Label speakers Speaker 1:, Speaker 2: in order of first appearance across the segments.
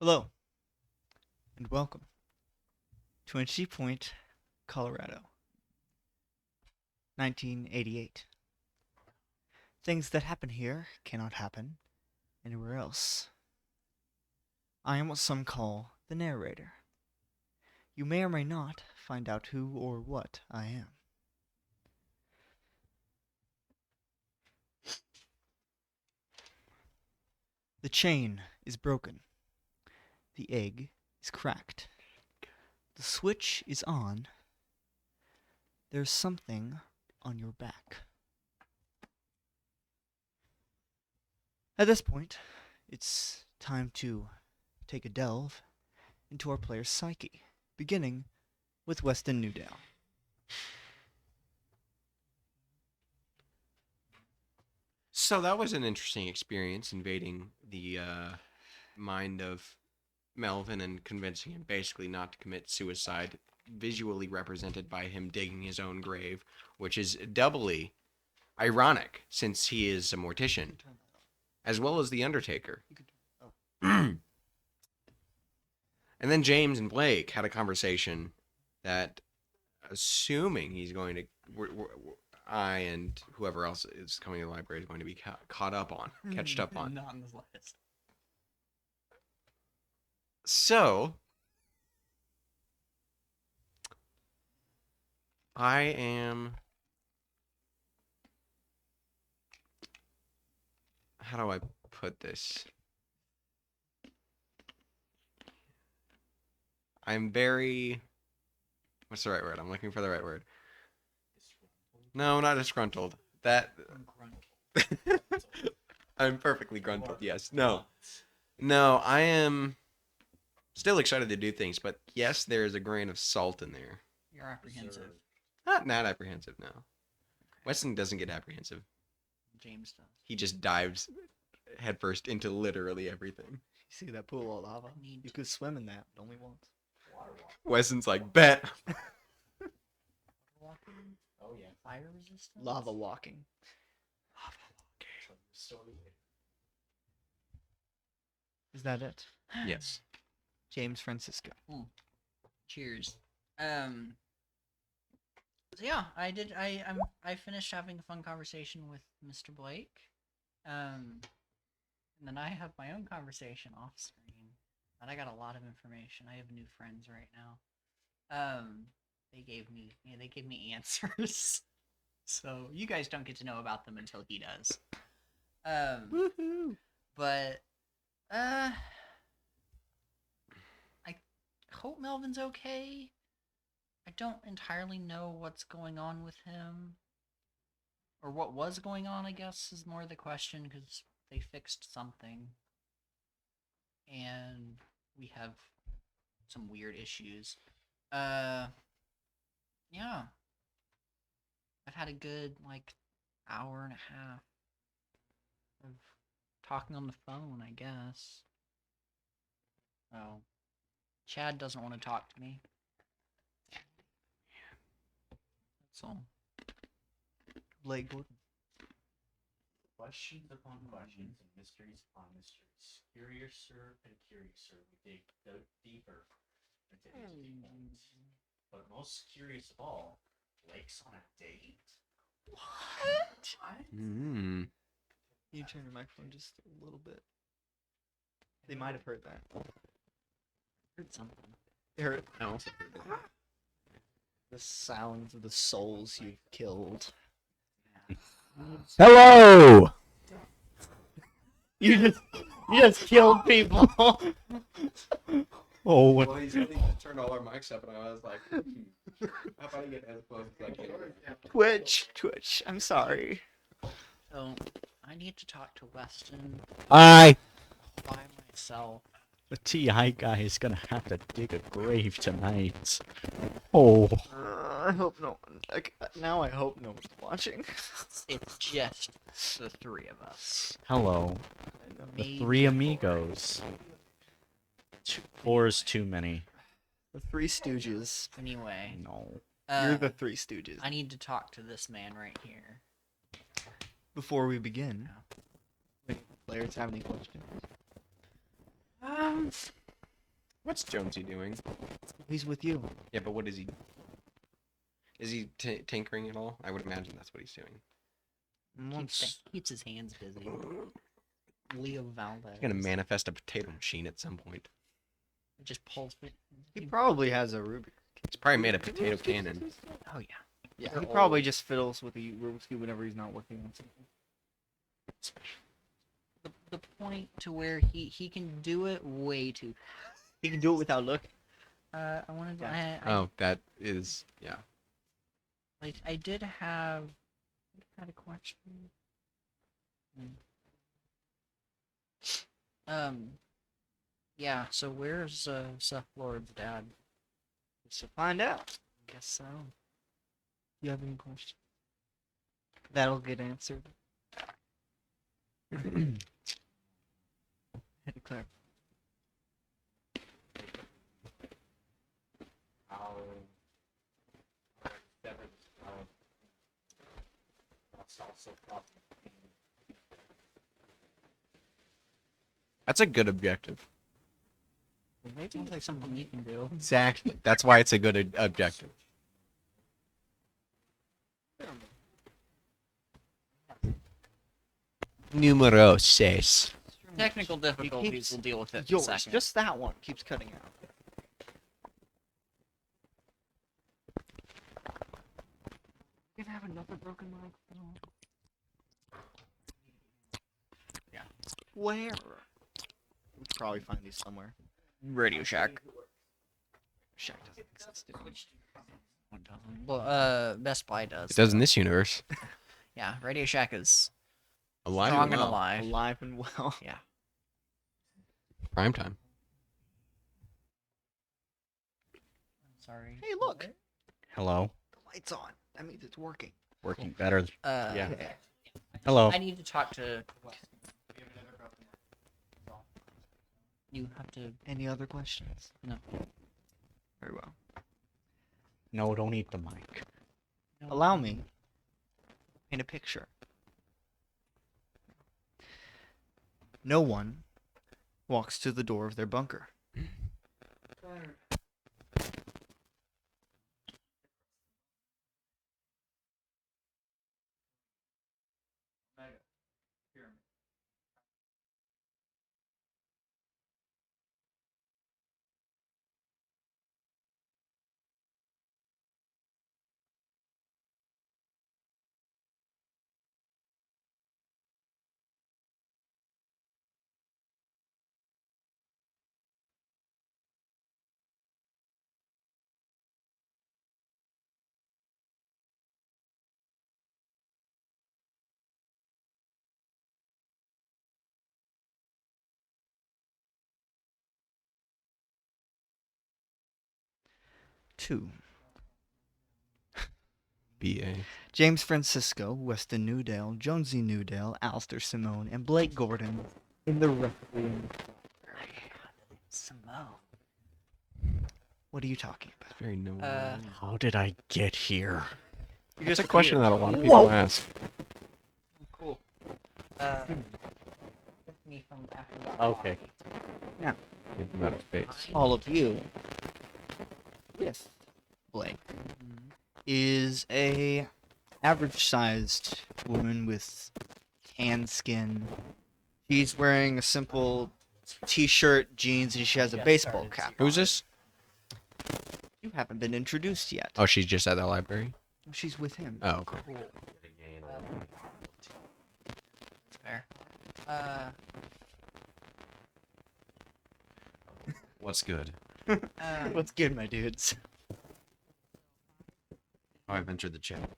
Speaker 1: Hello, and welcome to Entry Point, Colorado, 1988. Things that happen here cannot happen anywhere else. I am what some call the narrator. You may or may not find out who or what I am. The chain is broken. The egg is cracked. The switch is on. There's something on your back. At this point, it's time to take a delve into our player's psyche, beginning with Weston Newdale.
Speaker 2: So that was an interesting experience, invading the mind of Melvin and convincing him basically not to commit suicide, visually represented by him digging his own grave, which is doubly ironic since he is a mortician, as well as the Undertaker. And then James and Blake had a conversation that, assuming he's going to, I and whoever else is coming to the library is going to be catched up on.
Speaker 3: Not on this list.
Speaker 2: So, I am. How do I put this? I'm very. What's the right word? I'm looking for the right word. No, not disgruntled. That. I'm perfectly gruntled, yes. No, I am still excited to do things, but yes, there is a grain of salt in there.
Speaker 3: You're apprehensive.
Speaker 2: Not apprehensive, no. Weston doesn't get apprehensive.
Speaker 3: James does.
Speaker 2: He just dives headfirst into literally everything.
Speaker 1: You see that pool of lava? You could swim in that, but only once.
Speaker 2: Weston's like, bet.
Speaker 3: Walking? Oh yeah. Fire resistance?
Speaker 1: Lava walking. Is that it?
Speaker 2: Yes.
Speaker 1: James Francisco.
Speaker 3: Cheers. So yeah, I finished having a fun conversation with Mr. Blake. And then I have my own conversation off screen. But I got a lot of information. I have new friends right now. They gave me answers. So you guys don't get to know about them until he does.
Speaker 1: Woohoo!
Speaker 3: But I hope Melvin's okay. I don't entirely know what's going on with him. Or what was going on, I guess, is more the question, because they fixed something. And we have some weird issues. Yeah. I've had a good, hour and a half of talking on the phone, I guess. Oh. Chad doesn't want to talk to me. That's all.
Speaker 1: Blake Gordon.
Speaker 4: Questions upon questions and mysteries upon mysteries. Curiouser and curiouser, we dig deeper into these points. But most curious of all, Blake's on a date?
Speaker 1: What?
Speaker 2: Mm.
Speaker 1: Can you turn your microphone just a little bit? They might have heard that.
Speaker 3: Heard something.
Speaker 1: They heard it.
Speaker 2: I also heard that.
Speaker 1: The sounds of the souls you've killed.
Speaker 5: Hello!
Speaker 1: You just killed people.
Speaker 5: Oh, what?
Speaker 2: Well, he's really just turned all our mics up, and I was like, how about I get as close as I can?
Speaker 1: Twitch. I'm sorry.
Speaker 3: So, I need to talk to Weston
Speaker 5: I.
Speaker 3: by myself.
Speaker 5: The TI guy is gonna have to dig a grave tonight. Oh.
Speaker 1: I hope no one. Now I hope no one's watching.
Speaker 3: It's just the three of us.
Speaker 5: Hello. The
Speaker 3: Maybe
Speaker 5: three
Speaker 3: a
Speaker 5: amigos. Four is too many.
Speaker 1: The Three Stooges.
Speaker 3: Anyway,
Speaker 5: No.
Speaker 1: You're the Three Stooges.
Speaker 3: I need to talk to this man right here.
Speaker 1: Before we begin, players have any questions?
Speaker 2: What's Jonesy doing?
Speaker 1: He's with you.
Speaker 2: Yeah, but what is he? Is he tinkering at all? I would imagine that's what he's doing.
Speaker 3: Keeps his hands busy. Leo Valdez.
Speaker 2: He's gonna manifest a potato machine at some point.
Speaker 3: It just pulls.
Speaker 1: He probably has a Rubik.
Speaker 2: He's probably made a potato cannon.
Speaker 3: Oh yeah.
Speaker 1: Yeah,
Speaker 3: They're
Speaker 1: he probably
Speaker 3: old.
Speaker 1: just fiddles with the Rubik's Cube whenever he's not working on something.
Speaker 3: The point to where he can do it way too.
Speaker 1: He can do it without looking.
Speaker 3: I wanted to.
Speaker 1: Yeah.
Speaker 2: Oh, that is yeah.
Speaker 3: I did have. Had a question. Yeah. So where's Seth Lord's dad?
Speaker 1: So find out.
Speaker 3: Guess so.
Speaker 1: You have any questions? That'll get answered. Had to clarify.
Speaker 4: How severed that's also possible.
Speaker 2: That's a good objective.
Speaker 3: Maybe sounds like something you can do.
Speaker 2: Exactly. That's why it's a good objective. Numero seis.
Speaker 3: Technical difficulties.
Speaker 1: keeps-
Speaker 3: We'll deal with it in a
Speaker 1: Yours,
Speaker 3: second.
Speaker 1: just that one, keeps cutting out. You're gonna have another broken microphone. Yeah. Where? We'll probably find these somewhere.
Speaker 3: Radio Shack.
Speaker 1: Shack doesn't exist.
Speaker 3: Well, Best Buy does.
Speaker 2: It does in this universe.
Speaker 3: Yeah, Radio Shack is
Speaker 2: Alive
Speaker 3: strong
Speaker 2: and
Speaker 3: and
Speaker 2: well.
Speaker 3: alive.
Speaker 1: Alive and well.
Speaker 3: Yeah.
Speaker 2: Prime time.
Speaker 3: Sorry.
Speaker 1: Hey, look!
Speaker 5: Hello.
Speaker 1: The light's on. That means it's working.
Speaker 5: Working better.
Speaker 3: Yeah.
Speaker 5: Yeah. Hello.
Speaker 3: I need to talk to. You have to.
Speaker 1: Any other questions?
Speaker 3: No.
Speaker 1: Very well.
Speaker 5: No, don't eat the mic.
Speaker 1: Allow me. Paint a picture. No one walks to the door of their bunker. Two.
Speaker 2: BA.
Speaker 1: James Francisco, Weston Newdale, Jonesy Newdale, Alistair Simone, and Blake Gordon in the Requiem.
Speaker 3: Simone.
Speaker 1: What are you talking about?
Speaker 2: Very no.
Speaker 5: How did I get here?
Speaker 2: It's a question that a lot of people ask.
Speaker 3: Cool. Me from after that.
Speaker 5: Okay.
Speaker 2: About his face.
Speaker 1: All of you, with Blake, is a average-sized woman with tan skin. She's wearing a simple t-shirt, jeans, and she has a baseball cap.
Speaker 2: Who's this?
Speaker 1: You haven't been introduced yet.
Speaker 2: Oh, she's just at the library.
Speaker 1: She's with him.
Speaker 2: Oh, okay.
Speaker 3: Cool. Fair.
Speaker 2: What's good?
Speaker 1: What's good, my dudes?
Speaker 2: Oh, I've entered the chat.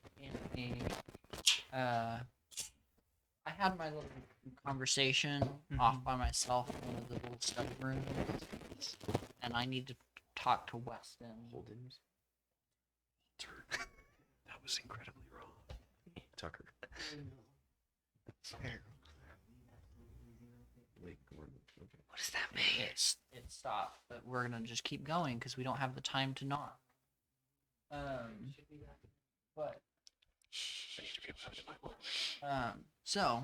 Speaker 3: I had my little conversation off by myself in one of the little study rooms, and I need to talk to Weston.
Speaker 2: That was incredibly wrong. Tucker. Blake Gordon. Okay.
Speaker 1: What does that mean?
Speaker 3: It stopped, but we're gonna just keep going because we don't have the time to not. But so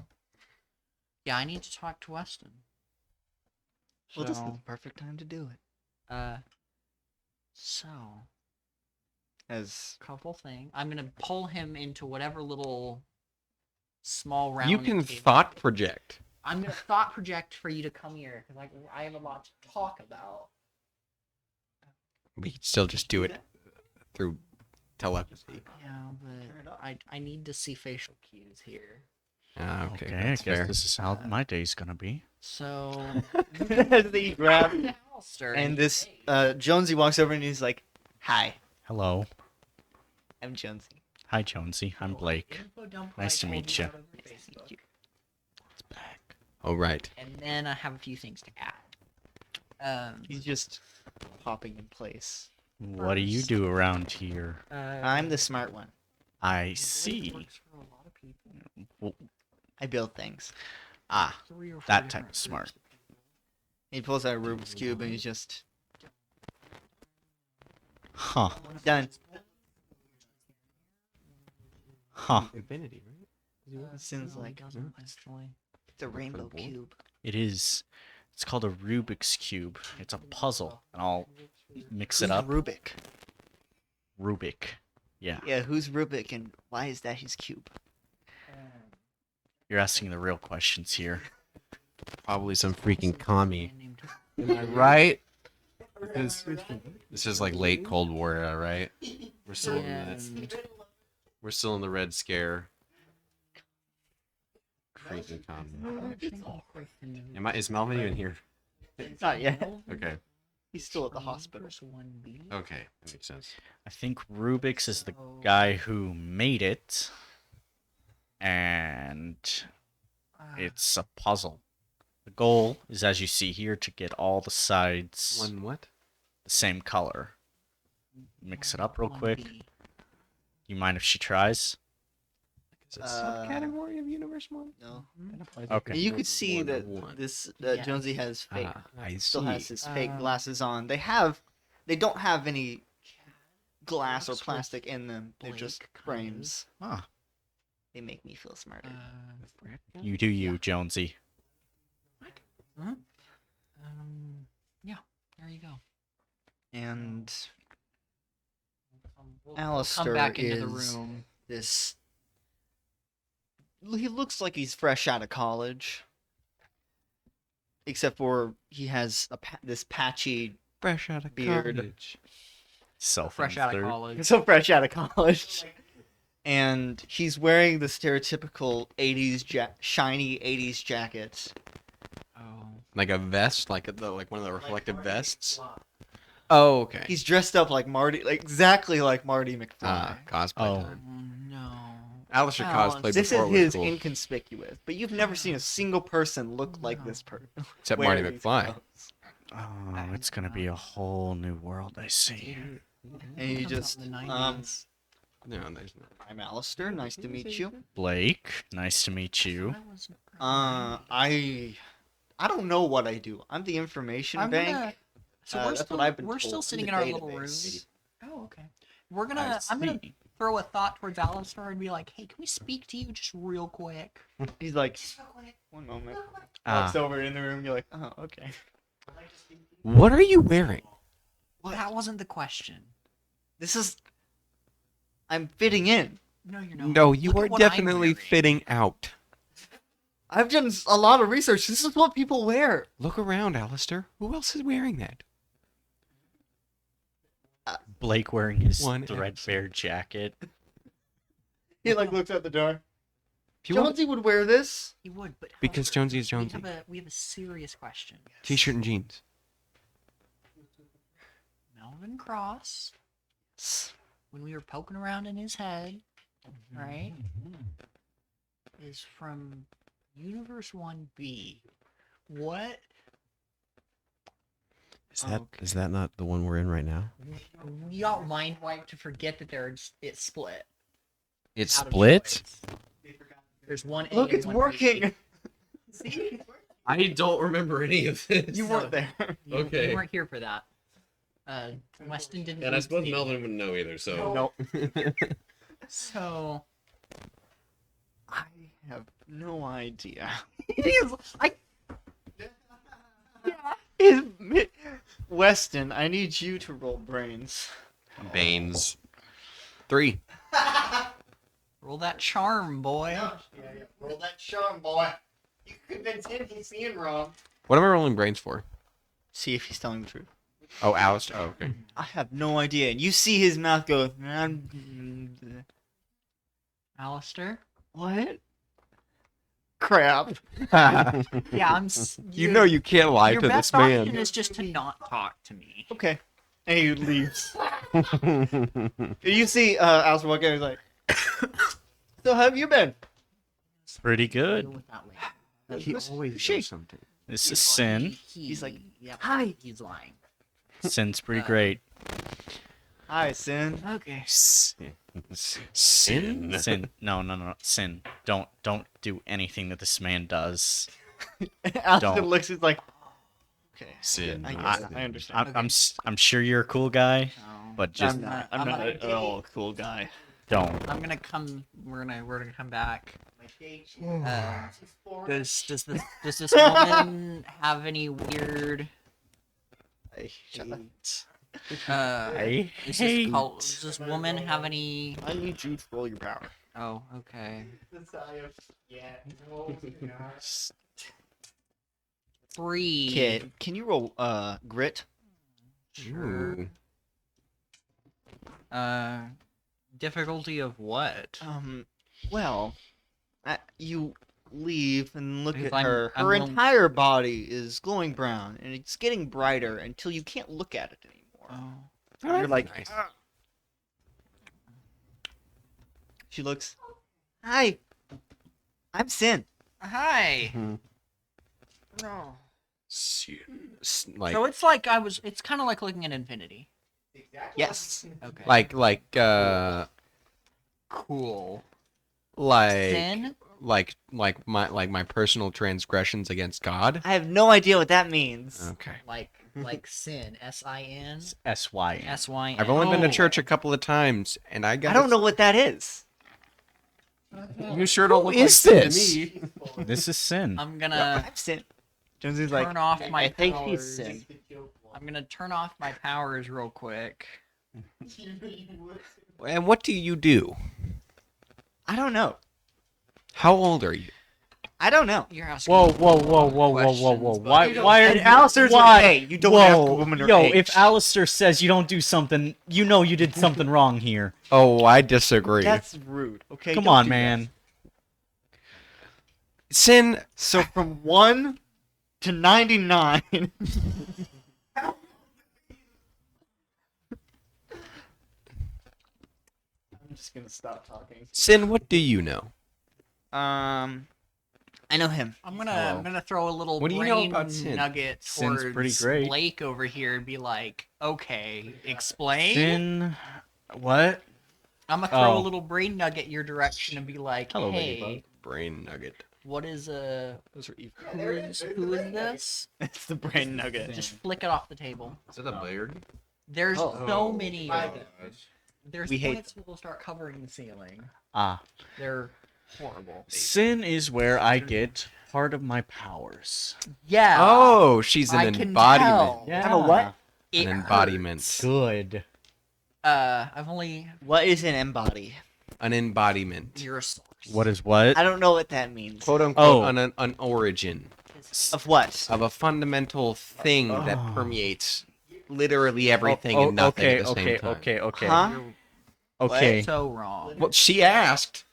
Speaker 3: yeah, I need to talk to Weston.
Speaker 1: Well, this is
Speaker 3: So,
Speaker 1: the perfect time to do it.
Speaker 3: So
Speaker 1: As
Speaker 3: couple things. I'm gonna pull him into whatever little small round.
Speaker 2: You can
Speaker 3: table.
Speaker 2: thought project.
Speaker 3: I'm gonna thought project for you to come here because I have a lot to talk about.
Speaker 2: We can still just do it through telepathy.
Speaker 3: Yeah, but I need to see facial cues here.
Speaker 2: Ah, okay,
Speaker 5: Okay, I
Speaker 2: that's
Speaker 5: guess
Speaker 2: fair.
Speaker 5: this is how my day's gonna be.
Speaker 3: So
Speaker 1: as they grab,
Speaker 3: Alistair
Speaker 1: and
Speaker 3: you
Speaker 1: this
Speaker 3: say.
Speaker 1: Jonesy walks over and he's like, "Hi,
Speaker 5: Hello.
Speaker 1: I'm Jonesy."
Speaker 5: Hi, Jonesy. I'm Blake.
Speaker 3: Info dump
Speaker 5: Nice to
Speaker 3: I told
Speaker 5: meet you.
Speaker 3: about over
Speaker 1: Nice to
Speaker 3: Facebook.
Speaker 1: meet you.
Speaker 5: It's back.
Speaker 2: Oh, right.
Speaker 3: And then I have a few things to add.
Speaker 1: He's just popping in place.
Speaker 5: What do you do around here?
Speaker 1: I'm the smart one.
Speaker 5: I see.
Speaker 3: Works for a lot of people.
Speaker 5: Well,
Speaker 1: I build things.
Speaker 5: ah,
Speaker 3: 3 or 4
Speaker 5: that type
Speaker 3: different
Speaker 5: of smart.
Speaker 3: groups of people.
Speaker 1: He pulls out a Rubik's cube and he's just
Speaker 5: Huh.
Speaker 1: done.
Speaker 5: Huh.
Speaker 2: Infinity, right?
Speaker 1: It seems
Speaker 3: No, it
Speaker 1: like
Speaker 3: doesn't, actually.
Speaker 1: it's a rainbow
Speaker 2: board?
Speaker 1: cube.
Speaker 5: It is. It's called a Rubik's Cube. It's a puzzle. And I'll mix it
Speaker 1: Who's
Speaker 5: up.
Speaker 1: Rubik?
Speaker 5: Rubik. Yeah.
Speaker 1: Yeah, who's Rubik and why is that his cube?
Speaker 5: You're asking the real questions here.
Speaker 2: Probably some freaking commie.
Speaker 3: Named-
Speaker 2: Am I right? This is like late Cold War era, right? We're still we're still in the Red Scare. Freaking commie. Is Melvin even here?
Speaker 1: Not yet.
Speaker 2: Okay.
Speaker 1: He's still at the hospital.
Speaker 2: Okay, that makes sense.
Speaker 5: I think Rubik's is the guy who made it. And it's a puzzle. The goal is, as you see here, to get all the sides
Speaker 2: One what?
Speaker 5: the same color. Mix it up real quick. You mind if she tries?
Speaker 2: Is it subcategory of Universe 1?
Speaker 1: No.
Speaker 5: Okay.
Speaker 1: You could see that
Speaker 2: One.
Speaker 1: this
Speaker 3: Yes.
Speaker 1: Jonesy has fake,
Speaker 2: I
Speaker 1: still
Speaker 2: see.
Speaker 1: has his fake
Speaker 3: Um,
Speaker 1: glasses on. They don't have any glass or plastic in them. They're just
Speaker 3: Blake, kind of.
Speaker 1: frames.
Speaker 5: Huh.
Speaker 1: They make me feel smarter.
Speaker 5: You do you, Jonesy.
Speaker 3: Yeah, there you go.
Speaker 1: And
Speaker 3: We'll
Speaker 1: Alistair
Speaker 3: come back into the
Speaker 1: is
Speaker 3: room.
Speaker 1: this. He looks like he's fresh out of college, except for he has this patchy,
Speaker 2: Fresh out of
Speaker 1: beard.
Speaker 2: college.
Speaker 3: Fresh out of college.
Speaker 1: so fresh out of college, and he's wearing the stereotypical '80s shiny '80s jacket.
Speaker 3: Oh.
Speaker 2: Like a vest, like one of the reflective vests. Oh, okay.
Speaker 1: He's dressed up like Marty, like exactly like Marty McFly.
Speaker 2: Cosplay
Speaker 5: Oh.
Speaker 2: time.
Speaker 3: No.
Speaker 2: Alistair cosplay
Speaker 1: This
Speaker 2: before
Speaker 1: is
Speaker 2: it was
Speaker 1: his
Speaker 2: cool.
Speaker 1: inconspicuous, but you've never seen a single person look like this person.
Speaker 2: Except Marty
Speaker 1: wearing these
Speaker 2: McFly.
Speaker 1: clothes.
Speaker 5: Oh, it's gonna be a whole new world, I see.
Speaker 1: And he
Speaker 3: Comes out
Speaker 1: just,
Speaker 3: in the 90s.
Speaker 2: No, there's not.
Speaker 1: I'm Alistair. Nice to meet you.
Speaker 5: Blake, nice to meet you.
Speaker 3: I wasn't
Speaker 1: I don't know what I do. I'm the information
Speaker 3: I'm
Speaker 1: bank.
Speaker 3: gonna- So
Speaker 1: That's
Speaker 3: we're
Speaker 1: what
Speaker 3: still
Speaker 1: I've been
Speaker 3: we're
Speaker 1: told.
Speaker 3: still
Speaker 1: I'm
Speaker 3: sitting
Speaker 1: the
Speaker 3: in our little room.
Speaker 1: database.
Speaker 3: Oh, okay. We're
Speaker 5: I
Speaker 3: gonna I'm gonna
Speaker 5: see.
Speaker 3: throw a thought towards Alistair and be like, hey, can we speak to you just real quick?
Speaker 1: He's like,
Speaker 3: Just real quick.
Speaker 1: one moment.
Speaker 5: Ah,
Speaker 1: Walks over in the room. You're like, oh, okay.
Speaker 2: What are you wearing?
Speaker 3: That wasn't the question.
Speaker 1: This is. I'm fitting in.
Speaker 3: No, you're not.
Speaker 2: No, you
Speaker 3: Look
Speaker 2: are
Speaker 3: at what I'm
Speaker 2: definitely
Speaker 3: wearing.
Speaker 2: fitting out.
Speaker 1: I've done a lot of research. This is what people wear.
Speaker 2: Look around, Alistair. Who else is wearing that?
Speaker 5: Blake wearing his
Speaker 2: One
Speaker 5: threadbare jacket.
Speaker 1: He like looks at the door.
Speaker 2: If you want,
Speaker 1: Jonesy would wear this.
Speaker 3: He would, but
Speaker 2: because
Speaker 3: however,
Speaker 2: Jonesy is Jonesy.
Speaker 3: we have a serious question.
Speaker 2: T-shirt and jeans.
Speaker 3: Melvin Cross, when we were poking around in his head, right, is from Universe 1B. What?
Speaker 2: Is that not the one we're in right now?
Speaker 3: We got mind wiped to forget that it's split.
Speaker 2: It's
Speaker 3: out of
Speaker 2: split.
Speaker 3: choice. There's one. A
Speaker 1: Look,
Speaker 3: and
Speaker 1: it's
Speaker 3: one
Speaker 1: working.
Speaker 3: B. See?
Speaker 2: I don't remember any of this.
Speaker 1: You weren't there.
Speaker 2: Okay.
Speaker 3: You weren't here for that. Weston didn't.
Speaker 6: And I
Speaker 3: live
Speaker 6: suppose
Speaker 3: to-
Speaker 6: Melvin wouldn't know either, so.
Speaker 1: Nope.
Speaker 3: So
Speaker 1: I have no idea.
Speaker 3: he's like, yeah,
Speaker 1: Weston, I need you to roll brains.
Speaker 2: Baines. 3.
Speaker 3: Roll that charm, boy.
Speaker 1: Yeah. Roll that charm, boy. You can convince him he's seeing wrong.
Speaker 2: What am I rolling brains for?
Speaker 1: See if he's telling the truth.
Speaker 2: Oh, Alistair. Oh, okay.
Speaker 1: I have no idea. And you see his mouth go.
Speaker 3: Alistair?
Speaker 1: What? Crap.
Speaker 3: Yeah, I'm.
Speaker 2: You know you can't lie
Speaker 3: Your
Speaker 2: to this
Speaker 3: best option
Speaker 2: man.
Speaker 3: is just to not talk to me.
Speaker 1: Okay. And he leaves. You see Alistair walk in. He's like, "So how have you been?"
Speaker 5: Pretty
Speaker 3: Deal
Speaker 5: good.
Speaker 3: with that later.
Speaker 2: He
Speaker 1: Who's-
Speaker 2: always
Speaker 1: she?
Speaker 2: does something.
Speaker 5: This is Sin.
Speaker 1: He's like,
Speaker 3: yep,
Speaker 1: "Hi."
Speaker 3: He's lying.
Speaker 5: Sin's pretty great.
Speaker 1: Hi, Sin.
Speaker 3: Okay.
Speaker 2: Sin?
Speaker 5: Sin. No. Sin. Don't do anything that this man does.
Speaker 1: Alistair
Speaker 5: Don't.
Speaker 1: looks. He's like, "Okay,
Speaker 2: Sin.
Speaker 1: I understand."
Speaker 5: I'm sure you're a cool guy,
Speaker 3: No.
Speaker 5: but just
Speaker 1: I'm not.
Speaker 3: I'm
Speaker 1: I'm not
Speaker 3: gonna
Speaker 1: at all a cool guy.
Speaker 5: don't.
Speaker 3: I'm gonna come. We're gonna come back. Does this woman have any weird?
Speaker 1: I hate.
Speaker 5: I
Speaker 3: Does
Speaker 5: hate.
Speaker 3: this woman have any?
Speaker 1: I need you to roll your power.
Speaker 3: Oh, okay. 3.
Speaker 1: Kid, can you roll grit?
Speaker 3: Sure.
Speaker 2: Ooh.
Speaker 3: Difficulty of what?
Speaker 1: Well, you leave and look
Speaker 3: Because
Speaker 1: at
Speaker 3: I'm-
Speaker 1: her.
Speaker 3: I'm
Speaker 1: Her
Speaker 3: willing-
Speaker 1: entire body is glowing brown, and it's getting brighter until you can't look at it anymore.
Speaker 3: Oh.
Speaker 1: You're like,
Speaker 2: Nice.
Speaker 1: "Ah." She looks. Hi, I'm Sin.
Speaker 3: Hi.
Speaker 2: Mhm.
Speaker 3: No.
Speaker 2: Like,
Speaker 3: So it's like it's kind of like looking at infinity.
Speaker 1: Yes.
Speaker 3: Okay.
Speaker 2: like,
Speaker 3: cool.
Speaker 2: like,
Speaker 3: Sin?
Speaker 2: like my personal transgressions against God.
Speaker 1: I have no idea what that means.
Speaker 2: Okay.
Speaker 3: Like sin. SIN.
Speaker 5: SYN.
Speaker 3: SYN.
Speaker 2: I've only been to
Speaker 3: Oh.
Speaker 2: church a couple of times, and I got.
Speaker 1: I don't know what that is.
Speaker 2: You sure don't look
Speaker 5: Who
Speaker 2: like
Speaker 5: is
Speaker 2: Sin
Speaker 5: this?
Speaker 2: to me.
Speaker 5: This is Sin.
Speaker 3: I'm gonna
Speaker 1: I'm Sin. Jonesy's like,
Speaker 3: turn off my
Speaker 1: I think
Speaker 3: powers.
Speaker 1: he's Sin.
Speaker 3: I'm gonna turn off my powers real quick.
Speaker 2: And what do you do?
Speaker 1: I don't know.
Speaker 2: How old are you?
Speaker 1: I don't know.
Speaker 3: You're asking.
Speaker 5: Whoa.
Speaker 3: questions, but
Speaker 5: Why?
Speaker 3: you don't-
Speaker 5: Why are
Speaker 1: And Alistair's
Speaker 5: why?
Speaker 1: like, hey, you don't ask a woman her age.
Speaker 5: If Alistair says you don't do something, you know you did something wrong here.
Speaker 2: Oh, I disagree.
Speaker 1: That's rude. Okay.
Speaker 5: Come
Speaker 1: don't
Speaker 5: on,
Speaker 1: do that.
Speaker 5: man.
Speaker 2: Sin.
Speaker 1: So from 1 to 99. I'm just gonna stop talking.
Speaker 2: Sin. What do you know?
Speaker 1: I know him.
Speaker 3: I'm gonna throw a little
Speaker 2: What do you know
Speaker 3: brain
Speaker 2: about Sin?
Speaker 3: nugget
Speaker 5: Sin's
Speaker 3: towards
Speaker 5: pretty great.
Speaker 3: Blake over here and be like, okay, explain.
Speaker 5: Sin. What?
Speaker 3: I'm gonna throw
Speaker 5: Oh.
Speaker 3: a little brain nugget your direction and be like,
Speaker 5: Hello,
Speaker 3: hey,
Speaker 5: Ladybug.
Speaker 2: Brain nugget.
Speaker 3: what is
Speaker 1: Those are evil.
Speaker 3: who is this?
Speaker 1: It's the brain nugget.
Speaker 3: Just flick it off the table.
Speaker 2: Is that a beard?
Speaker 3: There's
Speaker 1: Oh.
Speaker 3: so many of them. There's
Speaker 1: We hate
Speaker 3: points will start covering the ceiling.
Speaker 5: Ah.
Speaker 3: They're horrible.
Speaker 5: Sin is where I get part of my powers.
Speaker 3: Yeah.
Speaker 2: Oh, she's
Speaker 3: I
Speaker 2: an
Speaker 3: can
Speaker 2: embodiment.
Speaker 3: tell.
Speaker 5: Yeah.
Speaker 1: Have a what?
Speaker 3: It
Speaker 2: An embodiment.
Speaker 3: hurts.
Speaker 5: Good.
Speaker 3: I've only
Speaker 1: What is an embody?
Speaker 2: An embodiment.
Speaker 3: you're a source.
Speaker 5: What is what?
Speaker 1: I don't know what that means.
Speaker 2: Quote unquote
Speaker 5: Oh.
Speaker 2: an origin
Speaker 1: Of what?
Speaker 2: of a fundamental thing that
Speaker 5: Oh.
Speaker 2: permeates literally everything and nothing
Speaker 5: okay,
Speaker 2: at the
Speaker 5: okay,
Speaker 2: same time.
Speaker 5: okay.
Speaker 1: Huh?
Speaker 5: Okay.
Speaker 3: So wrong.
Speaker 2: Well, she asked.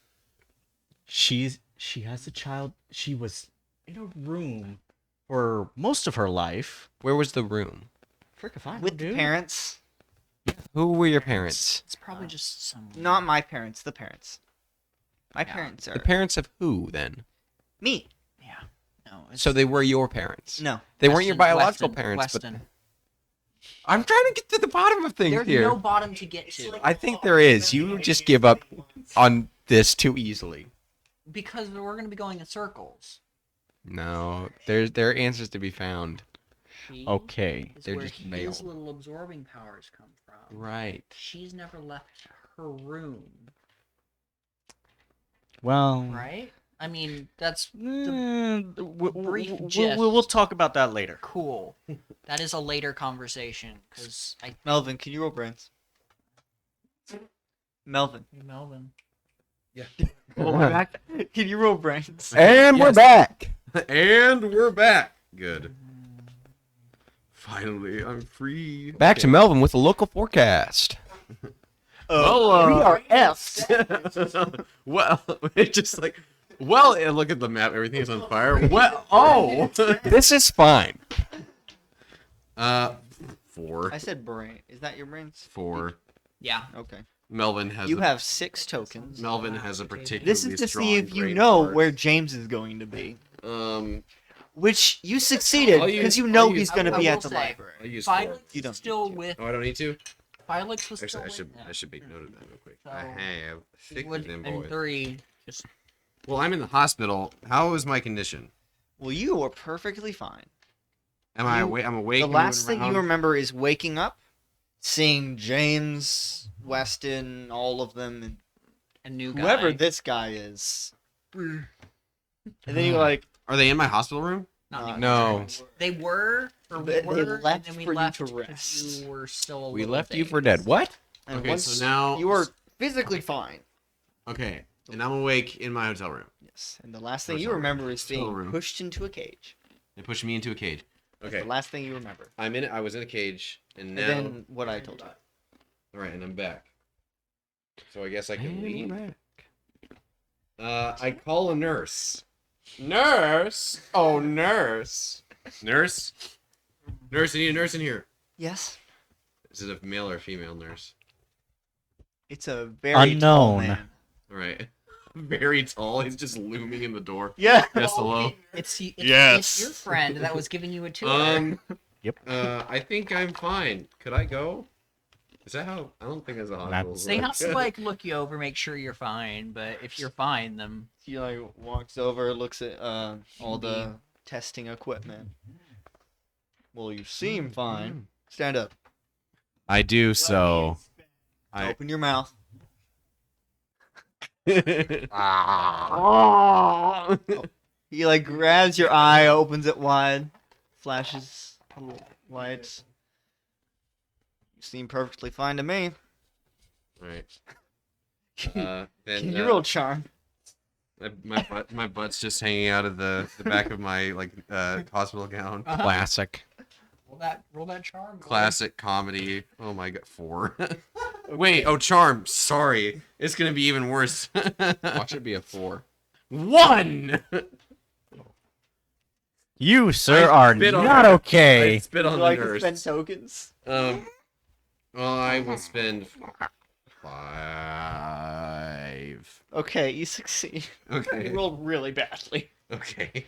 Speaker 5: She has a child. She was in a room for most of her life.
Speaker 2: Where was the room?
Speaker 5: Frick if I know,
Speaker 1: With the
Speaker 5: dude.
Speaker 1: parents?
Speaker 2: Who were your parents?
Speaker 3: It's probably just some.
Speaker 1: Not my parents. The parents. My
Speaker 3: Yeah.
Speaker 1: parents are
Speaker 2: The parents of who then?
Speaker 1: me.
Speaker 3: Yeah. No. It's
Speaker 2: So they were your parents.
Speaker 1: No.
Speaker 2: They weren't your
Speaker 3: Weston-
Speaker 2: biological
Speaker 3: Weston-
Speaker 2: parents,
Speaker 3: Weston.
Speaker 2: but I'm trying to get to the bottom of things
Speaker 3: There's
Speaker 2: here.
Speaker 3: no bottom to get to
Speaker 2: I think there is. You just give up on this too easily.
Speaker 3: because we're gonna be going in circles.
Speaker 2: No, there are answers to be found.
Speaker 3: She
Speaker 5: Okay.
Speaker 3: is
Speaker 2: They're
Speaker 3: where
Speaker 2: just
Speaker 3: his
Speaker 2: veiled.
Speaker 3: little absorbing powers come from.
Speaker 2: Right.
Speaker 3: She's never left her room,
Speaker 5: Well,
Speaker 3: right? I mean, that's brief
Speaker 5: We'll
Speaker 3: gist.
Speaker 5: talk about that later.
Speaker 3: cool. That is a later conversation because I
Speaker 1: Melvin, can you roll brains? Melvin.
Speaker 3: Melvin.
Speaker 1: Oh, we're back. Can you roll brains?
Speaker 6: And we're
Speaker 2: Yes.
Speaker 6: back.
Speaker 2: And we're back. Good. Finally, I'm free.
Speaker 6: Back to Melvin with the local forecast.
Speaker 2: Well,
Speaker 1: we are
Speaker 2: effed. Well, it's just like, well, and look at the map. Everything is on fire. Well, oh.
Speaker 6: This is fine.
Speaker 2: 4.
Speaker 1: I said brain. Is that your brains?
Speaker 2: 4.
Speaker 3: Yeah.
Speaker 1: Okay.
Speaker 2: Melvin has.
Speaker 1: You
Speaker 2: a,
Speaker 1: have 6 tokens.
Speaker 2: Melvin has a particularly
Speaker 1: This is to
Speaker 2: strong
Speaker 1: see if you
Speaker 2: great
Speaker 1: know
Speaker 2: heart.
Speaker 1: where James is going to be.
Speaker 2: Um,
Speaker 1: Which you succeeded
Speaker 2: I'll
Speaker 1: because
Speaker 2: use-
Speaker 1: you know
Speaker 2: I'll
Speaker 1: he's
Speaker 2: use-
Speaker 1: going to
Speaker 3: I
Speaker 1: be
Speaker 3: will
Speaker 1: at the
Speaker 3: say,
Speaker 1: library.
Speaker 2: I'll use
Speaker 3: Felix
Speaker 2: 4.
Speaker 1: You don't
Speaker 3: was still
Speaker 1: need to.
Speaker 3: with.
Speaker 2: Oh, I don't need to.
Speaker 3: Felix was
Speaker 2: Actually,
Speaker 3: still
Speaker 2: I should make note of that real quick.
Speaker 3: So,
Speaker 2: I have
Speaker 3: He
Speaker 2: 6
Speaker 3: would,
Speaker 2: of them
Speaker 3: and
Speaker 2: boys.
Speaker 3: 3. Just
Speaker 2: Well, I'm in the hospital. How is my condition?
Speaker 1: Well, you are perfectly fine.
Speaker 2: Am I
Speaker 1: You-
Speaker 2: awake? I'm awake.
Speaker 1: The
Speaker 2: and
Speaker 1: last
Speaker 2: moving
Speaker 1: thing you
Speaker 2: around?
Speaker 1: remember is waking up, seeing James, Weston, all of them, and
Speaker 3: a new guy.
Speaker 1: whoever this guy is. And then you're like,
Speaker 2: Are they in my hospital room?
Speaker 3: Not
Speaker 6: No.
Speaker 3: anymore. They were. Or we
Speaker 1: They
Speaker 3: were,
Speaker 1: left
Speaker 3: and then we
Speaker 1: for you
Speaker 3: left
Speaker 1: to
Speaker 3: 'cause
Speaker 1: rest.
Speaker 3: You were still. A
Speaker 6: We
Speaker 3: little
Speaker 6: left you for
Speaker 3: dazed.
Speaker 6: dead. What?
Speaker 1: and
Speaker 2: Okay,
Speaker 1: once
Speaker 2: so now
Speaker 1: you are physically fine.
Speaker 2: Okay, and I'm awake in my hotel room.
Speaker 1: Yes, and the last thing you
Speaker 2: Hotel
Speaker 1: remember is
Speaker 2: Hotel
Speaker 1: being
Speaker 2: room.
Speaker 1: pushed into a cage.
Speaker 2: They pushed me into a cage.
Speaker 1: That's
Speaker 2: Okay,
Speaker 1: the last thing you remember.
Speaker 2: I'm in. I was in a cage, and now.
Speaker 1: And then what I told you.
Speaker 2: All right, and I'm back. So I guess I can
Speaker 6: And
Speaker 2: leave.
Speaker 6: we're back.
Speaker 2: I call a nurse. Nurse? Oh, nurse. Nurse? Nurse, I need a nurse in here.
Speaker 1: Yes,
Speaker 2: Is it a male or a female nurse?
Speaker 1: it's a very tall
Speaker 5: Unknown.
Speaker 1: man.
Speaker 2: All right. Very tall. He's just looming in the door.
Speaker 1: Yeah.
Speaker 2: Yes, hello.
Speaker 3: It's
Speaker 1: Yes.
Speaker 3: your friend that was giving you a tour.
Speaker 5: Yep.
Speaker 2: I think I'm fine. Could I go? Is that how? I don't think that's a hospital.
Speaker 3: They have to like look you over, make sure you're fine. But if you're fine, then
Speaker 1: He like walks over, looks at all the testing equipment. Well, you seem fine. Stand up.
Speaker 6: I do so. I.
Speaker 1: Open your mouth. He like grabs your eye, opens it wide, flashes little lights. You seem perfectly fine to me.
Speaker 2: Right.
Speaker 1: Can
Speaker 2: Then
Speaker 1: you roll charm?
Speaker 2: my butt's just hanging out of the back of my hospital gown.
Speaker 6: Classic.
Speaker 3: roll that charm. boy.
Speaker 2: Classic comedy. Oh my god, 4. Wait, oh charm. Sorry, it's gonna be even worse.
Speaker 6: Watch it be a 4.
Speaker 2: 1.
Speaker 5: You, sir,
Speaker 2: I
Speaker 5: are
Speaker 2: spit on
Speaker 5: not
Speaker 2: her. I
Speaker 5: okay.
Speaker 2: spit
Speaker 1: Would
Speaker 2: on
Speaker 1: you
Speaker 2: the
Speaker 1: like to
Speaker 2: nurse.
Speaker 1: spend tokens?
Speaker 2: Well, I will spend 5.
Speaker 1: Okay, you succeed.
Speaker 2: Okay.
Speaker 1: You rolled really badly.
Speaker 2: Okay.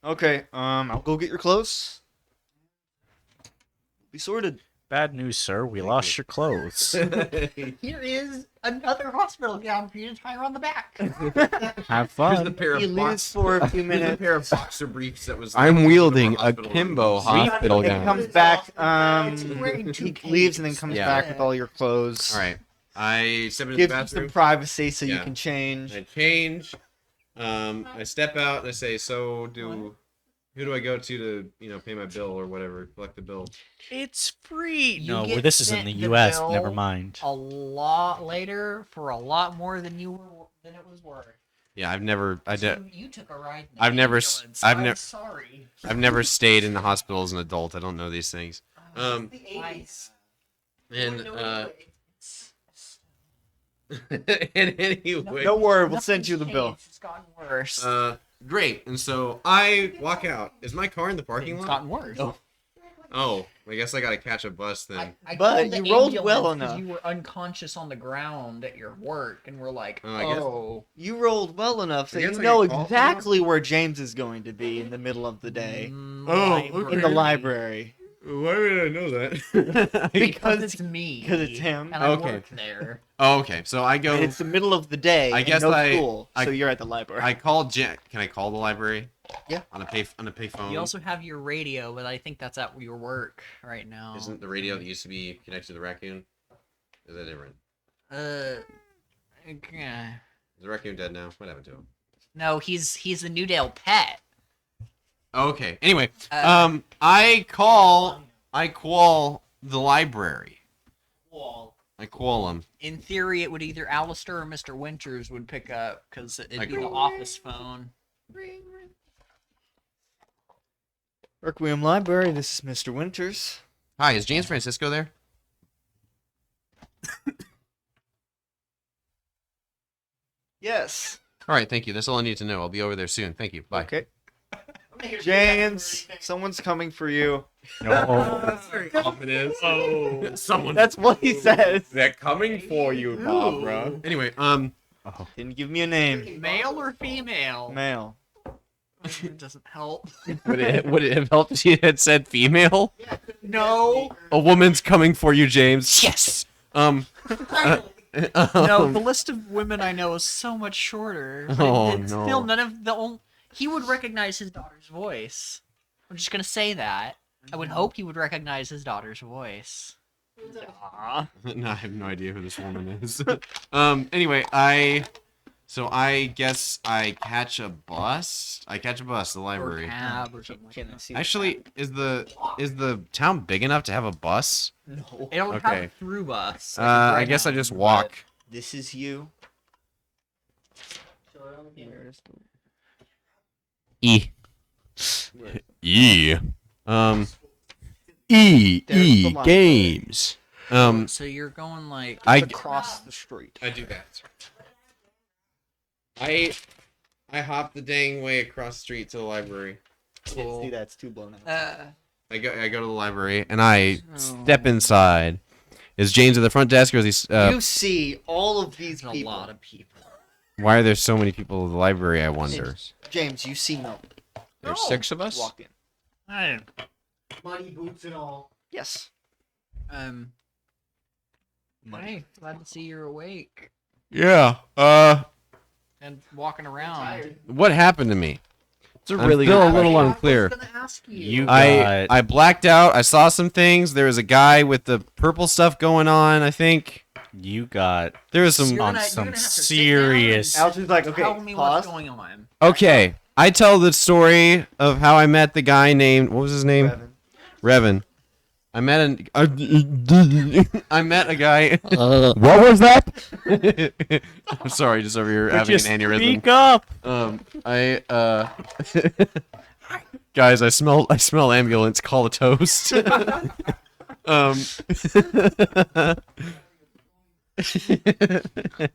Speaker 1: Okay, I'll go get your clothes. Be sorted.
Speaker 5: Bad news, sir. We lost your clothes.
Speaker 3: Here is another hospital gown for you to tie around the back.
Speaker 5: Have
Speaker 2: Here's the
Speaker 5: fun.
Speaker 2: pair
Speaker 1: He
Speaker 2: of
Speaker 1: leaves for a few
Speaker 2: Here's the
Speaker 1: minutes.
Speaker 2: pair of boxer briefs that was.
Speaker 6: I'm wielding a
Speaker 2: hospital room.
Speaker 6: Kimbo hospital
Speaker 1: He
Speaker 6: gown.
Speaker 1: comes back.
Speaker 3: wearing two
Speaker 1: He leaves and then
Speaker 3: capes.
Speaker 1: comes
Speaker 2: Yeah.
Speaker 1: back with all your clothes.
Speaker 2: All right. I step into the
Speaker 1: Gives you
Speaker 2: bathroom.
Speaker 1: some privacy so you
Speaker 2: Yeah.
Speaker 1: can change.
Speaker 2: I change. I step out and I say, "So who do I go to pay my bill or whatever, collect the bill?"
Speaker 5: It's free.
Speaker 3: You
Speaker 5: No,
Speaker 3: get
Speaker 5: this is in
Speaker 3: sent
Speaker 5: the
Speaker 3: the
Speaker 5: U.S.
Speaker 3: bill.
Speaker 5: Never mind.
Speaker 3: A lot later for a lot more than it was worth.
Speaker 2: Yeah, I've never.
Speaker 3: You took a ride. In the
Speaker 2: I've never s-
Speaker 3: ambulance.
Speaker 2: I've
Speaker 3: I'm
Speaker 2: nev-
Speaker 3: sorry.
Speaker 2: I've never stayed in the hospital as an adult. I don't know these things. And and anyway.
Speaker 1: Don't worry, we'll send you the
Speaker 3: Nothing's
Speaker 1: bill.
Speaker 3: changed, It's gotten worse.
Speaker 2: Great. And so I walk out. Is my car in the parking
Speaker 3: It's
Speaker 2: lot?
Speaker 3: gotten worse.
Speaker 2: Oh, I guess I gotta catch a bus then.
Speaker 3: I
Speaker 1: But
Speaker 3: called the
Speaker 1: you rolled well
Speaker 3: ambulance 'cause
Speaker 1: enough.
Speaker 3: You were unconscious on the ground at your work, and we're like,
Speaker 2: Oh, I guess-
Speaker 3: oh.
Speaker 1: You rolled well enough that
Speaker 2: I guess
Speaker 1: you
Speaker 2: I
Speaker 1: know
Speaker 2: could call
Speaker 1: exactly where James is going to be in the middle of the day.
Speaker 2: Oh,
Speaker 1: In the library.
Speaker 2: Why did I know that?
Speaker 3: Because it's me.
Speaker 1: 'cause it's him.
Speaker 3: And I
Speaker 2: Okay.
Speaker 3: work there.
Speaker 2: Oh, okay. So I go.
Speaker 1: And it's the middle of the day.
Speaker 2: I
Speaker 1: and
Speaker 2: guess
Speaker 1: no
Speaker 2: I-
Speaker 1: school,
Speaker 2: I-
Speaker 1: so you're at the library.
Speaker 2: I called Jack. Can I call the library?
Speaker 1: Yeah.
Speaker 2: On a payphone.
Speaker 3: You also have your radio, but I think that's at your work right now.
Speaker 2: Isn't the radio that used to be connected to the raccoon? Is that different?
Speaker 3: Yeah.
Speaker 2: Is the raccoon dead now? What happened to him?
Speaker 3: No, he's the Newdale pet.
Speaker 2: Okay. Anyway,
Speaker 3: Uh,
Speaker 2: I call the library.
Speaker 4: Wall.
Speaker 2: I call him.
Speaker 3: In theory, it would either Alistair or Mr. Winters would pick up because it'd
Speaker 2: Like-
Speaker 3: be the office phone.
Speaker 1: Requiem Library, this is Mr. Winters.
Speaker 2: Hi, is James Francisco there?
Speaker 1: Yes.
Speaker 2: All right, thank you. That's all I need to know. I'll be over there soon. Thank you. Bye.
Speaker 1: Okay. James, someone's coming for you.
Speaker 5: No.
Speaker 6: Very ominous. Oh, someone.
Speaker 1: That's what he says.
Speaker 6: They're coming for you, Barbara.
Speaker 2: Anyway,
Speaker 1: Didn't give me a name.
Speaker 3: Male or female?
Speaker 1: Male.
Speaker 3: It doesn't help.
Speaker 6: Would it have helped if she had said female?
Speaker 3: No.
Speaker 6: A woman's coming for you, James.
Speaker 3: Yes.
Speaker 6: Um.
Speaker 3: No, the list of women I know is so much shorter. But
Speaker 6: Oh,
Speaker 3: it's
Speaker 6: no.
Speaker 3: Still, none of the only. He would recognize his daughter's voice. I'm just gonna say that. I would hope he would recognize his daughter's voice.
Speaker 2: no, I have no idea who this woman is. Anyway, so I guess I catch a bus. I catch a bus to the
Speaker 3: Or
Speaker 2: library.
Speaker 3: cab or something like
Speaker 1: Can I
Speaker 3: that.
Speaker 1: see the
Speaker 2: Actually, is the town big enough to have a bus?
Speaker 1: map? No.
Speaker 3: It'll
Speaker 2: Okay.
Speaker 3: have a through bus.
Speaker 2: I guess I just walk.
Speaker 1: This is you. Where's the...
Speaker 6: E.
Speaker 1: Where-
Speaker 6: E. E.
Speaker 1: There's the library.
Speaker 6: Games.
Speaker 3: So you're going like.
Speaker 6: I-
Speaker 1: across the street.
Speaker 2: I do that. I hop the dang way across the street to the library.
Speaker 1: Can't see that, it's too blown out.
Speaker 2: I go to the library and I
Speaker 6: Step inside. Is James at the front desk or is he?
Speaker 1: You see all of these
Speaker 3: There's a
Speaker 1: people.
Speaker 3: lot of people.
Speaker 6: Why are there so many people at the library? I wonder.
Speaker 1: James, you see Melvin.
Speaker 6: There's 6 of us.
Speaker 1: Walk in.
Speaker 3: I didn't.
Speaker 4: Muddy boots and all.
Speaker 1: Yes.
Speaker 3: Hey, glad to see you're awake
Speaker 6: Yeah.
Speaker 3: and walking around.
Speaker 6: What happened to me?
Speaker 5: It's a
Speaker 6: I'm
Speaker 5: really
Speaker 6: still
Speaker 5: good
Speaker 6: a little
Speaker 5: question.
Speaker 6: unclear.
Speaker 3: I was gonna ask you.
Speaker 5: You
Speaker 6: I
Speaker 5: got
Speaker 6: blacked out. I saw some things. There was a guy with the purple stuff going on. I think
Speaker 5: you got
Speaker 6: there was
Speaker 3: You're
Speaker 6: some.
Speaker 5: on
Speaker 3: gonna- you're
Speaker 5: some
Speaker 3: gonna have to sit down
Speaker 5: serious.
Speaker 3: and
Speaker 1: Alton's like, okay,
Speaker 3: tell me
Speaker 1: pause.
Speaker 3: what's going on.
Speaker 6: Okay, I tell the story of how I met the guy named what was his name?
Speaker 1: Revan.
Speaker 6: Revan. I met I met a guy.
Speaker 5: What was that?
Speaker 6: I'm sorry, just over here
Speaker 5: Would
Speaker 6: having
Speaker 5: you
Speaker 6: an aneurysm.
Speaker 5: speak up?
Speaker 6: Guys, I smell ambulance. Call a toast.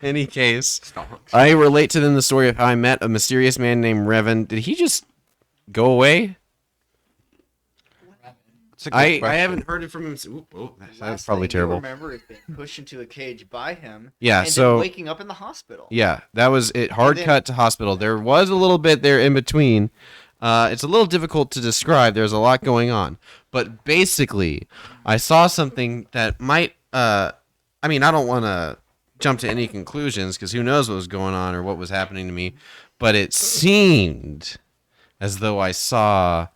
Speaker 6: Any case, I relate to them the story of how I met a mysterious man named Revan. Did he just go away? I haven't heard it from him. That's
Speaker 1: Last
Speaker 6: probably
Speaker 1: thing you
Speaker 6: terrible.
Speaker 1: remember is being pushed into a cage by him.
Speaker 6: Yeah,
Speaker 1: and
Speaker 6: so
Speaker 1: then waking up in the hospital.
Speaker 6: yeah, that was it. Hard
Speaker 1: then-
Speaker 6: cut to hospital. There was a little bit there in between. It's a little difficult to describe. There's a lot going on, but basically, I saw something that might. I mean, I don't want to jump to any conclusions because who knows what was going on or what was happening to me, but it seemed as though I saw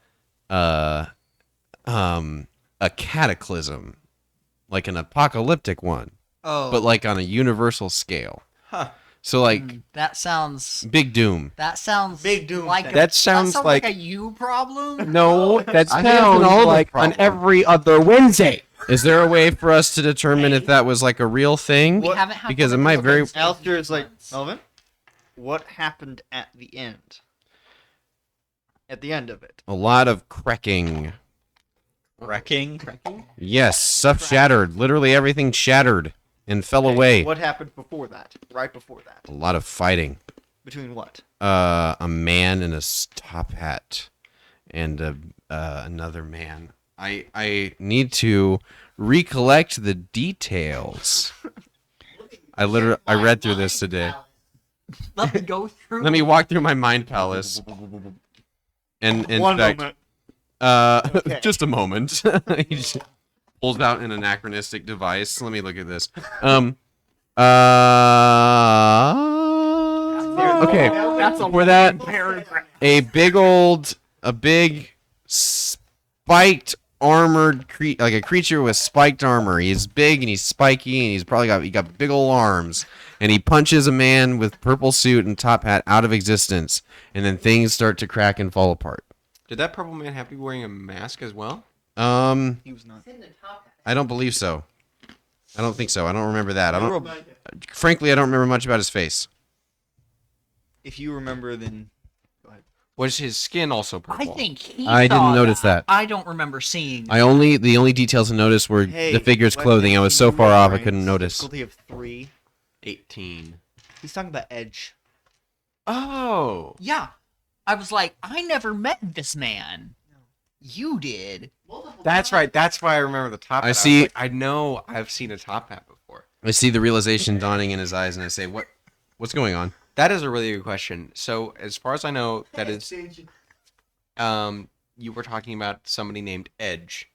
Speaker 6: a cataclysm, like an apocalyptic one,
Speaker 3: Oh,
Speaker 6: but like on a universal scale.
Speaker 1: Huh.
Speaker 6: So like
Speaker 3: that sounds.
Speaker 6: big doom.
Speaker 3: That sounds
Speaker 1: Big doom
Speaker 3: like
Speaker 1: thing.
Speaker 3: a,
Speaker 6: That sounds
Speaker 3: like
Speaker 6: like-
Speaker 3: a you problem.
Speaker 5: No, that
Speaker 6: I think it's an
Speaker 5: sounds
Speaker 6: Oliver
Speaker 5: like
Speaker 6: problem.
Speaker 5: on every other Wednesday.
Speaker 6: Is there a way for us to determine if that was like a real thing?
Speaker 3: We haven't had
Speaker 6: Because
Speaker 3: one
Speaker 6: it
Speaker 3: of
Speaker 6: might
Speaker 3: those
Speaker 6: very-
Speaker 3: Wednesdays
Speaker 1: Alistair
Speaker 3: in
Speaker 1: is like,
Speaker 3: months.
Speaker 1: Melvin, what happened at the end? At the end of it.
Speaker 6: A lot of cracking.
Speaker 5: Wrecking.
Speaker 6: Yes, stuff shattered. Literally everything shattered and fell away.
Speaker 1: What happened before that? Right before that?
Speaker 6: A lot of fighting.
Speaker 1: Between what?
Speaker 6: A man in a top hat and another man. I need to recollect the details. I read through this today.
Speaker 3: Let me go through.
Speaker 6: Let me walk through my mind palace. And in
Speaker 1: One
Speaker 6: fact,
Speaker 1: moment. Okay.
Speaker 6: just a moment. He just pulls out an anachronistic device. Let me look at this. Okay.
Speaker 3: That's a
Speaker 6: For that,
Speaker 3: paragraph.
Speaker 6: a big spiked armored like a creature with spiked armor. He's big and he's spiky and he's probably got big old arms. And he punches a man with purple suit and top hat out of existence. And then things start to crack and fall apart.
Speaker 2: Did that purple man have to be wearing a mask as well?
Speaker 1: He was not.
Speaker 6: I don't believe so. I don't think so. I don't remember that. Frankly, I don't remember much about his face.
Speaker 1: If you remember, then go ahead.
Speaker 2: Was his skin also purple?
Speaker 3: I think he.
Speaker 6: I didn't
Speaker 3: saw
Speaker 6: notice that.
Speaker 3: I don't remember seeing.
Speaker 6: The only details I noticed were
Speaker 1: Hey,
Speaker 6: the figure's
Speaker 1: Weston,
Speaker 6: clothing. I was so
Speaker 1: you
Speaker 6: far off I
Speaker 1: ranks
Speaker 6: couldn't notice.
Speaker 1: Difficulty of 3.
Speaker 2: 18.
Speaker 1: He's talking about Edge.
Speaker 2: Oh.
Speaker 3: Yeah, I was like, I never met this man. You did.
Speaker 2: That's right. That's why I remember the top hat.
Speaker 6: I
Speaker 2: was
Speaker 6: see-
Speaker 2: like, I know I've seen a top hat before.
Speaker 6: I see the realization dawning in his eyes, and I say, what's going on?"
Speaker 2: That is a really good question. So, as far as I know, that is, you were talking about somebody named Edge,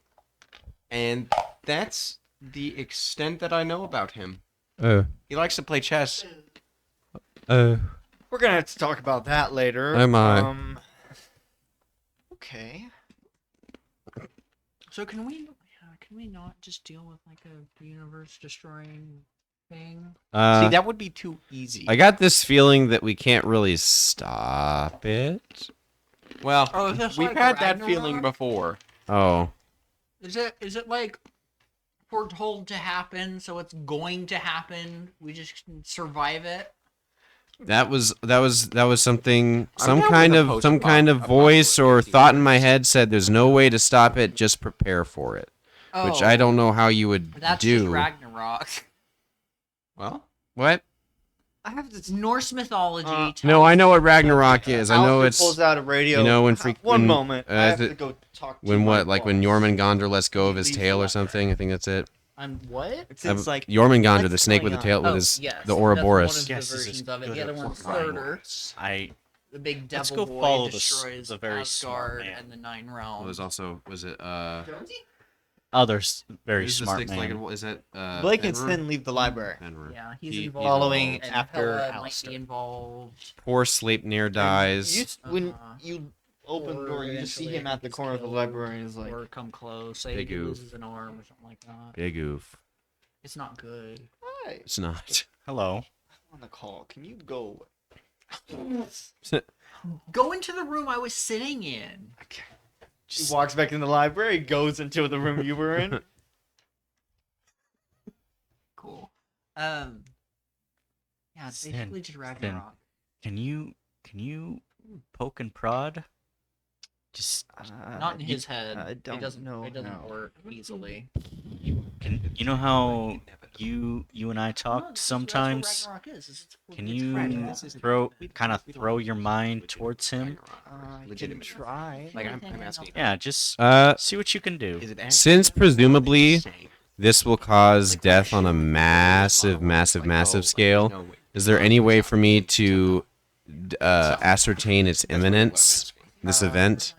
Speaker 2: and that's the extent that I know about him. He likes to play chess.
Speaker 1: We're gonna have to talk about that later.
Speaker 6: Am I?
Speaker 1: Okay.
Speaker 3: So can we not just deal with like a universe destroying thing?
Speaker 2: See, that would be too easy.
Speaker 6: I got this feeling that we can't really stop it.
Speaker 2: Well,
Speaker 3: Oh, is this
Speaker 2: we've
Speaker 3: like
Speaker 2: had that feeling
Speaker 3: Ragnarok?
Speaker 2: before.
Speaker 6: Oh,
Speaker 3: Is it like foretold to happen, so it's going to happen? We just survive it.
Speaker 6: that was something.
Speaker 2: I'm
Speaker 6: Some
Speaker 2: down
Speaker 6: kind
Speaker 2: with
Speaker 6: of
Speaker 2: a
Speaker 6: some kind of voice or thought in my head said, "There's no way to stop it. Just prepare for it." Which I don't know how you would
Speaker 3: That's
Speaker 6: do.
Speaker 3: just Ragnarok.
Speaker 2: Well,
Speaker 6: What?
Speaker 1: I have this.
Speaker 3: Norse mythology.
Speaker 6: No,
Speaker 3: tells-
Speaker 6: I know what Ragnarok is. I know
Speaker 1: Alfred
Speaker 6: it's
Speaker 1: pulls out a radio.
Speaker 6: you know, when
Speaker 1: One
Speaker 6: when,
Speaker 1: moment. I have
Speaker 6: is
Speaker 1: to
Speaker 6: it-
Speaker 1: go talk to
Speaker 6: when
Speaker 1: my
Speaker 6: what like when
Speaker 1: boss.
Speaker 6: Jormungandr lets go of his
Speaker 1: Leaves
Speaker 6: tail
Speaker 1: the
Speaker 6: or something. I think that's it.
Speaker 3: I'm what?
Speaker 1: It's like
Speaker 6: Jormungandr, the
Speaker 1: what's
Speaker 6: snake with
Speaker 1: going
Speaker 6: the tail
Speaker 1: on?
Speaker 6: with
Speaker 3: Oh,
Speaker 6: his
Speaker 3: yes,
Speaker 6: the
Speaker 3: that's
Speaker 6: Ouroboros.
Speaker 3: one of
Speaker 4: Yes,
Speaker 3: the
Speaker 4: this is
Speaker 3: versions of it.
Speaker 4: good
Speaker 3: The other
Speaker 4: at
Speaker 3: one's
Speaker 4: flying.
Speaker 3: Surtur.
Speaker 5: I
Speaker 3: The big
Speaker 4: Let's
Speaker 3: devil
Speaker 4: go
Speaker 3: boy
Speaker 4: follow
Speaker 3: destroys
Speaker 4: the very smart
Speaker 3: Asgard
Speaker 4: man.
Speaker 3: and the Nine
Speaker 6: Was
Speaker 3: Realms.
Speaker 6: also was it
Speaker 5: others very
Speaker 6: who's the
Speaker 5: smart
Speaker 6: six-legged
Speaker 5: man.
Speaker 6: one? Is that
Speaker 1: Blake and
Speaker 6: Fenrir?
Speaker 1: Sin leave the library.
Speaker 6: Fenrir.
Speaker 3: Yeah, he's
Speaker 6: He-
Speaker 3: involved.
Speaker 1: Following
Speaker 3: and
Speaker 1: after
Speaker 3: Hela might
Speaker 1: Alistair.
Speaker 3: be involved.
Speaker 6: Poor Sleipnir dies.
Speaker 1: When
Speaker 3: Uh-huh.
Speaker 1: you open the
Speaker 3: Or
Speaker 1: door, you just see
Speaker 3: eventually
Speaker 1: him
Speaker 3: I
Speaker 1: at the
Speaker 3: think
Speaker 1: corner of the
Speaker 3: he's
Speaker 1: library, and he's like,
Speaker 3: or come close. Say
Speaker 6: Big
Speaker 3: he
Speaker 6: oof.
Speaker 3: loses an arm or something like that.
Speaker 6: Big oof.
Speaker 3: It's not good.
Speaker 1: "Hi,
Speaker 6: It's not.
Speaker 5: Hello.
Speaker 1: I'm on the call. Can you go?"
Speaker 3: Go into the room I was sitting in.
Speaker 1: He walks back in the library, goes into the room you were in.
Speaker 3: Cool. Yeah, it's
Speaker 5: Sin.
Speaker 3: basically just Ragnarok.
Speaker 5: Can you poke and prod? Just
Speaker 3: Not in his head.
Speaker 1: I don't
Speaker 3: it doesn't.
Speaker 1: know
Speaker 3: It doesn't
Speaker 1: how.
Speaker 3: work easily.
Speaker 5: can you know how you and I
Speaker 3: No,
Speaker 5: talk
Speaker 3: that's
Speaker 5: sometimes?
Speaker 3: what Ragnarok is. It's
Speaker 5: Can
Speaker 3: it's
Speaker 5: you
Speaker 3: Ragnarok.
Speaker 5: throw your mind towards him?
Speaker 1: I can
Speaker 2: Legitimate.
Speaker 1: try.
Speaker 2: Like I'm asking.
Speaker 5: Yeah, just
Speaker 6: Uh,
Speaker 5: see what you can do.
Speaker 2: Is it
Speaker 6: Since
Speaker 2: actually
Speaker 6: presumably
Speaker 2: saying?
Speaker 6: this will cause
Speaker 2: Like,
Speaker 6: death on a
Speaker 2: like,
Speaker 6: massive, massive,
Speaker 2: like,
Speaker 6: massive
Speaker 2: oh, like,
Speaker 6: scale.
Speaker 2: no way.
Speaker 6: Is there any way for me to ascertain its
Speaker 2: That's what I'm
Speaker 6: imminence?
Speaker 2: asking.
Speaker 6: This event?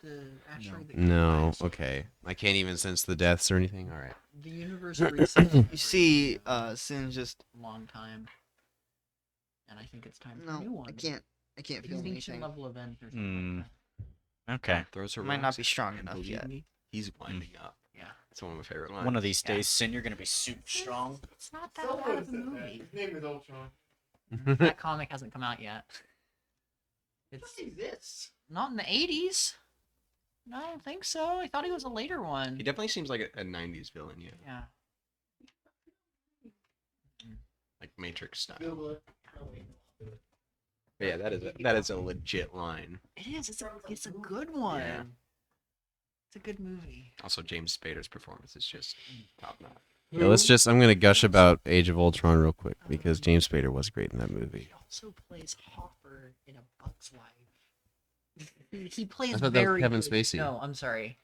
Speaker 3: The asteroid that
Speaker 6: No.
Speaker 3: collides.
Speaker 6: Okay. I can't even sense the deaths or anything. All right.
Speaker 3: The universe resets
Speaker 1: You see, Sin just
Speaker 3: a long time, and I think it's time for
Speaker 1: no.
Speaker 3: a new one.
Speaker 1: I can't feel
Speaker 3: Extinction
Speaker 1: anything.
Speaker 3: level event or something like that.
Speaker 5: Okay.
Speaker 2: Throws her
Speaker 1: Might not
Speaker 2: rocks,
Speaker 1: be strong
Speaker 2: and
Speaker 1: enough
Speaker 2: believe
Speaker 1: yet.
Speaker 2: me, he's winding up.
Speaker 3: Yeah.
Speaker 2: It's one of my favorite lines.
Speaker 5: One of these
Speaker 3: Yeah.
Speaker 5: days, Sin, you're gonna be super strong.
Speaker 3: It's not that bad of a movie.
Speaker 4: name is Ultron.
Speaker 3: That comic hasn't come out yet. It's
Speaker 4: exists.
Speaker 3: not in the 80s. No, I don't think so. I thought he was a later one.
Speaker 2: He definitely seems like a 90s villain, yeah.
Speaker 3: Yeah.
Speaker 2: Like Matrix style. But yeah, that is a legit line.
Speaker 3: It is. It's a good one.
Speaker 2: Yeah.
Speaker 3: It's a good movie.
Speaker 2: Also, James Spader's performance is just top notch.
Speaker 6: Yeah, I'm gonna gush about Age of Ultron real quick because James Spader was great in that movie.
Speaker 3: He also plays Hopper in A Bug's Life. He plays
Speaker 6: I thought that was
Speaker 3: very
Speaker 6: Kevin
Speaker 3: good-
Speaker 6: Spacey.
Speaker 3: No, I'm sorry.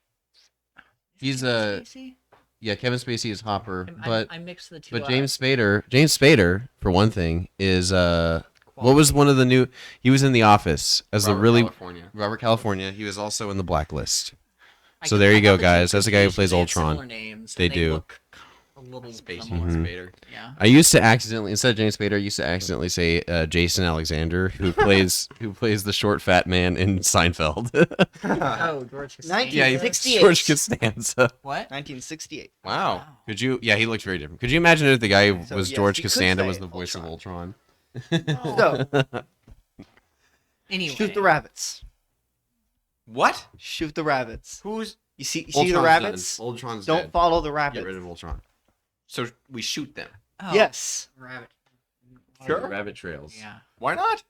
Speaker 3: Is it
Speaker 6: He's,
Speaker 3: Kevin Spacey?
Speaker 6: Yeah, Kevin Spacey is Hopper, but
Speaker 3: I mixed the two.
Speaker 6: but James Spader for one thing is what was one of the new? He was in The Office as
Speaker 2: Robert
Speaker 6: the really
Speaker 2: California.
Speaker 6: Robert California. He was also in The Blacklist.
Speaker 3: I
Speaker 6: So
Speaker 3: could-
Speaker 6: there
Speaker 3: I
Speaker 6: you go,
Speaker 3: thought the two
Speaker 6: guys. That's the guy who
Speaker 3: confused,
Speaker 6: plays
Speaker 3: they had
Speaker 6: Ultron.
Speaker 3: similar names,
Speaker 6: They
Speaker 3: and
Speaker 6: do.
Speaker 3: look a little
Speaker 2: Space
Speaker 3: similar.
Speaker 6: Mhm.
Speaker 2: Vader.
Speaker 3: Yeah.
Speaker 6: I used to accidentally, instead of James Spader, I used to accidentally say Jason Alexander, who plays the short fat man in Seinfeld.
Speaker 3: Oh, George Costanza.
Speaker 6: Yeah,
Speaker 1: 1968.
Speaker 6: George Costanza.
Speaker 3: What?
Speaker 1: 1968.
Speaker 2: Wow.
Speaker 6: Could you? Yeah, he looks very different. Could you imagine if the guy who
Speaker 1: So,
Speaker 6: was
Speaker 1: yes,
Speaker 6: George
Speaker 1: you could
Speaker 6: Costanza
Speaker 1: say
Speaker 6: was the voice
Speaker 1: Ultron.
Speaker 6: of Ultron?
Speaker 1: So,
Speaker 3: Anyway.
Speaker 1: shoot the rabbits.
Speaker 2: What?
Speaker 1: Shoot the rabbits.
Speaker 2: Who's
Speaker 1: You see the
Speaker 6: Ultron's
Speaker 1: rabbits?
Speaker 6: done. Ultron's
Speaker 1: Don't
Speaker 6: dead.
Speaker 1: follow the
Speaker 6: Get
Speaker 1: rabbits.
Speaker 6: rid of Ultron.
Speaker 2: so we shoot them?
Speaker 3: Oh,
Speaker 1: Yes.
Speaker 3: Rabbit.
Speaker 2: Sure.
Speaker 6: Rabbit trails.
Speaker 3: Yeah.
Speaker 2: Why not?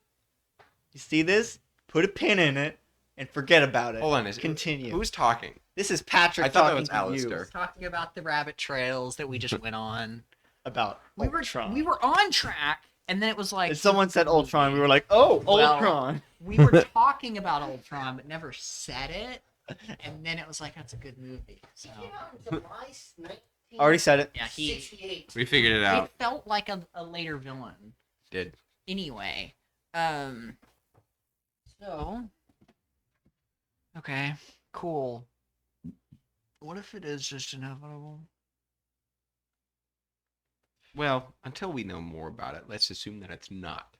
Speaker 1: You see this? Put a pin in it and forget about it.
Speaker 2: Hold on.
Speaker 1: Continue.
Speaker 2: Who's talking?
Speaker 1: This is Patrick
Speaker 2: I thought that
Speaker 1: talking
Speaker 2: was
Speaker 1: to
Speaker 2: Alistair.
Speaker 1: you
Speaker 3: Talking about the rabbit trails that we just went on.
Speaker 1: about Ultron.
Speaker 3: We were on track, and then it was like
Speaker 1: And someone said Ultron. We were like, oh,
Speaker 3: Well,
Speaker 1: Ultron.
Speaker 3: we were talking about Ultron, but never said it. And then it was like, that's a good movie. So
Speaker 1: Already said it.
Speaker 3: yeah,
Speaker 6: We figured it
Speaker 3: it
Speaker 6: out.
Speaker 3: felt like a later villain.
Speaker 2: Did.
Speaker 3: Anyway, so okay, cool. What if it is just inevitable?
Speaker 2: Well, until we know more about it, let's assume that it's not.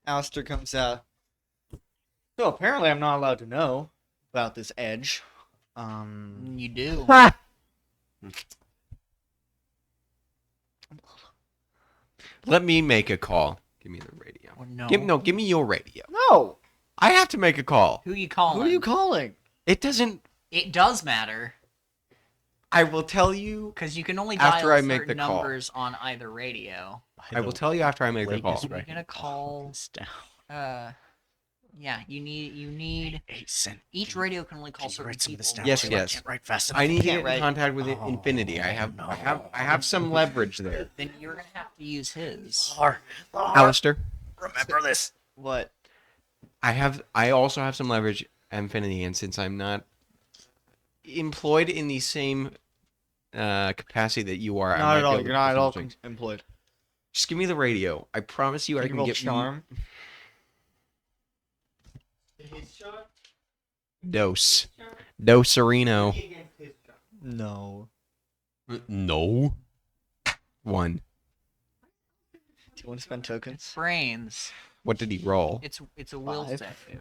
Speaker 1: Alistair comes out. So apparently I'm not allowed to know about this edge.
Speaker 3: You do.
Speaker 2: Let me make a call. Give me the radio.
Speaker 3: Or no.
Speaker 2: Give me your radio.
Speaker 1: No.
Speaker 2: I have to make a call.
Speaker 3: Who you calling?
Speaker 1: Who are you calling?
Speaker 2: It doesn't.
Speaker 3: It does matter
Speaker 2: I will tell you.
Speaker 3: because you can only
Speaker 2: After
Speaker 3: dial
Speaker 2: I make
Speaker 3: certain
Speaker 2: the call.
Speaker 3: numbers on either radio.
Speaker 2: I will tell you after I make the
Speaker 5: Blake
Speaker 2: call.
Speaker 5: is
Speaker 3: You're
Speaker 5: right.
Speaker 3: gonna call. Yeah, you need.
Speaker 5: Hey, Sen,
Speaker 3: Each radio can only call
Speaker 5: can you
Speaker 3: certain
Speaker 5: write some of
Speaker 3: people.
Speaker 5: this down?
Speaker 2: Yes,
Speaker 5: for me? I
Speaker 2: yes.
Speaker 5: can't write fast enough.
Speaker 2: I need to
Speaker 1: can't
Speaker 2: get in
Speaker 1: write.
Speaker 2: contact with
Speaker 5: Oh,
Speaker 2: Infinity. I have some leverage there.
Speaker 3: Then you're gonna have to use his.
Speaker 5: Lar,
Speaker 2: Alistair,
Speaker 5: remember this.
Speaker 1: What?
Speaker 2: I also have some leverage at Infinity, and since I'm not employed in the same capacity that you are, I
Speaker 1: Not
Speaker 2: might
Speaker 1: at
Speaker 2: be
Speaker 1: all.
Speaker 2: able to
Speaker 1: You're not
Speaker 2: do
Speaker 1: at
Speaker 2: some
Speaker 1: all
Speaker 2: things.
Speaker 1: employed.
Speaker 2: Just give me the radio. I promise you, I
Speaker 1: Can you
Speaker 2: can
Speaker 1: roll
Speaker 2: get
Speaker 1: charm?
Speaker 2: Dose. Doserino.
Speaker 1: No.
Speaker 6: No.
Speaker 2: 1.
Speaker 1: Do you want to spend tokens?
Speaker 3: Brains.
Speaker 2: What did he roll?
Speaker 3: It's a will
Speaker 1: 5.
Speaker 3: save.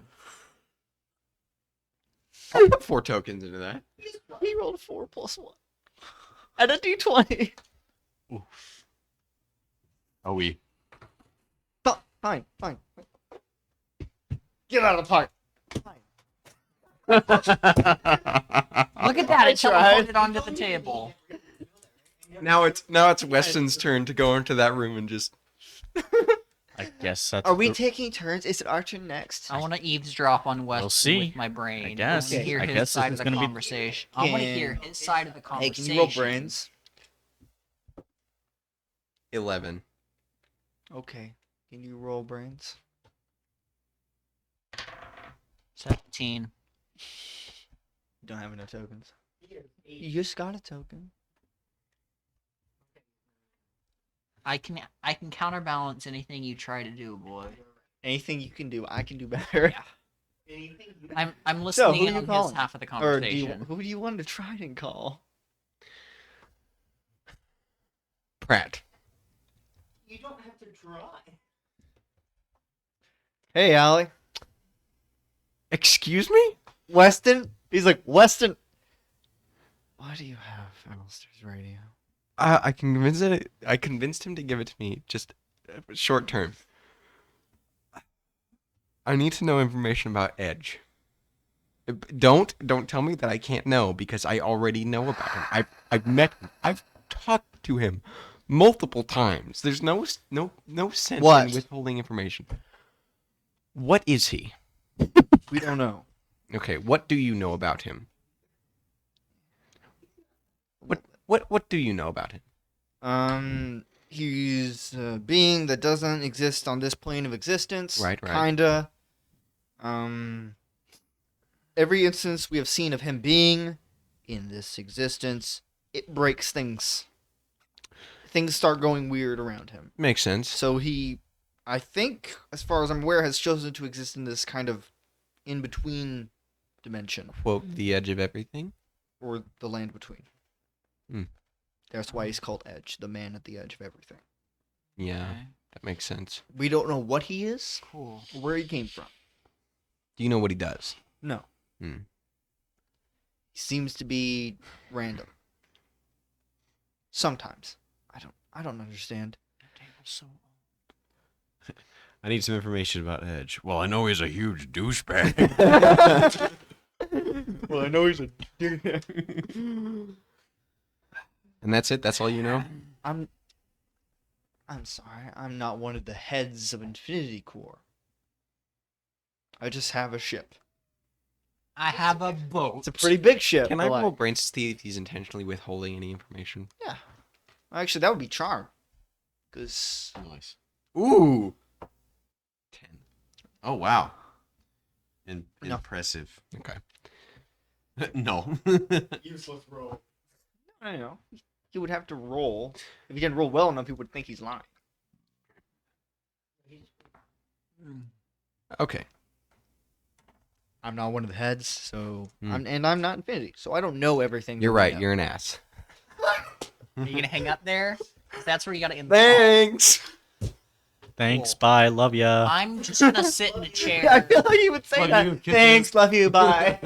Speaker 2: I'll put 4 tokens into that.
Speaker 1: He rolled a 4 plus 1. And a d20.
Speaker 6: Oh, we.
Speaker 1: Fine. Get out of the park. Fine.
Speaker 3: Look at that!
Speaker 1: I
Speaker 3: It
Speaker 1: tried.
Speaker 3: teleported onto the table.
Speaker 2: Now it's Weston's turn to go into that room and just.
Speaker 5: I guess that's.
Speaker 1: Are we
Speaker 5: the-
Speaker 1: taking turns? Is it our turn next?
Speaker 3: I want to eavesdrop on Weston
Speaker 5: see.
Speaker 3: with my brain.
Speaker 5: I guess.
Speaker 3: I want to hear
Speaker 5: I
Speaker 3: his
Speaker 5: guess
Speaker 3: side
Speaker 5: this
Speaker 3: of
Speaker 5: is
Speaker 3: the
Speaker 5: gonna be-
Speaker 3: conversation. I want to
Speaker 1: Can-
Speaker 3: hear his side of the
Speaker 1: Hey,
Speaker 3: conversation.
Speaker 1: can you roll brains?
Speaker 2: 11.
Speaker 1: Okay. Can you roll brains?
Speaker 3: 17.
Speaker 1: You don't have enough tokens. You just got a token.
Speaker 3: I can counterbalance anything you try to do, boy.
Speaker 1: Anything you can do, I can do better.
Speaker 3: I'm
Speaker 1: So,
Speaker 3: listening
Speaker 1: who
Speaker 3: in
Speaker 1: you
Speaker 3: on his
Speaker 1: calling?
Speaker 3: half of the
Speaker 1: Or do you,
Speaker 3: conversation.
Speaker 1: who do you want to try and call?
Speaker 2: Pratt.
Speaker 4: You don't have to try.
Speaker 1: Hey, Allie.
Speaker 2: Excuse me?
Speaker 1: Weston? He's like, Weston. Why do you have Alistair's radio?
Speaker 2: I convinced him to give it to me just short term. I need to know information about Edge. Don't tell me that I can't know because I already know about him. I've met him. I've talked to him multiple times. There's no sense
Speaker 1: What?
Speaker 2: in withholding information. What is he?
Speaker 1: We don't know.
Speaker 2: Okay, what do you know about him? What do you know about him?
Speaker 1: He's a being that doesn't exist on this plane of existence.
Speaker 2: Right.
Speaker 1: Kinda. Every instance we have seen of him being in this existence, it breaks things. Things start going weird around him.
Speaker 2: Makes sense.
Speaker 1: So he, I think, as far as I'm aware, has chosen to exist in this kind of in-between dimension.
Speaker 2: Quote, the edge of everything.
Speaker 1: Or the land between.
Speaker 2: Hmm.
Speaker 1: That's why he's called Edge, the man at the edge of everything.
Speaker 2: Yeah,
Speaker 3: Okay,
Speaker 2: that makes sense.
Speaker 1: We don't know what he is
Speaker 3: cool.
Speaker 1: or where he came from.
Speaker 2: Do you know what he does?
Speaker 1: No.
Speaker 2: Hmm.
Speaker 1: He seems to be random. Sometimes. I don't understand.
Speaker 3: That table's so
Speaker 6: I need some information about Edge. Well, I know he's a huge douchebag.
Speaker 1: Well, I know he's a
Speaker 2: And that's it? That's all you know?
Speaker 1: I'm sorry. I'm not one of the heads of Infinity Corps. I just have a ship.
Speaker 3: I have a boat.
Speaker 1: It's a pretty big ship.
Speaker 2: Can I
Speaker 1: but
Speaker 2: roll brains to see if he's intentionally withholding any information?
Speaker 1: Yeah. Actually, that would be charm. Because
Speaker 6: Nice. Ooh. 10. Oh wow.
Speaker 1: No.
Speaker 6: Impressive.
Speaker 2: Okay.
Speaker 6: No.
Speaker 4: Useless roll.
Speaker 1: I don't know. He would have to roll. If he didn't roll well enough, he would think he's lying.
Speaker 2: Okay.
Speaker 1: I'm not one of the heads, so
Speaker 2: Hmm.
Speaker 1: I'm not Infinity, so I don't know everything.
Speaker 2: You're
Speaker 1: that we
Speaker 2: right.
Speaker 1: know.
Speaker 2: You're an ass.
Speaker 3: Are you gonna hang up there? 'Cause that's where you gotta end the call.
Speaker 1: Thanks.
Speaker 5: Thanks.
Speaker 3: Cool.
Speaker 5: Bye. Love ya.
Speaker 3: I'm just gonna sit in a
Speaker 1: I
Speaker 3: chair.
Speaker 1: feel like you would say
Speaker 6: Love
Speaker 1: that.
Speaker 6: you, kisses.
Speaker 1: Thanks, love you, bye.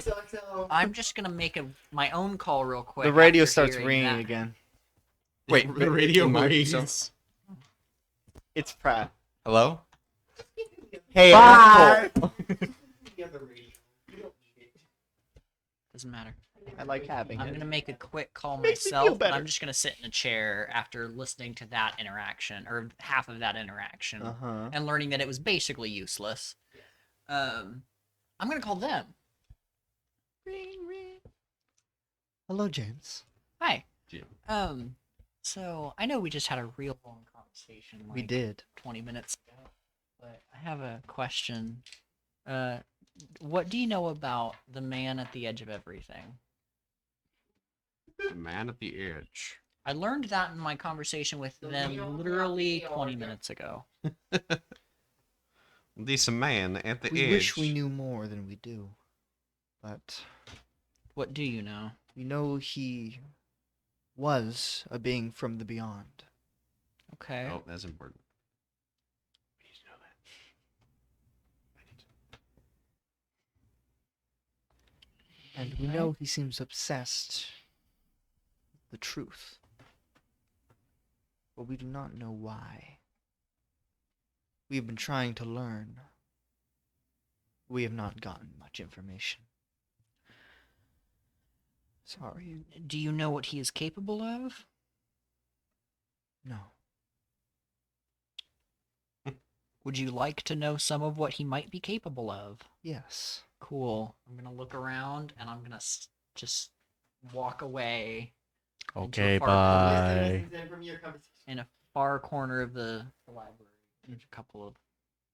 Speaker 3: I'm just gonna make my own call real quick.
Speaker 1: The radio
Speaker 3: after
Speaker 1: starts
Speaker 3: hearing
Speaker 1: ringing
Speaker 3: that.
Speaker 1: again.
Speaker 2: Wait,
Speaker 6: the radio
Speaker 2: in my-
Speaker 6: rings.
Speaker 1: It's Pratt.
Speaker 2: Hello?
Speaker 1: Hey,
Speaker 5: Bye.
Speaker 1: asshole.
Speaker 3: Doesn't matter.
Speaker 1: I like having
Speaker 3: I'm
Speaker 1: it.
Speaker 3: gonna make a quick call
Speaker 1: Makes me feel
Speaker 3: myself, but
Speaker 1: better.
Speaker 3: I'm just gonna sit in a chair after listening to that interaction, or half of that interaction,
Speaker 1: Uh-huh.
Speaker 3: and learning that it was basically useless. I'm gonna call them.
Speaker 1: Ring, ring. Hello, James.
Speaker 3: Hi.
Speaker 6: Jim.
Speaker 3: So I know we just had a real long conversation.
Speaker 1: We
Speaker 3: like
Speaker 1: did.
Speaker 3: 20 minutes ago, but I have a question. What do you know about the man at the edge of everything?
Speaker 6: The man at the edge.
Speaker 3: I learned that in my conversation with them literally 20 minutes ago.
Speaker 6: This man at the
Speaker 1: We
Speaker 6: edge.
Speaker 1: wish we knew more than we do. But
Speaker 3: What do you know?
Speaker 1: we know he was a being from the beyond.
Speaker 3: Okay.
Speaker 6: Oh, that's important. We need to know that.
Speaker 1: And we know he seems obsessed with the truth. But we do not know why. We have been trying to learn. We have not gotten much information. Sorry.
Speaker 3: Do you know what he is capable of?
Speaker 1: No.
Speaker 3: Would you like to know some of what he might be capable of?
Speaker 1: Yes.
Speaker 3: Cool. I'm gonna look around and I'm gonna just walk away
Speaker 5: Okay.
Speaker 3: far
Speaker 5: Bye.
Speaker 3: in a far corner of the library. There's a couple of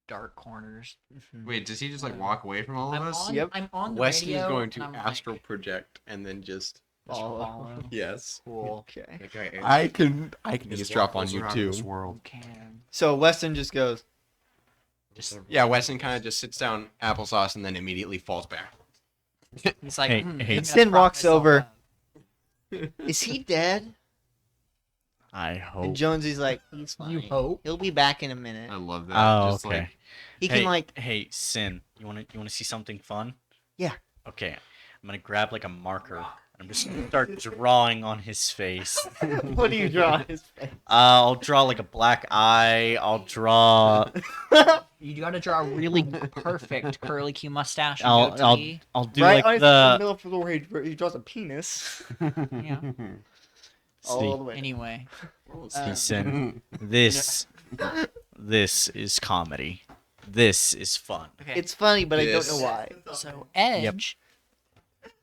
Speaker 3: dark corners.
Speaker 1: Mhm.
Speaker 6: Wait, does he just like walk away from all of
Speaker 3: I'm
Speaker 6: us?
Speaker 3: on,
Speaker 1: Yep.
Speaker 3: I'm on the
Speaker 2: Weston is
Speaker 3: radio.
Speaker 2: going
Speaker 3: and
Speaker 2: to
Speaker 3: I'm like,
Speaker 2: astral project and then just
Speaker 3: just
Speaker 1: Follow.
Speaker 3: follow.
Speaker 2: yes.
Speaker 3: Cool.
Speaker 1: Okay.
Speaker 6: That guy,
Speaker 2: I can
Speaker 6: just
Speaker 2: just drop on
Speaker 6: waffles
Speaker 2: you
Speaker 6: around
Speaker 2: too.
Speaker 6: this world.
Speaker 3: You can.
Speaker 1: So Weston just goes,
Speaker 2: Yeah, Weston kind of just sits down applesauce and then immediately falls back.
Speaker 3: He's like,
Speaker 5: Hey,
Speaker 3: "Hmm,
Speaker 5: hey.
Speaker 3: I'm gonna
Speaker 1: Winston
Speaker 3: prop
Speaker 1: walks
Speaker 3: myself
Speaker 1: over.
Speaker 3: up."
Speaker 1: is he dead?
Speaker 5: I
Speaker 1: And
Speaker 5: hope.
Speaker 1: Jonesy's like, he's fine.
Speaker 3: You hope.
Speaker 1: He'll be back in a minute.
Speaker 6: I love that.
Speaker 5: Oh,
Speaker 6: Just
Speaker 5: okay.
Speaker 6: like
Speaker 1: He
Speaker 5: hey,
Speaker 1: can like,
Speaker 5: Hey, Sin. You wanna see something fun?
Speaker 1: Yeah.
Speaker 5: Okay. I'm gonna grab like a marker. And I'm just gonna start drawing on his face.
Speaker 1: what do you draw on his face?
Speaker 5: I'll draw like a black eye. I'll draw.
Speaker 3: You gotta draw a really perfect curly Q mustache and
Speaker 5: I'll
Speaker 3: goatee.
Speaker 5: I'll do
Speaker 1: right
Speaker 5: like
Speaker 1: on the
Speaker 5: the.
Speaker 1: middle of the floor, he draws a penis
Speaker 3: Yeah.
Speaker 1: all
Speaker 5: See,
Speaker 1: the way.
Speaker 3: Anyway,
Speaker 5: Sin. This is comedy. This is fun.
Speaker 3: okay.
Speaker 1: It's funny, but I don't
Speaker 2: Yes.
Speaker 1: know why.
Speaker 3: So Edge,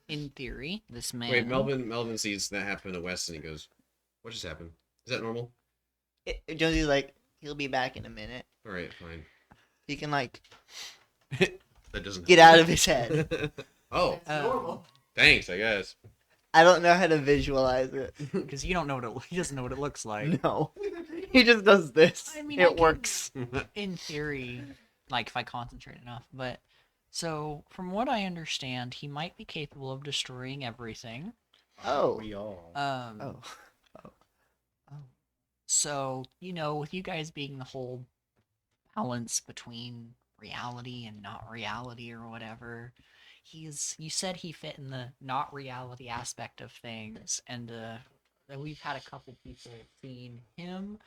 Speaker 3: in theory, this man.
Speaker 6: Wait, Melvin sees that happen to Weston and he goes, "What just happened? Is that normal?"
Speaker 1: Jonesy's like, he'll be back in a minute.
Speaker 6: All right, fine.
Speaker 1: He can like
Speaker 6: That doesn't
Speaker 1: get out of his head.
Speaker 6: Oh, thanks, I guess.
Speaker 1: I don't know how to visualize it.
Speaker 3: because you don't know he doesn't know what it looks like.
Speaker 1: No, he just does this.
Speaker 3: I mean, I
Speaker 1: it
Speaker 3: can-
Speaker 1: works.
Speaker 3: In theory, like if I concentrate enough, but so from what I understand, he might be capable of destroying everything.
Speaker 1: Oh.
Speaker 5: We all.
Speaker 3: Um,
Speaker 1: Oh.
Speaker 3: So, with you guys being the whole balance between reality and not reality or whatever, you said he fit in the not reality aspect of things, and we've had a couple people seen him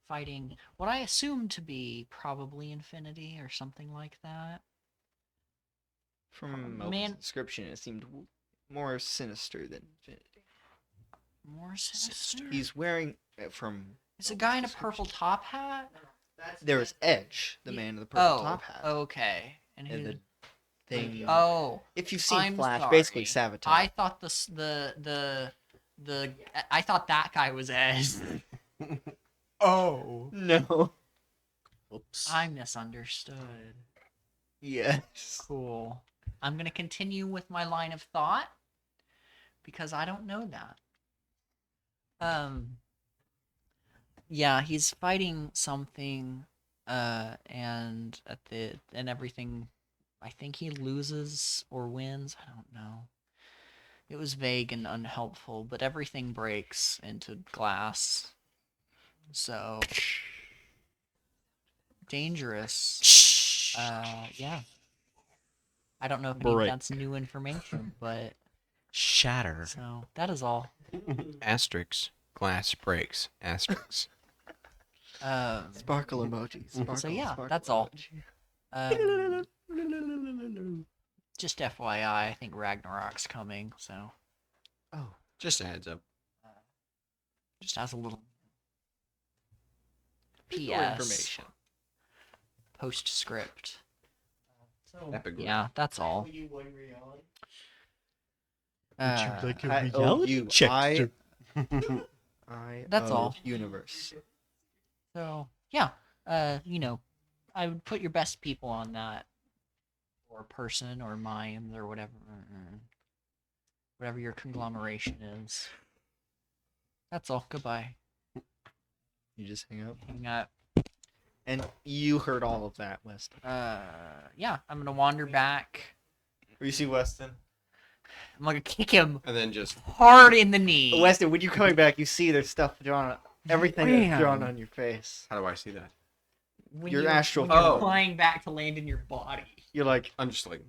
Speaker 3: fighting what I assume to be probably Infinity or something like that.
Speaker 1: From
Speaker 3: Man-
Speaker 1: Melvin's description, it seemed more sinister than Infinity.
Speaker 3: More sinister.
Speaker 1: He's wearing from.
Speaker 3: It's a guy in a purple top hat.
Speaker 1: There was Edge, the
Speaker 3: Ye-
Speaker 1: man in the purple
Speaker 3: Oh,
Speaker 1: top hat,
Speaker 3: okay. And
Speaker 1: and
Speaker 3: who?
Speaker 1: the thing.
Speaker 3: Oh,
Speaker 1: If you've seen
Speaker 3: I'm
Speaker 1: Flash,
Speaker 3: sorry.
Speaker 1: basically Sabotage.
Speaker 3: I thought I thought that guy was Edge. Oh,
Speaker 1: No.
Speaker 5: Whoops.
Speaker 3: I misunderstood.
Speaker 1: Yes.
Speaker 3: Cool. I'm gonna continue with my line of thought because I don't know that. Yeah, he's fighting something, and everything. I think he loses or wins. I don't know. It was vague and unhelpful, but everything breaks into glass. So dangerous. Yeah. I don't know if
Speaker 5: Break.
Speaker 3: that's new information, but
Speaker 5: Shatter.
Speaker 3: so that is all.
Speaker 2: Asterix. Glass breaks. Asterix.
Speaker 1: Sparkle emoji. Sparkle,
Speaker 3: So yeah,
Speaker 1: sparkle
Speaker 3: that's all.
Speaker 1: emoji.
Speaker 3: Just FYI, I think Ragnarok's coming, so
Speaker 1: Oh.
Speaker 2: Just a heads up.
Speaker 3: just as a little
Speaker 1: For
Speaker 3: PS
Speaker 1: information.
Speaker 3: postscript.
Speaker 2: Epic.
Speaker 3: Yeah, that's all.
Speaker 5: Would you
Speaker 3: Uh,
Speaker 5: like a
Speaker 1: I owe
Speaker 5: reality
Speaker 1: you.
Speaker 5: check?
Speaker 1: I
Speaker 3: That's
Speaker 1: owe
Speaker 3: all.
Speaker 1: Universe.
Speaker 3: So yeah, I would put your best people on that, or person, or mimes, or whatever your conglomeration is. That's all. Goodbye.
Speaker 1: You just hang up.
Speaker 3: Hang up.
Speaker 1: And you heard all of that, Weston.
Speaker 3: Yeah, I'm gonna wander back.
Speaker 1: Or you see Weston.
Speaker 3: I'm gonna kick him
Speaker 2: And then just
Speaker 3: hard in the knee.
Speaker 1: Weston, when you're coming back, you see there's stuff drawn. Everything is
Speaker 3: Bam.
Speaker 1: drawn on your face.
Speaker 2: how do I see that?
Speaker 3: When
Speaker 1: your
Speaker 3: you're,
Speaker 1: astral
Speaker 3: when you're
Speaker 2: form.
Speaker 3: flying back to land in your body.
Speaker 1: You're like,
Speaker 2: I'm just like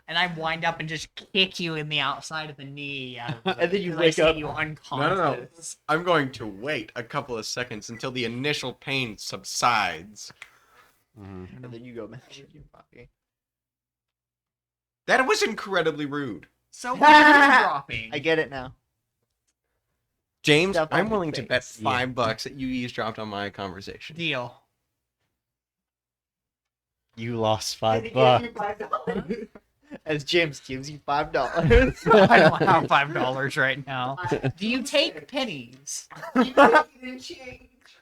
Speaker 3: And I wind up and just kick you in the outside of the knee.
Speaker 1: And then you
Speaker 3: I
Speaker 1: wake
Speaker 3: see
Speaker 1: up.
Speaker 3: you
Speaker 2: no.
Speaker 3: unconscious.
Speaker 2: I'm going to wait a couple of seconds until the initial pain subsides.
Speaker 1: and then you go back to your body.
Speaker 2: That was incredibly rude.
Speaker 3: So what are you dropping?
Speaker 1: I get it now.
Speaker 2: James,
Speaker 1: Stuff on
Speaker 2: I'm
Speaker 1: your
Speaker 2: willing to bet
Speaker 1: face.
Speaker 2: $5 that you eavesdropped on my conversation.
Speaker 3: Deal.
Speaker 5: You lost $5.
Speaker 1: As James gives you $5.
Speaker 3: I don't have $5 right now. Do you take pennies?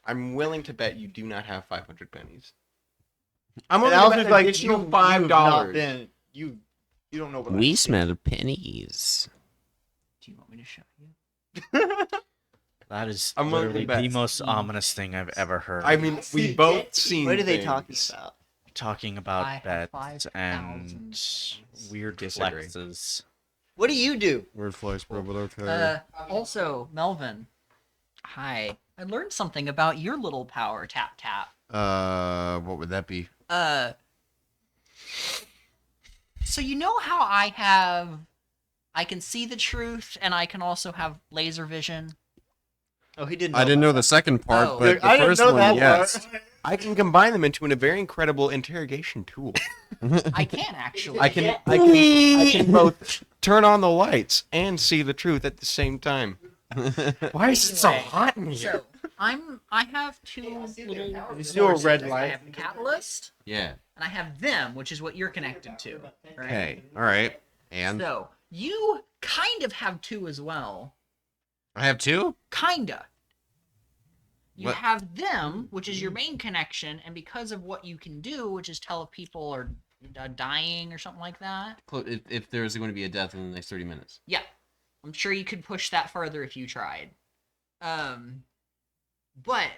Speaker 2: I'm willing to bet you do not have 500 pennies. I'm
Speaker 1: And
Speaker 2: willing to
Speaker 1: Alfred's
Speaker 2: bet an
Speaker 1: like,
Speaker 2: additional
Speaker 1: you've not
Speaker 2: $5.
Speaker 1: been- You don't know what
Speaker 6: We
Speaker 1: I see.
Speaker 6: smell pennies.
Speaker 3: Do you want me to show you?
Speaker 5: That is
Speaker 2: I'm willing to
Speaker 5: literally
Speaker 2: bet.
Speaker 5: the most ominous thing I've ever heard.
Speaker 2: I mean, we both seen
Speaker 1: What are they
Speaker 2: things.
Speaker 1: talking about?
Speaker 5: Talking
Speaker 3: I
Speaker 5: about
Speaker 3: have
Speaker 5: bets
Speaker 3: 5,000
Speaker 5: and weird
Speaker 2: Disagree.
Speaker 5: flexes.
Speaker 1: What do you do?
Speaker 6: Weird flex, bro, but okay.
Speaker 3: Also, Melvin. Hi. I learned something about your little power tap.
Speaker 6: What would that be?
Speaker 3: So you know how I can see the truth and I can also have laser vision?
Speaker 1: Oh, he didn't.
Speaker 6: I didn't know the second part,
Speaker 3: Oh.
Speaker 6: but the
Speaker 1: I didn't
Speaker 6: first
Speaker 1: know
Speaker 6: one,
Speaker 1: that
Speaker 6: yes.
Speaker 2: I can combine them into a very incredible interrogation tool.
Speaker 3: I can actually.
Speaker 2: I can both turn on the lights and see the truth at the same time. Why is it so
Speaker 3: Anyway,
Speaker 2: hot in here?
Speaker 3: So I have two little
Speaker 1: Just do a
Speaker 3: sources.
Speaker 1: red
Speaker 3: I
Speaker 1: light.
Speaker 3: have the catalyst
Speaker 2: Yeah.
Speaker 3: and I have them, which is what you're connected to. Right?
Speaker 2: Okay.
Speaker 6: All right. And
Speaker 3: So you kind of have two as well.
Speaker 6: I have two?
Speaker 3: Kinda. You
Speaker 6: What?
Speaker 3: have them, which is your main connection, and because of what you can do, which is tell if people are dying or something like that.
Speaker 6: If there's going to be a death in the next 30 minutes.
Speaker 3: Yeah, I'm sure you could push that further if you tried. But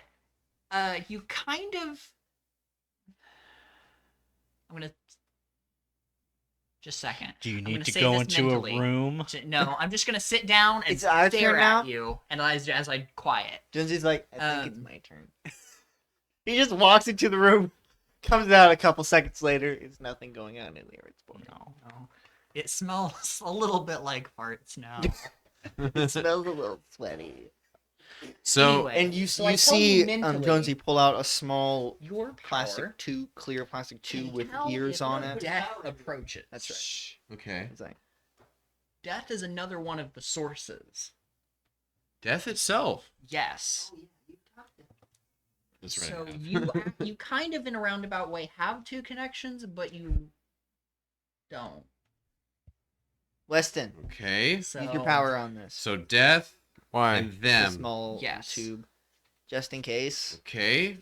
Speaker 3: you kind of. I'm gonna. Just a second.
Speaker 5: Do you
Speaker 3: I'm
Speaker 5: need
Speaker 3: gonna
Speaker 5: to
Speaker 3: say
Speaker 5: go
Speaker 3: this
Speaker 5: into
Speaker 3: mentally.
Speaker 5: a room?
Speaker 3: No, I'm just gonna sit down and
Speaker 1: It's our
Speaker 3: stare
Speaker 1: turn
Speaker 3: at
Speaker 1: now?
Speaker 3: you, and as I quiet.
Speaker 1: Jonesy's like, I think it's
Speaker 3: Um,
Speaker 1: my turn. He just walks into the room, comes out a couple seconds later. There's nothing going on in there. It's boring.
Speaker 3: No. It smells a little bit like farts now.
Speaker 1: It smells a little sweaty.
Speaker 2: So
Speaker 3: Anyway,
Speaker 1: And you
Speaker 3: so I told
Speaker 1: see
Speaker 3: you mentally,
Speaker 1: Jonesy pull out a small
Speaker 3: your
Speaker 1: plastic
Speaker 3: power
Speaker 1: tube, clear plastic tube
Speaker 3: can
Speaker 1: with
Speaker 3: tell
Speaker 1: ears
Speaker 3: if
Speaker 1: on it.
Speaker 3: Death approaches.
Speaker 1: That's right.
Speaker 2: okay.
Speaker 1: It's like,
Speaker 3: Death is another one of the sources.
Speaker 2: Death itself.
Speaker 3: Yes.
Speaker 2: That's right.
Speaker 3: So you kind of in a roundabout way have two connections, but you don't.
Speaker 1: Weston,
Speaker 2: Okay.
Speaker 3: So
Speaker 1: use your power on this.
Speaker 2: So death
Speaker 6: Why?
Speaker 2: and
Speaker 1: It's a
Speaker 2: them.
Speaker 1: small
Speaker 3: Yes.
Speaker 1: tube, just in case.
Speaker 2: Okay.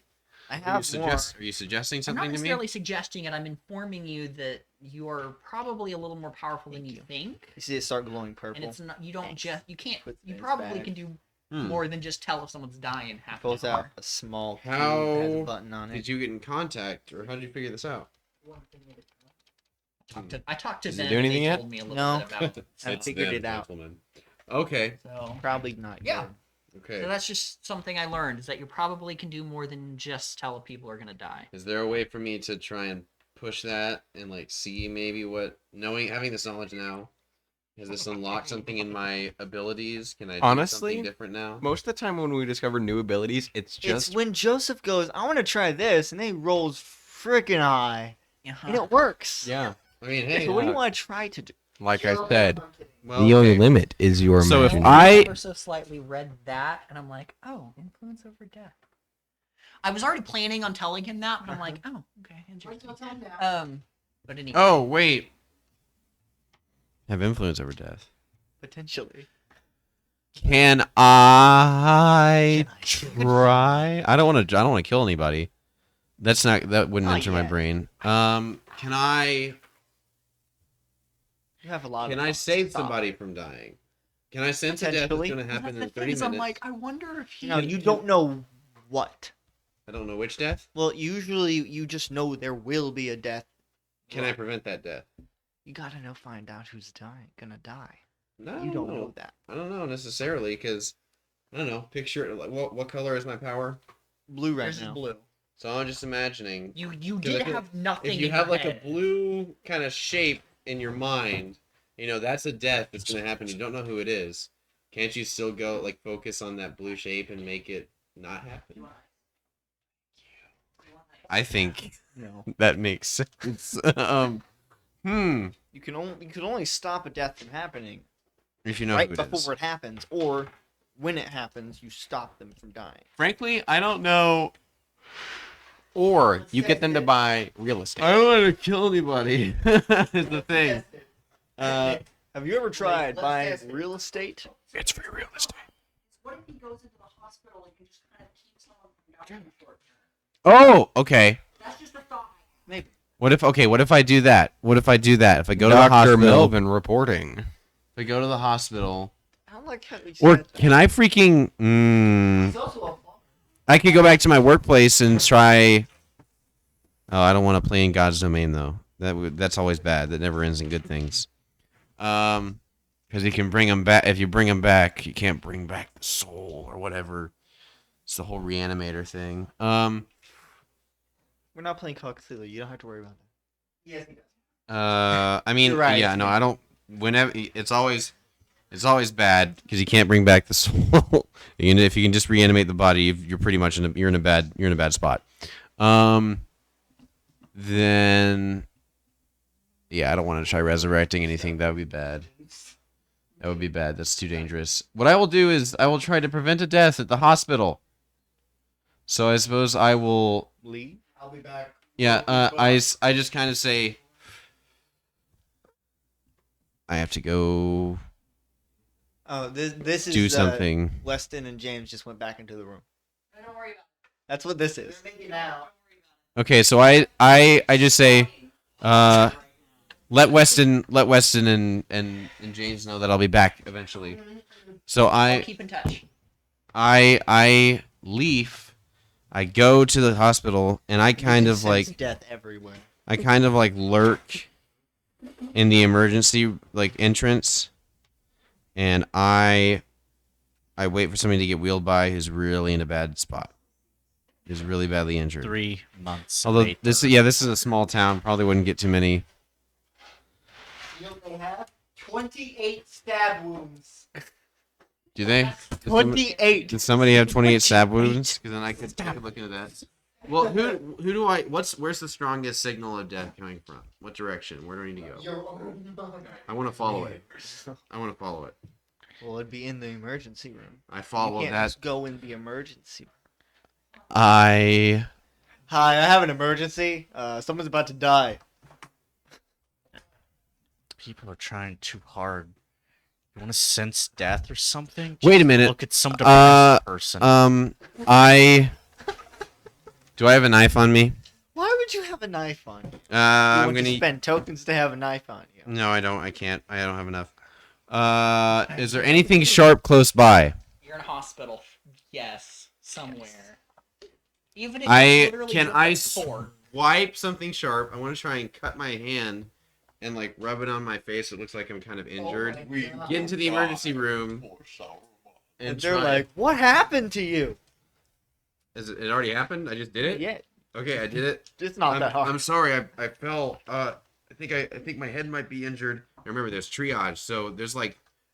Speaker 1: I
Speaker 2: Are you,
Speaker 1: have more.
Speaker 2: suggesting
Speaker 3: I'm not
Speaker 2: something to me?
Speaker 3: necessarily suggesting it. I'm informing you that you are probably a little more powerful than you think,
Speaker 1: You see it start glowing
Speaker 3: and
Speaker 1: purple.
Speaker 3: it's not. You don't
Speaker 1: Thanks.
Speaker 3: just. You can't.
Speaker 1: Puts it
Speaker 3: You
Speaker 1: in his
Speaker 3: probably
Speaker 1: bag.
Speaker 3: can do
Speaker 2: Hmm.
Speaker 3: more than just tell if someone's dying. Half
Speaker 1: Pulls
Speaker 3: an
Speaker 1: out
Speaker 3: hour.
Speaker 1: a small tube
Speaker 2: How
Speaker 1: that has a button on it.
Speaker 2: Did you get in contact, or how did you figure this out?
Speaker 3: I talked to
Speaker 2: Does it
Speaker 3: them.
Speaker 2: do
Speaker 3: and
Speaker 2: anything
Speaker 3: they
Speaker 2: yet?
Speaker 3: told me a little
Speaker 1: No.
Speaker 3: bit about.
Speaker 1: I
Speaker 2: It's
Speaker 1: figured
Speaker 2: them,
Speaker 1: it out.
Speaker 2: gentlemen. Okay.
Speaker 3: So
Speaker 1: Probably not.
Speaker 3: Yeah.
Speaker 1: good.
Speaker 2: Okay.
Speaker 3: So that's just something I learned, is that you probably can do more than just tell if people are gonna die.
Speaker 2: Is there a way for me to try and push that and like see maybe what having this knowledge now? Has this unlocked something in my abilities? Can I do
Speaker 7: Honestly,
Speaker 2: something different now?
Speaker 7: Most of the time when we discover new abilities, it's just
Speaker 1: It's when Joseph goes, I want to try this, and then he rolls freaking high,
Speaker 3: Uh-huh.
Speaker 1: and it works.
Speaker 7: yeah.
Speaker 2: I mean, hey.
Speaker 1: So what do you want to try to do?
Speaker 7: Like I said,
Speaker 2: well,
Speaker 7: the only
Speaker 2: okay.
Speaker 7: limit is your
Speaker 6: So if
Speaker 7: imagination.
Speaker 6: I-
Speaker 3: ever so slightly read that, and I'm like, oh, influence over death. I was already planning on telling him that, but I'm like, oh, okay, interesting. But anyway,
Speaker 2: Oh wait.
Speaker 6: Have influence over death.
Speaker 1: Potentially.
Speaker 6: Can I
Speaker 1: Can I?
Speaker 6: try? I don't want to. I don't want to kill anybody. That wouldn't
Speaker 1: Not
Speaker 6: enter my
Speaker 1: yet.
Speaker 6: brain.
Speaker 2: Can I?
Speaker 1: You have a lot
Speaker 2: Can
Speaker 1: of
Speaker 2: I
Speaker 1: options.
Speaker 2: save somebody from dying? Can I sense a death that's
Speaker 1: Potentially.
Speaker 2: going to happen
Speaker 3: the
Speaker 2: in
Speaker 3: thing
Speaker 2: 30
Speaker 3: is,
Speaker 2: minutes?
Speaker 3: I'm like, I wonder if he.
Speaker 1: No, you don't know what.
Speaker 2: I don't know which death.
Speaker 1: Well, usually you just know there will be a death.
Speaker 2: Can I prevent that death?
Speaker 1: You gotta know, find out who's gonna die.
Speaker 2: No,
Speaker 1: You don't know that.
Speaker 2: I don't know necessarily because I don't know. Picture it. Like, what color is my power?
Speaker 1: Blue right
Speaker 3: Yours is
Speaker 1: now.
Speaker 3: blue.
Speaker 2: So I'm just imagining.
Speaker 3: You
Speaker 2: 'Cause
Speaker 3: did
Speaker 2: I feel-
Speaker 3: have nothing.
Speaker 2: If you
Speaker 3: in
Speaker 2: have
Speaker 3: your
Speaker 2: like
Speaker 3: head.
Speaker 2: a blue kind of shape in your mind, that's a death that's going to happen. You don't know who it is. Can't you still go like focus on that blue shape and make it not happen?
Speaker 6: I think
Speaker 1: No.
Speaker 6: that makes sense.
Speaker 1: You can only stop a death from happening
Speaker 6: If you know
Speaker 1: right
Speaker 6: who it
Speaker 1: before
Speaker 6: is.
Speaker 1: it happens, or when it happens, you stop them from dying.
Speaker 7: Frankly, I don't know. Or you get them to buy real estate.
Speaker 6: I don't want to kill anybody. Is the thing.
Speaker 1: Have you ever tried
Speaker 3: let's
Speaker 1: buying
Speaker 3: test it.
Speaker 1: real estate?
Speaker 7: It's free real estate.
Speaker 3: What if he goes into the hospital and can just kind of keep someone from dying short term?
Speaker 6: Oh, okay.
Speaker 3: That's just a thought.
Speaker 1: Maybe.
Speaker 6: What if I do that? What if I do that? If I go to the
Speaker 7: Dr.
Speaker 6: hospital,
Speaker 7: Melvin reporting.
Speaker 6: if I go to the hospital,
Speaker 1: I don't like how you
Speaker 6: or
Speaker 1: said that.
Speaker 6: can I freaking? I could go back to my workplace and try. Oh, I don't want to play in God's domain though. That's always bad. That never ends in good things. Because you can bring them back. If you bring them back, you can't bring back the soul or whatever. It's the whole reanimator thing.
Speaker 1: We're not playing Call of Cthulhu. You don't have to worry about that.
Speaker 3: Yes, he does.
Speaker 6: I mean,
Speaker 1: You're right.
Speaker 6: yeah, no, I don't. Whenever it's always bad because you can't bring back the soul. If you can just reanimate the body, you're pretty much you're in a bad spot. Then, yeah, I don't want to try resurrecting anything. That would be bad. That would be bad. That's too dangerous. What I will do is I will try to prevent a death at the hospital. So I suppose I will.
Speaker 1: Lee?
Speaker 4: I'll be back.
Speaker 6: Yeah, I just kind of say I have to go
Speaker 1: Oh, this is
Speaker 6: do something.
Speaker 1: Weston and James just went back into the room.
Speaker 3: Don't worry about
Speaker 1: That's what this is.
Speaker 3: it. Now.
Speaker 6: Okay, so I just say let Weston and James know that I'll be back eventually. So
Speaker 3: I'll keep in touch.
Speaker 6: I leave. I go to the hospital and I kind
Speaker 1: You
Speaker 6: of
Speaker 1: can
Speaker 6: like
Speaker 1: sense death everywhere.
Speaker 6: I kind of like lurk in the emergency entrance, and I wait for somebody to get wheeled by who's really in a bad spot. Is really badly injured.
Speaker 5: 3 months.
Speaker 6: Although
Speaker 5: later.
Speaker 6: this is a small town, probably wouldn't get too many.
Speaker 1: You know they have 28 stab wounds.
Speaker 6: Do they?
Speaker 1: 28.
Speaker 6: Did somebody have 28 stab wounds? Because then I could look into that. Well, who do I? Where's the strongest signal of death coming from? What direction? Where do I need to go? I want to follow it.
Speaker 1: Well, it'd be in the emergency room.
Speaker 6: I
Speaker 1: You
Speaker 6: follow
Speaker 1: can't
Speaker 6: that.
Speaker 1: just go in the emergency room.
Speaker 6: I
Speaker 1: Hi, I have an emergency. Someone's about to die.
Speaker 5: People are trying too hard. You want to sense death or something?
Speaker 6: Wait a
Speaker 5: Just
Speaker 6: minute.
Speaker 5: Look at some depressed person.
Speaker 6: Do I have a knife on me?
Speaker 1: Why would you have a knife on you? You
Speaker 6: I'm
Speaker 1: want to
Speaker 6: gonna.
Speaker 1: spend tokens to have a knife on you.
Speaker 6: No, I don't. I can't. I don't have enough. Is there anything sharp close by?
Speaker 3: You're in a hospital. Yes, somewhere. Even if
Speaker 6: I
Speaker 3: it's literally
Speaker 6: can
Speaker 3: with
Speaker 6: I
Speaker 3: a fork.
Speaker 6: swipe something sharp. I want to try and cut my hand and rub it on my face. It looks like I'm kind of injured. Get into the emergency room
Speaker 1: And they're like, "What happened to you?"
Speaker 6: Is it already happened? I just did it.
Speaker 1: Yeah,
Speaker 6: Okay, I did it.
Speaker 1: it's not that hard.
Speaker 6: I'm sorry. I fell. I think my head might be injured. I remember there's triage, so there's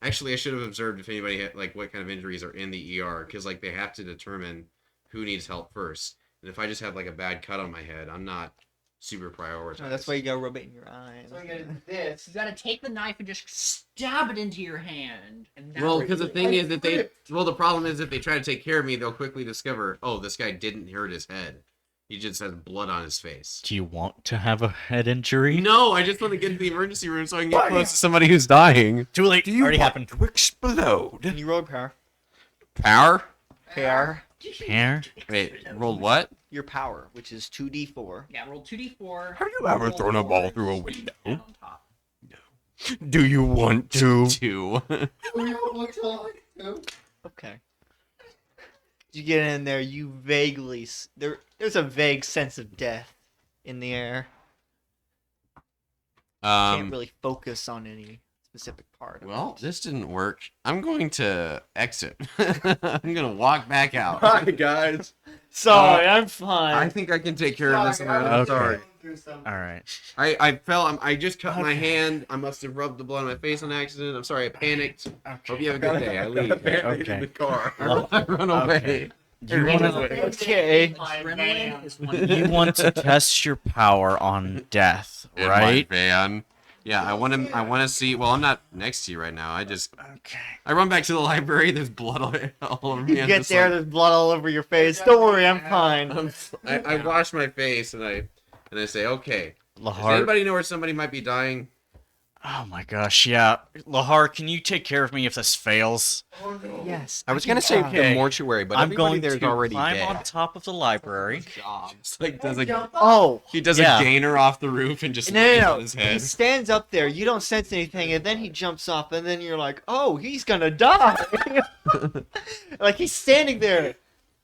Speaker 6: actually I should have observed if anybody had what kind of injuries are in the ER because they have to determine who needs help first. And if I just have a bad cut on my head, I'm not super prioritized.
Speaker 1: No, that's why you gotta rub it in your eye.
Speaker 3: So you gotta do this. You gotta take the knife and just stab it into your hand. And
Speaker 6: Well, because the thing is that the problem is if they try to take care of me, they'll quickly discover, oh, this guy didn't hurt his head. He just has blood on his face.
Speaker 5: Do you want to have a head injury?
Speaker 6: No, I just want to get to the emergency room so I can get close to somebody who's dying.
Speaker 5: Too late. Already happened.
Speaker 6: to explode?
Speaker 1: Can you roll power?
Speaker 6: Power?
Speaker 1: Power.
Speaker 5: Here.
Speaker 6: Wait, roll what?
Speaker 1: Your power, which is 2d4.
Speaker 3: yeah, roll 2d4.
Speaker 6: Have you ever
Speaker 3: roll
Speaker 6: thrown a ball
Speaker 3: four,
Speaker 6: through a
Speaker 3: swing
Speaker 6: window?
Speaker 3: down on top.
Speaker 6: Do you want to? Two.
Speaker 1: Okay. You get in there, you vaguely there's a vague sense of death in the air. Can't really focus on any specific part. Of
Speaker 6: Well,
Speaker 1: it.
Speaker 6: this didn't work. I'm going to exit. I'm going to walk back out.
Speaker 7: Hi guys.
Speaker 1: Sorry, I'm fine.
Speaker 6: I think I can take care of this on my own. I'm
Speaker 5: Okay.
Speaker 6: sorry.
Speaker 5: All right.
Speaker 6: I fell. I just cut my hand. I must have rubbed the blood on my face on accident. I'm sorry. I panicked. Hope you have a good day. I leave.
Speaker 5: Okay.
Speaker 7: In the car.
Speaker 6: I run away.
Speaker 5: You want to
Speaker 1: Okay.
Speaker 3: Adrenaline is one
Speaker 5: you want to test your power on death,
Speaker 6: In my
Speaker 5: right?
Speaker 6: van. Yeah, I want to. I want to see. Well, I'm not next to you right now.
Speaker 5: Okay.
Speaker 6: I run back to the library. There's blood all over me.
Speaker 1: You
Speaker 6: I'm
Speaker 1: get
Speaker 6: just
Speaker 1: there,
Speaker 6: like-
Speaker 1: there's blood all over your face. Don't worry, I'm fine.
Speaker 6: I wash my face and I say, okay. Does
Speaker 5: Lahar.
Speaker 6: anybody know where somebody might be dying?
Speaker 5: Oh my gosh, yeah. Lahar, can you take care of me if this fails?
Speaker 1: Yes.
Speaker 7: I was gonna say
Speaker 5: Okay.
Speaker 7: the mortuary, but
Speaker 5: I'm
Speaker 7: everybody
Speaker 5: going
Speaker 7: there's
Speaker 5: to
Speaker 7: already
Speaker 5: climb
Speaker 7: dead.
Speaker 5: on top of the library.
Speaker 6: Just does a
Speaker 1: Oh.
Speaker 6: he does
Speaker 5: Yeah.
Speaker 6: a gainer off the roof and just
Speaker 1: No,
Speaker 6: lands
Speaker 1: no, no.
Speaker 6: on his
Speaker 1: He
Speaker 6: head.
Speaker 1: stands up there. You don't sense anything, and then he jumps off, and then you're like, "Oh, he's gonna die!" Like he's standing there.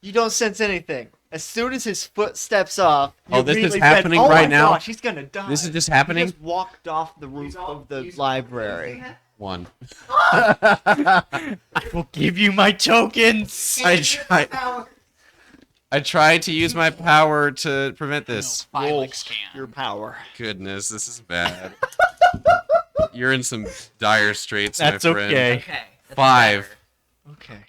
Speaker 1: You don't sense anything. As soon as his foot steps off, you
Speaker 6: Oh, this is
Speaker 1: immediately
Speaker 6: happening
Speaker 1: said, oh
Speaker 6: right
Speaker 1: my
Speaker 6: now?
Speaker 1: Gosh, he's gonna die.
Speaker 6: This is just
Speaker 1: He
Speaker 6: happening.
Speaker 1: just walked off the roof of the library.
Speaker 6: One.
Speaker 5: I will give you my tokens.
Speaker 6: I tried to use my power to prevent this.
Speaker 3: Felix can.
Speaker 1: Your power.
Speaker 6: Goodness, this is bad. You're in some dire straits,
Speaker 5: That's
Speaker 6: my friend.
Speaker 5: okay.
Speaker 3: Okay. that's
Speaker 6: 5.
Speaker 1: Okay.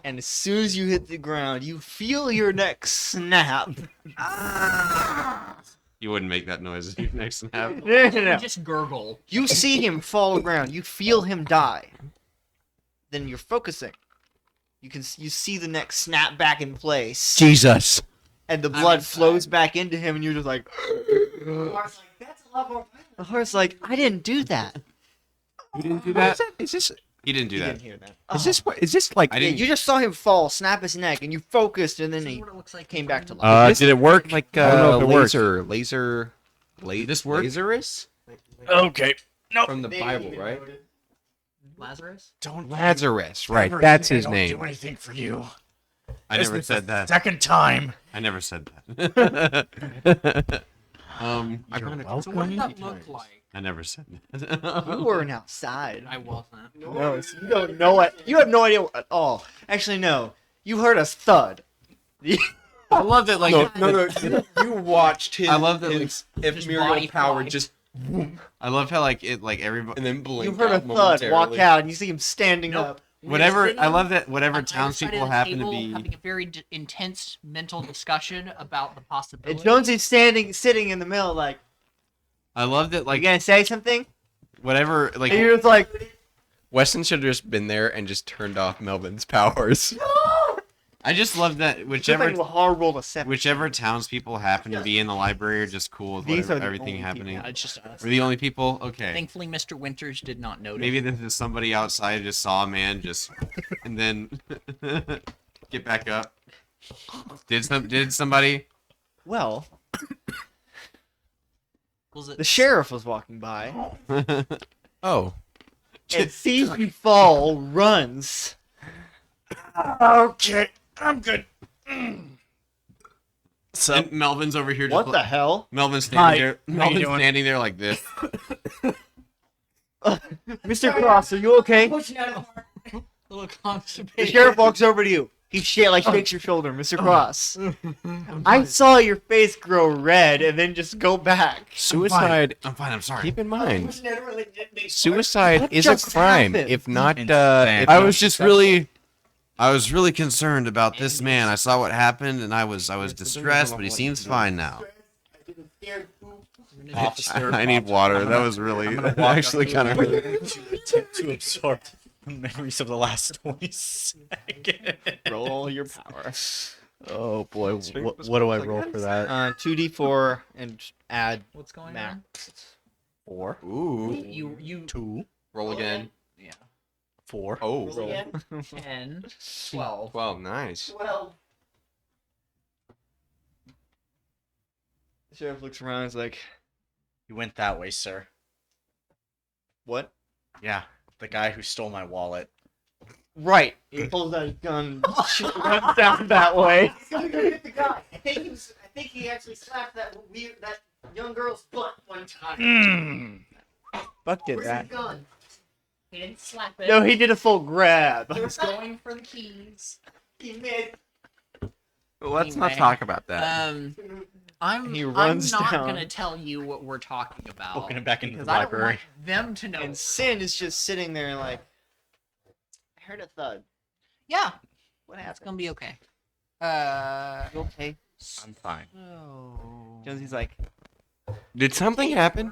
Speaker 1: And as soon as you hit the ground, you feel your neck snap.
Speaker 6: You wouldn't make that noise next snap.
Speaker 1: No, no,
Speaker 3: better.
Speaker 1: no.
Speaker 3: You just gurgle.
Speaker 1: You see him fall around. You feel him die. Then you're focusing. You see the neck snap back in place,
Speaker 6: Jesus.
Speaker 1: and the blood flows back into him, and you're just like. The horse like, I didn't do that.
Speaker 6: You didn't do that?
Speaker 7: Is this
Speaker 6: He didn't do
Speaker 1: You
Speaker 6: that.
Speaker 1: didn't hear that.
Speaker 7: is this what is this like?
Speaker 6: I
Speaker 1: Yeah,
Speaker 6: didn't.
Speaker 1: you just saw him fall, snap his neck, and you focused, and then
Speaker 3: This is
Speaker 1: he
Speaker 3: what it looks like
Speaker 1: came
Speaker 3: in
Speaker 1: back to
Speaker 3: front
Speaker 1: life.
Speaker 3: of
Speaker 6: Did it work?
Speaker 7: Like
Speaker 6: I don't know if it worked.
Speaker 7: laser.
Speaker 6: This work?
Speaker 7: Lazarus
Speaker 5: Okay.
Speaker 7: from the Bible, right?
Speaker 3: you. Lazarus?
Speaker 5: Don't
Speaker 7: Lazarus, right?
Speaker 5: ever
Speaker 7: That's
Speaker 5: say I
Speaker 7: his
Speaker 5: don't
Speaker 7: name.
Speaker 5: do anything for you.
Speaker 6: I
Speaker 5: This
Speaker 6: never
Speaker 5: is
Speaker 6: said
Speaker 5: the
Speaker 6: that.
Speaker 5: Second time.
Speaker 6: I never said that.
Speaker 2: I've
Speaker 5: You're
Speaker 2: run it.
Speaker 5: welcome.
Speaker 3: So what did that look like?
Speaker 2: I never said
Speaker 1: You
Speaker 2: that.
Speaker 1: weren't outside.
Speaker 3: I wasn't.
Speaker 1: No, so you don't know it. You have no idea at all. Actually, no. You heard us thud.
Speaker 2: I love that. Like,
Speaker 5: No. You watched his.
Speaker 2: I love that. Like,
Speaker 5: his-
Speaker 2: if
Speaker 3: Just
Speaker 2: Muriel
Speaker 3: body
Speaker 2: Power
Speaker 3: fly.
Speaker 2: just. I love how like it like everybody and then blink
Speaker 1: You heard a
Speaker 2: out
Speaker 1: thud walk
Speaker 2: momentarily.
Speaker 1: out, and you see him standing
Speaker 3: Nope.
Speaker 1: up.
Speaker 3: We were
Speaker 2: Whatever.
Speaker 3: sitting
Speaker 2: I love that. Whatever
Speaker 3: on either side of
Speaker 2: townspeople
Speaker 3: the
Speaker 2: happen to
Speaker 3: table,
Speaker 2: be.
Speaker 3: having a very intense mental discussion about the possibility.
Speaker 1: And Jonesy's sitting in the middle, like,
Speaker 2: I love that.
Speaker 1: you
Speaker 2: Like
Speaker 1: gonna say something?
Speaker 2: whatever. Like
Speaker 1: And you're just like,
Speaker 2: Weston should have just been there and just turned off Melvin's powers. I just love that
Speaker 1: whichever
Speaker 2: whichever
Speaker 1: hard roll to 7.
Speaker 2: whichever townspeople happen to be in the library are just cool with
Speaker 1: These
Speaker 2: whatever,
Speaker 1: are the
Speaker 2: everything
Speaker 1: only
Speaker 2: happening.
Speaker 1: people.
Speaker 3: it's just us.
Speaker 2: We're the only people. Okay.
Speaker 3: Thankfully, Mr. Winters did not notice.
Speaker 2: Maybe this is somebody outside who just saw a man just and then get back up. Did somebody?
Speaker 1: Well,
Speaker 3: Was it
Speaker 1: the sheriff was walking by
Speaker 2: Oh.
Speaker 1: and sees you fall, runs.
Speaker 5: Okay, I'm good. So
Speaker 2: And Melvin's over here. Just
Speaker 1: What the hell?
Speaker 2: Melvin's
Speaker 5: Hi,
Speaker 2: standing there.
Speaker 5: how you
Speaker 2: Melvin's
Speaker 5: doing?
Speaker 2: standing there like this.
Speaker 1: Mr. Cross, are you okay?
Speaker 3: pushing out of a little
Speaker 1: The
Speaker 3: constipated?
Speaker 1: sheriff walks over to you. He shakes your shoulder, Mr. Cross. I saw your face grow red and then just go back.
Speaker 2: Suicide.
Speaker 6: I'm fine. I'm sorry.
Speaker 2: Keep in mind, suicide
Speaker 1: What
Speaker 2: is a
Speaker 1: just
Speaker 2: crime.
Speaker 1: happened?
Speaker 2: If not,
Speaker 5: Insanity.
Speaker 2: if
Speaker 6: I
Speaker 2: not
Speaker 6: was just
Speaker 2: successful.
Speaker 6: really, I was really concerned about this man. I saw what happened, and I was distressed, but he seems fine now.
Speaker 5: Officer,
Speaker 6: I need water. That was really actually kind of hurt.
Speaker 5: to attempt to absorb the memories of the last 20 seconds.
Speaker 1: Roll your power.
Speaker 5: Oh boy, what do I roll for that?
Speaker 1: 2d4 and add
Speaker 3: What's going on?
Speaker 1: max.
Speaker 5: 4,
Speaker 2: Ooh.
Speaker 3: You
Speaker 5: 2,
Speaker 2: Roll again.
Speaker 3: yeah.
Speaker 5: 4.
Speaker 2: Oh.
Speaker 3: 10, 12.
Speaker 2: Well, nice.
Speaker 1: Well. The sheriff looks around and is like,
Speaker 5: You went that way, sir.
Speaker 1: what?
Speaker 5: Yeah, the guy who stole my wallet.
Speaker 1: Right. He pulls out his gun, runs down that way.
Speaker 8: He's gonna go get the guy. I think he actually slapped that young girl's butt one time.
Speaker 1: Buck did
Speaker 8: Where's
Speaker 1: that.
Speaker 8: his gun?
Speaker 3: He didn't slap it.
Speaker 1: No, he did a full grab.
Speaker 3: He was going for the keys.
Speaker 8: He missed.
Speaker 2: Let's not
Speaker 3: Anyway.
Speaker 2: talk about that.
Speaker 1: He runs
Speaker 3: I'm not
Speaker 1: down.
Speaker 3: gonna tell you what we're talking about.
Speaker 5: Booking him back into
Speaker 3: because
Speaker 5: the
Speaker 3: I don't
Speaker 5: library.
Speaker 3: want them to know.
Speaker 1: And Sin is just sitting there like, I heard a thud.
Speaker 3: Yeah,
Speaker 1: What
Speaker 3: it's
Speaker 1: happened?
Speaker 3: gonna be okay.
Speaker 1: You okay?
Speaker 5: I'm fine.
Speaker 3: So...
Speaker 1: Jonesy's like,
Speaker 2: Did something happen?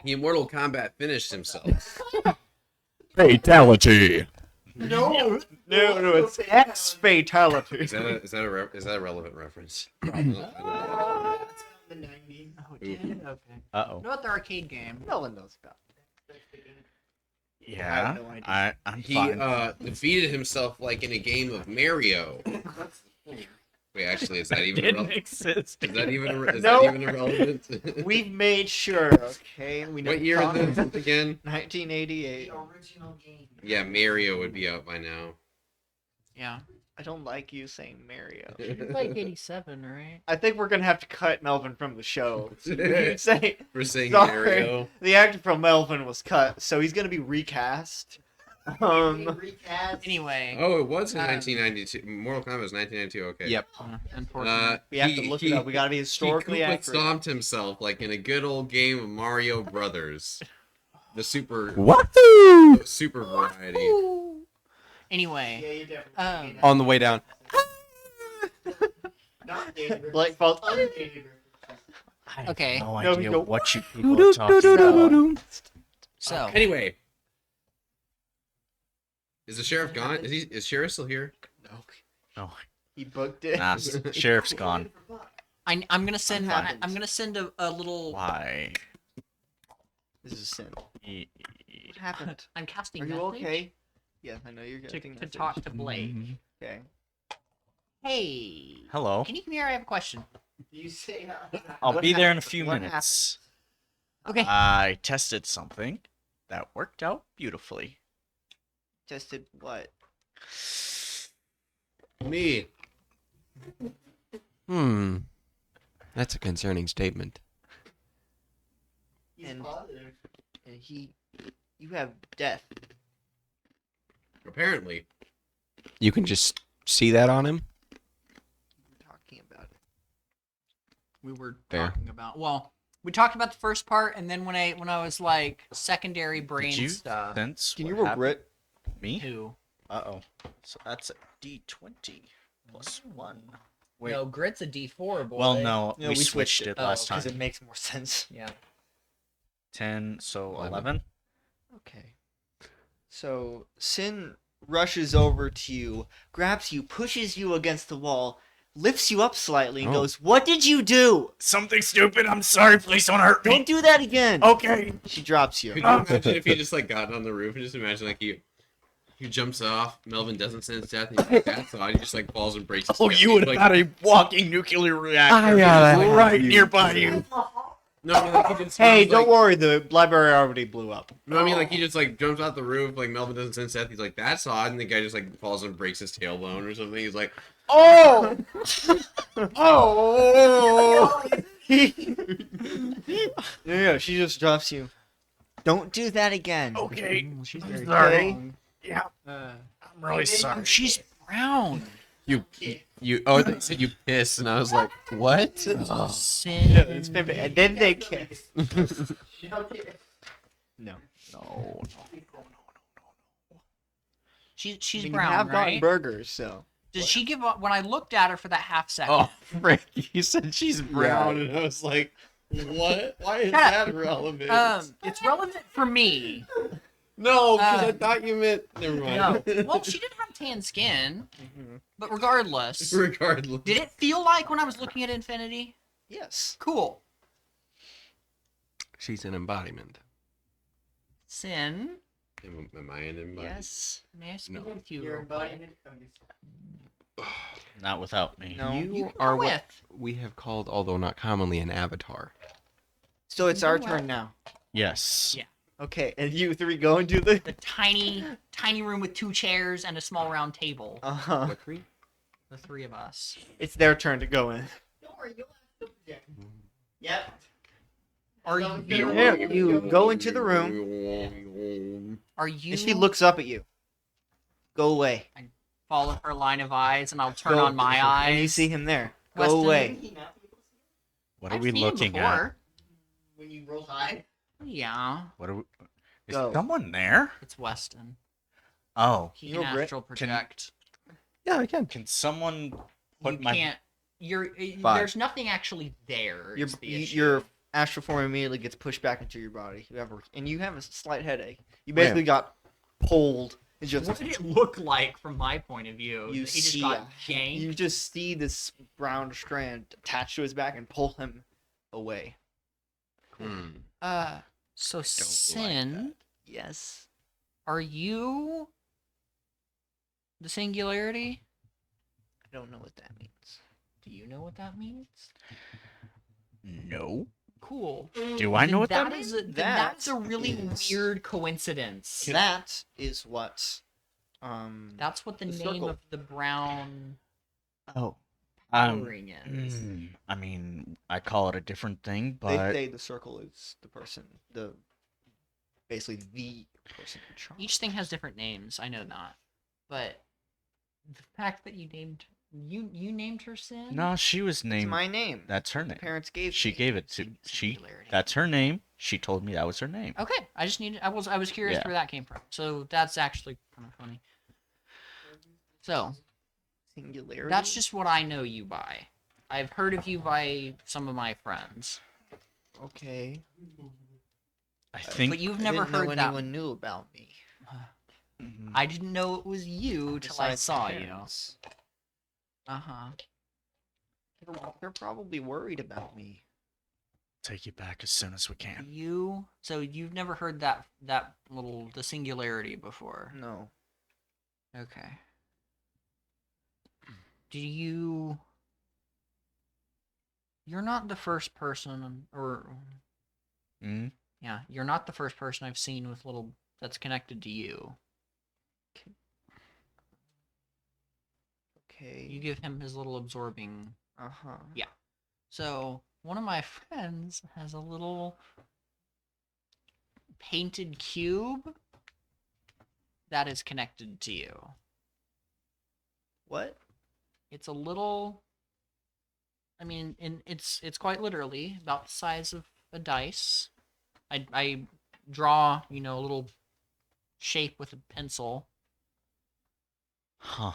Speaker 6: He in Mortal Kombat finished himself.
Speaker 7: Fatality.
Speaker 1: no, it's X fatality.
Speaker 6: Is that a relevant reference?
Speaker 8: The 90s.
Speaker 3: Oh, it did? Okay.
Speaker 5: Uh-oh.
Speaker 3: What about the arcade game?
Speaker 1: No one knows about
Speaker 5: Yeah,
Speaker 1: I have no idea.
Speaker 5: I'm
Speaker 6: He
Speaker 5: fine.
Speaker 6: defeated himself like in a game of Mario. Wait, actually, is that even
Speaker 5: Didn't
Speaker 6: relevant?
Speaker 5: exist.
Speaker 6: Is that even is
Speaker 1: No.
Speaker 6: that even irrelevant?
Speaker 1: it. We've made sure, okay? We know
Speaker 6: What year is this again?
Speaker 1: 1988.
Speaker 8: The original game.
Speaker 6: Yeah, Mario would be out by now.
Speaker 3: Yeah.
Speaker 1: I don't like you saying Mario.
Speaker 3: It's like 87, right?
Speaker 1: I think we're gonna have to cut Melvin from the show. We can say
Speaker 6: We're saying
Speaker 1: Sorry.
Speaker 6: Mario.
Speaker 1: the actor from Melvin was cut, so he's gonna be recast.
Speaker 8: Recast.
Speaker 3: Anyway.
Speaker 6: Oh, it was in
Speaker 3: Um,
Speaker 6: 1992. Mortal Kombat was 1992. Okay.
Speaker 2: Yep.
Speaker 3: Unfortunately.
Speaker 1: We have to look it up. We gotta be historically
Speaker 6: he Koopa
Speaker 1: accurate.
Speaker 6: stomped himself like in a good old game of Mario Brothers. The super variety.
Speaker 3: Anyway.
Speaker 8: Yeah, you're definitely
Speaker 3: Um,
Speaker 2: On the way down.
Speaker 8: not dated.
Speaker 1: Blake falls.
Speaker 8: Undated.
Speaker 5: I have
Speaker 3: Okay.
Speaker 5: no
Speaker 1: No,
Speaker 5: idea
Speaker 1: go-
Speaker 5: what you people are talking about.
Speaker 3: So.
Speaker 6: Anyway, is the sheriff gone? Is sheriff still here?
Speaker 5: No,
Speaker 1: He booked it.
Speaker 5: nah, sheriff's gone.
Speaker 3: I'm gonna send.
Speaker 1: What happened?
Speaker 3: I'm gonna send a little.
Speaker 5: Why?
Speaker 1: This is Sin.
Speaker 5: E-
Speaker 1: What happened?
Speaker 3: I'm casting.
Speaker 1: Are you
Speaker 3: message
Speaker 1: okay? Yeah, I know you're
Speaker 3: To,
Speaker 1: getting
Speaker 3: to talk to Blake.
Speaker 1: Okay.
Speaker 3: Hey.
Speaker 5: Hello.
Speaker 3: Can you come here? I have a question.
Speaker 8: You say
Speaker 5: I'll
Speaker 1: What
Speaker 5: be there in a
Speaker 1: happened?
Speaker 5: few
Speaker 1: What
Speaker 5: minutes.
Speaker 3: Okay.
Speaker 5: I tested something that worked out beautifully.
Speaker 1: Tested what?
Speaker 6: Me.
Speaker 2: That's a concerning statement.
Speaker 8: He's
Speaker 1: And-
Speaker 8: positive.
Speaker 1: and you have death.
Speaker 2: Apparently. You can just see that on him?
Speaker 1: We're talking about it.
Speaker 3: We were
Speaker 2: Fair.
Speaker 3: talking about. Well, we talked about the first part, and then when I was like secondary brain
Speaker 5: Did you
Speaker 3: stuff.
Speaker 5: sense
Speaker 1: Can
Speaker 5: what
Speaker 1: you roll
Speaker 5: happened?
Speaker 1: grit?
Speaker 5: Me?
Speaker 3: Who?
Speaker 5: Uh-oh. So that's a D20 plus 1. Wait.
Speaker 3: No, grit's a D4, boy.
Speaker 5: Well, no,
Speaker 1: No,
Speaker 5: we
Speaker 1: we
Speaker 5: switched
Speaker 1: switched
Speaker 5: it
Speaker 3: it.
Speaker 5: last
Speaker 3: Oh,
Speaker 5: time.
Speaker 1: Because it makes more sense.
Speaker 3: Yeah.
Speaker 5: 10, so
Speaker 2: 11.
Speaker 5: 11.
Speaker 1: Okay. So Sin rushes over to you, grabs you, pushes you against the wall, lifts you up slightly, and
Speaker 2: Oh.
Speaker 1: goes, "What did you do?
Speaker 5: Something stupid. I'm sorry. Please don't hurt
Speaker 1: Don't do that again."
Speaker 5: Okay.
Speaker 1: She drops
Speaker 2: Could
Speaker 1: you.
Speaker 2: you imagine if he just like got on the roof and just imagine like he jumps off, Melvin doesn't sense death, and he's like, that's odd, he just like falls and breaks his
Speaker 5: Oh,
Speaker 2: tail.
Speaker 5: you
Speaker 2: He's
Speaker 5: would have
Speaker 2: like,
Speaker 5: got a walking nuclear reactor
Speaker 6: gotta
Speaker 5: right nearby you.
Speaker 2: No, I mean like he just
Speaker 1: Hey,
Speaker 2: he's,
Speaker 1: don't
Speaker 2: like,
Speaker 1: worry, the library already blew up.
Speaker 2: No, I mean like he just like jumps off the roof, like Melvin doesn't sense death, he's like, that's odd, and the guy just like falls and breaks his tailbone or something. He's like,
Speaker 1: Oh!
Speaker 2: oh
Speaker 1: Yeah, she just drops you. Don't do that again.
Speaker 5: Okay.
Speaker 3: She's
Speaker 5: I'm
Speaker 3: very
Speaker 5: sorry.
Speaker 3: strong.
Speaker 5: Yeah,
Speaker 3: Uh,
Speaker 5: I'm really sorry.
Speaker 3: oh, she's brown.
Speaker 2: you oh they said you piss, and I was like, what?
Speaker 3: Sin.
Speaker 1: Yeah, it's been, and then they kiss. No.
Speaker 5: No.
Speaker 3: She's
Speaker 1: I mean,
Speaker 3: brown,
Speaker 1: you have gotten
Speaker 3: right?
Speaker 1: burgers, so.
Speaker 3: Did she give up when I looked at her for that half second?
Speaker 2: Oh, frick! You said she's brown, and I was like, what? Why is
Speaker 3: Shut up.
Speaker 2: that relevant?
Speaker 3: It's relevant for me.
Speaker 2: No, because I
Speaker 3: Uh,
Speaker 2: thought you meant. Never mind.
Speaker 3: No. Well, she did have tan skin, but regardless,
Speaker 2: Regardless.
Speaker 3: did it feel like when I was looking at Infinity?
Speaker 1: Yes.
Speaker 3: Cool.
Speaker 2: She's an embodiment.
Speaker 3: Sin.
Speaker 2: Am I an embodiment?
Speaker 1: Yes.
Speaker 3: May I speak
Speaker 2: No.
Speaker 3: with you?
Speaker 8: Your
Speaker 3: real quick?
Speaker 8: embodiment of
Speaker 5: Not without me.
Speaker 1: No.
Speaker 3: You
Speaker 2: You
Speaker 3: can
Speaker 2: are
Speaker 3: go
Speaker 2: what
Speaker 3: with.
Speaker 2: we have called, although not commonly, an avatar.
Speaker 1: So it's
Speaker 3: You
Speaker 1: our
Speaker 3: know
Speaker 1: turn
Speaker 3: what?
Speaker 1: now.
Speaker 5: Yes.
Speaker 3: Yeah.
Speaker 1: Okay, and you three go and do the.
Speaker 3: The tiny room with 2 chairs and a small round table.
Speaker 1: Uh-huh.
Speaker 2: Three?
Speaker 3: The 3 of us.
Speaker 1: It's their turn to go in.
Speaker 8: Don't worry, you'll have to project. Yep.
Speaker 3: Are
Speaker 8: Don't
Speaker 3: you?
Speaker 1: Here, you go into the room,
Speaker 3: Are you?
Speaker 1: and she looks up at you. Go away.
Speaker 3: Follow her line of eyes, and I'll turn
Speaker 1: Go-
Speaker 3: on my eyes.
Speaker 1: And you see him there. Go
Speaker 3: Weston.
Speaker 1: away.
Speaker 5: What are
Speaker 3: I've
Speaker 5: we
Speaker 3: seen him
Speaker 5: looking at?
Speaker 3: before.
Speaker 8: When you roll high.
Speaker 3: Yeah,
Speaker 5: What are we? Is
Speaker 1: Go.
Speaker 5: someone there?
Speaker 3: it's Weston.
Speaker 5: Oh.
Speaker 3: He
Speaker 1: You
Speaker 3: can
Speaker 1: know, Britt,
Speaker 3: astral project.
Speaker 2: Yeah, I can.
Speaker 5: Can someone put
Speaker 3: You
Speaker 5: my
Speaker 3: can't.
Speaker 2: Five.
Speaker 3: There's nothing actually there.
Speaker 1: Your
Speaker 3: is the issue.
Speaker 1: your astral form immediately gets pushed back into your body. You have a slight headache. You basically got pulled. It's just
Speaker 3: What did it look like from my point of view?
Speaker 1: You
Speaker 3: he just
Speaker 1: see
Speaker 3: got
Speaker 1: a-
Speaker 3: janked.
Speaker 1: you just see this brown strand attached to his back and pull him away.
Speaker 2: Hmm.
Speaker 3: So
Speaker 5: like
Speaker 3: Sin,
Speaker 1: Yes.
Speaker 3: are you the singularity?
Speaker 1: I don't know what that means.
Speaker 3: Do you know what that means?
Speaker 5: No.
Speaker 3: Cool.
Speaker 5: Do I know
Speaker 3: Then
Speaker 5: what that
Speaker 3: is
Speaker 5: means?
Speaker 3: a, then that's a
Speaker 1: That
Speaker 3: really
Speaker 1: is-
Speaker 3: weird coincidence.
Speaker 1: That is what.
Speaker 3: That's what the
Speaker 1: The
Speaker 3: name
Speaker 1: circle.
Speaker 3: of the brown
Speaker 1: Oh.
Speaker 3: powering is.
Speaker 5: I mean, I call it a different thing,
Speaker 1: They
Speaker 5: but
Speaker 1: say the circle is the person, basically the person in charge.
Speaker 3: Each thing has different names. I know that, but the fact that you named her Sin.
Speaker 5: no, she was
Speaker 1: It's
Speaker 5: named.
Speaker 1: my name.
Speaker 5: That's her
Speaker 1: My
Speaker 5: name.
Speaker 1: parents gave
Speaker 5: She
Speaker 1: me.
Speaker 5: gave it to she.
Speaker 3: Singularity.
Speaker 5: That's her name. She told me that was her name.
Speaker 3: Okay, I just needed. I was curious
Speaker 5: Yeah.
Speaker 3: where that came from. So that's actually kind of funny. So
Speaker 1: Singularity.
Speaker 3: that's just what I know you by. I've heard of you by some of my friends,
Speaker 1: okay.
Speaker 5: I think.
Speaker 3: but you've
Speaker 1: I
Speaker 3: never
Speaker 1: didn't know
Speaker 3: heard that.
Speaker 1: anyone knew about me.
Speaker 5: Mhm.
Speaker 3: I didn't know it was you till I
Speaker 1: besides
Speaker 3: saw you.
Speaker 1: parents.
Speaker 3: Uh huh.
Speaker 1: They're probably worried about me.
Speaker 5: Take you back as soon as we can.
Speaker 3: You. So you've never heard that the singularity before.
Speaker 1: No.
Speaker 3: Okay. Do you? You're not the first person, or
Speaker 5: Mm?
Speaker 3: yeah, you're not the first person I've seen with little that's connected to you.
Speaker 1: Okay.
Speaker 3: You give him his little absorbing.
Speaker 1: Uh huh.
Speaker 3: So one of my friends has a little painted cube that is connected to you.
Speaker 1: What?
Speaker 3: It's a little. I mean, it's quite literally about the size of a dice. I draw, a little shape with a pencil.
Speaker 5: Huh.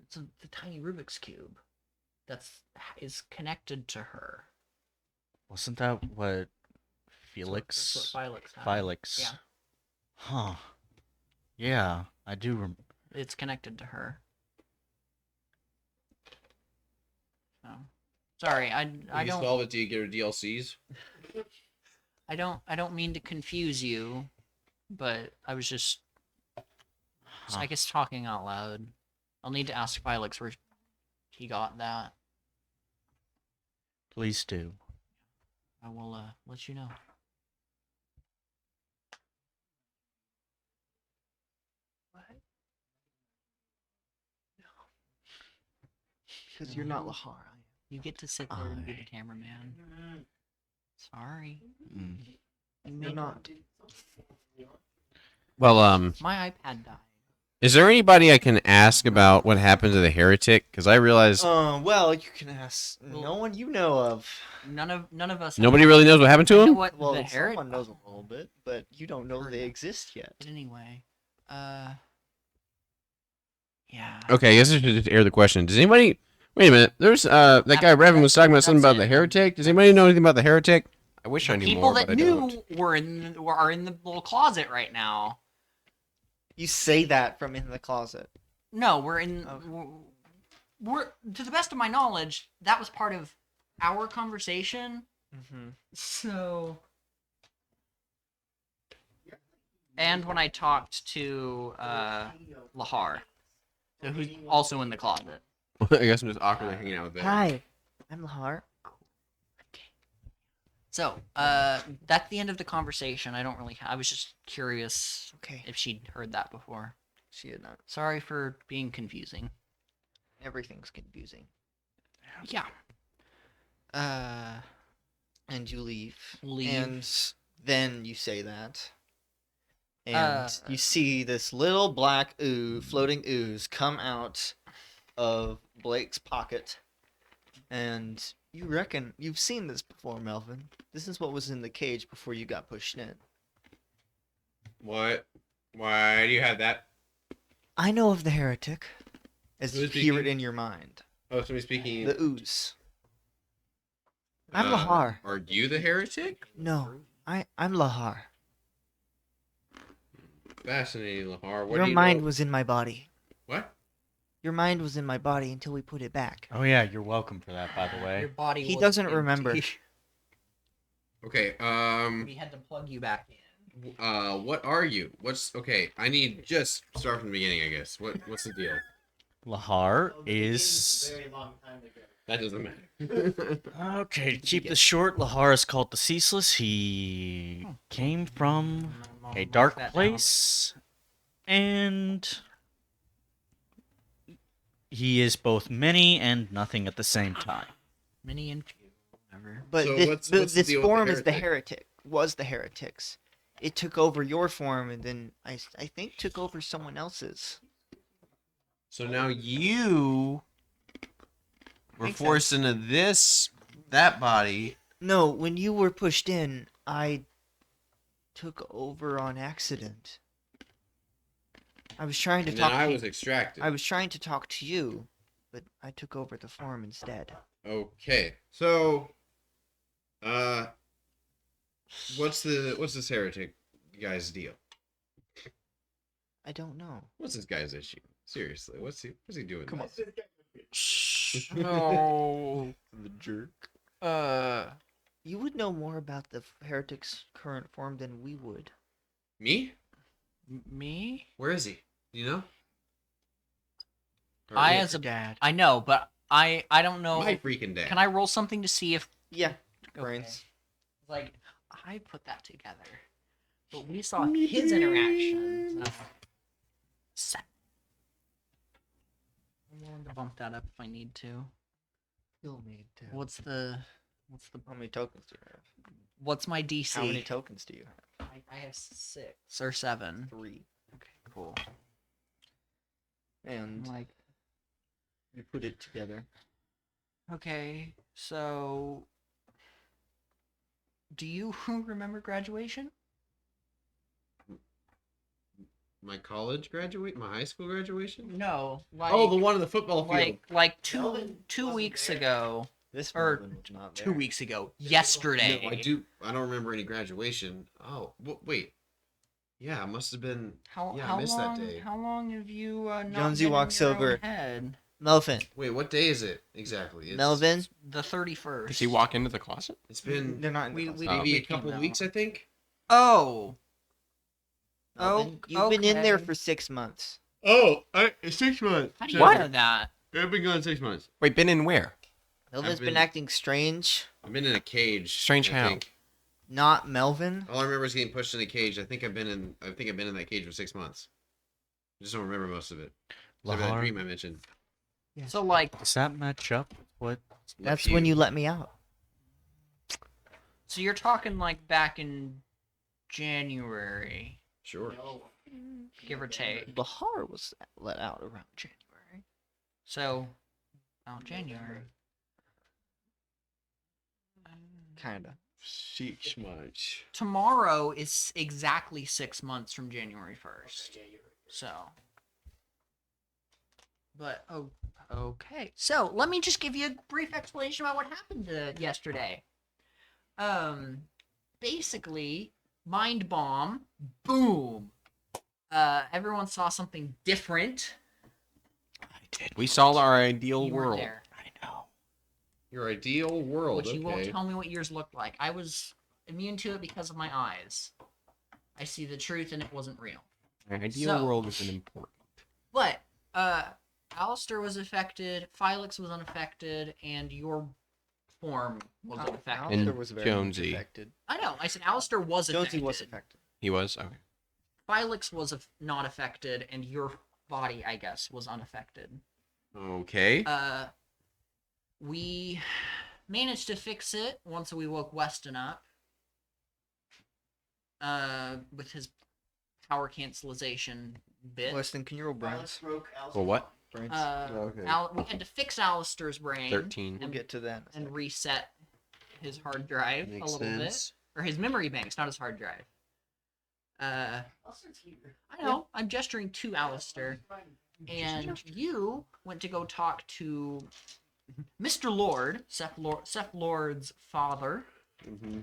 Speaker 3: It's the tiny Rubik's cube is connected to her.
Speaker 5: Wasn't that what
Speaker 3: That's
Speaker 5: Felix?
Speaker 3: what Felix had.
Speaker 5: Felix.
Speaker 3: Yeah,
Speaker 5: Huh. Yeah, I do.
Speaker 3: it's connected to her. So, sorry, I
Speaker 6: You
Speaker 3: don't
Speaker 6: solve it, do you get her DLCs?
Speaker 3: I don't mean to confuse you, but I was just
Speaker 5: Huh.
Speaker 3: I guess talking out loud. I'll need to ask Felix where he got that.
Speaker 5: Please do.
Speaker 3: I will let you know. What?
Speaker 1: Because you're not Lahar.
Speaker 3: You get to sit there and be the
Speaker 5: I-
Speaker 3: cameraman. Sorry.
Speaker 5: Mm.
Speaker 3: You may
Speaker 1: You're not.
Speaker 6: Well,
Speaker 3: My iPad died.
Speaker 6: is there anybody I can ask about what happened to the heretic? Because I realized
Speaker 1: Well, you can ask no one you know of.
Speaker 3: None of us.
Speaker 6: nobody really knows what happened to
Speaker 3: You know
Speaker 6: him.
Speaker 3: what?
Speaker 1: Well,
Speaker 3: the
Speaker 1: someone knows a little bit, but you don't know
Speaker 3: Heard
Speaker 1: they
Speaker 3: that.
Speaker 1: exist yet.
Speaker 3: But anyway, yeah.
Speaker 6: Okay, I guess I should just air the question. Does anybody? Wait a minute. There's that guy Revan was talking about something about
Speaker 3: That's
Speaker 6: the
Speaker 3: it.
Speaker 6: heretic. Does anybody know anything about the heretic?
Speaker 2: I wish I knew
Speaker 3: People
Speaker 2: more,
Speaker 3: that
Speaker 2: but I
Speaker 3: knew
Speaker 2: don't.
Speaker 3: are in the little closet right now.
Speaker 1: You say that from in the closet.
Speaker 3: No, we're in.
Speaker 1: Okay.
Speaker 3: We're to the best of my knowledge, that was part of our conversation.
Speaker 1: Mm-hmm.
Speaker 3: So, and when I talked to Lahar, so who's also in the closet.
Speaker 6: I guess I'm just awkwardly hanging out with them.
Speaker 1: Hi, I'm Lahar.
Speaker 3: So, that's the end of the conversation. I don't really. I was just curious
Speaker 1: Okay,
Speaker 3: if she'd heard that before.
Speaker 1: she had not.
Speaker 3: Sorry for being confusing.
Speaker 1: Everything's confusing.
Speaker 3: Yeah.
Speaker 1: And you leave.
Speaker 3: Leave.
Speaker 1: And then you say that. And you see this little black floating ooze come out of Blake's pocket. And you reckon you've seen this before, Melvin. This is what was in the cage before you got pushed in.
Speaker 6: What? Why do you have that?
Speaker 1: I know of the heretic, as
Speaker 6: Who's
Speaker 1: you hear it
Speaker 6: speaking?
Speaker 1: in your mind.
Speaker 6: Oh, somebody speaking.
Speaker 1: The ooze. I'm Lahar.
Speaker 6: Are you the heretic?
Speaker 1: No, I'm Lahar.
Speaker 6: Fascinating, Lahar. What
Speaker 1: Your
Speaker 6: do you
Speaker 1: mind
Speaker 6: know?
Speaker 1: was in my body.
Speaker 6: What?
Speaker 1: Your mind was in my body until we put it back.
Speaker 5: Oh yeah, you're welcome for that, by the
Speaker 3: Your
Speaker 5: way.
Speaker 3: body.
Speaker 1: He
Speaker 3: was
Speaker 1: doesn't
Speaker 3: empty.
Speaker 1: remember.
Speaker 6: Okay.
Speaker 3: We had to plug you back in.
Speaker 6: What are you? What's okay? I need just start from the beginning, I guess. What's the deal?
Speaker 5: Lahar
Speaker 8: Oh, the beginning's
Speaker 5: is
Speaker 8: a very long time ago.
Speaker 6: That doesn't matter.
Speaker 5: okay. To keep this short, Lahar is called the Ceaseless. He came from a dark place, and he is both many and nothing at the same time.
Speaker 3: Mini and few. Whatever.
Speaker 1: But
Speaker 6: So
Speaker 1: this,
Speaker 6: what's the
Speaker 1: this
Speaker 6: deal with the
Speaker 1: form is the
Speaker 6: heretic?
Speaker 1: heretic. Was the heretics. It took over your form, and then I think took over someone else's.
Speaker 6: So now you were
Speaker 1: Makes
Speaker 6: forced into that body.
Speaker 1: No, when you were pushed in, I took over on accident. I was trying to
Speaker 6: And
Speaker 1: talk.
Speaker 6: then I
Speaker 1: to
Speaker 6: was extracted.
Speaker 1: I was trying to talk to you, but I took over the form instead.
Speaker 6: Okay. So, what's this heretic guy's deal?
Speaker 1: I don't know.
Speaker 6: What's this guy's issue? Seriously, what's he doing?
Speaker 1: Come on.
Speaker 3: No.
Speaker 1: The jerk.
Speaker 3: Uh.
Speaker 1: You would know more about the heretic's current form than we would.
Speaker 6: Me?
Speaker 3: Me?
Speaker 6: Where is he? Do you know? Or
Speaker 3: I
Speaker 6: yeah,
Speaker 3: as a
Speaker 1: dad.
Speaker 3: I know, but I don't know.
Speaker 6: my freaking dad.
Speaker 3: Can I roll something to see if
Speaker 1: Yeah.
Speaker 3: okay.
Speaker 1: Brains.
Speaker 3: Like I put that together, but we saw his interaction. So. I'm willing to bump that up if I need to.
Speaker 1: You'll need to.
Speaker 3: What's the
Speaker 1: How many tokens do you have?
Speaker 3: what's my DC?
Speaker 1: How many tokens do you have?
Speaker 3: I I have 6 or 7.
Speaker 1: 3.
Speaker 3: Okay, cool.
Speaker 1: And
Speaker 3: Like,
Speaker 1: you put it together.
Speaker 3: okay, so do you remember graduation?
Speaker 6: My college graduate, my high school graduation.
Speaker 3: No, like
Speaker 6: Oh, the one in the football field.
Speaker 3: like two
Speaker 8: Melvin
Speaker 3: two
Speaker 8: wasn't
Speaker 3: weeks
Speaker 8: there.
Speaker 3: ago.
Speaker 1: This
Speaker 3: Or
Speaker 1: Melvin was not
Speaker 3: 2
Speaker 1: there.
Speaker 3: weeks ago. Yesterday.
Speaker 6: No, I do. I don't remember any graduation. Oh, wait. Yeah, it must have been.
Speaker 3: How
Speaker 6: Yeah, I
Speaker 3: how
Speaker 6: missed that
Speaker 3: long
Speaker 6: day.
Speaker 3: how long have you not
Speaker 1: Jonesy
Speaker 3: been in
Speaker 1: walks
Speaker 3: your own
Speaker 1: over.
Speaker 3: head?
Speaker 1: Melvin.
Speaker 6: Wait, what day is it exactly?
Speaker 1: Melvin.
Speaker 3: The 31st.
Speaker 2: Does he walk into the closet?
Speaker 6: It's been
Speaker 1: They're not in the
Speaker 3: We-
Speaker 1: closet.
Speaker 3: we-
Speaker 6: maybe
Speaker 3: we
Speaker 6: a couple
Speaker 3: came
Speaker 6: weeks,
Speaker 3: out.
Speaker 6: I think.
Speaker 3: Oh.
Speaker 1: Melvin, you've been in there
Speaker 3: okay.
Speaker 1: for 6 months.
Speaker 6: Oh, 6 months.
Speaker 3: How do you know that?
Speaker 6: I've been gone 6 months.
Speaker 2: Wait, been in where?
Speaker 1: Melvin's been
Speaker 6: been-
Speaker 1: acting strange.
Speaker 6: I've been in a cage.
Speaker 2: Strange
Speaker 6: I
Speaker 2: how?
Speaker 6: think.
Speaker 1: Not Melvin.
Speaker 6: All I remember is getting pushed in a cage. I think I've been in that cage for 6 months. I just don't remember most of it. Except for that
Speaker 5: Lahar,
Speaker 6: dream I mentioned.
Speaker 3: So like
Speaker 5: does that match up with what?
Speaker 1: That's when you let me out.
Speaker 3: so you're talking like back in January,
Speaker 6: Sure.
Speaker 3: give or take.
Speaker 1: Lahar was let out around January.
Speaker 3: So January.
Speaker 1: Kinda.
Speaker 6: 6 months.
Speaker 3: Tomorrow is exactly 6 months from January 1st. So. But okay. So let me just give you a brief explanation about what happened yesterday. Basically, mind bomb, boom. Everyone saw something different.
Speaker 2: We saw our ideal
Speaker 3: You weren't
Speaker 2: world.
Speaker 3: there,
Speaker 1: I know.
Speaker 6: Your ideal world.
Speaker 3: but you won't
Speaker 6: Okay.
Speaker 3: tell me what yours looked like. I was immune to it because of my eyes. I see the truth, and it wasn't real.
Speaker 2: Our ideal
Speaker 3: So-
Speaker 2: world isn't important.
Speaker 3: But Alistair was affected, Felix was unaffected, and your form was unaffected.
Speaker 1: Alistair
Speaker 2: And
Speaker 1: was very much
Speaker 2: Jonesy.
Speaker 1: affected.
Speaker 3: I know. I said Alistair was affected.
Speaker 1: Jonesy was affected.
Speaker 2: He was? Okay.
Speaker 3: Felix was not affected, and your body, I guess, was unaffected.
Speaker 6: Okay.
Speaker 3: We managed to fix it once we woke Weston up. With his power cancellation bit.
Speaker 1: Weston, can you roll brains?
Speaker 2: Well, what?
Speaker 1: Brains.
Speaker 6: Okay.
Speaker 3: We had to fix Alistair's brain
Speaker 2: 13.
Speaker 1: We'll get to that. in a
Speaker 3: and
Speaker 1: second.
Speaker 3: reset his hard drive
Speaker 6: Makes
Speaker 3: a little
Speaker 6: sense.
Speaker 3: bit, or his memory banks, not his hard drive. I know. I'm gesturing to Alistair, and you went to go talk to Mr. Lord, Seth Lord's father.
Speaker 6: Mm-hmm.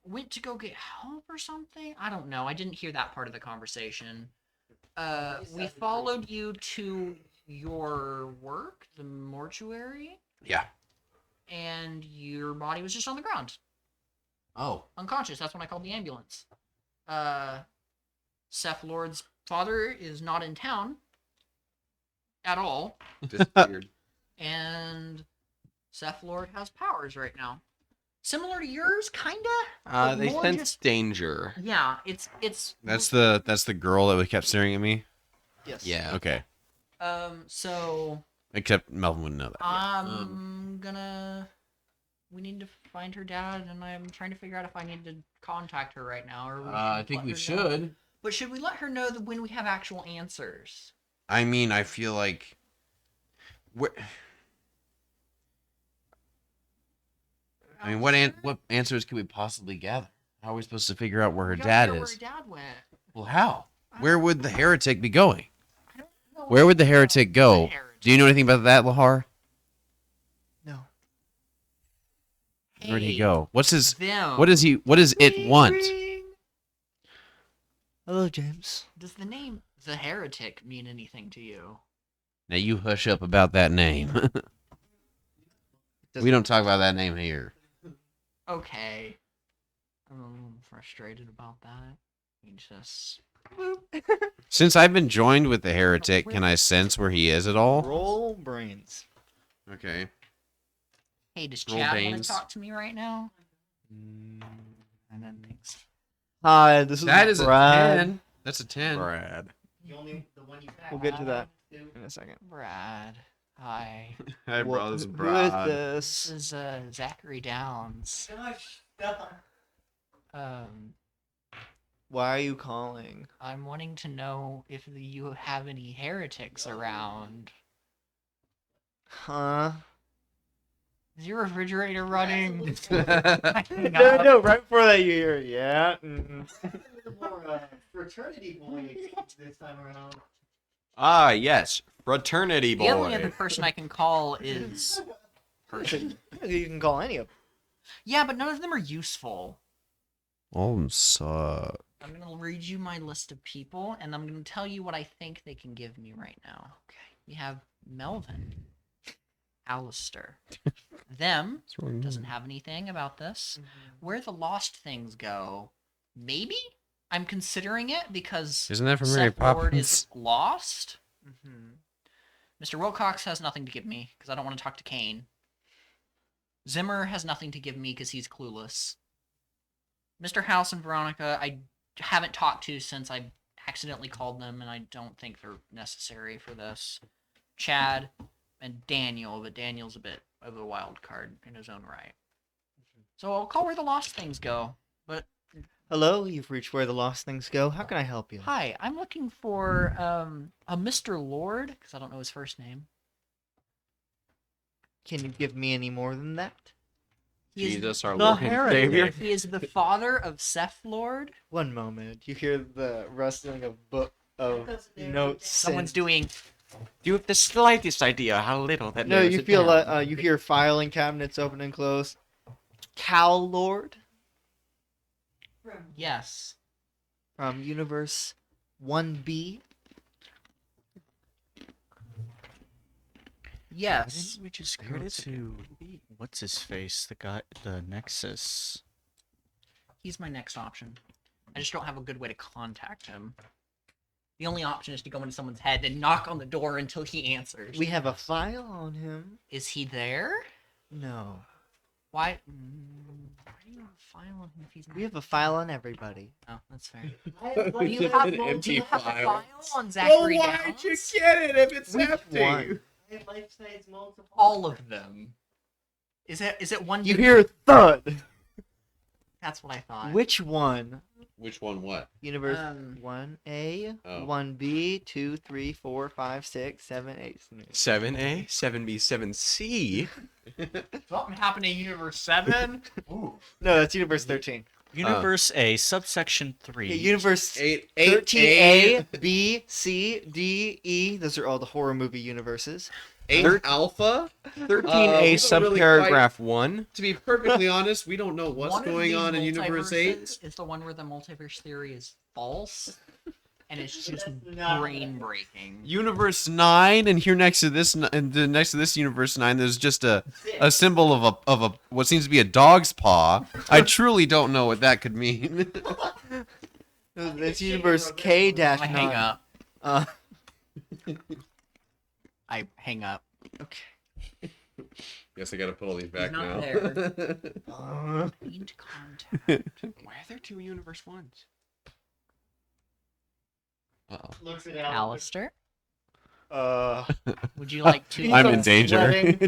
Speaker 3: Went to go get help or something. I don't know. I didn't hear that part of the conversation. We followed you to your work, the mortuary,
Speaker 6: Yeah.
Speaker 3: and your body was just on the ground,
Speaker 6: Oh.
Speaker 3: unconscious. That's when I called the ambulance. Seth Lord's father is not in town at all,
Speaker 6: Disappeared.
Speaker 3: and Seth Lord has powers right now. Similar to yours, kinda. But
Speaker 2: They
Speaker 3: more
Speaker 2: sense
Speaker 3: just-
Speaker 2: danger.
Speaker 3: Yeah, it's
Speaker 6: That's the girl that kept staring at me.
Speaker 1: Yes.
Speaker 2: Yeah.
Speaker 6: Okay.
Speaker 3: So
Speaker 6: Except Melvin wouldn't know that.
Speaker 3: I'm gonna. We need to find her dad, and I'm trying to figure out if I need to contact her right now, or
Speaker 6: I think we should.
Speaker 3: But should we let her know that when we have actual answers?
Speaker 6: I mean, I feel like. I mean, what answers could we possibly gather? How are we supposed to figure out where her
Speaker 3: We gotta
Speaker 6: dad
Speaker 3: figure out
Speaker 6: is?
Speaker 3: Where her dad went.
Speaker 6: Well, how? Where would the heretic be going?
Speaker 3: I don't know
Speaker 6: Where would the heretic go?
Speaker 3: The heretic.
Speaker 6: Do you know anything about that, Lahar?
Speaker 1: No.
Speaker 6: Where'd he
Speaker 3: Hey,
Speaker 6: go? What's his?
Speaker 3: Them.
Speaker 6: What does he? What does it want?
Speaker 1: Hello, James.
Speaker 3: Does the name the heretic mean anything to you?
Speaker 6: Now you hush up about that name. We don't talk about that name here.
Speaker 3: Okay. I'm a little frustrated about that. You just.
Speaker 6: Since I've been joined with the heretic, can I sense where he is at all?
Speaker 1: Roll brains.
Speaker 6: Okay.
Speaker 3: Hey, does
Speaker 6: Roll
Speaker 3: Chad want
Speaker 6: Baines.
Speaker 3: to talk to me right now? And then thanks.
Speaker 1: Hi, this is
Speaker 6: That is
Speaker 1: Brad.
Speaker 6: a 10. That's a 10.
Speaker 2: Brad.
Speaker 8: The only the one you
Speaker 1: We'll get to that in a second.
Speaker 3: Brad. Hi.
Speaker 6: Hey,
Speaker 1: Wha-
Speaker 6: bro, this is
Speaker 1: Who is
Speaker 6: Brad.
Speaker 3: This
Speaker 1: this?
Speaker 3: is Zachary Downs.
Speaker 8: Gosh,
Speaker 3: Um,
Speaker 1: Why are you calling?
Speaker 3: I'm wanting to know if you have any heretics around.
Speaker 1: Huh?
Speaker 3: Is your refrigerator running?
Speaker 1: No, right before that you hear, yeah.
Speaker 8: More fraternity boy this time around.
Speaker 2: Ah, yes. Fraternity
Speaker 3: The only other
Speaker 2: boy.
Speaker 3: person I can call is person.
Speaker 1: You can call any of them.
Speaker 3: Yeah, but none of them are useful.
Speaker 6: All of them suck.
Speaker 3: I'm gonna read you my list of people, and I'm gonna tell you what I think they can give me right now. Okay. We have Melvin, Alistair. Them
Speaker 6: What's wrong?
Speaker 3: doesn't have anything about this. Where the lost things go, maybe. I'm considering it because
Speaker 6: Isn't that from Mary
Speaker 3: Seth Lord
Speaker 6: Poppins?
Speaker 3: is lost.
Speaker 1: Mm-hmm.
Speaker 3: Mr. Wilcox has nothing to give me because I don't want to talk to Kane. Zimmer has nothing to give me because he's clueless. Mr. House and Veronica, I haven't talked to since I accidentally called them, and I don't think they're necessary for this. Chad and Daniel, but Daniel's a bit of a wild card in his own right. So I'll call Where the Lost Things Go. But
Speaker 1: Hello, you've reached Where the Lost Things Go. How can I help you?
Speaker 3: hi, I'm looking for a Mr. Lord, because I don't know his first name.
Speaker 1: Can you give me any more than that?
Speaker 3: He is-
Speaker 2: Jesus, our
Speaker 5: The
Speaker 2: Lord and
Speaker 5: heretic.
Speaker 2: Savior.
Speaker 3: He is the father of Seth Lord.
Speaker 1: One moment. You hear the rustling of book of notes.
Speaker 3: Someone's
Speaker 1: and-
Speaker 3: doing.
Speaker 2: Do you have the slightest idea how little that
Speaker 1: No,
Speaker 2: narrows
Speaker 1: you
Speaker 2: it
Speaker 1: feel
Speaker 2: down?
Speaker 1: you hear filing cabinets open and close. Cal Lord
Speaker 3: Yes.
Speaker 1: from Universe 1B.
Speaker 3: Yes.
Speaker 5: Didn't we just
Speaker 2: There
Speaker 5: go
Speaker 2: it is
Speaker 5: to what's his face? The guy, the Nexus.
Speaker 3: He's my next option. I just don't have a good way to contact him. The only option is to go into someone's head and knock on the door until he answers.
Speaker 1: We have a file on him.
Speaker 3: Is he there?
Speaker 1: No.
Speaker 3: Why? Why do you have a file on him if he's not?
Speaker 1: We have a file on everybody.
Speaker 3: Oh, that's fair.
Speaker 2: We
Speaker 3: Do you
Speaker 2: just
Speaker 3: have,
Speaker 2: did an
Speaker 3: do
Speaker 2: empty
Speaker 3: you have a
Speaker 2: file.
Speaker 3: file on Zachary Downs?
Speaker 2: get it if it's
Speaker 1: Which one?
Speaker 8: Life size multiple.
Speaker 3: All of them. Is it one?
Speaker 1: You
Speaker 3: to-
Speaker 1: hear thud.
Speaker 3: That's what I thought.
Speaker 1: Which one?
Speaker 7: Which one? What?
Speaker 1: Universe
Speaker 3: Um,
Speaker 1: 1A,
Speaker 7: Oh.
Speaker 1: 1B, 2, 3, 4, 5, 6, 7, 8.
Speaker 2: 7A, 7B, 7C.
Speaker 3: Something happened in Universe 7.
Speaker 1: No, that's Universe 13.
Speaker 5: Universe A, subsection 3.
Speaker 1: Yeah, Universe
Speaker 7: 8,
Speaker 1: 13A, B, C, D, E. Those are all the horror movie universes.
Speaker 7: 8 alpha.
Speaker 2: 13A, subparagraph 1.
Speaker 7: To be perfectly honest, we don't know what's
Speaker 3: One of
Speaker 7: going
Speaker 3: these
Speaker 7: on in Universe 8.
Speaker 3: multiverses is the one where the multiverse theory is false, and it's just
Speaker 8: That's not-
Speaker 3: brain breaking.
Speaker 6: Universe 9, and here next to this, and next to this Universe 9, there's just a symbol of a what seems to be a dog's paw. I truly don't know what that could mean.
Speaker 1: No, that's Universe K dash
Speaker 3: I hang
Speaker 1: 9.
Speaker 3: up.
Speaker 1: Uh,
Speaker 3: I hang up.
Speaker 1: okay.
Speaker 7: Guess I gotta put all these back
Speaker 3: not
Speaker 7: now.
Speaker 1: Uh,
Speaker 3: Need contact.
Speaker 2: Why are there 2 universe 1s?
Speaker 7: Uh-oh.
Speaker 8: Looks at Alex.
Speaker 3: Alistair,
Speaker 1: uh,
Speaker 3: would you like to?
Speaker 6: I'm in danger.
Speaker 1: sweating.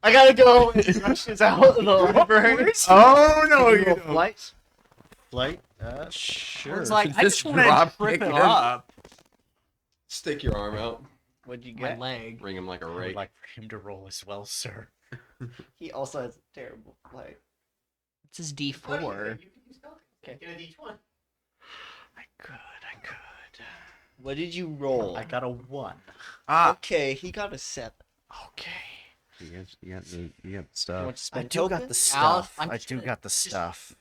Speaker 1: I gotta go. It rushes out the library.
Speaker 2: Oh, no, you
Speaker 1: Roll
Speaker 2: don't.
Speaker 1: flight.
Speaker 5: Flight? Sure.
Speaker 3: It's like I just want
Speaker 2: drop
Speaker 3: to trip
Speaker 2: kick
Speaker 3: it
Speaker 2: him.
Speaker 3: up.
Speaker 2: Stick your arm out.
Speaker 1: What'd you
Speaker 3: My
Speaker 1: get?
Speaker 3: leg.
Speaker 2: Ring him like a
Speaker 5: I would
Speaker 2: rake.
Speaker 5: like for him to roll as well, sir.
Speaker 1: He also has a terrible flight.
Speaker 3: It's his
Speaker 8: Buddy,
Speaker 3: D4.
Speaker 8: you can use Falcon.
Speaker 1: Okay.
Speaker 8: Get a D1.
Speaker 5: I could.
Speaker 1: What did you roll?
Speaker 5: I got a 1.
Speaker 1: Okay, he got a 7.
Speaker 5: Okay.
Speaker 6: You got the
Speaker 1: You
Speaker 6: stuff.
Speaker 1: want to
Speaker 5: I
Speaker 1: spend
Speaker 5: do got the
Speaker 1: tokens?
Speaker 5: stuff.
Speaker 3: I'm
Speaker 5: I
Speaker 3: just
Speaker 5: do
Speaker 3: gonna-
Speaker 5: got the
Speaker 3: just-
Speaker 5: stuff.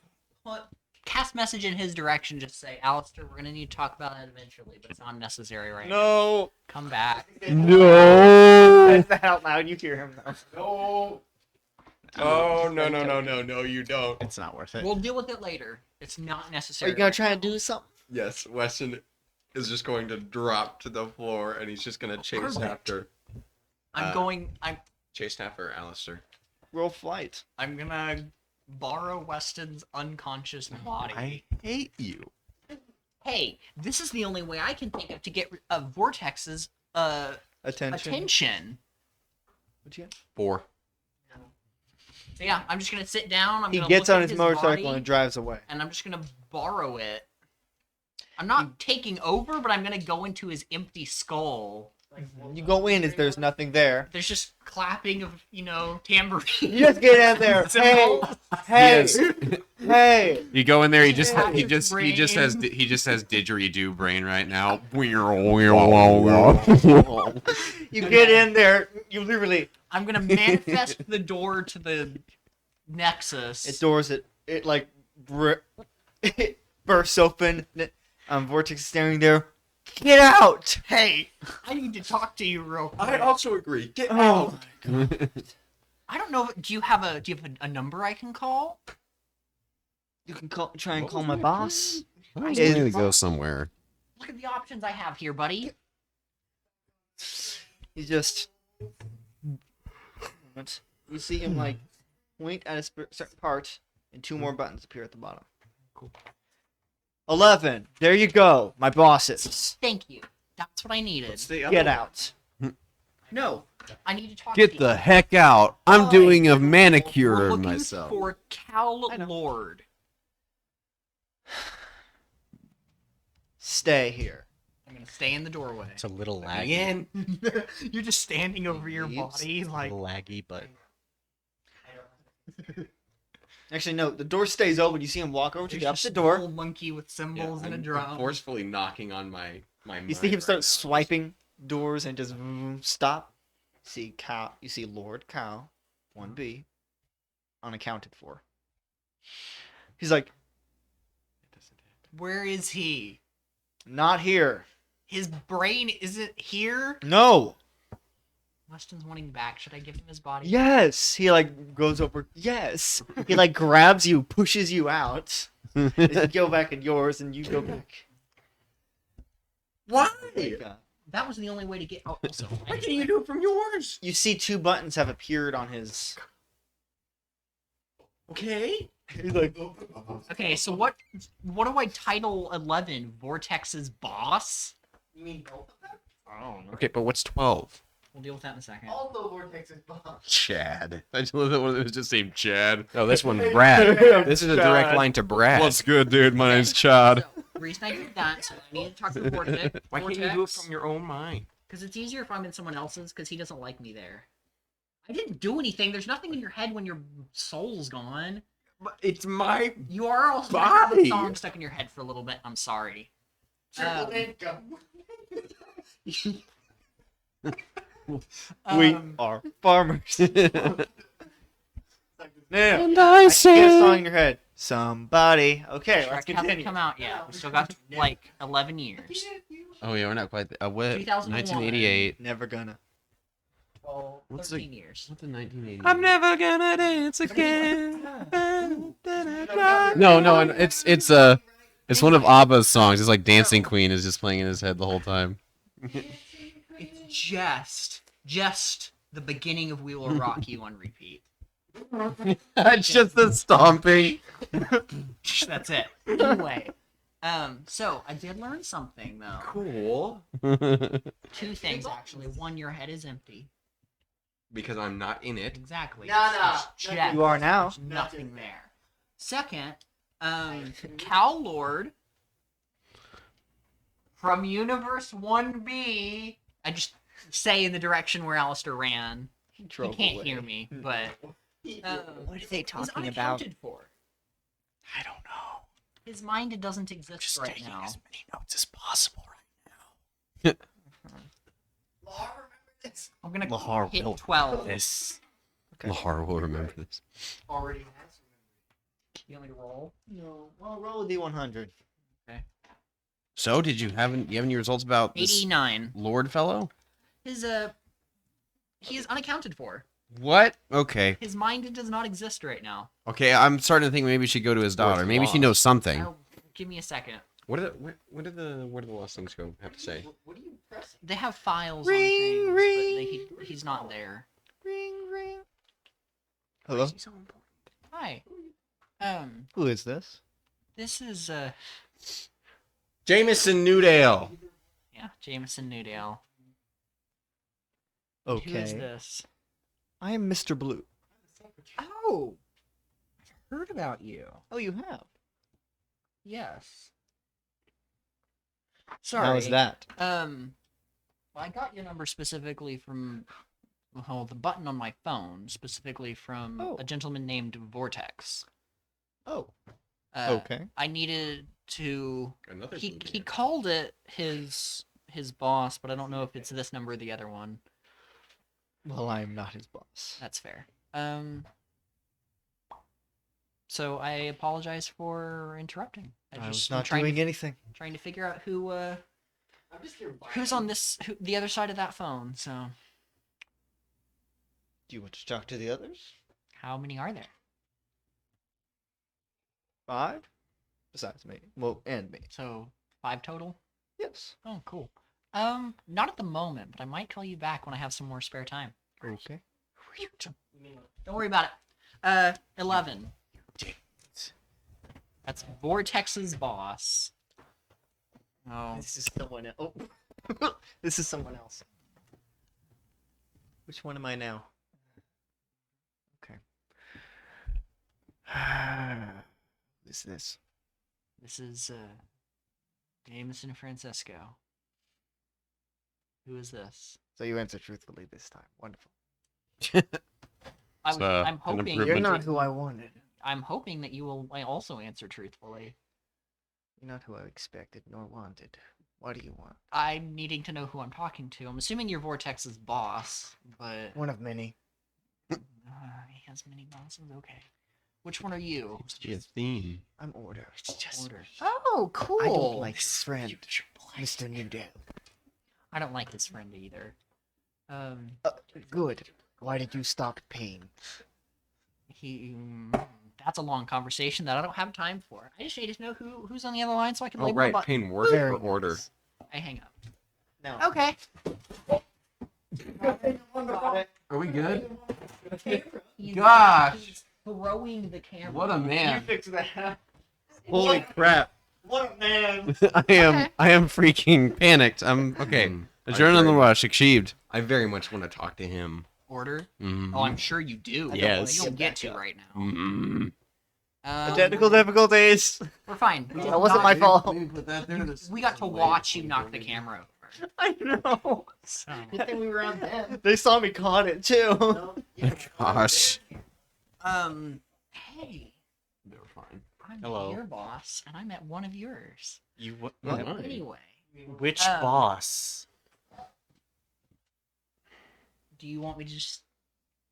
Speaker 3: Cast message in his direction. Just say, Alistair, we're gonna need to talk about that eventually, but it's not necessary right now.
Speaker 1: No.
Speaker 3: Come back.
Speaker 6: No.
Speaker 1: Says that out loud. You hear him though.
Speaker 8: No.
Speaker 2: Oh, no, you don't.
Speaker 5: It's not worth it.
Speaker 3: We'll deal with it later. It's not
Speaker 1: Are
Speaker 3: necessary.
Speaker 1: you gonna
Speaker 3: right
Speaker 1: try
Speaker 3: now.
Speaker 1: and do something?
Speaker 2: Yes, Weston is just going to drop to the floor and he's just going to chase
Speaker 3: Perfect.
Speaker 2: after.
Speaker 3: I'm
Speaker 2: Chase after Alistair.
Speaker 1: Roll flight.
Speaker 3: I'm gonna borrow Weston's unconscious body.
Speaker 2: I hate you.
Speaker 3: Hey, this is the only way I can think of to get Vortex's
Speaker 1: Attention.
Speaker 3: attention.
Speaker 1: What'd you get?
Speaker 2: 4.
Speaker 3: So yeah, I'm just gonna sit down. I'm
Speaker 1: He
Speaker 3: gonna
Speaker 1: gets
Speaker 3: look
Speaker 1: on
Speaker 3: at
Speaker 1: his motorcycle
Speaker 3: body,
Speaker 1: and drives away.
Speaker 3: and I'm just gonna borrow it. I'm not taking over, but I'm gonna go into his empty skull.
Speaker 1: You go in as there's nothing there.
Speaker 3: There's just clapping of, tambourine.
Speaker 1: You just get in there. Hey, hey, hey.
Speaker 7: You go in there. He
Speaker 3: Just
Speaker 7: just
Speaker 3: have
Speaker 7: he
Speaker 3: his
Speaker 7: just he just
Speaker 3: brain.
Speaker 7: has he just has didgeridoo brain right now.
Speaker 1: You get in there. You literally
Speaker 3: I'm gonna manifest the door to the Nexus.
Speaker 1: it doors it. It like it bursts open. Vortex is standing there. Get out!
Speaker 3: Hey, I need to talk to you real quick.
Speaker 2: I also agree. Get
Speaker 1: Oh,
Speaker 2: out.
Speaker 3: I don't know. Do you have a number I can call?
Speaker 1: you can try and call my boss.
Speaker 6: I was going to go somewhere.
Speaker 3: Look at the options I have here, buddy.
Speaker 1: He just. You see him like point at a certain part, and 2 more buttons appear at the bottom.
Speaker 2: Cool.
Speaker 1: 11. There you go. My bosses.
Speaker 3: Thank you. That's what I needed.
Speaker 2: What's the other
Speaker 1: Get
Speaker 2: one?
Speaker 1: out.
Speaker 3: No, I need to talk to
Speaker 6: Get
Speaker 3: you.
Speaker 6: the heck out. I'm doing a
Speaker 3: We're
Speaker 6: manicure of
Speaker 3: looking
Speaker 6: myself.
Speaker 3: for Cal Lord.
Speaker 1: Stay here.
Speaker 3: I'm gonna stay in the doorway.
Speaker 5: It's a little laggy.
Speaker 2: Again.
Speaker 3: You're just standing over your
Speaker 1: Leaves.
Speaker 3: body
Speaker 5: A
Speaker 3: like.
Speaker 5: little laggy, but
Speaker 1: Actually, no. The door stays open. You see him walk over to
Speaker 3: There's
Speaker 1: the
Speaker 3: just
Speaker 1: opposite
Speaker 3: a
Speaker 1: door.
Speaker 3: little monkey with cymbals and a
Speaker 2: I'm
Speaker 3: drum.
Speaker 2: forcefully knocking on my
Speaker 1: You see him start swiping doors and just stop. See Cow. You see Lord Cow, 1B, unaccounted for. He's like,
Speaker 3: Where is he?
Speaker 1: not here.
Speaker 3: His brain isn't here.
Speaker 1: No.
Speaker 3: Weston's wanting back. Should I give him his body?
Speaker 1: Yes. He like goes over. Yes. He like grabs you, pushes you out. And you go back in yours, and you go back.
Speaker 2: Why?
Speaker 1: Like,
Speaker 3: That was the only way to get. Oh, also,
Speaker 2: Why can't you do it from yours?
Speaker 1: you see 2 buttons have appeared on his.
Speaker 2: Okay.
Speaker 1: He's like,
Speaker 3: Okay, so what do I title 11? Vortex's boss?
Speaker 8: You mean both of them?
Speaker 1: I don't know.
Speaker 7: Okay, but what's 12?
Speaker 3: We'll deal with that in a second.
Speaker 8: Also Vortex's boss.
Speaker 7: Chad. I just love that one that was just named Chad.
Speaker 2: No, this one's Brad. This is a direct line to Brad.
Speaker 7: What's good, dude? My name's Chad.
Speaker 3: So, the reason I did that, so I need to talk to the Vortex.
Speaker 2: Why can't you do it from your own mind?
Speaker 3: Because it's easier if I'm in someone else's, because he doesn't like me there. I didn't do anything. There's nothing in your head when your soul's gone.
Speaker 2: But it's my
Speaker 3: You are also gonna have a
Speaker 2: Body.
Speaker 3: song stuck in your head for a little bit. I'm sorry.
Speaker 8: Triple income.
Speaker 1: We
Speaker 3: Um,
Speaker 1: are farmers. Now,
Speaker 6: And
Speaker 1: I
Speaker 6: I
Speaker 1: get a song
Speaker 6: say,
Speaker 1: in your head. Somebody. Okay, let's
Speaker 3: Shrek hasn't
Speaker 1: continue.
Speaker 3: come out yet. We still got like 11 years.
Speaker 6: oh yeah, we're not quite. What?
Speaker 3: 2001.
Speaker 6: 1988.
Speaker 1: Never gonna.
Speaker 3: 12,
Speaker 6: What's the-
Speaker 3: 13 years.
Speaker 6: What's the 1988?
Speaker 7: I'm never gonna dance again.
Speaker 6: No, and it's one of ABBA's songs. It's like Dancing Queen is just playing in his head the whole time.
Speaker 3: It's just the beginning of We Will Rock You on repeat.
Speaker 6: It's just the stomping.
Speaker 3: That's it. Anyway, so I did learn something though.
Speaker 2: cool.
Speaker 3: 2 things actually. One, your head is empty.
Speaker 2: Because I'm not in it.
Speaker 3: Exactly.
Speaker 8: No,
Speaker 3: It's
Speaker 8: no.
Speaker 3: just Jeff.
Speaker 1: You are now.
Speaker 3: There's nothing there. Second, Cal Lord from Universe 1B. I just say in the direction where Alistair ran. He
Speaker 1: Drove
Speaker 3: can't
Speaker 1: away.
Speaker 3: hear me, but
Speaker 1: What are they
Speaker 3: he's
Speaker 1: talking about?
Speaker 3: unaccounted for.
Speaker 7: I don't know.
Speaker 3: His mind doesn't exist
Speaker 7: Just
Speaker 3: right
Speaker 7: taking
Speaker 3: now.
Speaker 7: as many notes as possible right
Speaker 8: Laura, remember this?
Speaker 3: I'm gonna
Speaker 5: Lahar
Speaker 3: hit
Speaker 5: will
Speaker 3: 12.
Speaker 5: this.
Speaker 6: Lahar will remember this.
Speaker 8: Already has.
Speaker 3: You want me to roll?
Speaker 1: No. Well, roll a d100.
Speaker 6: So, you have any results about this
Speaker 3: 89.
Speaker 6: Lord fellow?
Speaker 3: His he is unaccounted for.
Speaker 6: What? Okay.
Speaker 3: His mind does not exist right now.
Speaker 6: Okay, I'm starting to think maybe we should go to his daughter.
Speaker 2: it's
Speaker 6: Maybe she
Speaker 2: lost.
Speaker 6: knows something.
Speaker 3: Give me a second.
Speaker 2: What do the lost things go have to say?
Speaker 8: What are you pressing?
Speaker 3: They have files
Speaker 1: Ring,
Speaker 3: on things,
Speaker 1: ring.
Speaker 3: but he's not there.
Speaker 1: Ring, ring. Hello?
Speaker 3: Hi.
Speaker 1: Who is this?
Speaker 3: This is
Speaker 2: Jameson Newdale.
Speaker 3: Jameson Newdale. Who is
Speaker 1: Okay.
Speaker 3: this?
Speaker 1: I am Mr. Blue.
Speaker 3: Oh, I've heard about you.
Speaker 1: Oh, you have?
Speaker 3: Yes. Sorry.
Speaker 1: How is that?
Speaker 3: Well, I got your number specifically from, well, the button on my phone, specifically from
Speaker 1: Oh.
Speaker 3: a gentleman named Vortex.
Speaker 1: Oh.
Speaker 3: Uh,
Speaker 1: Okay.
Speaker 3: I needed to.
Speaker 2: Another
Speaker 3: He
Speaker 2: boom
Speaker 3: called it his boss, but I don't know if it's this number or the other one.
Speaker 1: Well, I am not his boss.
Speaker 3: That's fair. So I apologize for interrupting.
Speaker 1: I was
Speaker 3: I'm
Speaker 1: not
Speaker 3: trying
Speaker 1: doing
Speaker 3: to,
Speaker 1: anything.
Speaker 3: trying to figure out who
Speaker 8: I'm just here.
Speaker 3: who's on the other side of that phone. So
Speaker 1: Do you want to talk to the others?
Speaker 3: how many are there?
Speaker 1: 5? Besides me. Well, and me.
Speaker 3: So 5 total.
Speaker 1: Yes.
Speaker 3: Oh, cool. Not at the moment, but I might call you back when I have some more spare time.
Speaker 1: Okay.
Speaker 3: Don't worry about it. 11. That's Vortex's boss. Oh,
Speaker 1: This is someone else. Oh. This is someone else. Which one am I now? Okay. Who's this?
Speaker 3: this is Jameson Francisco. Who is this?
Speaker 1: So you answer truthfully this time. Wonderful.
Speaker 3: I'm
Speaker 6: an
Speaker 3: hoping
Speaker 6: improvement.
Speaker 1: You're not who I wanted.
Speaker 3: I'm hoping that you will also answer truthfully.
Speaker 1: You're not who I expected nor wanted. What do you want?
Speaker 3: I'm needing to know who I'm talking to. I'm assuming you're Vortex's boss, but
Speaker 1: One of many.
Speaker 3: he has many bosses. Okay. Which one are you?
Speaker 2: Seems to be a theme.
Speaker 1: I'm Order.
Speaker 3: Order. Oh, cool.
Speaker 1: I don't like his friend, Mr. Newdale.
Speaker 3: I don't like his friend either.
Speaker 1: Good. Why did you stop paying?
Speaker 3: That's a long conversation that I don't have time for. I just need to know who's on the other line so I can
Speaker 2: Oh,
Speaker 3: label
Speaker 2: right.
Speaker 3: the button.
Speaker 2: Pain work
Speaker 1: Very
Speaker 2: or order.
Speaker 1: nice.
Speaker 3: I hang up.
Speaker 1: No.
Speaker 3: Okay.
Speaker 2: Are we good?
Speaker 3: He's
Speaker 2: Gosh.
Speaker 3: throwing the camera.
Speaker 2: What a man.
Speaker 1: fix that.
Speaker 6: Holy crap!
Speaker 8: What a man!
Speaker 6: I am freaking panicked. I'm okay.
Speaker 2: Mm.
Speaker 6: Adrenaline rush achieved.
Speaker 2: I very much want to talk to him.
Speaker 3: Order?
Speaker 2: Mhm.
Speaker 3: Oh, I'm sure you do.
Speaker 2: Yes.
Speaker 3: You'll get to right now.
Speaker 2: Mhm.
Speaker 1: Technical difficulties.
Speaker 3: We're fine.
Speaker 1: That wasn't my fault.
Speaker 3: We got to watch you knock the camera over.
Speaker 1: I know.
Speaker 3: So.
Speaker 8: Good thing we were on them.
Speaker 1: They saw me caught it too.
Speaker 8: No? Yeah.
Speaker 6: Gosh.
Speaker 3: Hey,
Speaker 2: They were fine.
Speaker 3: I'm
Speaker 5: Hello.
Speaker 3: your boss, and I'm at one of yours.
Speaker 5: You what?
Speaker 2: Oh, my.
Speaker 3: Anyway,
Speaker 5: Which
Speaker 3: Um,
Speaker 5: boss?
Speaker 3: do you want me to just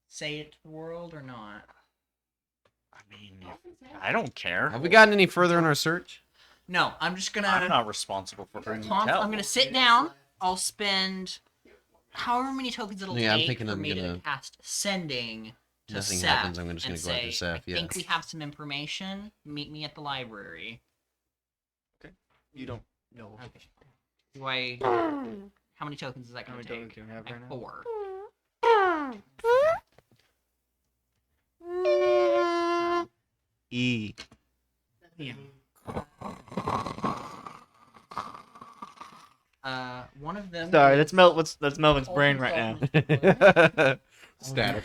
Speaker 3: say it to the world or not?
Speaker 5: I mean, I don't care.
Speaker 6: Have we gotten any further in our search?
Speaker 3: No, I'm just gonna.
Speaker 5: I'm not responsible for bringing
Speaker 3: I'm
Speaker 5: tell.
Speaker 3: gonna sit down. I'll spend however many tokens it'll
Speaker 6: Yeah, I'm
Speaker 3: take
Speaker 6: thinking
Speaker 3: for
Speaker 6: I'm
Speaker 3: me to
Speaker 6: gonna-
Speaker 3: cast sending to
Speaker 6: Nothing
Speaker 3: Seth
Speaker 6: happens. I'm just
Speaker 3: and
Speaker 6: gonna go after
Speaker 3: say,
Speaker 6: Seth.
Speaker 3: I
Speaker 6: Yeah.
Speaker 3: think we have some information. Meet me at the library.
Speaker 1: You don't know.
Speaker 3: Okay. Do I? How many tokens is that
Speaker 1: How
Speaker 3: gonna
Speaker 1: many
Speaker 3: take?
Speaker 1: tokens do you have
Speaker 3: Like
Speaker 1: right now?
Speaker 3: 4.
Speaker 1: E.
Speaker 3: Yeah. One of them.
Speaker 1: Sorry,
Speaker 3: is-
Speaker 1: that's Melvin's brain right now.
Speaker 6: Static.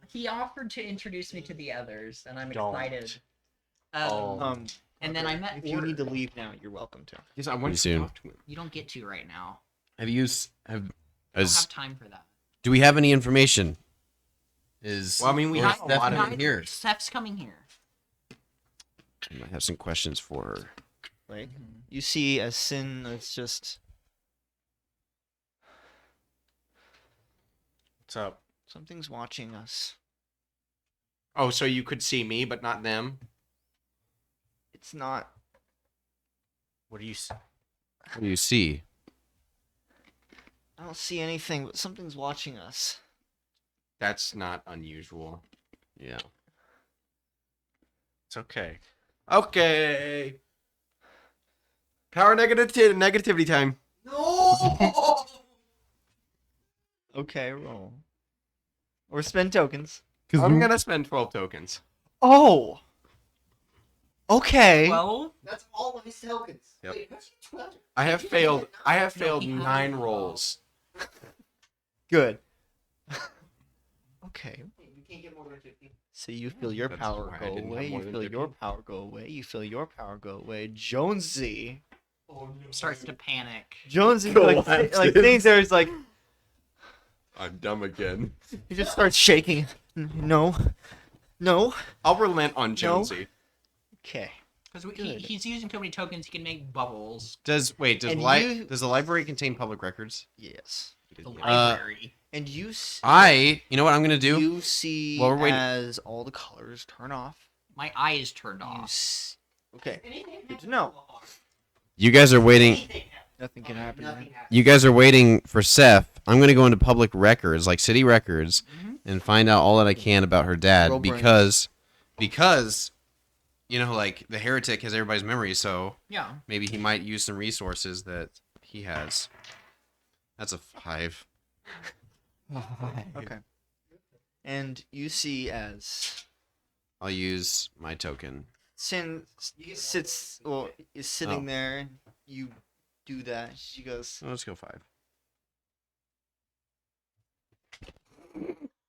Speaker 3: He offered to introduce me to the others, and I'm
Speaker 5: Don't.
Speaker 3: excited.
Speaker 5: Oh.
Speaker 3: And then I met.
Speaker 1: If you need to
Speaker 3: Order.
Speaker 1: leave now, you're welcome to.
Speaker 2: Yes, I want to
Speaker 6: soon.
Speaker 2: talk to him.
Speaker 3: You don't get to right now.
Speaker 6: Have you
Speaker 3: I don't
Speaker 6: as
Speaker 3: have time for that.
Speaker 6: do we have any information? Is
Speaker 2: Well, I mean, we
Speaker 6: or
Speaker 2: have
Speaker 6: is
Speaker 2: a
Speaker 6: Steph
Speaker 2: lot of
Speaker 6: not
Speaker 3: Neither-
Speaker 6: here.
Speaker 3: Steph's coming here.
Speaker 6: I might have some questions for her.
Speaker 1: Like you see a sin that's just
Speaker 5: What's up?
Speaker 1: something's watching us.
Speaker 2: Oh, so you could see me, but not them?
Speaker 1: It's not.
Speaker 5: What do you?
Speaker 6: What do you see?
Speaker 1: I don't see anything, but something's watching us.
Speaker 2: That's not unusual.
Speaker 6: Yeah.
Speaker 5: It's okay.
Speaker 2: Okay. Power negativity time.
Speaker 8: No!
Speaker 1: Okay, roll. Or spend tokens.
Speaker 2: I'm gonna spend 12 tokens.
Speaker 1: Oh. Okay.
Speaker 3: Well,
Speaker 8: That's all my tokens.
Speaker 2: Yep.
Speaker 8: Wait, how's your 12?
Speaker 2: I have failed. I have
Speaker 3: No,
Speaker 2: failed
Speaker 3: he has-
Speaker 2: 9 rolls.
Speaker 1: Good. Okay.
Speaker 8: You can't get more than 50.
Speaker 1: So you feel your
Speaker 2: That's
Speaker 1: power
Speaker 2: why I
Speaker 1: go
Speaker 2: didn't have
Speaker 1: away.
Speaker 2: more
Speaker 1: You
Speaker 2: than
Speaker 1: feel your
Speaker 2: 15.
Speaker 1: power go away. You feel your power go away. Jonesy.
Speaker 8: Oh, no.
Speaker 3: Starts to panic.
Speaker 1: Jonesy
Speaker 2: Collapses.
Speaker 1: like things there is like
Speaker 2: I'm dumb again.
Speaker 1: he just starts shaking. No. No.
Speaker 2: I'll relent on Jonesy.
Speaker 1: Okay.
Speaker 3: Because
Speaker 1: Good.
Speaker 3: he's using too many tokens, he can make bubbles.
Speaker 6: Does
Speaker 1: And you-
Speaker 6: does the library contain public records?
Speaker 1: Yes.
Speaker 3: The
Speaker 6: Uh,
Speaker 3: library.
Speaker 1: And you
Speaker 6: You know what I'm gonna do?
Speaker 1: you see
Speaker 6: While we're waiting-
Speaker 1: as all the colors turn off.
Speaker 3: My eye is turned
Speaker 1: You
Speaker 3: off.
Speaker 1: okay.
Speaker 8: Anything
Speaker 1: Good to know.
Speaker 6: You guys are waiting.
Speaker 8: Anything happens.
Speaker 1: Nothing can happen.
Speaker 8: Nothing
Speaker 1: Man.
Speaker 8: happens.
Speaker 6: You guys are waiting for Seth. I'm gonna go into public records, like city records, and find out all that I can about her dad
Speaker 1: Roll brains.
Speaker 6: because you know, like the heretic has everybody's memory, so
Speaker 3: Yeah.
Speaker 6: maybe he might use some resources that he has. That's a 5.
Speaker 1: Okay. And you see as
Speaker 6: I'll use my token.
Speaker 1: Sin sits is sitting
Speaker 6: Oh.
Speaker 1: there. You do that. She goes.
Speaker 6: Oh, let's go 5.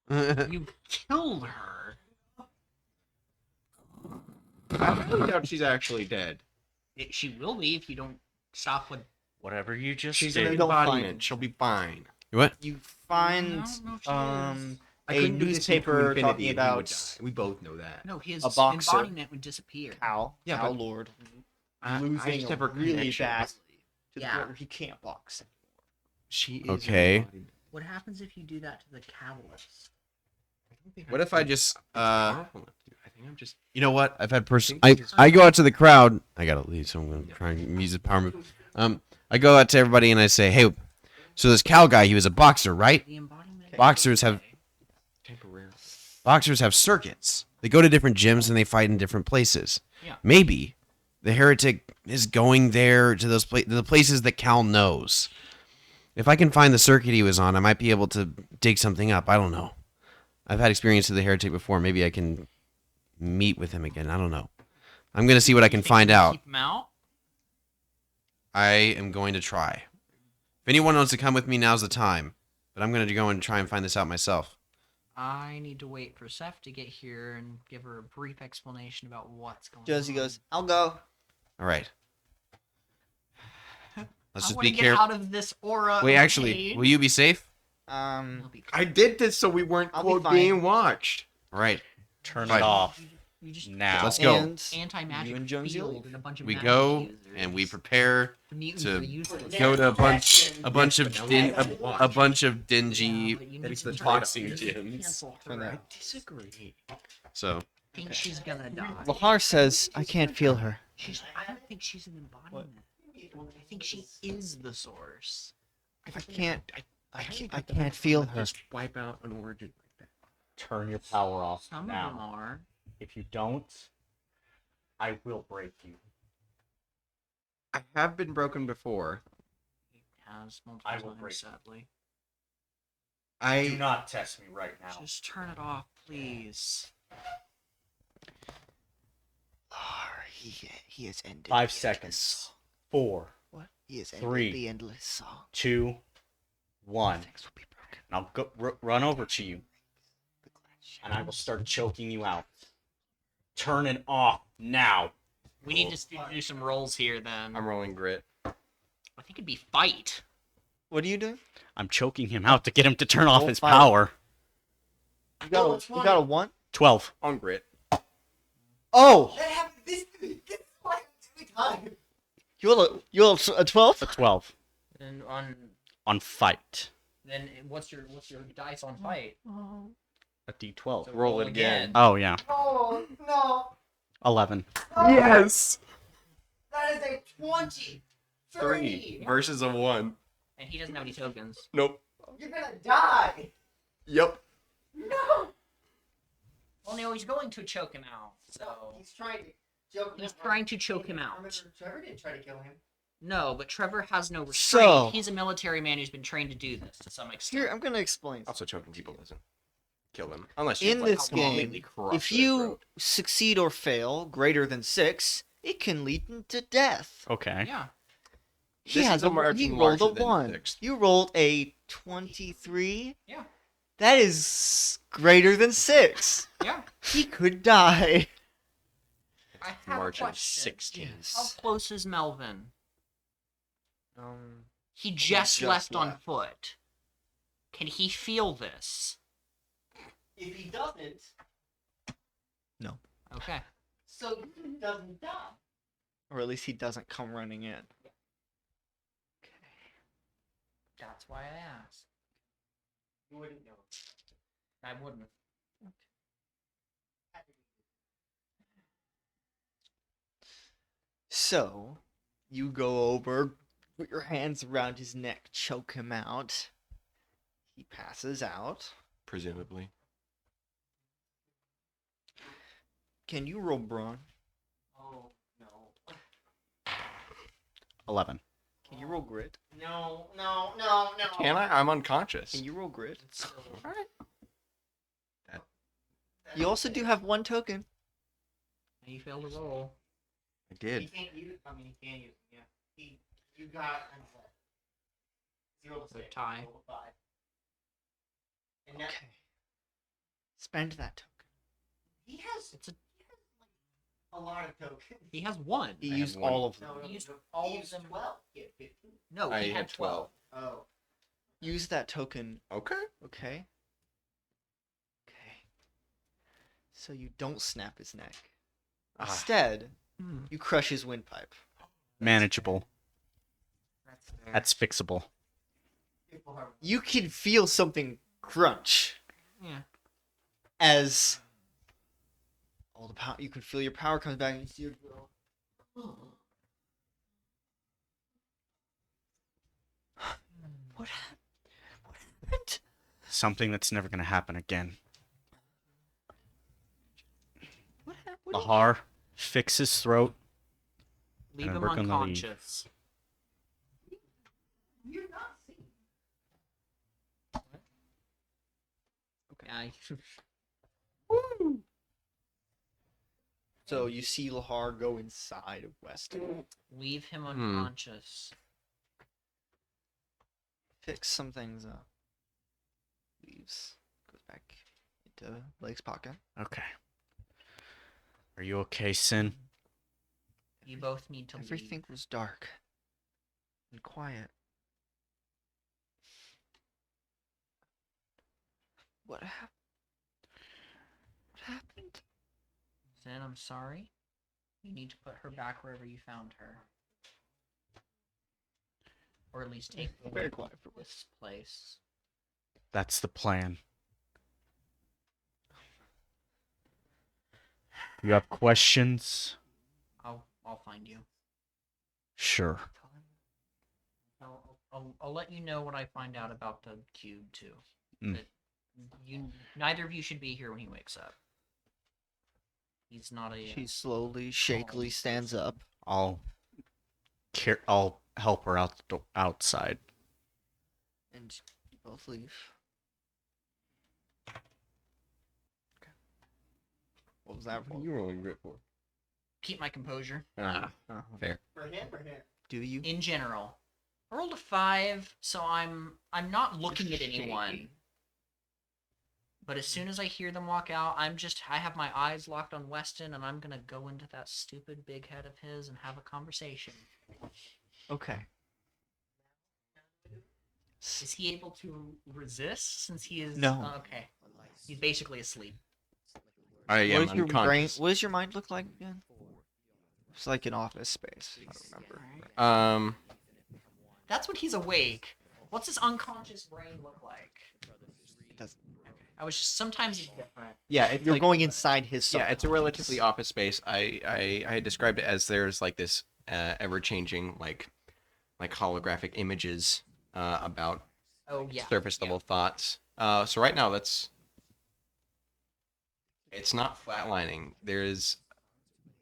Speaker 3: You killed her.
Speaker 2: I highly doubt she's actually dead.
Speaker 3: She will be if you don't stop with.
Speaker 5: Whatever you just
Speaker 2: She's
Speaker 5: did.
Speaker 2: an
Speaker 1: Don't find
Speaker 2: embodiment.
Speaker 1: it.
Speaker 2: She'll be fine.
Speaker 6: What?
Speaker 1: You
Speaker 3: I
Speaker 1: find
Speaker 3: don't know if she is.
Speaker 2: I
Speaker 1: a
Speaker 2: couldn't do this into
Speaker 1: newspaper
Speaker 2: infinity
Speaker 1: talking
Speaker 2: and he would
Speaker 1: about
Speaker 2: die. We both know that.
Speaker 3: No, his
Speaker 1: A boxer.
Speaker 3: embodiment would disappear.
Speaker 1: Cow.
Speaker 2: Yeah,
Speaker 1: Cow
Speaker 2: but-
Speaker 1: Lord
Speaker 2: I
Speaker 1: losing
Speaker 2: just have her
Speaker 1: really
Speaker 2: connection.
Speaker 1: badly to the
Speaker 3: Yeah.
Speaker 1: point where he can't box.
Speaker 2: She is
Speaker 6: Okay.
Speaker 2: an embodiment.
Speaker 3: What happens if you do that to the catalyst?
Speaker 2: I don't think
Speaker 6: What
Speaker 2: I
Speaker 6: if I
Speaker 2: can-
Speaker 6: just
Speaker 2: it's powerful enough to- I think I'm just.
Speaker 6: You know what? I've had
Speaker 2: think
Speaker 6: I
Speaker 2: she's-
Speaker 6: I go out to the crowd. I gotta leave, so I'm gonna try and use the power move. I go out to everybody and I say, "Hey, so this cow guy, he was a boxer, right?
Speaker 3: The embodiment.
Speaker 6: Boxers have
Speaker 2: Temporary.
Speaker 6: circuits. They go to different gyms and they fight in different places.
Speaker 3: Yeah.
Speaker 6: Maybe the heretic is going there to those the places that Cal knows. If I can find the circuit he was on, I might be able to dig something up. I don't know. I've had experience with the heretic before. Maybe I can meet with him again. I don't know. I'm gonna see what I can
Speaker 3: You think
Speaker 6: find
Speaker 3: you can
Speaker 6: out.
Speaker 3: Keep him out.
Speaker 6: I am going to try. If anyone wants to come with me, now's the time. But I'm going to go and try and find this out myself.
Speaker 3: I need to wait for Seth to get here and give her a brief explanation about what's going on.
Speaker 1: Josie goes, "I'll go."
Speaker 6: All right. Let's
Speaker 3: I
Speaker 6: just
Speaker 3: wanna
Speaker 6: be
Speaker 3: get
Speaker 6: careful.
Speaker 3: out of this aura.
Speaker 6: Wait,
Speaker 3: of
Speaker 6: actually,
Speaker 3: pain.
Speaker 6: will you be safe?
Speaker 3: I'll be
Speaker 2: I did this so we weren't
Speaker 1: I'll be
Speaker 2: quote
Speaker 1: fine.
Speaker 2: being watched.
Speaker 6: All right.
Speaker 5: Turn
Speaker 6: Fine.
Speaker 5: it off
Speaker 3: You just
Speaker 5: now.
Speaker 6: Let's go.
Speaker 1: And
Speaker 3: anti-magic
Speaker 1: you and Jonesy
Speaker 3: field
Speaker 1: leave.
Speaker 3: and a bunch of
Speaker 6: We
Speaker 3: magic
Speaker 6: go
Speaker 3: users.
Speaker 6: and we prepare
Speaker 3: The mutants
Speaker 6: to
Speaker 3: are useless.
Speaker 6: go to a bunch of
Speaker 3: Yeah, but
Speaker 6: dingy.
Speaker 3: you need
Speaker 2: It's
Speaker 3: to
Speaker 2: the
Speaker 3: try
Speaker 2: toxin
Speaker 3: to
Speaker 2: gyms.
Speaker 3: cancel
Speaker 1: For
Speaker 3: her.
Speaker 1: that.
Speaker 3: I disagree.
Speaker 6: So
Speaker 3: I think she's gonna die.
Speaker 1: Lahar says, "I can't feel her."
Speaker 3: I don't think she's an embodiment. I think she is the source.
Speaker 1: I can't. I
Speaker 2: think
Speaker 1: can't feel her.
Speaker 2: Just wipe out an origin like that.
Speaker 5: Turn your power off
Speaker 3: Some of them
Speaker 5: now.
Speaker 3: are.
Speaker 5: If you don't, I will break you.
Speaker 2: I have been broken before.
Speaker 3: Has multiple
Speaker 5: I will
Speaker 3: times,
Speaker 5: break.
Speaker 3: sadly.
Speaker 5: Do
Speaker 2: I
Speaker 5: not test me right now.
Speaker 3: Just turn it off, please.
Speaker 1: Lahar, he has ended.
Speaker 5: 5
Speaker 1: the
Speaker 5: seconds.
Speaker 1: endless song.
Speaker 5: 4,
Speaker 1: What? He has ended
Speaker 5: 3,
Speaker 1: the endless song.
Speaker 5: 2, 1.
Speaker 1: Things will be broken.
Speaker 5: And I'll run over to you, and I will start choking you out. Turn it off now.
Speaker 3: We need to do some rolls here then.
Speaker 2: I'm rolling grit.
Speaker 3: I think it'd be fight.
Speaker 1: What are you doing?
Speaker 5: I'm choking him out to get him to turn off
Speaker 1: Roll
Speaker 5: his
Speaker 1: fire.
Speaker 5: power.
Speaker 1: You got a, you got a 1?
Speaker 5: 12.
Speaker 2: On grit.
Speaker 1: Oh,
Speaker 8: That happened. This like every time.
Speaker 1: you rolled a 12.
Speaker 5: A 12
Speaker 3: And on
Speaker 5: on fight.
Speaker 3: then what's your dice on fight?
Speaker 5: A D12.
Speaker 3: So
Speaker 2: Roll it again.
Speaker 5: Oh yeah,
Speaker 8: Oh no.
Speaker 5: 11.
Speaker 2: Yes.
Speaker 8: That is a 20.
Speaker 2: 3 versus a 1.
Speaker 3: And he doesn't have any tokens.
Speaker 2: Nope.
Speaker 8: You're gonna die.
Speaker 2: Yep.
Speaker 8: No.
Speaker 3: Well, no, he's going to choke him out. So
Speaker 8: He's trying to choke him.
Speaker 3: he's trying to choke him out.
Speaker 8: Remember, Trevor didn't try to kill him.
Speaker 3: No, but Trevor has no restraint.
Speaker 1: So-
Speaker 3: He's a military man who's been trained to do this to some extent.
Speaker 1: Here, I'm gonna explain.
Speaker 2: Also, choking people doesn't kill them unless you
Speaker 1: In
Speaker 2: like,
Speaker 1: this
Speaker 2: completely
Speaker 1: game,
Speaker 2: crush
Speaker 1: if
Speaker 2: their
Speaker 1: you
Speaker 2: throat.
Speaker 1: succeed or fail greater than 6, it can lead to death.
Speaker 5: Okay.
Speaker 3: Yeah.
Speaker 1: He
Speaker 2: This
Speaker 1: has
Speaker 2: is a marching
Speaker 1: he rolled a
Speaker 2: larger than
Speaker 1: 1.
Speaker 2: sixth.
Speaker 1: You rolled a 23.
Speaker 3: Yeah.
Speaker 1: That is greater than 6.
Speaker 3: Yeah.
Speaker 1: He could die.
Speaker 3: I have
Speaker 2: March
Speaker 3: a
Speaker 2: of
Speaker 3: question.
Speaker 2: 16.
Speaker 3: How close is Melvin?
Speaker 1: Um,
Speaker 3: He just,
Speaker 1: just
Speaker 3: left on
Speaker 1: left.
Speaker 3: foot. Can he feel this?
Speaker 8: If he doesn't,
Speaker 3: Okay.
Speaker 8: so he doesn't die.
Speaker 1: or at least he doesn't come running in.
Speaker 3: That's why I asked.
Speaker 8: You wouldn't know.
Speaker 3: I wouldn't.
Speaker 1: So, you go over, put your hands around his neck, choke him out. He passes out.
Speaker 2: Presumably.
Speaker 1: Can you roll brawn?
Speaker 8: Oh no.
Speaker 5: 11.
Speaker 1: Can you roll grit?
Speaker 8: No. No.
Speaker 2: Can I? I'm unconscious.
Speaker 1: Can you roll grit?
Speaker 2: Alright.
Speaker 1: You also do have 1 token.
Speaker 3: You failed to roll.
Speaker 2: I
Speaker 8: He
Speaker 2: did.
Speaker 8: can't use. I mean, he can use. Yeah. You got 0 to
Speaker 3: So
Speaker 8: 6.
Speaker 3: tie.
Speaker 8: Roll a 5. And that,
Speaker 1: Okay. Spend that token.
Speaker 8: he has.
Speaker 3: It's a.
Speaker 8: A lot of tokens.
Speaker 3: He has 1.
Speaker 1: He
Speaker 2: I
Speaker 1: used
Speaker 2: have one.
Speaker 1: all of them.
Speaker 8: No,
Speaker 3: He used
Speaker 8: no,
Speaker 3: all
Speaker 8: he
Speaker 3: of
Speaker 8: used
Speaker 3: them.
Speaker 8: 12. He had 15.
Speaker 3: No,
Speaker 2: I
Speaker 3: he
Speaker 2: had 12.
Speaker 8: Oh.
Speaker 1: Use that token,
Speaker 2: Okay.
Speaker 1: okay? Okay. So you don't snap his neck.
Speaker 2: Ah.
Speaker 1: Instead,
Speaker 3: Hmm.
Speaker 1: you crush his windpipe.
Speaker 5: Manageable.
Speaker 3: That's fair.
Speaker 5: That's fixable.
Speaker 8: People are.
Speaker 1: You can feel something crunch
Speaker 3: Yeah.
Speaker 1: as all the power. You can feel your power comes back and you see your girl. What happened? What happened?
Speaker 5: Something that's never going to happen again.
Speaker 1: What happened?
Speaker 5: Lahar, fix his throat.
Speaker 3: Leave
Speaker 5: And
Speaker 3: him
Speaker 5: we're gonna leave.
Speaker 3: unconscious.
Speaker 8: You're not seeing.
Speaker 3: Yeah.
Speaker 1: So you see Lahar go inside of Weston.
Speaker 3: Leave him
Speaker 2: Hmm.
Speaker 3: unconscious.
Speaker 1: Fix some things up. Leaves. Goes back into Blake's pocket.
Speaker 5: Okay. Are you okay, Sin?
Speaker 3: You both need to
Speaker 1: Everything
Speaker 3: leave.
Speaker 1: was dark and quiet. What happened? What happened?
Speaker 3: Zen, I'm sorry. You need to put her back wherever you found her. Or at least take her
Speaker 1: Very
Speaker 3: away
Speaker 1: quiet for
Speaker 3: from this place.
Speaker 5: That's the plan. You have questions?
Speaker 3: I'll find you.
Speaker 5: Sure.
Speaker 3: I'll let you know what I find out about the cube too.
Speaker 5: Mm.
Speaker 3: But neither of you should be here when he wakes up. He's not a.
Speaker 1: She slowly, shakily stands up.
Speaker 5: I'll help her out outside.
Speaker 1: And you both leave. Okay. What was that for?
Speaker 2: You rolling grit for?
Speaker 3: Keep my composure.
Speaker 2: Ah, fair.
Speaker 8: For him or him?
Speaker 1: Do you?
Speaker 3: In general, I rolled a 5, so I'm not looking at anyone. But as soon as I hear them walk out, I have my eyes locked on Weston, and I'm gonna go into that stupid big head of his and have a conversation.
Speaker 1: Okay.
Speaker 3: Is he able to resist since he is?
Speaker 1: No.
Speaker 3: Oh, okay. He's basically asleep.
Speaker 2: I am
Speaker 1: What does your brain?
Speaker 2: unconscious.
Speaker 1: What does your mind look like again? It's like an office space. I don't remember.
Speaker 3: That's when he's awake. What's his unconscious brain look like?
Speaker 1: It doesn't.
Speaker 3: I was just sometimes it's different.
Speaker 2: Yeah, it's
Speaker 1: You're
Speaker 2: like,
Speaker 1: going inside his.
Speaker 2: yeah, it's a
Speaker 1: subconscious.
Speaker 2: relatively office space. I had described it as there's like this ever changing like holographic images about
Speaker 3: Oh yeah.
Speaker 2: surface level thoughts. So right now it's not flatlining. There's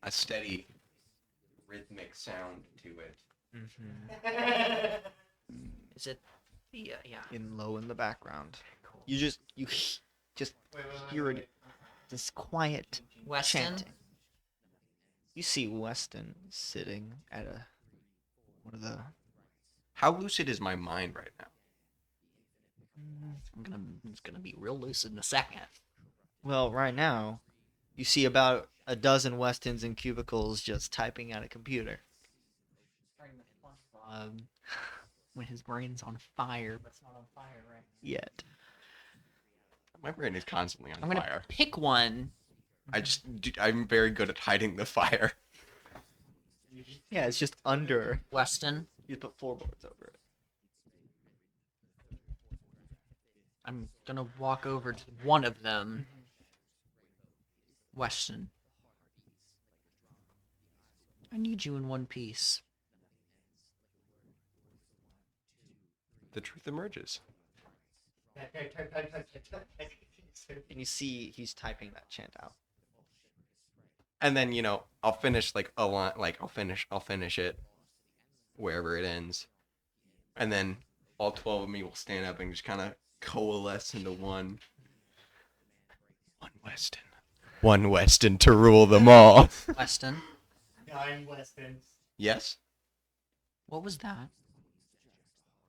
Speaker 2: a steady rhythmic sound to it.
Speaker 3: Is it? Yeah.
Speaker 1: In low in the background. You just hear it. This quiet
Speaker 3: Weston.
Speaker 1: chanting. You see Weston sitting at one of the
Speaker 2: How lucid is my mind right now?
Speaker 3: It's gonna be real lucid in a second.
Speaker 1: Well, right now, you see about a dozen Westons in cubicles just typing at a computer.
Speaker 3: When his brain's on fire, but it's not on fire right
Speaker 1: Yet.
Speaker 2: My brain is constantly on
Speaker 3: I'm gonna
Speaker 2: fire.
Speaker 3: pick one.
Speaker 2: I'm very good at hiding the fire.
Speaker 1: Yeah, it's just under.
Speaker 3: Weston.
Speaker 1: You put floorboards over it.
Speaker 3: I'm gonna walk over to one of them. Weston. I need you in one piece.
Speaker 2: The truth emerges.
Speaker 1: And you see he's typing that chant out.
Speaker 2: And then, I'll finish like a line, like I'll finish it wherever it ends. And then all 12 of me will stand up and just kind of coalesce into one. One Weston. One Weston to rule them all.
Speaker 3: Weston.
Speaker 8: 9 Westons.
Speaker 2: Yes?
Speaker 3: What was that?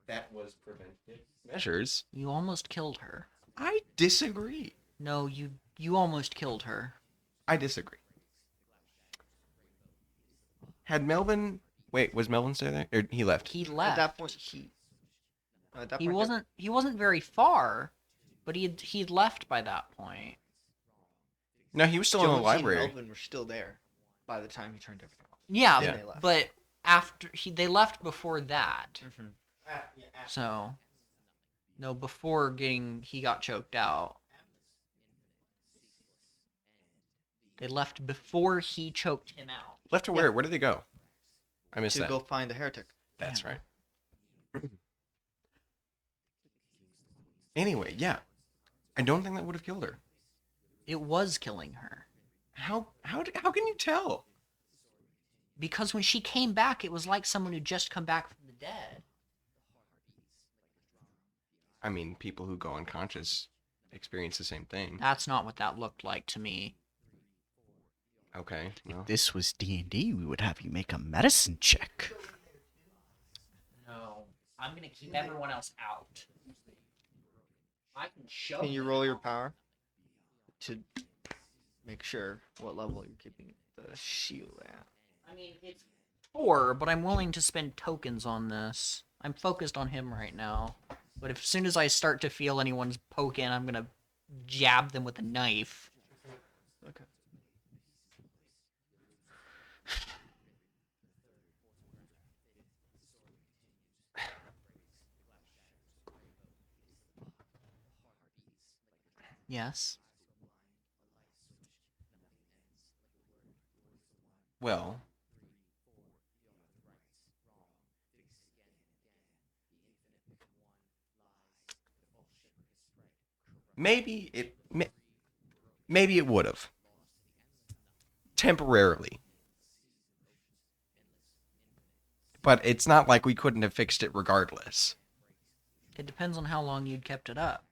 Speaker 2: That was preventive measures.
Speaker 3: You almost killed her.
Speaker 2: I disagree.
Speaker 3: No, you almost killed her.
Speaker 2: I disagree. Had Melvin... Wait, was Melvin still there? Or he left?
Speaker 3: He
Speaker 1: At
Speaker 3: left.
Speaker 1: that point,
Speaker 3: He wasn't very far, but he'd left by that point.
Speaker 2: No, he was still in the
Speaker 1: Jonesy
Speaker 2: library.
Speaker 1: and Melvin were still there by the time he turned everything off.
Speaker 3: Yeah,
Speaker 2: Yeah.
Speaker 1: They left.
Speaker 3: but after they left before that.
Speaker 1: Mm-hmm.
Speaker 3: So, no, before he got choked out. They left before he choked him out.
Speaker 2: Left to where? Where did they go? I missed
Speaker 1: To
Speaker 2: that.
Speaker 1: go find the heretic.
Speaker 2: That's right. Anyway, yeah. I don't think that would have killed her.
Speaker 3: It was killing her.
Speaker 2: How can you tell?
Speaker 3: Because when she came back, it was like someone who'd just come back from the dead.
Speaker 2: I mean, people who go unconscious experience the same thing.
Speaker 3: That's not what that looked like to me.
Speaker 2: Okay, well.
Speaker 5: If this was D&D, we would have you make a medicine check.
Speaker 3: No, I'm gonna keep everyone else out. I can show.
Speaker 1: Can you roll your power to make sure what level you're keeping the shield at?
Speaker 3: I mean, it's 4, but I'm willing to spend tokens on this. I'm focused on him right now. But as soon as I start to feel anyone's poking, I'm gonna jab them with a knife.
Speaker 1: Okay.
Speaker 3: Yes.
Speaker 2: Well. Maybe it would have. Temporarily. But it's not like we couldn't have fixed it regardless.
Speaker 3: It depends on how long you'd kept it up.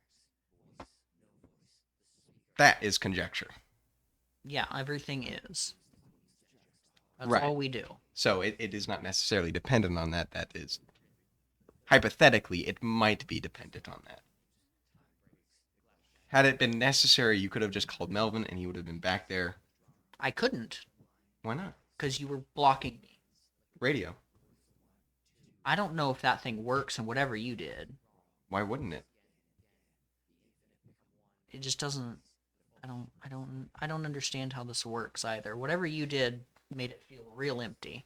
Speaker 2: That is conjecture.
Speaker 3: Yeah, everything is. That's
Speaker 2: Right.
Speaker 3: all we do.
Speaker 2: So it is not necessarily dependent on that. That is, hypothetically, it might be dependent on that. Had it been necessary, you could have just called Melvin and he would have been back there.
Speaker 3: I couldn't,
Speaker 2: Why not?
Speaker 3: because you were blocking me.
Speaker 2: Radio.
Speaker 3: I don't know if that thing works and whatever you did.
Speaker 2: Why wouldn't it?
Speaker 3: It just doesn't. I don't understand how this works either. Whatever you did made it feel real empty.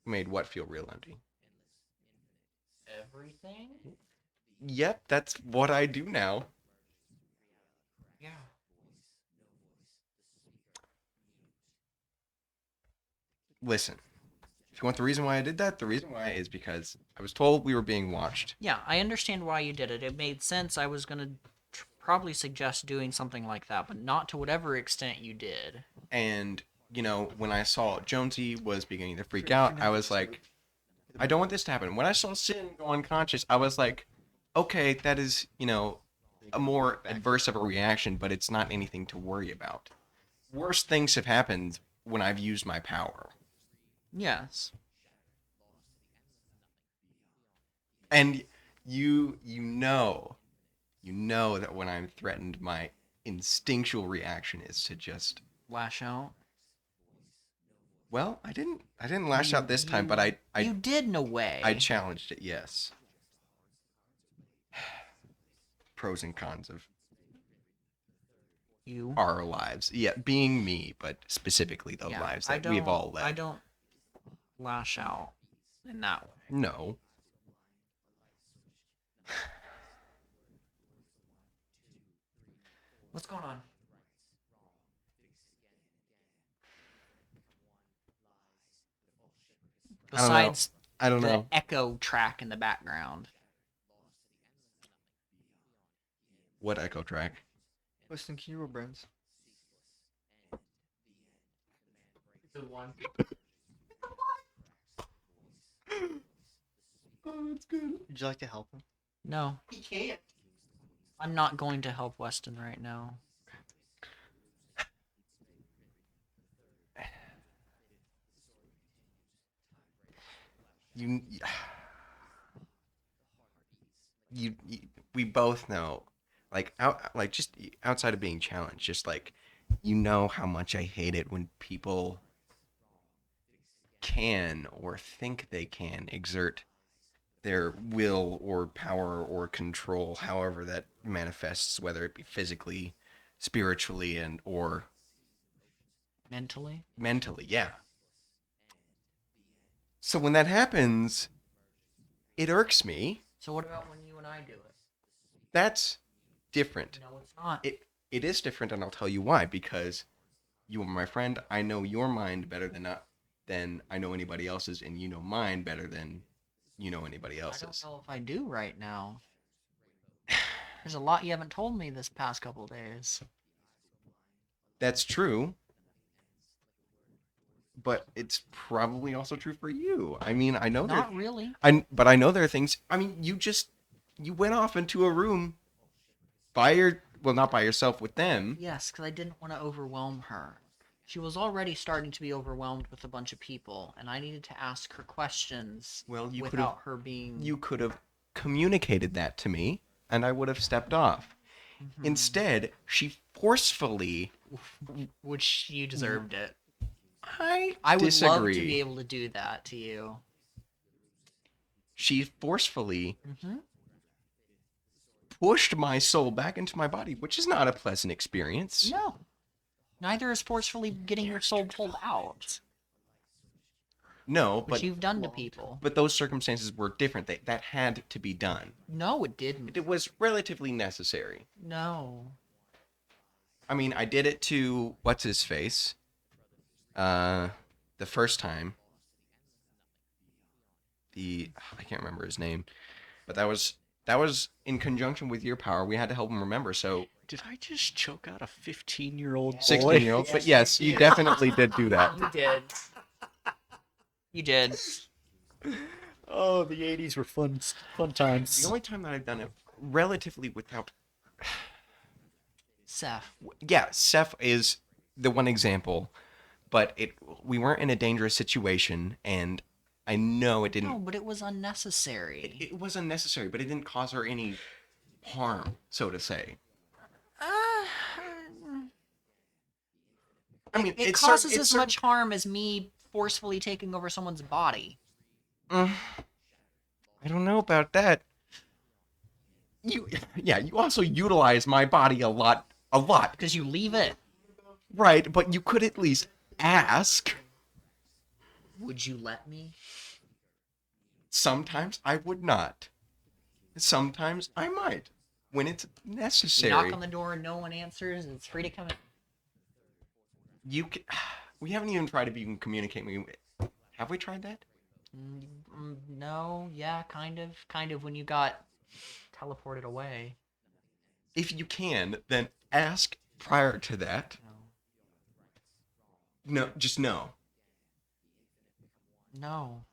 Speaker 2: Made what feel real empty?
Speaker 3: Everything?
Speaker 2: Yep, that's what I do now.
Speaker 3: Yeah.
Speaker 2: Listen, if you want the reason why I did that, the reason why is because I was told we were being watched.
Speaker 3: Yeah, I understand why you did it. It made sense. I was gonna probably suggest doing something like that, but not to whatever extent you did.
Speaker 2: And, when I saw Jonesy was beginning to freak out, I was like, I don't want this to happen. When I saw Sin go unconscious, I was like, okay, that is, a more adverse of a reaction, but it's not anything to worry about. Worse things have happened when I've used my power.
Speaker 3: Yes.
Speaker 2: And you know that when I'm threatened, my instinctual reaction is to just,
Speaker 3: Lash out.
Speaker 2: well, I didn't lash out this time, but
Speaker 3: You did in a way.
Speaker 2: I challenged it. Yes. Pros and cons of
Speaker 3: You.
Speaker 2: our lives. Yeah, being me, but specifically the
Speaker 3: Yeah,
Speaker 2: lives
Speaker 3: I
Speaker 2: that we've all led.
Speaker 3: I don't lash out in that way.
Speaker 2: No.
Speaker 3: What's going on?
Speaker 2: I don't know.
Speaker 3: Besides
Speaker 2: I don't
Speaker 3: the
Speaker 2: know.
Speaker 3: echo track in the background.
Speaker 2: What echo track?
Speaker 1: Weston, can you roll brains?
Speaker 8: Good one.
Speaker 2: Oh, that's good.
Speaker 1: Would you like to help him?
Speaker 3: No,
Speaker 8: He can't.
Speaker 3: I'm not going to help Weston right now.
Speaker 2: You, we both know, like just outside of being challenged, just like, how much I hate it when people can or think they can exert their will or power or control, however that manifests, whether it be physically, spiritually, and or
Speaker 3: Mentally?
Speaker 2: mentally. Yeah. So when that happens, it irks me.
Speaker 3: So what about when you and I do it?
Speaker 2: That's different.
Speaker 3: No, it's not.
Speaker 2: It is different, and I'll tell you why. Because you are my friend. I know your mind better than I know anybody else's, and you know mine better than you know anybody
Speaker 3: I
Speaker 2: else's.
Speaker 3: don't know if I do right now. There's a lot you haven't told me this past couple days.
Speaker 2: That's true. But it's probably also true for you. I mean, I know
Speaker 3: Not really.
Speaker 2: but I know there are things. I mean, you went off into a room not by yourself with them.
Speaker 3: Yes, because I didn't want to overwhelm her. She was already starting to be overwhelmed with a bunch of people, and I needed to ask her questions
Speaker 2: Well,
Speaker 3: without her being...
Speaker 2: you could have communicated that to me, and I would have stepped off.
Speaker 3: Mhm.
Speaker 2: Instead, she forcefully.
Speaker 3: Which you deserved it.
Speaker 2: I
Speaker 3: would
Speaker 2: disagree.
Speaker 3: love to be able to do that to you.
Speaker 2: She forcefully
Speaker 3: Mm-hmm.
Speaker 2: pushed my soul back into my body, which is not a pleasant experience.
Speaker 3: No. Neither is forcefully getting your soul pulled out,
Speaker 2: No,
Speaker 3: which
Speaker 2: but
Speaker 3: you've done to people.
Speaker 2: but those circumstances were different. That had to be done.
Speaker 3: No, it didn't.
Speaker 2: It was relatively necessary.
Speaker 3: No.
Speaker 2: I mean, I did it to what's his face. The first time. I can't remember his name, but that was in conjunction with your power. We had to help him remember. So
Speaker 5: Did I just choke out a 15-year-old boy?
Speaker 2: 16-year-olds, but yes, you definitely did do that.
Speaker 3: You did. You did.
Speaker 5: Oh, the 80s were fun times.
Speaker 2: The only time that I've done it relatively without,
Speaker 3: Seth.
Speaker 2: yeah, Seth is the one example, but we weren't in a dangerous situation, and I know it didn't.
Speaker 3: No, but it was unnecessary.
Speaker 2: It was unnecessary, but it didn't cause her any harm, so to say. I mean,
Speaker 3: it
Speaker 2: it's
Speaker 3: causes
Speaker 2: it's
Speaker 3: as much harm as me forcefully taking over someone's body.
Speaker 2: I don't know about that. You also utilize my body a lot,
Speaker 3: Because you leave it.
Speaker 2: right? But you could at least ask.
Speaker 3: Would you let me?
Speaker 2: Sometimes I would not. Sometimes I might, when it's
Speaker 3: You
Speaker 2: necessary.
Speaker 3: knock on the door and no one answers, and it's free to come in.
Speaker 2: We haven't even tried to even communicate. Have we tried that?
Speaker 3: No, yeah, kind of when you got teleported away.
Speaker 2: If you can, then ask prior to that. No, just no.
Speaker 3: No.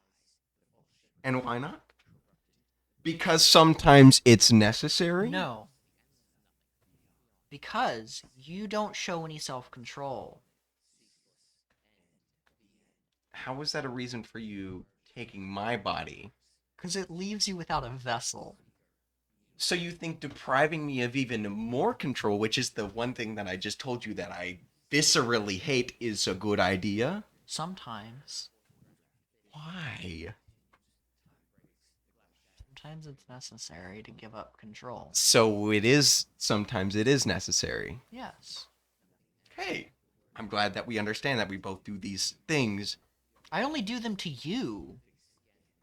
Speaker 2: And why not? Because sometimes it's necessary?
Speaker 3: No. Because you don't show any self-control.
Speaker 2: How is that a reason for you taking my body
Speaker 3: Because it leaves you without a vessel.
Speaker 2: So you think depriving me of even more control, which is the one thing that I just told you that I viscerally hate, is a good idea?
Speaker 3: Sometimes.
Speaker 2: Why?
Speaker 3: Sometimes it's necessary to give up control.
Speaker 2: So it is, sometimes it is necessary.
Speaker 3: Yes.
Speaker 2: Hey, I'm glad that we understand that we both do these things
Speaker 3: I only do them to you.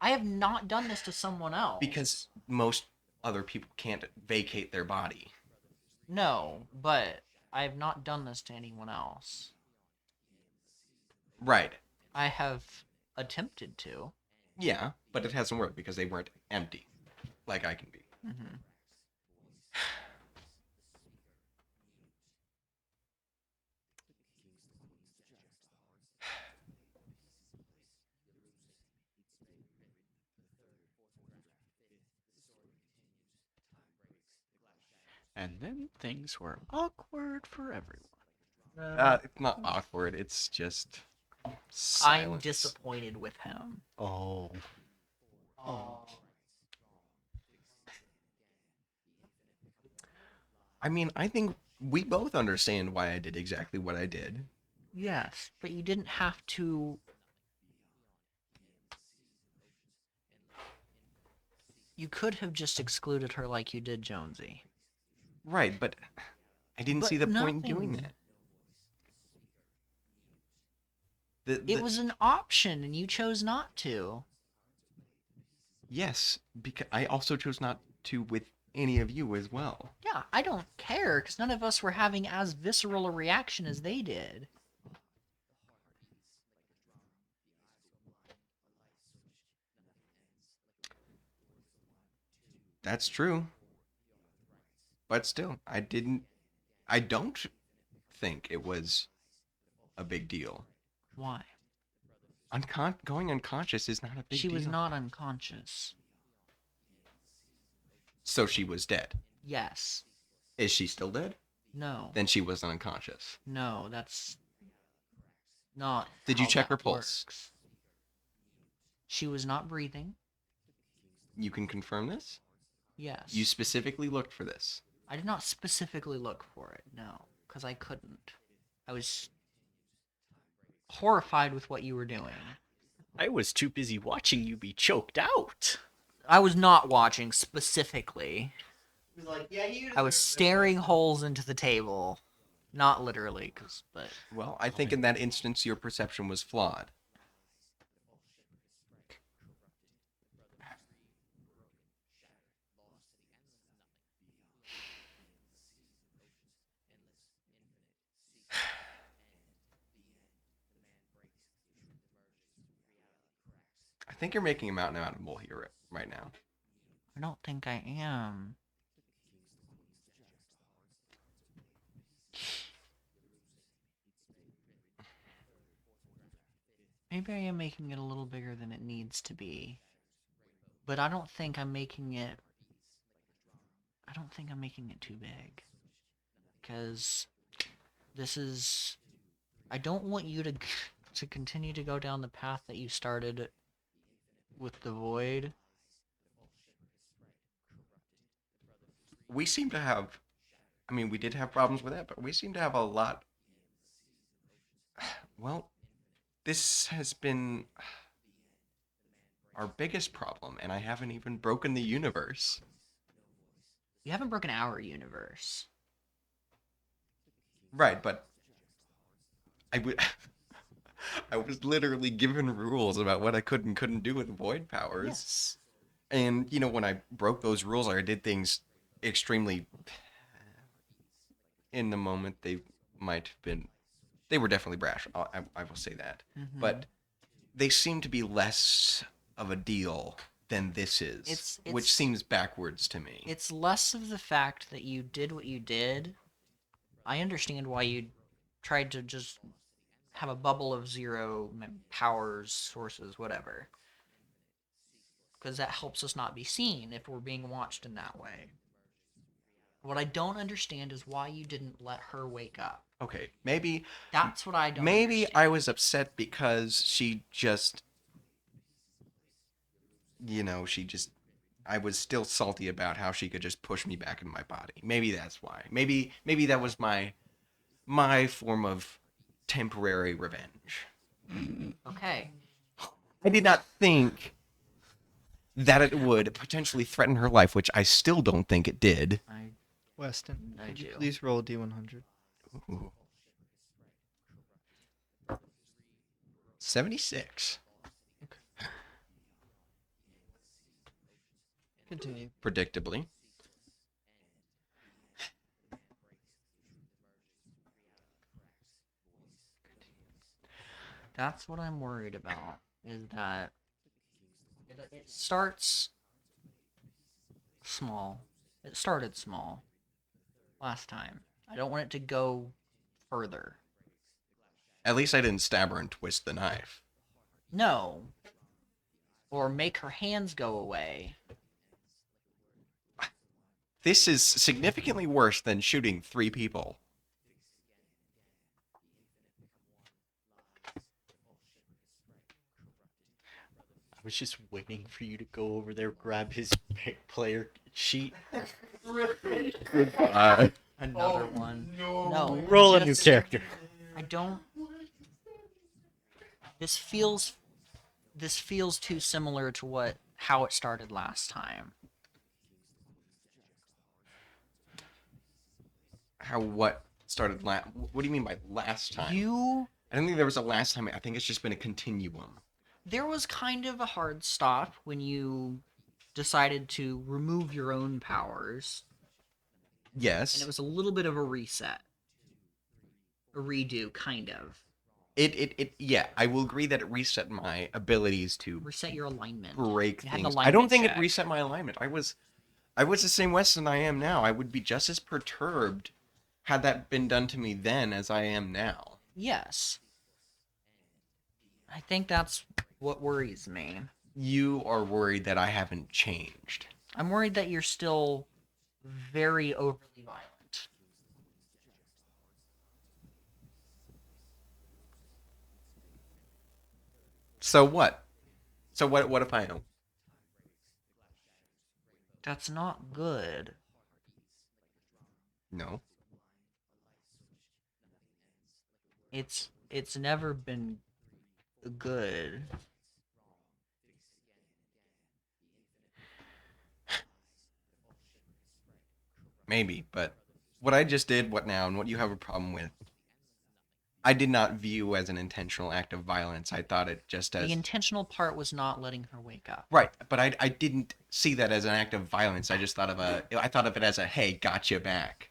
Speaker 3: I have not done this to someone else.
Speaker 2: because most other people can't vacate their body.
Speaker 3: No, but I have not done this to anyone else.
Speaker 2: Right.
Speaker 3: I have attempted to.
Speaker 2: Yeah, but it hasn't worked because they weren't empty, like I can be.
Speaker 3: Mm-hmm.
Speaker 5: And then things were awkward for everyone.
Speaker 2: It's not awkward. It's just
Speaker 3: I'm
Speaker 2: silence.
Speaker 3: disappointed with him.
Speaker 5: Oh.
Speaker 2: I mean, I think we both understand why I did exactly what I did.
Speaker 3: Yes, but you didn't have to. You could have just excluded her like you did Jonesy.
Speaker 2: Right, but I didn't
Speaker 3: But
Speaker 2: see the point in doing
Speaker 3: nothing.
Speaker 2: that.
Speaker 3: It was an option, and you chose not to.
Speaker 2: Yes, because I also chose not to with any of you as well.
Speaker 3: Yeah, I don't care, because none of us were having as visceral a reaction as they did.
Speaker 2: That's true. But still, I don't think it was a big deal.
Speaker 3: Why?
Speaker 2: Going unconscious is not a big
Speaker 3: She
Speaker 2: deal.
Speaker 3: was not unconscious.
Speaker 2: So she was dead.
Speaker 3: Yes.
Speaker 2: Is she still dead?
Speaker 3: No.
Speaker 2: Then she was unconscious.
Speaker 3: No, that's not.
Speaker 2: Did you
Speaker 3: how
Speaker 2: check her
Speaker 3: that
Speaker 2: pulse?
Speaker 3: works. She was not breathing.
Speaker 2: You can confirm this?
Speaker 3: Yes.
Speaker 2: You specifically looked for this.
Speaker 3: I did not specifically look for it, no, because I couldn't. I was horrified with what you were doing.
Speaker 5: I was too busy watching you be choked out.
Speaker 3: I was not watching specifically.
Speaker 8: He was like, yeah, you.
Speaker 3: I was staring holes into the table. Not literally, but
Speaker 2: Well, I think in that instance your perception was flawed. I think you're making a mountain out of a molehill right now.
Speaker 3: I don't think I am. Maybe I am making it a little bigger than it needs to be. But I don't think I'm making it... I don't think I'm making it too big. Because this is... I don't want you to continue to go down the path that you started with the void.
Speaker 2: We seem to have, I mean, we did have problems with that, but we seem to have a lot. Well, this has been our biggest problem, and I haven't even broken the universe.
Speaker 3: You haven't broken our universe.
Speaker 2: Right, but I would. I was literally given rules about what I could and couldn't do with void powers.
Speaker 3: Yes.
Speaker 2: And, you know, when I broke those rules, I did things extremely. In the moment, they might have been. They were definitely brash. I will say that.
Speaker 3: Mhm.
Speaker 2: But they seem to be less of a deal than this is, which
Speaker 3: It's-
Speaker 2: seems backwards to me.
Speaker 3: It's less of the fact that you did what you did. I understand why you tried to just have a bubble of zero powers, sources, whatever. Because that helps us not be seen if we're being watched in that way. What I don't understand is why you didn't let her wake up.
Speaker 2: Okay, maybe
Speaker 3: That's what I don't
Speaker 2: maybe
Speaker 3: understand.
Speaker 2: I was upset because she just I was still salty about how she could just push me back in my body. Maybe that's why. Maybe that was my form of temporary revenge.
Speaker 3: Okay.
Speaker 2: I did not think that it would potentially threaten her life, which I still don't think it did.
Speaker 1: Weston,
Speaker 3: I
Speaker 1: could you
Speaker 3: do.
Speaker 1: please roll a d100?
Speaker 2: Ooh. 76.
Speaker 1: Continue.
Speaker 2: Predictably.
Speaker 3: That's what I'm worried about. Is that it starts small. It started small last time. I don't want it to go further.
Speaker 2: At least I didn't stab her and twist the knife.
Speaker 3: No. Or make her hands go away.
Speaker 2: This is significantly worse than shooting 3 people.
Speaker 5: I was just waiting for you to go over there, grab his player sheet.
Speaker 3: Another one. No.
Speaker 5: Roll a new character.
Speaker 3: I don't. This feels too similar to how it started last time.
Speaker 2: What started last? What do you mean by last time? I don't think there was a last time. I think it's just been a continuum.
Speaker 3: There was kind of a hard stop when you decided to remove your own powers,
Speaker 2: Yes.
Speaker 3: and it was a little bit of a reset. A redo, kind of.
Speaker 2: Yeah, I will agree that it reset my abilities to
Speaker 3: Reset your alignment.
Speaker 2: break
Speaker 3: It had an
Speaker 2: things. I
Speaker 3: alignment
Speaker 2: don't think
Speaker 3: check.
Speaker 2: it reset my alignment. I was the same Weston I am now. I would be just as perturbed had that been done to me then as I am now.
Speaker 3: Yes. I think that's what worries me.
Speaker 2: You are worried that I haven't changed.
Speaker 3: I'm worried that you're still very overly violent.
Speaker 2: So what? What if I don't?
Speaker 3: That's not good.
Speaker 2: No.
Speaker 3: It's never been good.
Speaker 2: Maybe, but what I just did, what now, and what you have a problem with, I did not view as an intentional act of violence. I thought it just as...
Speaker 3: The intentional part was not letting her wake up.
Speaker 2: Right, but I didn't see that as an act of violence. I just thought of it as a, hey, gotcha back.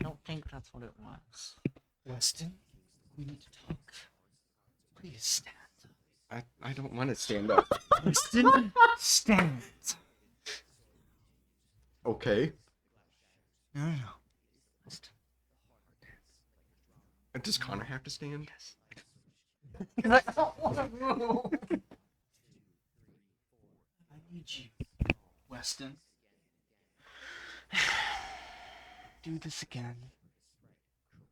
Speaker 3: I don't think that's what it was.
Speaker 1: Weston, we need to talk. Please stand.
Speaker 2: I don't want to stand up.
Speaker 1: Weston, stand.
Speaker 2: Okay.
Speaker 1: No.
Speaker 3: Weston.
Speaker 2: Does Connor have to stand?
Speaker 3: I don't want to move.
Speaker 1: I need you, Weston. Do this again,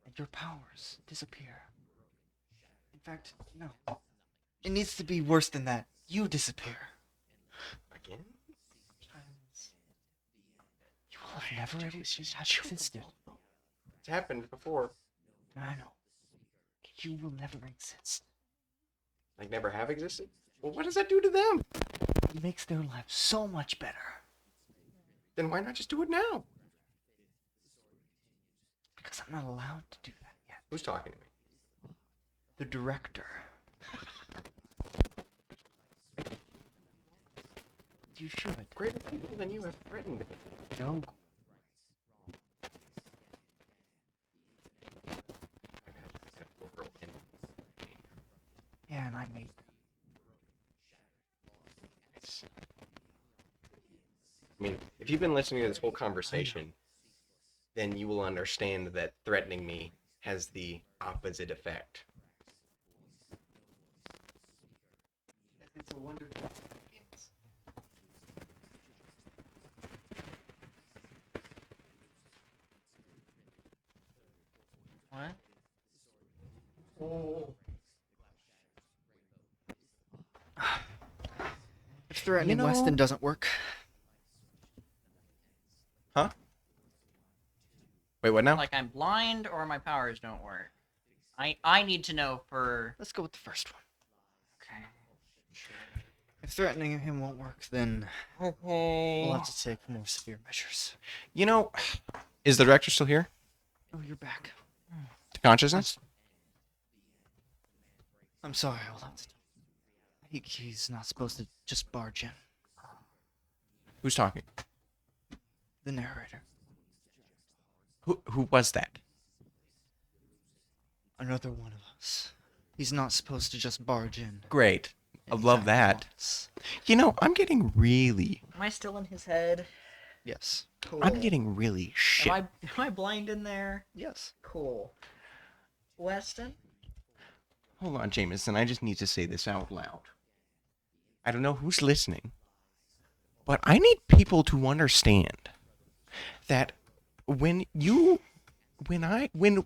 Speaker 1: and your powers disappear. In fact, no. It needs to be worse than that. You disappear.
Speaker 2: Again?
Speaker 1: You will have never existed.
Speaker 2: It's happened before.
Speaker 1: I know. You will never exist.
Speaker 2: Like never have existed? Well, what does that do to them?
Speaker 1: It makes their lives so much better.
Speaker 2: Then why not just do it now?
Speaker 1: Because I'm not allowed to do that yet.
Speaker 2: Who's talking to me?
Speaker 1: The director. You should.
Speaker 2: Greater people than you have threatened me.
Speaker 1: No. Yeah, and I made them.
Speaker 2: I mean, if you've been listening to this whole conversation, then you will understand that threatening me has the opposite effect.
Speaker 1: It's a wonderful.
Speaker 3: What?
Speaker 1: threatening
Speaker 2: know-
Speaker 1: Weston doesn't work.
Speaker 2: Huh? Wait, what now?
Speaker 3: Like I'm blind or my powers don't work. I need to know for.
Speaker 1: Let's go with the first one.
Speaker 3: Okay.
Speaker 1: If threatening him won't work, then we'll have to take more severe measures.
Speaker 2: You know, is the director still here?
Speaker 1: Oh, you're back.
Speaker 2: To consciousness?
Speaker 1: I'm sorry, I'll have to. He's not supposed to just barge in.
Speaker 2: Who's talking?
Speaker 1: The narrator.
Speaker 2: Who was that?
Speaker 1: Another one of us. He's not supposed to just barge in.
Speaker 2: Great. I love
Speaker 1: anytime he
Speaker 2: that.
Speaker 1: wants.
Speaker 2: You know, I'm getting really,
Speaker 3: Am I still in his head?
Speaker 1: Yes.
Speaker 3: Cool.
Speaker 2: I'm getting really shit.
Speaker 3: Am I blind in there?
Speaker 1: Yes.
Speaker 3: Cool. Weston?
Speaker 2: Hold on, Jameson. I just need to say this out loud. I don't know who's listening, but I need people to understand that when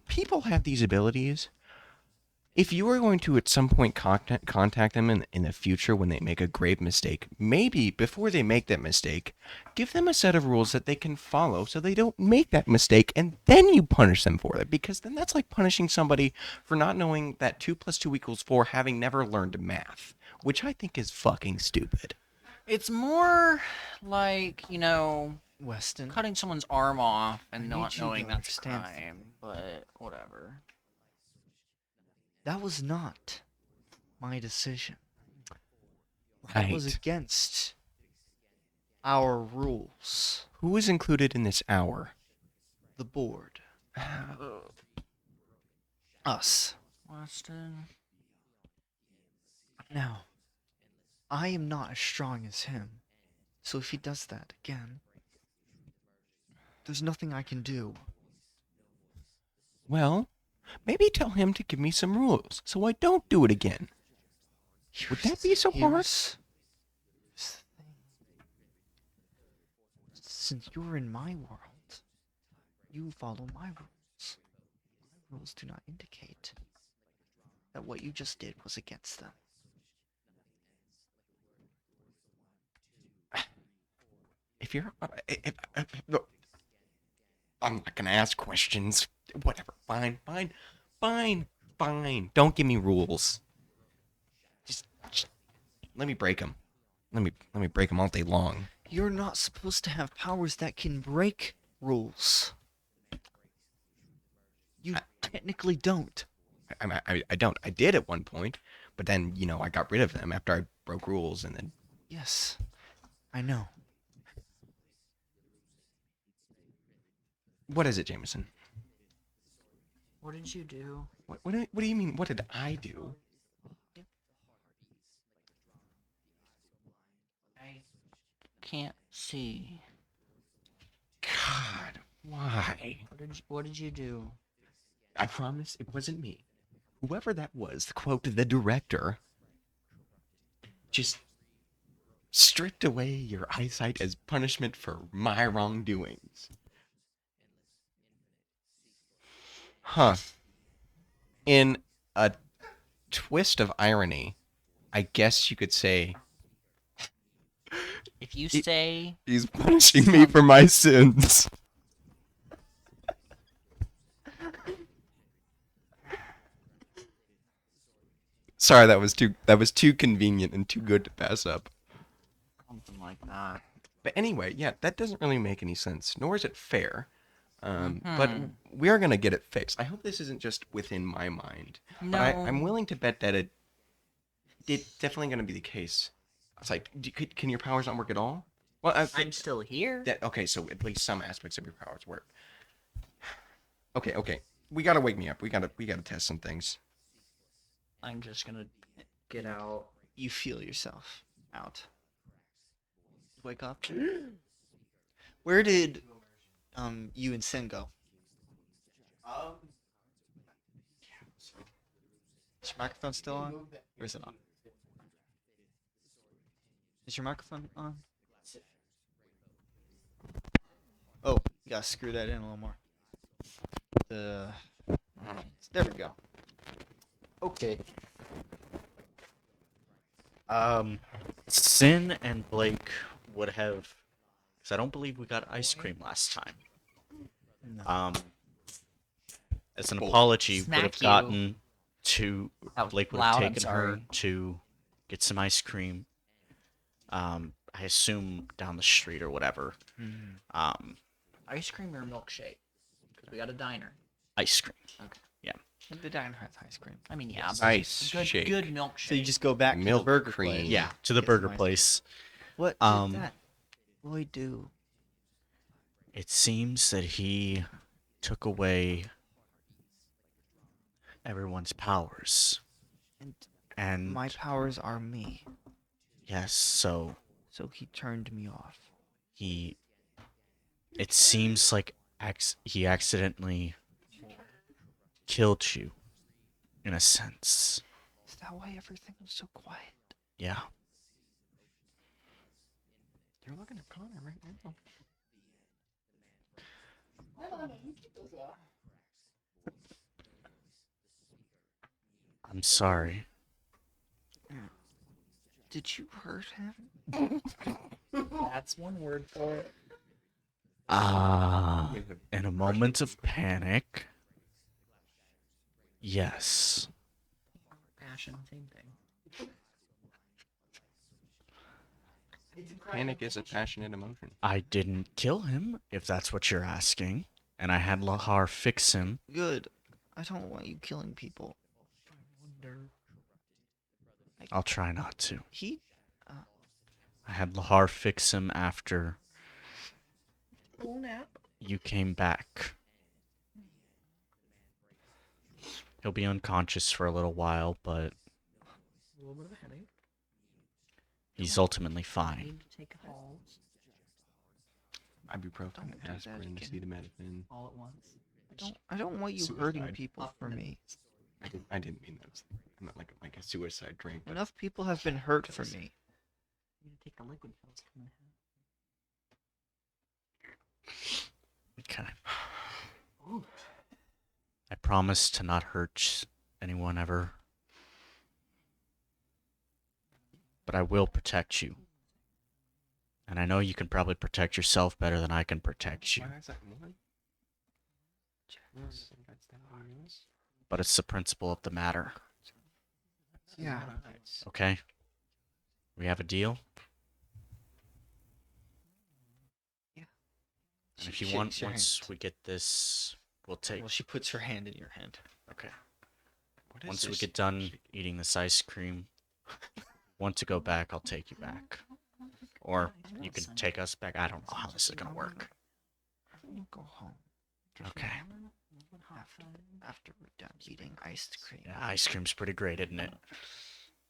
Speaker 2: people have these abilities, if you are going to at some point contact them in the future when they make a grave mistake, maybe before they make that mistake, give them a set of rules that they can follow so they don't make that mistake, and then you punish them for it. Because then that's like punishing somebody for not knowing that 2 + 2 = 4, having never learned math, which I think is fucking stupid.
Speaker 3: It's more like,
Speaker 1: Weston.
Speaker 3: cutting someone's arm off and
Speaker 1: I
Speaker 3: not
Speaker 1: need you
Speaker 3: knowing
Speaker 1: to
Speaker 3: that's a
Speaker 1: understand.
Speaker 3: crime, but whatever.
Speaker 1: That was not my decision. That was
Speaker 2: Right.
Speaker 1: against our rules.
Speaker 2: Who is included in this hour?
Speaker 1: The board. Us.
Speaker 3: Weston?
Speaker 1: Now, I am not as strong as him. So if he does that again, there's nothing I can do.
Speaker 2: Well, maybe tell him to give me some rules so I don't do it again. Would that be so hard?
Speaker 1: Here's the thing. Since you're in my world, you follow my rules. My rules do not indicate that what you just did was against them.
Speaker 2: If you're, look, I'm not gonna ask questions. Whatever. Fine. Don't give me rules. Just let me break them. Let me break them all day long.
Speaker 1: You're not supposed to have powers that can break rules. You technically don't.
Speaker 2: I don't. I did at one point, but then I got rid of them after I broke rules, and then
Speaker 1: Yes, I know.
Speaker 2: what is it, Jameson?
Speaker 3: What did you do?
Speaker 2: What do you mean? What did I do?
Speaker 3: I can't see.
Speaker 2: God, why?
Speaker 3: What did you do?
Speaker 2: I promise it wasn't me. Whoever that was, quote, the director, just stripped away your eyesight as punishment for my wrongdoings. Huh. In a twist of irony, I guess you could say
Speaker 3: If you say
Speaker 2: he's punishing me for my sins. Sorry, that was too convenient and too good to pass up.
Speaker 3: something like that.
Speaker 2: But anyway, yeah, that doesn't really make any sense, nor is it fair. But
Speaker 3: Mhm.
Speaker 2: we are gonna get it fixed. I hope this isn't just within my mind.
Speaker 3: No.
Speaker 2: But I'm willing to bet that it's definitely gonna be the case. It's like, can your powers not work at all? Well,
Speaker 3: I'm still here.
Speaker 2: okay, so at least some aspects of your powers work. Okay. We gotta wake me up. We gotta test some things.
Speaker 3: I'm just gonna get out.
Speaker 1: You feel yourself out. Wake up. Where did you and Sin go? Is your microphone still on? Or is it on? Is your microphone on? Oh, you gotta screw that in a little more. There we go. Okay.
Speaker 5: Sin and Blake would have, because I don't believe we got ice cream last time.
Speaker 1: No.
Speaker 5: As an apology, would
Speaker 3: Smack
Speaker 5: have
Speaker 3: you.
Speaker 5: gotten to
Speaker 3: Out
Speaker 5: Blake would have
Speaker 3: loud, I'm
Speaker 5: taken her
Speaker 3: sorry.
Speaker 5: to get some ice cream. I assume down the street or whatever.
Speaker 1: Mhm.
Speaker 3: Ice cream or milkshake? Because we got a diner.
Speaker 5: Ice cream.
Speaker 1: The diner has ice cream.
Speaker 3: I mean, yeah,
Speaker 2: Yes.
Speaker 3: but
Speaker 2: Ice
Speaker 3: good,
Speaker 2: shake.
Speaker 3: good milkshake.
Speaker 1: So you just go back to
Speaker 2: Milk
Speaker 1: the burger
Speaker 2: cream.
Speaker 1: place.
Speaker 5: Yeah, to the
Speaker 1: Get some
Speaker 5: burger
Speaker 1: ice cream.
Speaker 5: place.
Speaker 1: What
Speaker 5: Um,
Speaker 1: did that boy do?
Speaker 5: It seems that he took away everyone's powers.
Speaker 1: And
Speaker 5: And
Speaker 1: my powers are me.
Speaker 5: yes, so
Speaker 1: So he turned me off.
Speaker 5: he it seems like he accidentally killed you in a sense.
Speaker 1: Is that why everything was so quiet?
Speaker 5: Yeah.
Speaker 1: You're looking at Connor right now.
Speaker 5: I'm sorry.
Speaker 1: Did you hurt him?
Speaker 3: That's one word for it.
Speaker 5: In a moment of panic. Yes.
Speaker 3: Passion, same thing.
Speaker 2: Panic is a passionate emotion.
Speaker 5: I didn't kill him, if that's what you're asking. And I had Lahar fix him.
Speaker 1: Good. I don't want you killing people.
Speaker 5: I'll try not to.
Speaker 1: He.
Speaker 5: I had Lahar fix him after
Speaker 3: Cool nap.
Speaker 5: you came back. He'll be unconscious for a little while, but
Speaker 3: A little bit of a headache.
Speaker 5: he's ultimately
Speaker 3: I
Speaker 5: fine.
Speaker 3: need to take calls
Speaker 2: Ibuprofen,
Speaker 1: Don't do that
Speaker 2: aspirin,
Speaker 1: again.
Speaker 2: acetaminophen.
Speaker 3: all at once.
Speaker 1: I don't want you hurting
Speaker 2: Suicide.
Speaker 1: people for me.
Speaker 2: I didn't mean that. I'm not like a suicide drink. But
Speaker 1: Enough people have been hurt for me.
Speaker 3: I need to take the liquid pills.
Speaker 5: Okay. I promise to not hurt anyone ever. But I will protect you. And I know you can probably protect yourself better than I can protect you.
Speaker 2: Why is that one? Yes, that's that one, yes.
Speaker 5: But it's the principle of the matter.
Speaker 1: Yeah.
Speaker 5: Okay? We have a deal?
Speaker 1: Yeah.
Speaker 5: And if
Speaker 1: She
Speaker 5: you want,
Speaker 1: shakes your
Speaker 5: once
Speaker 1: hand.
Speaker 5: we get this, we'll take.
Speaker 1: Well, she puts her hand in your hand.
Speaker 5: Okay.
Speaker 2: What is
Speaker 5: Once we
Speaker 2: this?
Speaker 5: get done eating this ice cream, want to go back, I'll take you back. Or you can take us back. I don't know how this is gonna work.
Speaker 1: We'll go home.
Speaker 5: Okay.
Speaker 1: After we're done eating ice cream.
Speaker 5: Yeah, ice cream's pretty great, isn't it?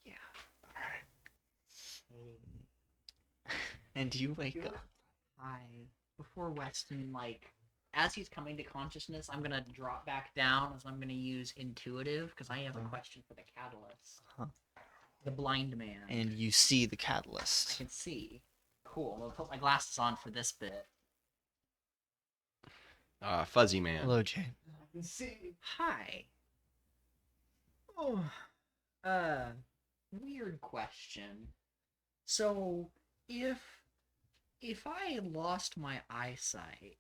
Speaker 1: Yeah. And you wake up.
Speaker 3: Before Weston, like, as he's coming to consciousness, I'm gonna drop back down as I'm gonna use intuitive because I have a question for the catalyst.
Speaker 1: Uh-huh.
Speaker 3: The blind man.
Speaker 1: And you see the
Speaker 3: I
Speaker 1: catalyst.
Speaker 3: can see. Cool. I'm gonna put my glasses on for this bit.
Speaker 2: Fuzzy man.
Speaker 1: Hello, Jane.
Speaker 3: Hi. Oh, weird question. So, if I lost my eyesight,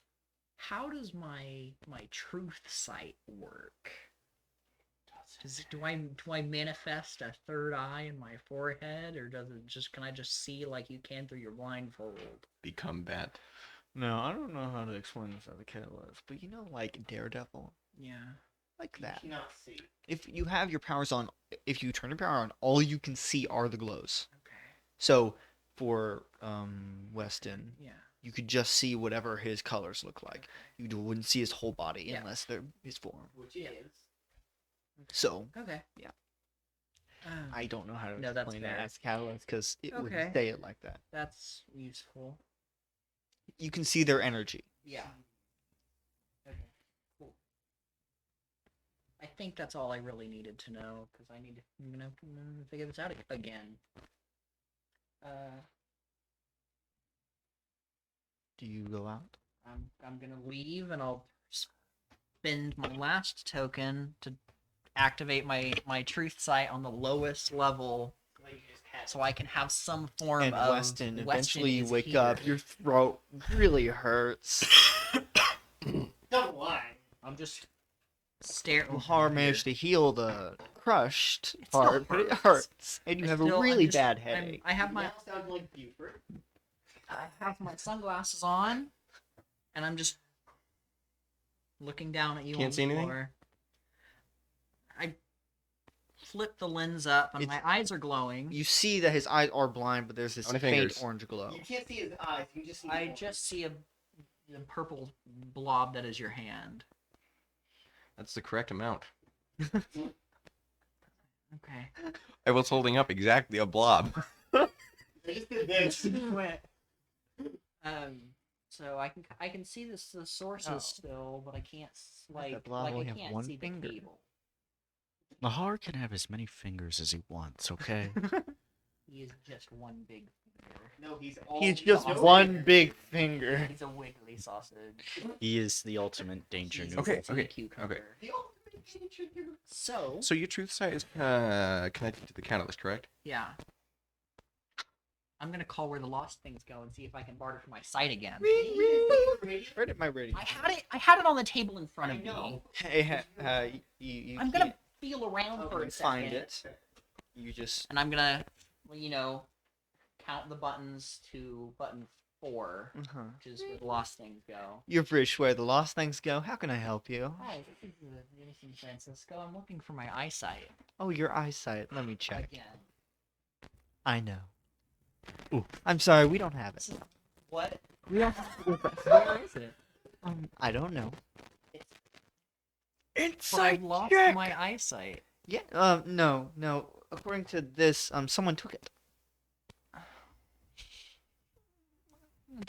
Speaker 3: how does my truth sight work? Do I manifest a third eye in my forehead, or does it just can I just see like you can through your blindfold?
Speaker 2: Become bat.
Speaker 1: No, I don't know how to explain this other catalyst, but you know, like Daredevil,
Speaker 3: Yeah.
Speaker 1: like that.
Speaker 8: Cannot see.
Speaker 1: If you have your powers on, if you turn your power on, all you can see are the glows.
Speaker 3: Okay.
Speaker 1: So for Weston,
Speaker 3: Yeah.
Speaker 1: you could just see whatever his colors look like. You wouldn't see his whole body
Speaker 3: Yeah.
Speaker 1: unless they're his form.
Speaker 8: Which is.
Speaker 1: So
Speaker 3: Okay.
Speaker 1: Yeah.
Speaker 3: Um,
Speaker 1: I don't know how to
Speaker 3: No, that's
Speaker 1: explain that
Speaker 3: fair.
Speaker 1: as catalyst because it
Speaker 3: Okay.
Speaker 1: wouldn't say it like that.
Speaker 3: That's useful.
Speaker 1: You can see their energy.
Speaker 3: Yeah. Okay. Cool. I think that's all I really needed to know because I'm gonna figure this out again.
Speaker 1: Do you go out?
Speaker 3: I'm gonna leave and I'll spend my last token to activate my truth sight on the lowest level so I can have some form
Speaker 1: And
Speaker 3: of
Speaker 1: Weston, eventually you
Speaker 3: is
Speaker 1: wake
Speaker 3: here.
Speaker 1: up, your throat really hurts.
Speaker 8: Don't lie.
Speaker 3: I'm just staring.
Speaker 1: Lahar managed to heal the crushed
Speaker 3: It still
Speaker 1: part, but it
Speaker 3: hurts.
Speaker 1: hurts. And you
Speaker 3: I
Speaker 1: have
Speaker 3: still-
Speaker 1: a
Speaker 3: I'm
Speaker 1: really
Speaker 3: just-
Speaker 1: bad headache.
Speaker 3: I have my
Speaker 8: Now sound like Buford.
Speaker 3: sunglasses on, and I'm just looking down at you.
Speaker 2: Can't
Speaker 3: on
Speaker 2: see
Speaker 3: the
Speaker 2: anything?
Speaker 3: floor. I flip the lens up, and
Speaker 1: It's-
Speaker 3: my eyes are glowing.
Speaker 1: You see that his eyes are blind, but there's this
Speaker 2: How many
Speaker 1: faint
Speaker 2: fingers?
Speaker 1: orange glow.
Speaker 8: You can't see his eyes. You just see.
Speaker 3: I
Speaker 8: the
Speaker 3: just see a purple blob that is your hand.
Speaker 2: That's the correct amount.
Speaker 3: Okay.
Speaker 2: I was holding up exactly a blob.
Speaker 8: I just did this.
Speaker 3: So I can see the sources
Speaker 1: Oh.
Speaker 3: still, but I can't
Speaker 1: That blob
Speaker 3: I
Speaker 1: only have
Speaker 3: can't
Speaker 1: one
Speaker 3: see
Speaker 1: finger.
Speaker 3: the cable.
Speaker 5: Lahar can have as many fingers as he wants, okay?
Speaker 3: He is just one big finger.
Speaker 8: No, he's all.
Speaker 1: He's just
Speaker 8: no
Speaker 1: one
Speaker 8: finger.
Speaker 1: big finger.
Speaker 3: He's a wiggly sausage.
Speaker 5: He is the ultimate danger
Speaker 3: He's
Speaker 5: noodle.
Speaker 2: Okay,
Speaker 3: a
Speaker 2: okay,
Speaker 3: cucumber.
Speaker 2: okay.
Speaker 8: The ultimate teacher.
Speaker 3: So
Speaker 2: So your truth sight is connected to the catalyst, correct?
Speaker 3: yeah. I'm gonna call where the lost things go and see if I can barter for my sight again.
Speaker 1: Where did my radio?
Speaker 3: I had it on the table in front
Speaker 8: I
Speaker 3: of me.
Speaker 8: know.
Speaker 1: Hey, you
Speaker 3: I'm gonna feel around for a
Speaker 1: can't
Speaker 3: second.
Speaker 1: find it. You just
Speaker 3: And I'm gonna, count the buttons to button 4, which is where the lost things go.
Speaker 1: You've reached where the lost things go. How can I help you?
Speaker 3: Hi, this is San Francisco. I'm looking for my eyesight
Speaker 1: Oh, your eyesight. Let me check.
Speaker 3: again.
Speaker 1: I know.
Speaker 5: Ooh.
Speaker 1: I'm sorry, we don't have it.
Speaker 3: What?
Speaker 1: We don't.
Speaker 3: Where is it?
Speaker 1: I don't know.
Speaker 3: But I've lost my eyesight.
Speaker 1: Yeah. No. According to this, someone took it.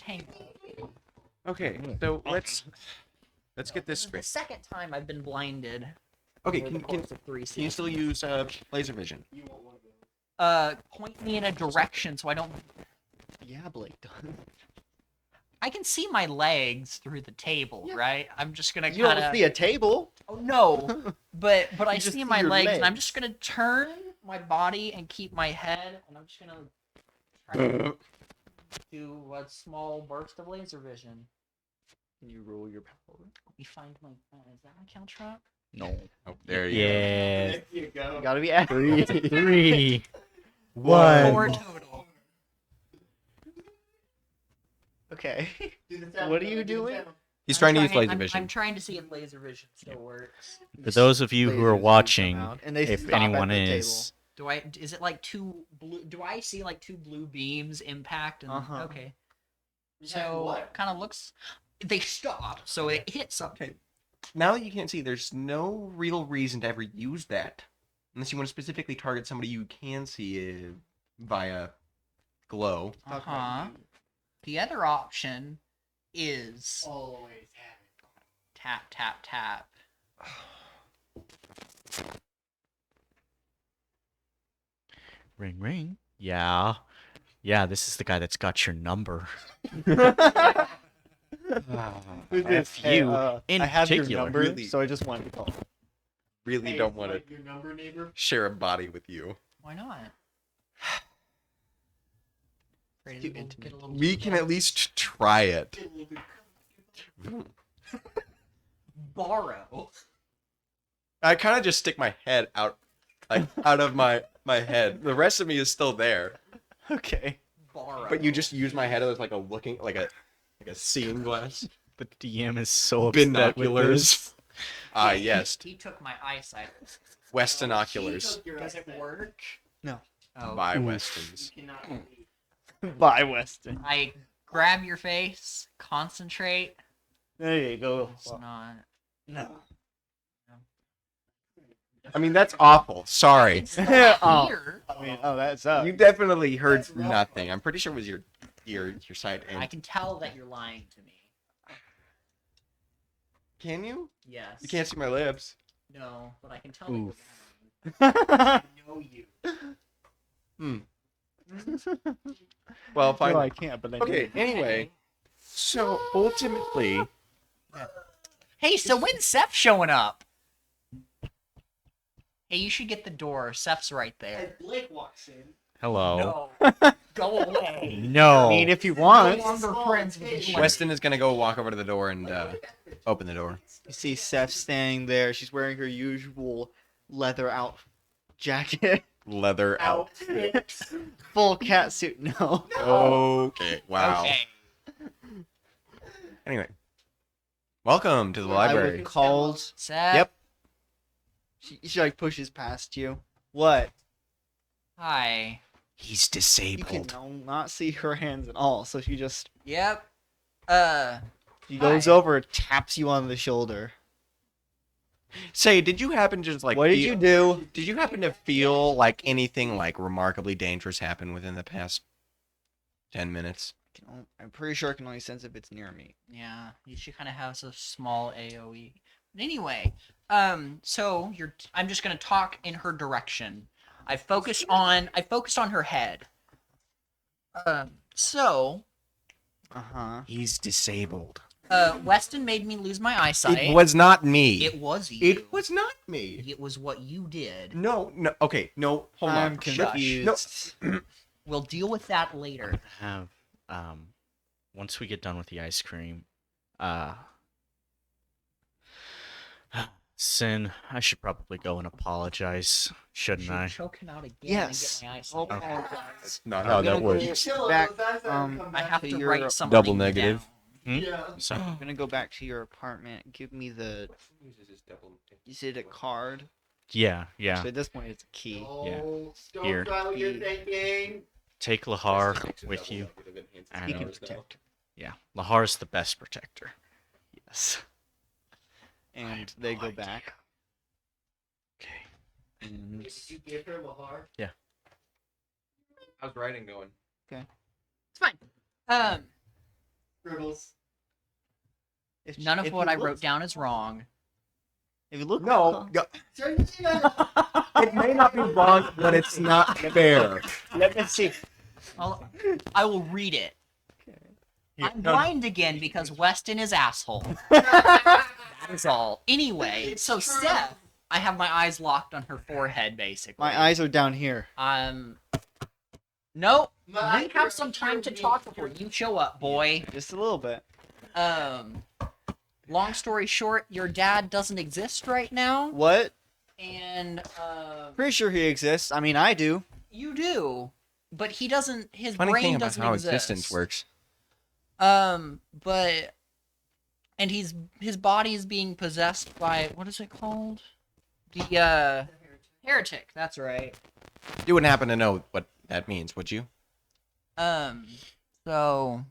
Speaker 3: Dang.
Speaker 2: Okay, so let's get this
Speaker 3: This is the
Speaker 2: straight.
Speaker 3: second time I've been blinded.
Speaker 2: Okay,
Speaker 3: over the
Speaker 2: can
Speaker 3: course of 3
Speaker 2: you still
Speaker 3: seasons.
Speaker 2: use laser vision?
Speaker 8: You want one of those.
Speaker 3: Point me in a direction so I don't.
Speaker 1: Yeah, Blake does.
Speaker 3: I can see my legs through the table,
Speaker 1: Yeah.
Speaker 3: right? I'm just gonna
Speaker 1: You
Speaker 3: kind
Speaker 1: don't
Speaker 3: of.
Speaker 1: see a table.
Speaker 3: Oh no, but I
Speaker 1: You just
Speaker 3: see
Speaker 1: see
Speaker 3: my
Speaker 1: your
Speaker 3: legs, and I'm
Speaker 1: legs.
Speaker 3: just gonna turn my body and keep my head, and I'm just gonna try to do a small burst of laser vision.
Speaker 1: Can you roll your power?
Speaker 3: Let me find my. Is that my Caltrop?
Speaker 5: No.
Speaker 2: Oh, there you
Speaker 5: Yeah.
Speaker 8: There you go.
Speaker 1: You gotta be accurate.
Speaker 5: 3,
Speaker 3: 4
Speaker 5: 1.
Speaker 3: total.
Speaker 8: Do
Speaker 1: Okay.
Speaker 8: the sound,
Speaker 1: What are you
Speaker 8: do the
Speaker 1: doing?
Speaker 8: sound.
Speaker 2: He's trying to use laser
Speaker 3: I'm
Speaker 2: vision.
Speaker 3: trying to see if laser vision still works.
Speaker 5: For those of you who are
Speaker 1: Lasers do
Speaker 5: watching,
Speaker 1: come out, and they
Speaker 5: if
Speaker 1: stop at
Speaker 5: anyone
Speaker 1: the table.
Speaker 5: is,
Speaker 3: Do I? Is it like two blue? Do I see like two blue beams impact? And,
Speaker 1: Uh-huh.
Speaker 3: Okay.
Speaker 8: Yeah,
Speaker 3: So
Speaker 8: what?
Speaker 3: it kind of looks. They stop, so it hits something.
Speaker 2: Okay. Now that you can't see, there's no real reason to ever use that. Unless you want to specifically target somebody you can see via glow.
Speaker 3: Uh huh. The other option is
Speaker 8: Always have it.
Speaker 3: tap tap tap.
Speaker 5: ring ring. Yeah. Yeah, this is the guy that's got your number.
Speaker 1: Who's
Speaker 5: this? You, in
Speaker 1: I have your
Speaker 5: particular.
Speaker 1: number,
Speaker 2: Really?
Speaker 1: so I just wanted to call.
Speaker 2: Really
Speaker 8: Hey,
Speaker 2: don't
Speaker 8: it's
Speaker 2: want
Speaker 8: like
Speaker 2: to
Speaker 8: your number, neighbor.
Speaker 2: share a body with you.
Speaker 3: Why not? Afraid
Speaker 1: Too
Speaker 3: it'll
Speaker 1: intimate.
Speaker 3: get a little
Speaker 2: We
Speaker 3: too
Speaker 2: can at
Speaker 3: close.
Speaker 2: least try it.
Speaker 8: Get a little bit-
Speaker 3: borrow.
Speaker 2: I kind of just stick my head out, like out of my head. The rest of me is still there,
Speaker 1: Okay.
Speaker 3: Borrow.
Speaker 2: but you just use my head as like a seeing glass.
Speaker 5: The DM is so upset with
Speaker 2: Binoculars.
Speaker 5: this.
Speaker 2: Ah, yes,
Speaker 3: He took my eyesight.
Speaker 2: Weston
Speaker 8: She
Speaker 2: oculars
Speaker 8: took your
Speaker 3: Does it
Speaker 8: eyesight.
Speaker 3: work?
Speaker 1: No.
Speaker 3: Oh.
Speaker 2: by
Speaker 5: Ooh.
Speaker 2: Weston's.
Speaker 8: You cannot believe.
Speaker 1: Bye, Weston.
Speaker 3: I grab your face, concentrate.
Speaker 1: There you go.
Speaker 3: It's not.
Speaker 1: No.
Speaker 2: I mean, that's awful. Sorry.
Speaker 3: It's not
Speaker 1: Oh.
Speaker 3: here.
Speaker 1: I mean, that's up.
Speaker 2: You definitely heard
Speaker 8: That's rough.
Speaker 2: nothing. I'm pretty sure it was your side.
Speaker 3: I
Speaker 2: And
Speaker 3: can tell that you're lying to me.
Speaker 2: can you?
Speaker 3: Yes.
Speaker 2: You can't see my lips.
Speaker 3: No, but I can tell that
Speaker 5: Oof.
Speaker 3: you're lying.
Speaker 8: I know you.
Speaker 2: Hmm. Well, fine.
Speaker 1: No, I can't, but I
Speaker 2: Okay.
Speaker 1: do.
Speaker 2: Anyway, so ultimately,
Speaker 3: Hey, so when's Seth showing up? Hey, you should get the door. Seth's right there.
Speaker 8: As Blake walks in,
Speaker 5: Hello.
Speaker 3: Go away.
Speaker 5: No.
Speaker 1: I mean, if you
Speaker 3: No
Speaker 1: want.
Speaker 3: longer friends with Blake.
Speaker 2: Weston is gonna go walk over to the door and open the door.
Speaker 1: You see Seth standing there. She's wearing her usual leather out jacket,
Speaker 2: Leather out.
Speaker 1: full cat suit. No.
Speaker 2: Okay. Wow.
Speaker 3: Okay.
Speaker 2: Anyway, welcome to the
Speaker 1: I
Speaker 2: library.
Speaker 1: would called.
Speaker 3: Seth.
Speaker 2: Yep.
Speaker 1: She like pushes past you. What?
Speaker 3: Hi.
Speaker 2: He's
Speaker 1: You
Speaker 2: disabled.
Speaker 1: can not see her hands at all. So she just
Speaker 3: Yep.
Speaker 1: she goes
Speaker 3: Hi.
Speaker 1: over, taps you on the shoulder.
Speaker 2: Say, did you happen to just like?
Speaker 1: What did
Speaker 2: feel-
Speaker 1: you do?
Speaker 2: Did you happen to feel like anything like remarkably dangerous happened within the past 10 minutes?
Speaker 1: I'm pretty sure I can only sense if it's near me.
Speaker 3: Yeah, she kind of has a small AOE. But anyway, so I'm just gonna talk in her direction. I focused on her head. So,
Speaker 1: Uh-huh.
Speaker 2: He's disabled.
Speaker 3: Weston made me lose my eyesight.
Speaker 2: It was not me.
Speaker 3: It was you.
Speaker 2: It was not me.
Speaker 3: It was what you did.
Speaker 2: No, no. Okay, no. Hold
Speaker 1: I'm
Speaker 2: on.
Speaker 1: confused.
Speaker 3: We'll deal with that later.
Speaker 5: Have once we get done with the ice cream, Sin, I should probably go and apologize, shouldn't I?
Speaker 3: Choking out again
Speaker 1: Yes.
Speaker 3: and get my eyesight.
Speaker 1: I'll
Speaker 5: Okay.
Speaker 1: apologize.
Speaker 2: Not
Speaker 1: I'm
Speaker 2: how
Speaker 1: gonna
Speaker 2: that
Speaker 1: go
Speaker 2: works.
Speaker 1: back,
Speaker 3: I have to
Speaker 1: your,
Speaker 3: write something
Speaker 2: Double negative.
Speaker 3: down.
Speaker 4: Yeah.
Speaker 5: So,
Speaker 1: I'm gonna go back to your apartment. Give me the. Is it a card?
Speaker 5: yeah.
Speaker 1: So at this point, it's a key.
Speaker 8: Oh, don't
Speaker 5: Here.
Speaker 8: try what you're thinking.
Speaker 5: Take Lahar with you.
Speaker 1: He can
Speaker 5: And,
Speaker 1: protect.
Speaker 5: yeah, Lahar's the best protector.
Speaker 1: Yes. And they go back.
Speaker 5: Okay.
Speaker 1: And
Speaker 8: Did you give her Lahar?
Speaker 2: How's writing going?
Speaker 3: It's fine.
Speaker 8: Scribbles.
Speaker 1: if,
Speaker 3: None of
Speaker 1: if
Speaker 3: what
Speaker 1: you
Speaker 3: I
Speaker 1: look-
Speaker 3: wrote down is wrong.
Speaker 1: If you look.
Speaker 2: No,
Speaker 8: Sorry, you see that?
Speaker 2: it may not be wrong, but it's not fair.
Speaker 1: Let me see.
Speaker 3: I will read it. I'm blind again because Weston is asshole.
Speaker 8: That
Speaker 3: is all. Anyway, so Seth, I have my eyes locked on her forehead, basically.
Speaker 1: My eyes are down here.
Speaker 3: Nope.
Speaker 8: My
Speaker 3: We have some time to talk before you show up, boy.
Speaker 1: Just a little bit.
Speaker 3: Long story short, your dad doesn't exist right now,
Speaker 1: What?
Speaker 3: and
Speaker 1: Pretty sure he exists. I mean, I do.
Speaker 3: you do, but he doesn't. His
Speaker 2: Funny
Speaker 3: brain
Speaker 2: thing about
Speaker 3: doesn't
Speaker 2: how
Speaker 3: exist.
Speaker 2: existence works.
Speaker 3: But and his body is being possessed by what is it called? The heretic. That's right.
Speaker 2: You wouldn't happen to know what that means, would you?
Speaker 3: So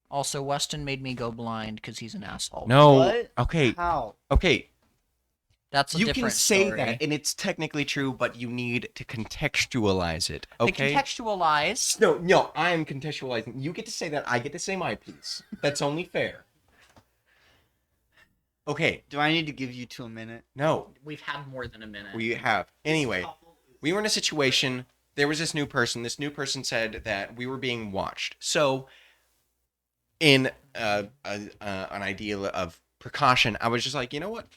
Speaker 3: also Weston made me go blind because he's an asshole.
Speaker 2: No.
Speaker 1: What?
Speaker 2: Okay.
Speaker 1: How?
Speaker 2: Okay.
Speaker 3: That's a
Speaker 2: You
Speaker 3: different
Speaker 2: can say
Speaker 3: story.
Speaker 2: that, and it's technically true, but you need to contextualize it.
Speaker 3: They
Speaker 2: Okay.
Speaker 3: contextualize.
Speaker 2: No, I am contextualizing. You get to say that. I get to say my piece. That's only fair. Okay.
Speaker 1: Do I need to give you 2 minutes?
Speaker 2: No,
Speaker 3: We've had more than a minute.
Speaker 2: we have. Anyway, we were in a situation. There was this new person. This new person said that we were being watched. So, in an idea of precaution, I was just like, you know what?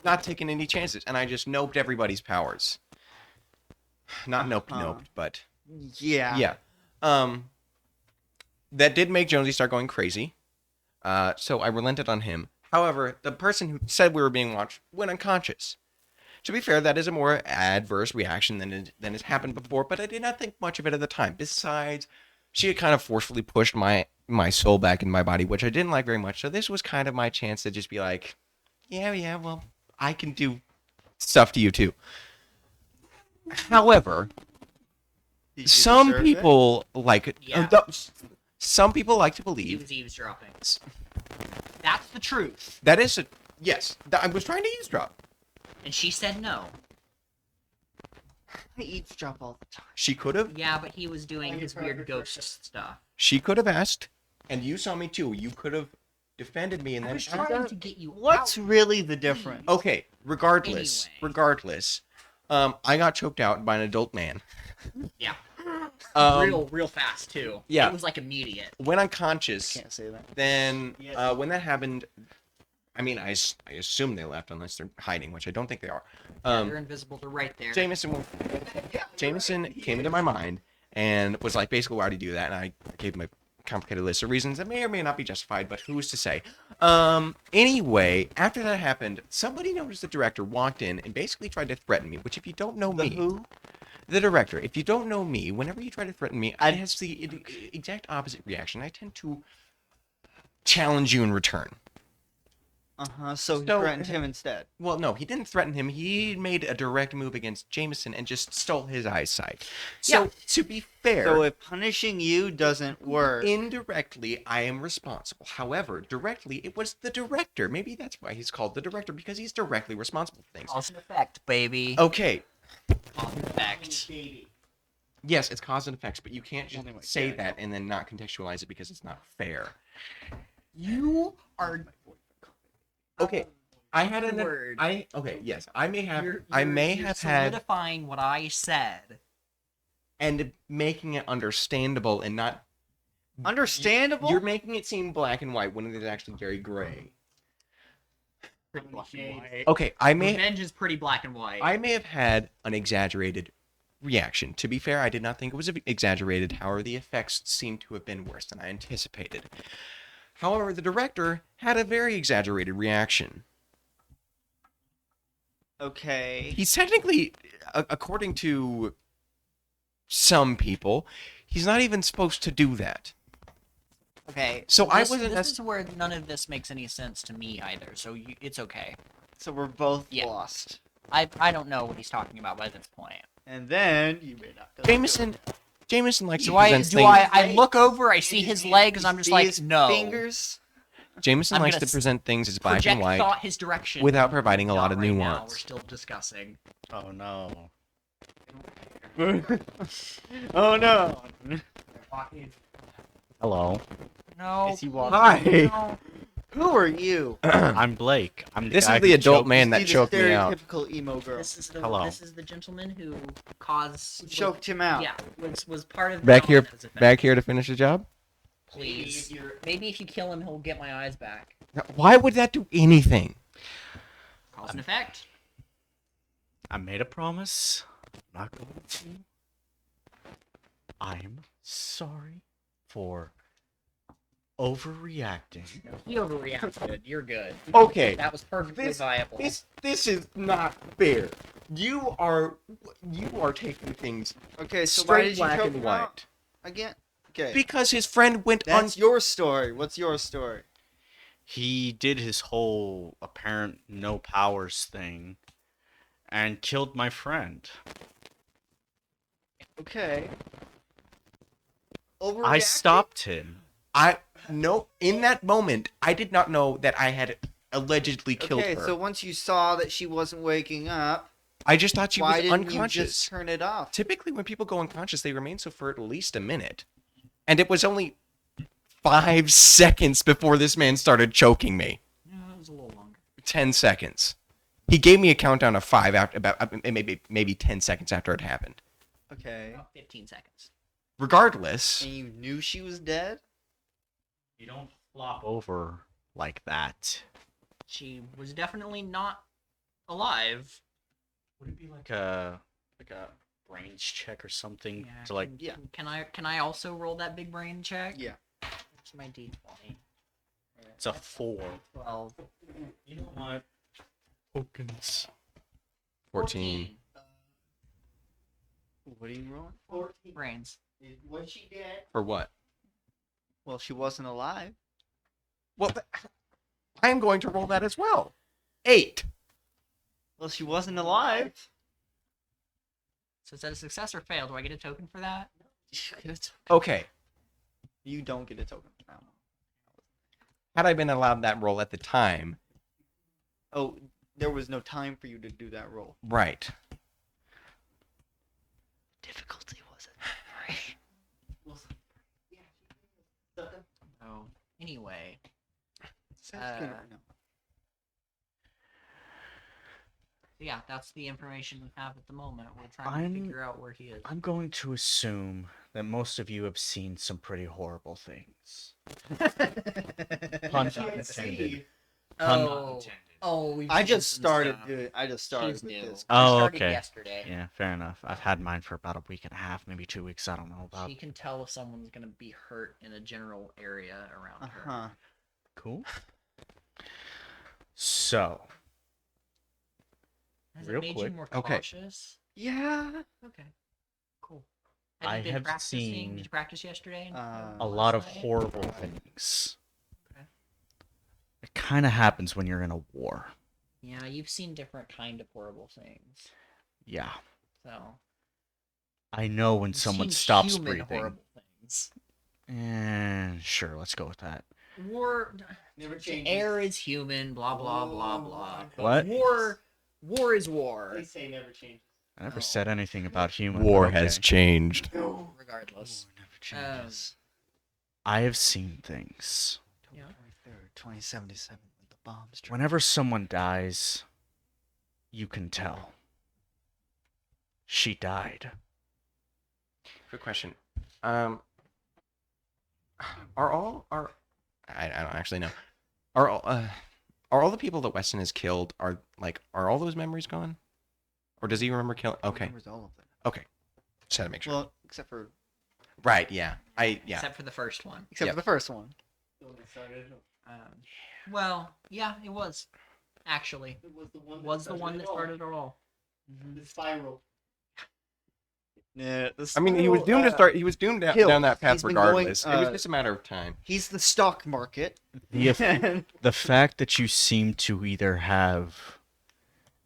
Speaker 2: Not taking any chances, and I just noped everybody's powers. Not noped, but
Speaker 1: Yeah.
Speaker 2: yeah. That did make Jonesy start going crazy. So I relented on him. However, the person who said we were being watched went unconscious. To be fair, that is a more adverse reaction than has happened before, but I did not think much of it at the time. Besides, she had kind of forcefully pushed my soul back in my body, which I didn't like very much. So this was kind of my chance to just be like, yeah, well, I can do stuff to you too. However,
Speaker 1: Did you
Speaker 2: some
Speaker 1: deserve it?
Speaker 2: people like
Speaker 3: Yeah.
Speaker 2: some people like to
Speaker 3: He
Speaker 2: believe
Speaker 3: was eavesdropping. That's the truth.
Speaker 2: that is a yes. I was trying to eavesdrop.
Speaker 3: And she said no.
Speaker 1: I eavesdrop all the time.
Speaker 2: She could have.
Speaker 3: Yeah, but he was doing his weird ghost stuff.
Speaker 2: She could have asked, and you saw me too. You could have defended me, and
Speaker 3: I
Speaker 2: then
Speaker 3: was trying to get you
Speaker 1: What's
Speaker 3: out.
Speaker 1: really the difference?
Speaker 2: okay. Regardless,
Speaker 3: Anyway.
Speaker 2: I got choked out by an adult man.
Speaker 3: Yeah.
Speaker 2: Um,
Speaker 3: real fast too.
Speaker 2: yeah.
Speaker 3: It was like immediate.
Speaker 2: went unconscious.
Speaker 1: Can't say that.
Speaker 2: Then
Speaker 8: Yes.
Speaker 2: when that happened, I mean, I assume they left unless they're hiding, which I don't think they are.
Speaker 3: They're invisible. They're right there.
Speaker 2: Jameson came into my mind and was like, basically, why do you do that? And I gave him a complicated list of reasons that may or may not be justified, but who's to say? Anyway, after that happened, somebody noticed the director walked in and basically tried to threaten me, which if you don't know
Speaker 1: The
Speaker 2: me...
Speaker 1: who?
Speaker 2: The director. If you don't know me, whenever you try to threaten me, I has the exact opposite reaction. I tend to challenge you in return.
Speaker 1: So he threatened him instead.
Speaker 2: Well, no, he didn't threaten him. He made a direct move against Jameson and just stole his eyesight. So, to be fair...
Speaker 1: So if punishing you doesn't work...
Speaker 2: Indirectly, I am responsible. However, directly, it was the director. Maybe that's why he's called the director, because he's directly responsible for things.
Speaker 3: Cause and effect, baby.
Speaker 2: Okay.
Speaker 3: Cause and effect.
Speaker 2: Yes, it's cause and effects, but you can't just
Speaker 1: Anyway,
Speaker 2: say
Speaker 1: yeah.
Speaker 2: that and then not contextualize it because it's not fair.
Speaker 3: You are.
Speaker 2: Okay, I had
Speaker 3: Good
Speaker 2: an
Speaker 3: word.
Speaker 2: yes, I may have
Speaker 3: You're
Speaker 2: had
Speaker 3: solidifying what I said.
Speaker 2: and making it understandable and not
Speaker 1: Understandable?
Speaker 2: You're making it seem black and white when it is actually very gray.
Speaker 3: Pretty black and white.
Speaker 2: Okay,
Speaker 3: Revenge is pretty black and white.
Speaker 2: I may have had an exaggerated reaction. To be fair, I did not think it was exaggerated. However, the effects seem to have been worse than I anticipated. However, the director had a very exaggerated reaction.
Speaker 1: Okay.
Speaker 2: He's technically, according to some people, he's not even supposed to do that.
Speaker 3: Okay.
Speaker 2: So I wasn't
Speaker 3: This is where none of this makes any sense to me either. So it's okay.
Speaker 1: So we're both
Speaker 3: Yeah.
Speaker 1: lost.
Speaker 3: I don't know what he's talking about by this point.
Speaker 1: And then you may not.
Speaker 2: Jameson likes to
Speaker 3: Do I
Speaker 2: present things.
Speaker 3: I look over, I see his legs, and I'm just
Speaker 1: See
Speaker 3: like,
Speaker 1: his
Speaker 3: no.
Speaker 1: Fingers?
Speaker 2: Jameson
Speaker 3: I'm
Speaker 2: likes
Speaker 3: gonna
Speaker 2: to present things as black
Speaker 3: Project
Speaker 2: and white
Speaker 3: thought his direction.
Speaker 2: without providing a lot
Speaker 3: Not
Speaker 2: of
Speaker 3: right now,
Speaker 2: nuance.
Speaker 3: we're still discussing.
Speaker 5: Oh no.
Speaker 1: Oh no.
Speaker 5: Hello.
Speaker 3: No.
Speaker 1: Is he walking?
Speaker 2: Hi.
Speaker 3: No.
Speaker 1: Who are you?
Speaker 5: I'm Blake. I'm the
Speaker 2: This
Speaker 5: guy
Speaker 2: is the
Speaker 5: who
Speaker 2: adult
Speaker 5: choked-
Speaker 2: man that
Speaker 1: See the
Speaker 2: choked me out.
Speaker 1: stereotypical emo girl.
Speaker 3: This is
Speaker 5: Hello.
Speaker 3: the gentleman who caused
Speaker 1: Choked him out.
Speaker 3: Yeah, was part of the
Speaker 2: Back here,
Speaker 3: dominoes effect.
Speaker 2: back here to finish the job.
Speaker 3: Please. Maybe if you kill him, he'll get my eyes back.
Speaker 2: Why would that do anything?
Speaker 3: Cause and effect.
Speaker 5: I made a promise. I'm not going to. I'm sorry for overreacting.
Speaker 3: He overreacted. You're good.
Speaker 2: Okay,
Speaker 3: That was perfectly
Speaker 2: This-
Speaker 3: viable.
Speaker 2: this is not fair. You are taking things
Speaker 1: Okay, so why
Speaker 2: straight
Speaker 1: did you
Speaker 2: black
Speaker 1: choke
Speaker 2: and
Speaker 1: him out
Speaker 2: white
Speaker 1: again? Okay.
Speaker 2: because his friend went on.
Speaker 1: That's your story. What's your story?
Speaker 5: He did his whole apparent no powers thing and killed my friend.
Speaker 1: Okay.
Speaker 5: I
Speaker 1: Overreacted?
Speaker 5: stopped him.
Speaker 2: In that moment, I did not know that I had allegedly killed
Speaker 1: Okay,
Speaker 2: her.
Speaker 1: so once you saw that she wasn't waking up,
Speaker 2: I just thought she
Speaker 1: why
Speaker 2: was
Speaker 1: didn't
Speaker 2: unconscious.
Speaker 1: you just turn it off?
Speaker 2: Typically, when people go unconscious, they remain so for at least a minute, and it was only 5 seconds before this man started choking me.
Speaker 3: Yeah, it was a little longer.
Speaker 2: 10 seconds. He gave me a countdown of 5 after about maybe 10 seconds after it happened.
Speaker 1: Okay.
Speaker 3: About 15 seconds.
Speaker 2: Regardless,
Speaker 1: And you knew she was dead?
Speaker 5: You don't flop over like that.
Speaker 3: She was definitely not alive.
Speaker 5: Would it be like a brains check or something
Speaker 3: Yeah,
Speaker 5: to like?
Speaker 1: Yeah.
Speaker 3: Can I also roll that big brain check?
Speaker 1: Yeah.
Speaker 3: It's my D20.
Speaker 5: It's a 4.
Speaker 3: 12.
Speaker 5: You know what? Tokens.
Speaker 2: 14.
Speaker 1: What are you rolling?
Speaker 8: 14.
Speaker 3: Brains.
Speaker 8: Was she dead?
Speaker 2: For what?
Speaker 1: Well, she wasn't alive.
Speaker 2: Well, I am going to roll that as well. 8.
Speaker 1: Well, she wasn't alive.
Speaker 3: So is that a success or fail? Do I get a token for that?
Speaker 2: Okay.
Speaker 1: You don't get a token for that one.
Speaker 2: Had I been allowed that roll at the time,
Speaker 1: Oh, there was no time for you to do that roll.
Speaker 2: right.
Speaker 1: Difficulty was it?
Speaker 3: Oh. Anyway.
Speaker 1: Sounds good.
Speaker 3: Uh, Yeah, that's the information we have at the moment. We're trying to figure out where he is.
Speaker 5: I'm going to assume that most of you have seen some pretty horrible things. Pun not intended.
Speaker 3: Oh, we've
Speaker 1: I
Speaker 3: seen
Speaker 1: just
Speaker 3: some
Speaker 1: started
Speaker 3: stuff.
Speaker 1: doing. I just started
Speaker 3: She's
Speaker 1: with
Speaker 3: new.
Speaker 1: this.
Speaker 5: Oh,
Speaker 3: I started
Speaker 5: okay.
Speaker 3: yesterday.
Speaker 5: Yeah, fair enough. I've had mine for about a week and a half, maybe 2 weeks. I don't know about.
Speaker 3: She can tell if someone's gonna be hurt in a general area around
Speaker 1: Uh
Speaker 3: her.
Speaker 1: huh.
Speaker 5: Cool. So,
Speaker 3: Has
Speaker 5: Real
Speaker 3: it made
Speaker 5: quick.
Speaker 3: you more
Speaker 2: Okay.
Speaker 3: cautious?
Speaker 1: Yeah.
Speaker 3: Okay. Cool.
Speaker 5: I
Speaker 3: you been
Speaker 5: have
Speaker 3: practicing?
Speaker 5: seen
Speaker 3: Did you practice yesterday? and
Speaker 5: a
Speaker 3: last
Speaker 5: lot of
Speaker 3: night?
Speaker 5: horrible things.
Speaker 3: Okay.
Speaker 5: It kind of happens when you're in a war.
Speaker 3: Yeah, you've seen different kind of horrible things.
Speaker 5: Yeah.
Speaker 3: So
Speaker 5: I know when
Speaker 3: you've
Speaker 5: someone
Speaker 3: seen
Speaker 5: stops
Speaker 3: human
Speaker 5: breathing.
Speaker 3: horrible things.
Speaker 5: And sure, let's go with that.
Speaker 3: War,
Speaker 8: Never changes.
Speaker 3: air is human. Blah blah blah blah. But
Speaker 5: What?
Speaker 3: war is war.
Speaker 8: They say never changes.
Speaker 5: I never
Speaker 3: No.
Speaker 5: said anything about human.
Speaker 2: War
Speaker 5: but
Speaker 2: has
Speaker 5: okay.
Speaker 2: changed.
Speaker 3: Regardless.
Speaker 1: Never changes.
Speaker 5: I have seen things.
Speaker 3: Yeah.
Speaker 1: 23rd, 2077, when the bombs dropped.
Speaker 5: Whenever someone dies, you can tell. She died.
Speaker 2: Good question. I don't actually know. Are all the people that Weston has killed are all those memories gone? Or does he remember killing? Okay.
Speaker 1: Remembers all of them.
Speaker 2: Okay. Just had to make sure.
Speaker 1: Well, except for
Speaker 2: Right, yeah. Yeah.
Speaker 3: Except for the first one.
Speaker 1: except
Speaker 2: Yep.
Speaker 1: for the first one.
Speaker 8: The one that started it.
Speaker 3: Well, yeah, it was. Actually,
Speaker 8: It was the one.
Speaker 3: that started it all.
Speaker 8: The spiral.
Speaker 1: Yeah,
Speaker 2: I mean, he was doomed to start. He was doomed down that path
Speaker 1: He's been going,
Speaker 2: regardless. It was just a matter of time.
Speaker 1: He's the stock market.
Speaker 5: The, the fact that you seem to either have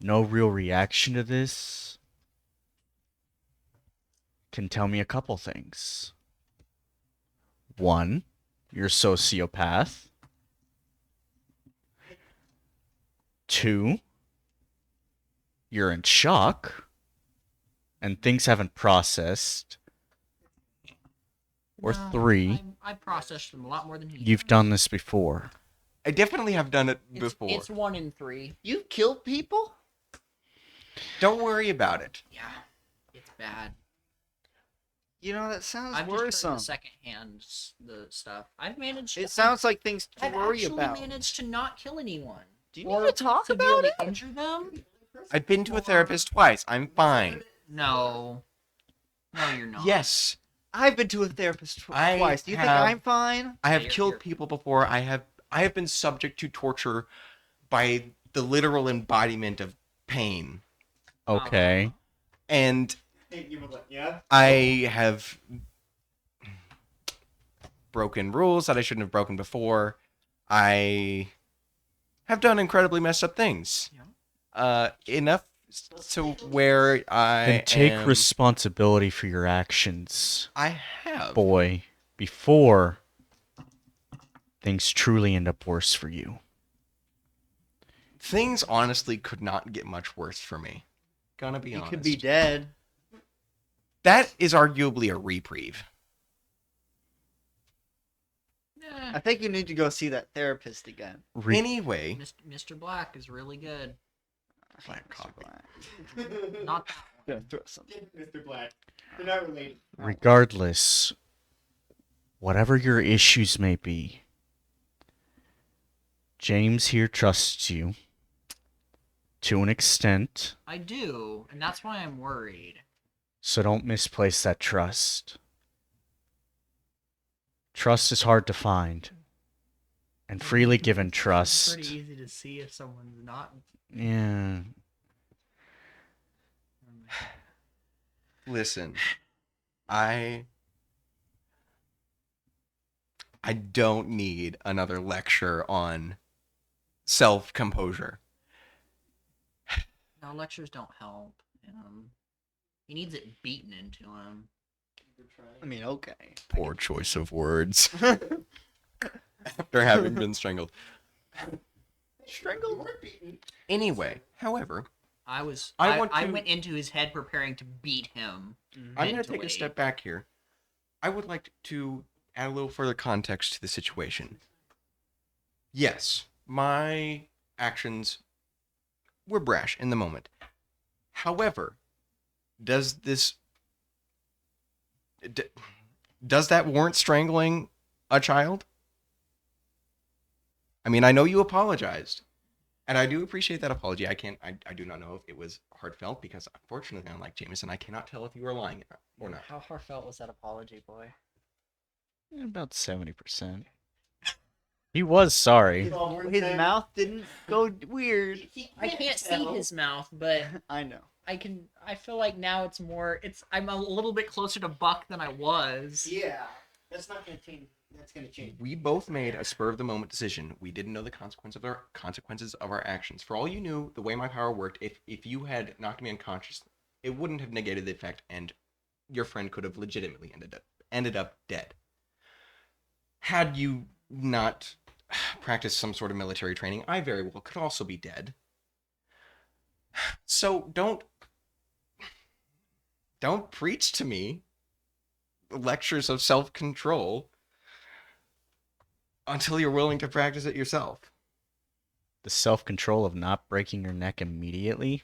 Speaker 5: no real reaction to this can tell me a couple things. One, you're a sociopath. Two, you're in shock and things haven't processed. Or
Speaker 3: No,
Speaker 5: three,
Speaker 3: I processed them a lot more than he.
Speaker 5: you've done this before.
Speaker 2: I definitely have done it
Speaker 3: It's,
Speaker 2: before.
Speaker 3: It's 1 in 3.
Speaker 1: You killed people?
Speaker 2: Don't worry about it.
Speaker 3: Yeah, it's bad.
Speaker 1: You know, that sounds
Speaker 3: I've just
Speaker 1: worrisome.
Speaker 3: heard the secondhand the stuff. I've managed.
Speaker 1: It sounds like things to
Speaker 3: I've
Speaker 1: worry
Speaker 3: actually
Speaker 1: about.
Speaker 3: managed to not kill anyone.
Speaker 1: Do you
Speaker 3: or
Speaker 1: need to talk about
Speaker 3: severely
Speaker 1: it?
Speaker 3: injure them?
Speaker 2: I've been to a therapist twice. I'm fine.
Speaker 3: No. No, you're not.
Speaker 2: Yes,
Speaker 1: I've been to a therapist
Speaker 2: I
Speaker 1: twice. Do you think
Speaker 2: have-
Speaker 1: I'm fine?
Speaker 2: I have
Speaker 3: You're-
Speaker 2: killed
Speaker 3: you're-
Speaker 2: people before. I have been subject to torture by the literal embodiment of pain,
Speaker 5: Okay.
Speaker 2: and
Speaker 8: You were like, yeah.
Speaker 2: I have broken rules that I shouldn't have broken before. I have done incredibly messed up things. Enough to where I
Speaker 5: Then take
Speaker 2: am-
Speaker 5: responsibility for your actions,
Speaker 2: I have.
Speaker 5: boy, before things truly end up worse for you.
Speaker 2: Things honestly could not get much worse for me. Gonna be
Speaker 1: You
Speaker 2: honest.
Speaker 1: could be dead.
Speaker 2: That is arguably a reprieve.
Speaker 3: Eh,
Speaker 1: I think you need to go see that therapist again.
Speaker 2: Anyway,
Speaker 3: Mr. Black is really good.
Speaker 2: Black coffee.
Speaker 3: Not that one.
Speaker 1: Gonna throw some.
Speaker 8: Mr. Black. They're not related.
Speaker 5: Regardless, whatever your issues may be, James here trusts you to an extent,
Speaker 3: I do, and that's why I'm worried.
Speaker 5: so don't misplace that trust. Trust is hard to find, and freely given
Speaker 3: It's
Speaker 5: trust.
Speaker 3: pretty easy to see if someone's not.
Speaker 5: Yeah.
Speaker 2: Listen, I don't need another lecture on self-composure.
Speaker 3: No, lectures don't help. He needs it beaten into him.
Speaker 1: I mean, okay.
Speaker 2: Poor choice of words. After having been strangled.
Speaker 1: Strangled?
Speaker 2: Anyway, however,
Speaker 3: I
Speaker 2: I want
Speaker 3: I
Speaker 2: to-
Speaker 3: went into his head preparing to beat him.
Speaker 2: I'm going to take a
Speaker 3: mentally.
Speaker 2: step back here. I would like to add a little further context to the situation. Yes, my actions were brash in the moment. However, does that warrant strangling a child? I mean, I know you apologized, and I do appreciate that apology. I do not know if it was heartfelt because, unfortunately, unlike Jameson, I cannot tell if you were lying or not.
Speaker 3: How heartfelt was that apology, boy?
Speaker 5: About 70%. He was sorry.
Speaker 1: His mouth didn't go weird.
Speaker 3: I can't see his mouth, but
Speaker 1: I know.
Speaker 3: I feel like now it's more. I'm a little bit closer to Buck than I was.
Speaker 8: Yeah, that's not gonna change. That's gonna change.
Speaker 2: We both made a spur of the moment decision. We didn't know the consequences of our actions. For all you knew, the way my power worked, if you had knocked me unconscious, it wouldn't have negated the effect, and your friend could have legitimately ended up dead. Had you not practiced some sort of military training, I very well could also be dead. So don't preach to me lectures of self-control until you're willing to practice it yourself.
Speaker 5: The self-control of not breaking your neck immediately.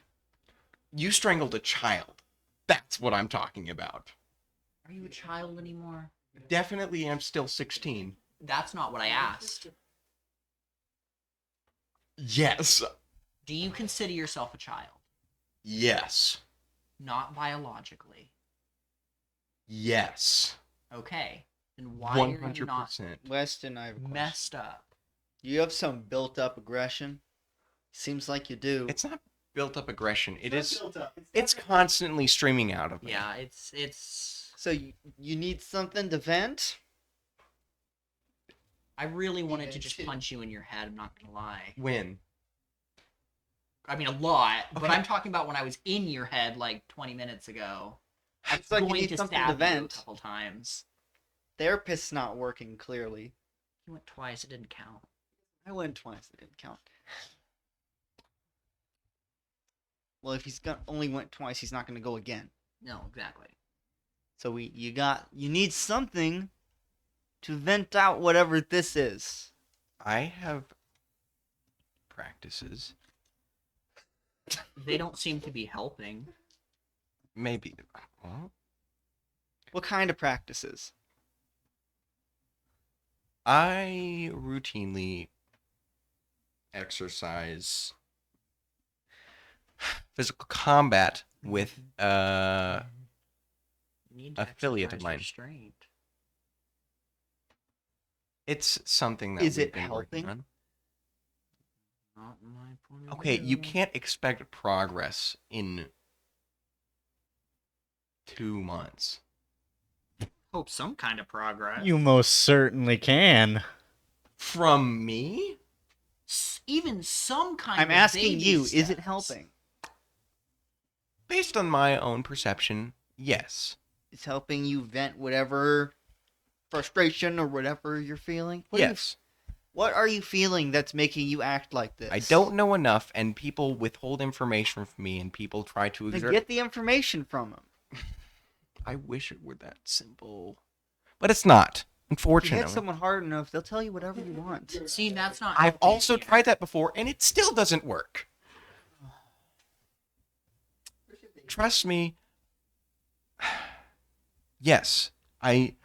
Speaker 2: You strangled a child. That's what I'm talking about.
Speaker 3: Are you a child anymore?
Speaker 2: Definitely am still 16.
Speaker 3: That's not what I asked.
Speaker 2: Yes.
Speaker 3: Do you consider yourself a child?
Speaker 2: Yes.
Speaker 3: Not biologically.
Speaker 2: Yes.
Speaker 3: Okay. Then why are you
Speaker 2: 100%.
Speaker 3: not
Speaker 1: Weston, I have a question.
Speaker 3: messed up?
Speaker 1: You have some built-up aggression. Seems like you do.
Speaker 2: It's not built up aggression.
Speaker 8: It's built up.
Speaker 2: It's constantly streaming out of me.
Speaker 3: Yeah, it's.
Speaker 1: So you need something to vent?
Speaker 3: I really wanted to
Speaker 8: Yeah,
Speaker 3: just
Speaker 8: shit.
Speaker 3: punch you in your head. I'm not gonna lie.
Speaker 2: When?
Speaker 3: I mean, a lot, but
Speaker 2: Okay.
Speaker 3: I'm talking about when I was in your head like 20 minutes ago. I was
Speaker 1: It's like you
Speaker 3: going
Speaker 1: need
Speaker 3: to
Speaker 1: something
Speaker 3: stab
Speaker 1: to
Speaker 3: you
Speaker 1: vent.
Speaker 3: a couple times.
Speaker 1: Therapist's not working clearly.
Speaker 3: You went twice. It didn't count.
Speaker 1: I went twice. It didn't count. Well, if only went twice, he's not going to go again.
Speaker 3: No, exactly.
Speaker 1: So you need something to vent out whatever this is.
Speaker 2: I have practices.
Speaker 3: They don't seem to be helping.
Speaker 2: Maybe. Well,
Speaker 1: What kind of practices?
Speaker 2: I routinely exercise physical combat with
Speaker 3: You need to
Speaker 2: affiliate of
Speaker 3: exercise
Speaker 2: mine.
Speaker 3: restraint.
Speaker 2: It's something that
Speaker 1: Is
Speaker 2: we've
Speaker 1: it
Speaker 2: been working
Speaker 1: helping?
Speaker 2: on.
Speaker 3: Not in my point of
Speaker 2: Okay, you
Speaker 3: view.
Speaker 2: can't expect progress in 2 months.
Speaker 3: Hope some kind of progress.
Speaker 5: You most certainly can.
Speaker 2: From me?
Speaker 3: Even some kind
Speaker 1: I'm
Speaker 3: of
Speaker 1: asking
Speaker 3: baby
Speaker 1: you, is it
Speaker 3: steps.
Speaker 1: helping?
Speaker 2: Based on my own perception, yes.
Speaker 1: It's helping you vent whatever frustration or whatever you're feeling?
Speaker 2: Yes.
Speaker 1: What are you feeling that's making you act like this?
Speaker 2: I don't know enough, and people withhold information from me, and people try to
Speaker 1: Then
Speaker 2: exert.
Speaker 1: get the information from him.
Speaker 2: I wish it were that simple, but it's not.
Speaker 1: If you
Speaker 2: Unfortunately,
Speaker 1: hit someone hard enough, they'll tell you whatever you want.
Speaker 3: See, that's not.
Speaker 2: I've
Speaker 3: helping
Speaker 2: also
Speaker 3: you.
Speaker 2: tried that before, and it still doesn't work. Trust me. Yes, I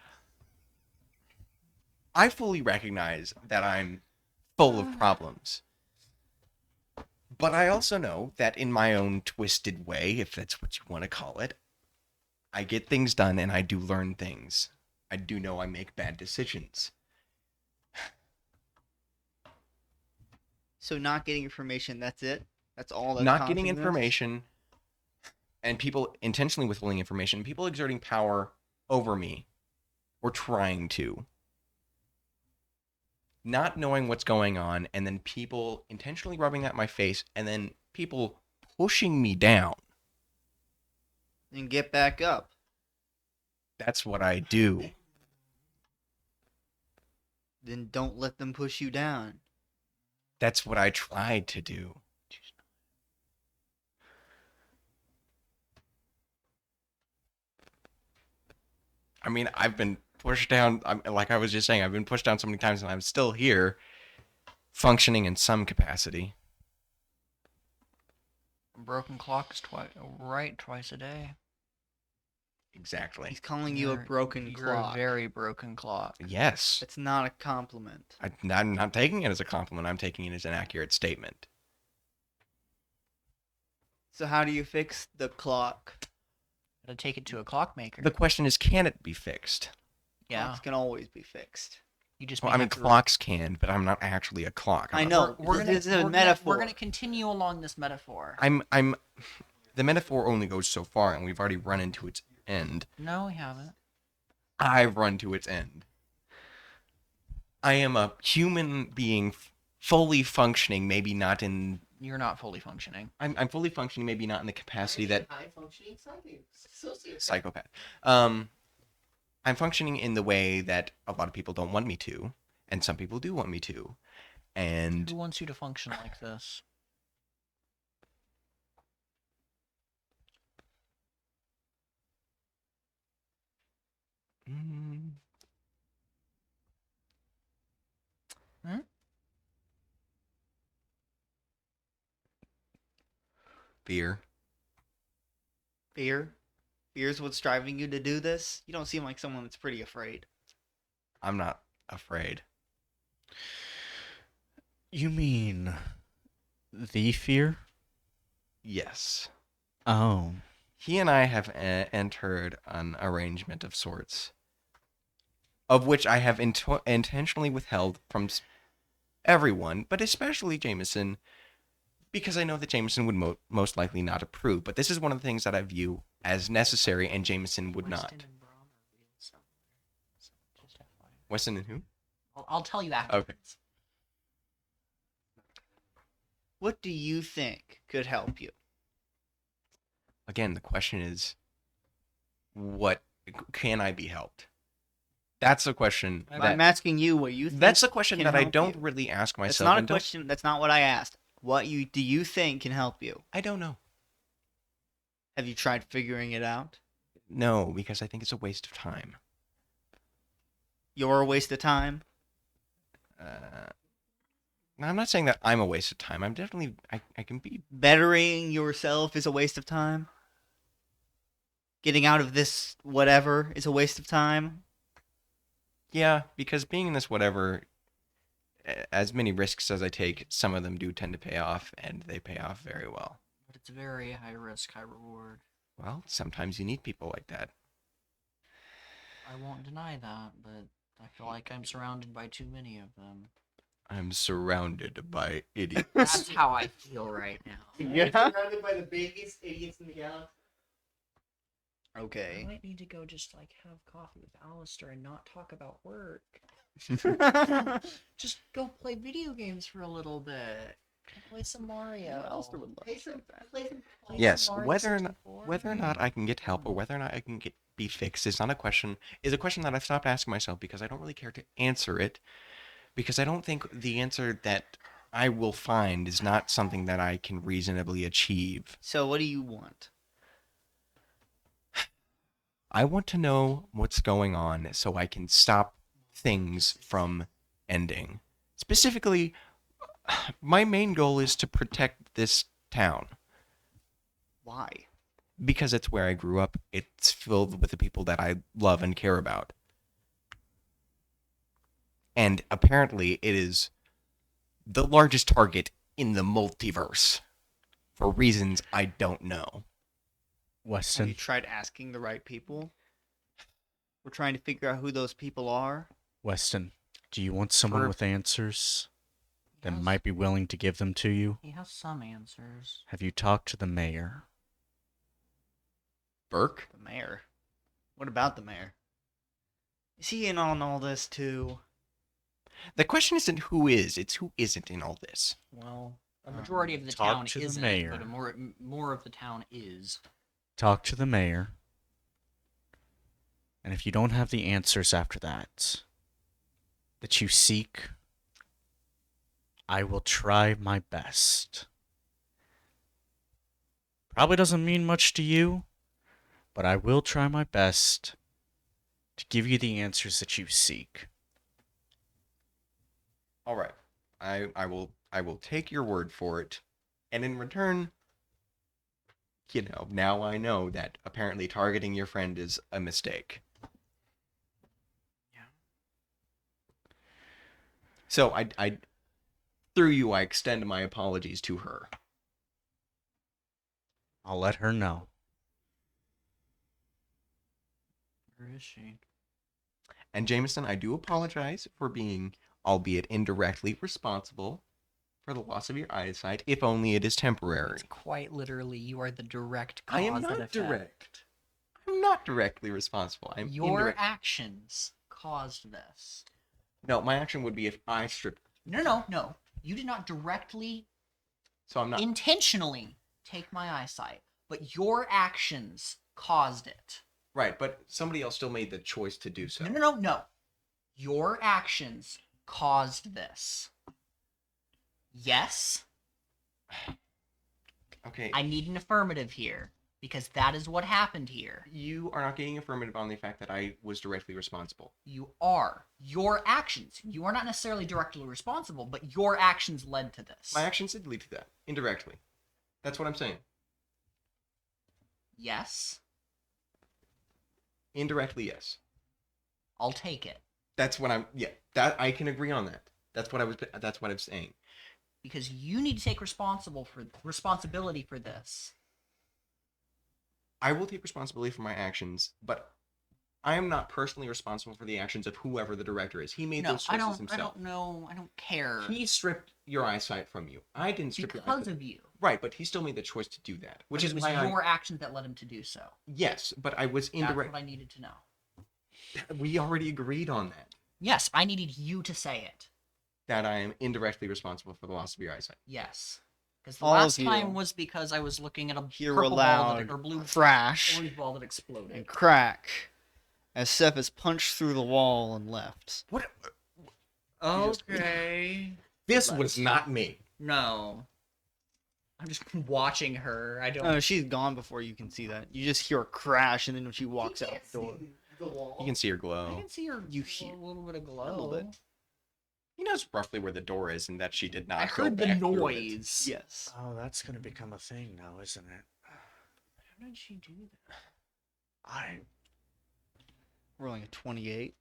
Speaker 2: fully recognize that I'm full of problems. But I also know that in my own twisted way, if that's what you want to call it, I get things done and I do learn things. I do know I make bad decisions.
Speaker 1: So not getting information, that's it? That's all that's
Speaker 2: Not getting
Speaker 1: causing this?
Speaker 2: information and people intentionally withholding information, people exerting power over me or trying to. Not knowing what's going on, and then people intentionally rubbing that in my face, and then people pushing me down.
Speaker 1: And get back up.
Speaker 2: That's what I do.
Speaker 1: Then don't let them push you down.
Speaker 2: That's what I tried to do. I mean, I've been pushed down, like I was just saying, I've been pushed down so many times, and I'm still here, functioning in some capacity.
Speaker 3: A broken clock is right twice a day.
Speaker 2: Exactly.
Speaker 1: He's calling you a
Speaker 3: You're-
Speaker 1: broken
Speaker 3: You're
Speaker 1: clock.
Speaker 3: a very broken clock.
Speaker 2: Yes.
Speaker 1: It's not a compliment.
Speaker 2: I'm not taking it as a compliment. I'm taking it as an accurate statement.
Speaker 1: So how do you fix the clock?
Speaker 3: Gotta take it to a clockmaker.
Speaker 2: The question is, can it be fixed?
Speaker 3: Yeah.
Speaker 1: Clocks can always be fixed.
Speaker 3: You just
Speaker 2: Well,
Speaker 3: may
Speaker 2: I mean,
Speaker 3: have to
Speaker 2: clocks can, but I'm not actually a clock.
Speaker 1: I
Speaker 2: I'm
Speaker 1: know.
Speaker 3: We're
Speaker 1: This is a
Speaker 3: we're
Speaker 1: metaphor.
Speaker 3: We're gonna continue along this metaphor.
Speaker 2: I'm. The metaphor only goes so far, and we've already run into its end.
Speaker 3: No, we haven't.
Speaker 2: I've run to its end. I am a human being, fully functioning. Maybe not in.
Speaker 3: You're not fully functioning.
Speaker 2: I'm fully functioning. Maybe not in the capacity that
Speaker 8: high functioning sociopath.
Speaker 2: psychopath. I'm functioning in the way that a lot of people don't want me to, and some people do want me to. And
Speaker 3: Who wants you to function like this?
Speaker 2: Mm, fear.
Speaker 1: Fear? Fear's what's driving you to do this? You don't seem like someone that's pretty afraid.
Speaker 2: I'm not afraid.
Speaker 5: You mean the fear?
Speaker 2: Yes.
Speaker 5: Oh.
Speaker 2: He and I have entered an arrangement of sorts, of which I have intentionally withheld from everyone, but especially Jameson, because I know that Jameson would most likely not approve. But this is one of the things that I view as necessary, and Jameson would not. Weston and who?
Speaker 3: I'll tell you after.
Speaker 2: Okay.
Speaker 1: What do you think could help you?
Speaker 2: Again, the question is, what can I be helped? That's a question.
Speaker 1: I'm asking you what you think.
Speaker 2: That's a question
Speaker 1: can
Speaker 2: that I
Speaker 1: help
Speaker 2: don't
Speaker 1: you.
Speaker 2: really ask myself.
Speaker 1: That's not a
Speaker 2: and don't-
Speaker 1: question. That's not what I asked. What do you think can help you?
Speaker 2: I don't know.
Speaker 1: Have you tried figuring it out?
Speaker 2: No, because I think it's a waste of time.
Speaker 1: You're a waste of time.
Speaker 2: Now, I'm not saying that I'm a waste of time. I'm definitely I can be.
Speaker 1: Bettering yourself is a waste of time. Getting out of this whatever is a waste of time.
Speaker 2: Yeah, because being in this whatever, as many risks as I take, some of them do tend to pay off, and they pay off very well.
Speaker 3: But it's very high risk, high reward.
Speaker 2: Well, sometimes you need people like that.
Speaker 3: I won't deny that, but I feel like I'm surrounded by too many of them.
Speaker 2: I'm surrounded by idiots.
Speaker 3: That's how I feel right now.
Speaker 1: Yeah.
Speaker 8: Surrounded by the biggest idiots in the galaxy.
Speaker 3: I
Speaker 1: Okay.
Speaker 3: might need to go just like have coffee with Alistair and not talk about work. Just go play video games for a little bit. Play some Mario.
Speaker 2: Yes,
Speaker 3: Mario
Speaker 2: whether or
Speaker 3: 64.
Speaker 2: not I can get help or whether or not I can be fixed is not a question. Is a question that I've stopped asking myself because I don't really care to answer it. Because I don't think the answer that I will find is not something that I can reasonably achieve.
Speaker 1: So what do you want?
Speaker 2: I want to know what's going on so I can stop things from ending. Specifically, my main goal is to protect this town
Speaker 1: Why?
Speaker 2: because it's where I grew up. It's filled with the people that I love and care about. And apparently it is the largest target in the multiverse for reasons I don't know.
Speaker 1: Have
Speaker 5: Weston,
Speaker 1: you tried asking the right people? We're trying to figure out who those people are.
Speaker 5: Weston, do you want someone
Speaker 2: For-
Speaker 5: with answers that
Speaker 3: Yes.
Speaker 5: might be willing to give them to you?
Speaker 3: He has some answers.
Speaker 5: Have you talked to the mayor?
Speaker 2: Burke?
Speaker 1: The mayor. What about the mayor? Is he in on all this too?
Speaker 2: The question isn't who is, it's who isn't in all this.
Speaker 3: Well, a majority of the
Speaker 5: talk
Speaker 3: town
Speaker 5: to the
Speaker 3: isn't,
Speaker 5: mayor.
Speaker 3: but more of the town is.
Speaker 5: Talk to the mayor. And if you don't have the answers after that you seek, I will try my best. Probably doesn't mean much to you, but I will try my best to give you the answers that you seek.
Speaker 2: All right. I will take your word for it. And in return, now I know that apparently targeting your friend is a mistake.
Speaker 3: Yeah.
Speaker 2: So I through you, I extend my apologies to her.
Speaker 5: I'll let her know.
Speaker 3: Where is she?
Speaker 2: And Jameson, I do apologize for being, albeit indirectly, responsible for the loss of your eyesight, if only it is temporary.
Speaker 3: It's quite literally, you are the direct cause
Speaker 2: I am
Speaker 3: and
Speaker 2: not
Speaker 3: effect.
Speaker 2: direct. I'm not directly responsible. I'm
Speaker 3: Your
Speaker 2: indirect.
Speaker 3: actions caused this.
Speaker 2: No, my action would be if I stripped.
Speaker 3: No. You did not directly,
Speaker 2: So I'm not.
Speaker 3: intentionally take my eyesight, but your actions caused it.
Speaker 2: Right, but somebody else still made the choice to do so.
Speaker 3: No. Your actions caused this. Yes,
Speaker 2: Okay.
Speaker 3: I need an affirmative here, because that is what happened here.
Speaker 2: You are not getting affirmative on the fact that I was directly responsible.
Speaker 3: You are. Your actions. You are not necessarily directly responsible, but your actions led to this.
Speaker 2: My actions did lead to that, indirectly. That's what I'm saying.
Speaker 3: Yes,
Speaker 2: Indirectly, yes.
Speaker 3: I'll take it.
Speaker 2: That's what I'm. Yeah, that I can agree on that. That's what I'm saying.
Speaker 3: Because you need to take responsibility for this.
Speaker 2: I will take responsibility for my actions, but I am not personally responsible for the actions of whoever the director is. He made
Speaker 3: No,
Speaker 2: those
Speaker 3: I
Speaker 2: choices
Speaker 3: don't
Speaker 2: himself.
Speaker 3: know. I don't care.
Speaker 2: He stripped your eyesight from you. I didn't strip your
Speaker 3: Because
Speaker 2: eyesight.
Speaker 3: of you.
Speaker 2: Right, but he still made the choice to do that, which
Speaker 3: But
Speaker 2: is
Speaker 3: it was
Speaker 2: why
Speaker 3: your actions that led him to do so.
Speaker 2: Yes, but I was
Speaker 3: That's
Speaker 2: indirect.
Speaker 3: what I needed to know.
Speaker 2: We already agreed on that.
Speaker 3: Yes, I needed you to say it.
Speaker 2: That I am indirectly responsible for the loss of your eyesight.
Speaker 3: Yes. Because the
Speaker 1: All of
Speaker 3: last
Speaker 1: you
Speaker 3: time was because I was looking at a
Speaker 1: hear a
Speaker 3: purple ball
Speaker 1: loud
Speaker 3: or blue
Speaker 1: crash
Speaker 3: orange ball that exploded.
Speaker 1: and crack as Cephas punched through the wall and left.
Speaker 2: What?
Speaker 3: Okay.
Speaker 2: This was not me.
Speaker 3: No. I'm just watching her. I don't.
Speaker 1: Oh, she's gone before you can see that. You just hear a crash, and then when she walks out the door,
Speaker 8: The wall.
Speaker 2: You can see her
Speaker 3: I
Speaker 2: glow.
Speaker 3: can see her.
Speaker 1: You
Speaker 3: a
Speaker 1: hear
Speaker 3: little bit of glow.
Speaker 1: a little bit.
Speaker 2: He knows roughly where the door is, and that she did not.
Speaker 3: I
Speaker 2: go
Speaker 3: heard the
Speaker 2: back through it.
Speaker 3: noise.
Speaker 1: yes.
Speaker 5: Oh, that's gonna become a thing now, isn't it?
Speaker 3: How did she do that?
Speaker 5: I.
Speaker 1: Rolling a 28.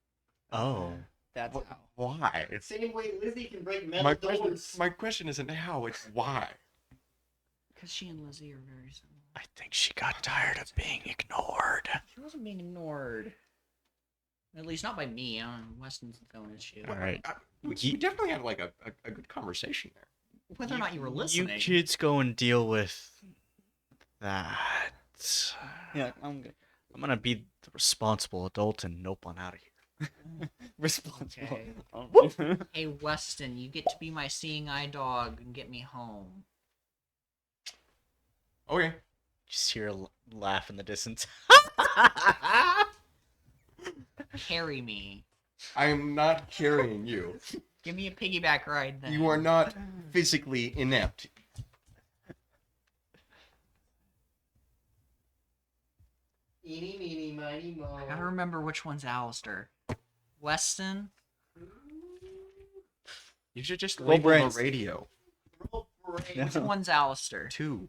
Speaker 5: Oh.
Speaker 1: That's how.
Speaker 2: Why?
Speaker 8: Same way Lizzie can break metal
Speaker 2: My question,
Speaker 8: doors.
Speaker 2: my question isn't how, it's why.
Speaker 3: Because she and Lizzie are very similar.
Speaker 5: I think she got tired of being ignored.
Speaker 3: She wasn't being ignored. At least not by me. I don't know. Weston's its own issue.
Speaker 5: All right.
Speaker 2: We definitely had like a good conversation there.
Speaker 3: Whether or not you were
Speaker 5: You
Speaker 3: listening.
Speaker 5: kids go and deal with that.
Speaker 1: Yeah, I'm good.
Speaker 5: I'm gonna be the responsible adult and nope on out of here.
Speaker 1: Responsible.
Speaker 3: Okay. Hey, Weston, you get to be my seeing eye dog and get me home.
Speaker 2: Okay.
Speaker 5: Just hear a laugh in the distance.
Speaker 3: Carry me.
Speaker 2: I am not carrying you.
Speaker 3: Give me a piggyback ride then.
Speaker 2: You are not physically inept.
Speaker 8: Eeny, meeny, miny, mo.
Speaker 3: I gotta remember which one's Alistair. Weston?
Speaker 2: You should just
Speaker 1: Roll
Speaker 2: label
Speaker 1: brains.
Speaker 2: the radio.
Speaker 8: Roll brains.
Speaker 1: Yeah.
Speaker 3: Which one's Alistair?
Speaker 2: 2.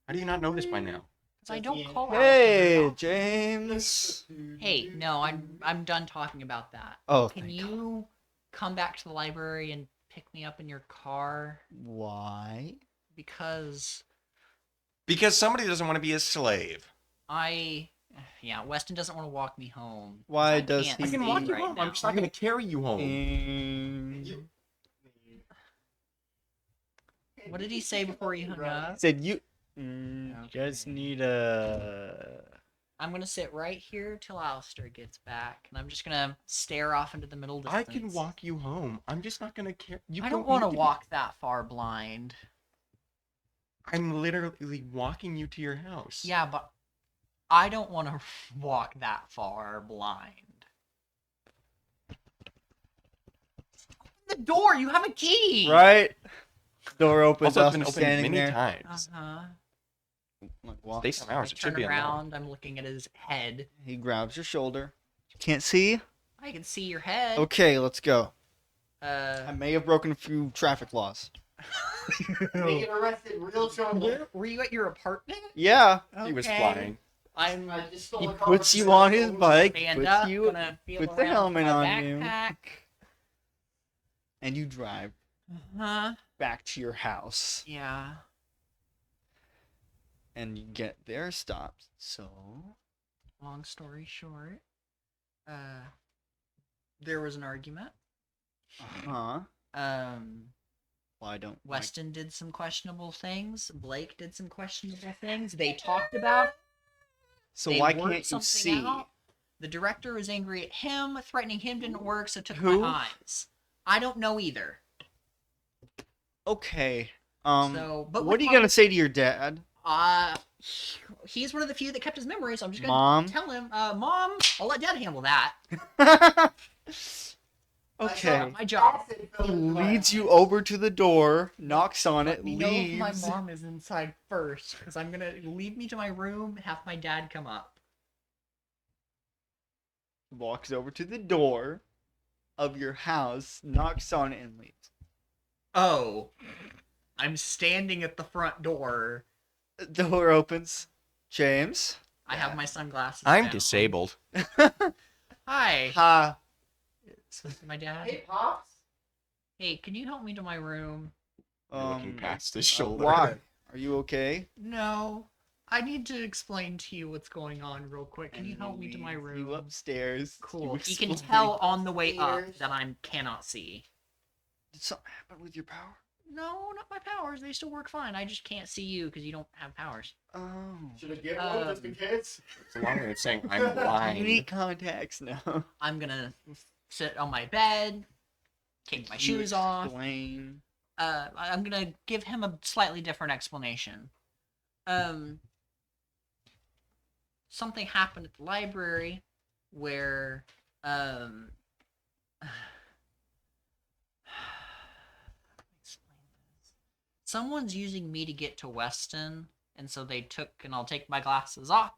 Speaker 2: How do you not know this by now?
Speaker 3: Because I don't
Speaker 8: Yeah.
Speaker 3: call Alistair very
Speaker 1: Hey,
Speaker 3: often.
Speaker 1: James.
Speaker 3: Hey, no, I'm done talking about that.
Speaker 1: Oh,
Speaker 3: Can
Speaker 1: thank God.
Speaker 3: you come back to the library and pick me up in your car?
Speaker 1: Why?
Speaker 3: Because
Speaker 2: Because somebody doesn't want to be a slave.
Speaker 3: yeah, Weston doesn't want to walk me home.
Speaker 1: Why
Speaker 3: I
Speaker 1: does
Speaker 3: can't
Speaker 1: he
Speaker 2: I can
Speaker 3: see
Speaker 2: walk you
Speaker 3: right
Speaker 2: home.
Speaker 3: now.
Speaker 2: I'm just not going to carry you home.
Speaker 1: Mm.
Speaker 3: What did he say before he hung up?
Speaker 1: Said you.
Speaker 5: You guys need a.
Speaker 3: I'm gonna sit right here till Alistair gets back, and I'm just gonna stare off into the middle
Speaker 2: I
Speaker 3: distance.
Speaker 2: can walk you home. I'm just not going to carry you.
Speaker 3: I don't want to
Speaker 2: need
Speaker 3: walk that far blind.
Speaker 2: I'm literally walking you to your house.
Speaker 3: Yeah, but I don't want to walk that far blind. Open the door. You have a key.
Speaker 1: Right? Door opens
Speaker 2: Also,
Speaker 1: up
Speaker 2: it's been
Speaker 1: and
Speaker 2: opened
Speaker 1: standing
Speaker 2: many
Speaker 1: there.
Speaker 2: times.
Speaker 3: Uh-huh.
Speaker 1: Like, walks.
Speaker 2: Daytime hours.
Speaker 3: I
Speaker 2: It should
Speaker 3: turn
Speaker 2: be unlocked.
Speaker 3: around. I'm looking at his head.
Speaker 1: He grabs your shoulder. Can't see?
Speaker 3: I can see your head.
Speaker 1: Okay, let's go. I
Speaker 3: Uh,
Speaker 1: may have broken a few traffic laws.
Speaker 8: They get arrested real trouble.
Speaker 3: Were you at your apartment?
Speaker 1: Yeah.
Speaker 2: He was
Speaker 3: Okay.
Speaker 2: flying.
Speaker 3: I'm
Speaker 8: I just stole
Speaker 1: He
Speaker 8: a car
Speaker 1: puts
Speaker 8: from
Speaker 1: you
Speaker 8: the
Speaker 1: on his
Speaker 8: house.
Speaker 1: bike,
Speaker 3: stand
Speaker 1: puts
Speaker 3: up,
Speaker 1: you,
Speaker 3: gonna feel
Speaker 1: puts the
Speaker 3: around
Speaker 1: helmet
Speaker 3: my
Speaker 1: on you,
Speaker 3: backpack.
Speaker 1: and you drive
Speaker 3: Huh?
Speaker 1: back to your house.
Speaker 3: Yeah.
Speaker 1: And you get there stopped. So,
Speaker 3: Long story short, there was an argument.
Speaker 1: huh?
Speaker 3: Weston
Speaker 1: Why don't
Speaker 3: did some questionable things. Blake did some questionable things. They talked about it.
Speaker 1: So
Speaker 3: They
Speaker 1: why
Speaker 3: worked
Speaker 1: can't you
Speaker 3: something
Speaker 1: see?
Speaker 3: out. The director was angry at him. Threatening him didn't work, so took
Speaker 1: Who?
Speaker 3: my eyes. I don't know either.
Speaker 1: Okay.
Speaker 3: But
Speaker 1: what are you gonna say to your dad?
Speaker 3: He's one of the few that kept his memory, so I'm just gonna
Speaker 1: Mom?
Speaker 3: tell him, Mom, I'll let Dad handle that.
Speaker 1: Okay.
Speaker 3: My job.
Speaker 1: He leads you over to the door, knocks on
Speaker 3: Let
Speaker 1: it,
Speaker 3: me know if my
Speaker 1: leaves.
Speaker 3: mom is inside first, because I'm gonna leave me to my room, have my dad come up.
Speaker 1: Walks over to the door of your house, knocks on it, and leaves.
Speaker 3: Oh, I'm standing at the front door.
Speaker 1: The door opens. James.
Speaker 3: I have my sunglasses.
Speaker 2: I'm
Speaker 3: down.
Speaker 2: disabled.
Speaker 3: Hi.
Speaker 1: Ha.
Speaker 3: This is my dad.
Speaker 8: Hey, Pops.
Speaker 3: Hey, can you help me to my room?
Speaker 2: Looking past his shoulder.
Speaker 1: Why? Are you okay?
Speaker 3: No. I need to explain to you what's going on real quick. Can you
Speaker 1: And
Speaker 3: help me to my
Speaker 1: leads
Speaker 3: room?
Speaker 1: You upstairs.
Speaker 3: Cool.
Speaker 1: You
Speaker 3: He can
Speaker 1: explain.
Speaker 3: tell on the way up
Speaker 8: Upstairs.
Speaker 3: that I cannot see.
Speaker 1: Did something happen with your power?
Speaker 3: No, not my powers. They still work fine. I just can't see you because you don't have powers.
Speaker 1: Oh.
Speaker 8: Should I get one just in case?
Speaker 2: It's a long way of saying I'm
Speaker 1: You
Speaker 2: blind.
Speaker 1: need contacts now.
Speaker 3: I'm gonna sit on my bed, take my
Speaker 1: You
Speaker 3: shoes off.
Speaker 1: explain.
Speaker 3: I'm gonna give him a slightly different explanation. Something happened at the library where, someone's using me to get to Weston, and so they took, and I'll take my glasses off.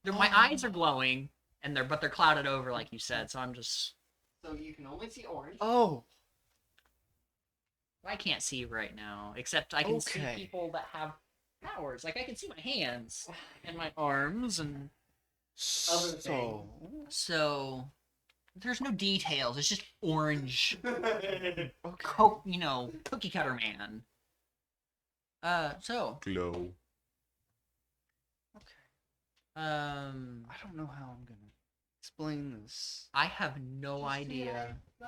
Speaker 3: My eyes are glowing, and but they're clouded over, like you said. So I'm just,
Speaker 8: So you can only see orange.
Speaker 1: Oh.
Speaker 3: I can't see right now, except I can see
Speaker 1: Okay.
Speaker 3: people that have powers. Like I can see my hands and my arms, and
Speaker 1: So.
Speaker 3: so there's no details. It's just orange,
Speaker 1: Okay.
Speaker 3: cookie cutter man. So
Speaker 2: Glow.
Speaker 1: I don't know how I'm gonna explain this.
Speaker 3: I have no idea.
Speaker 1: You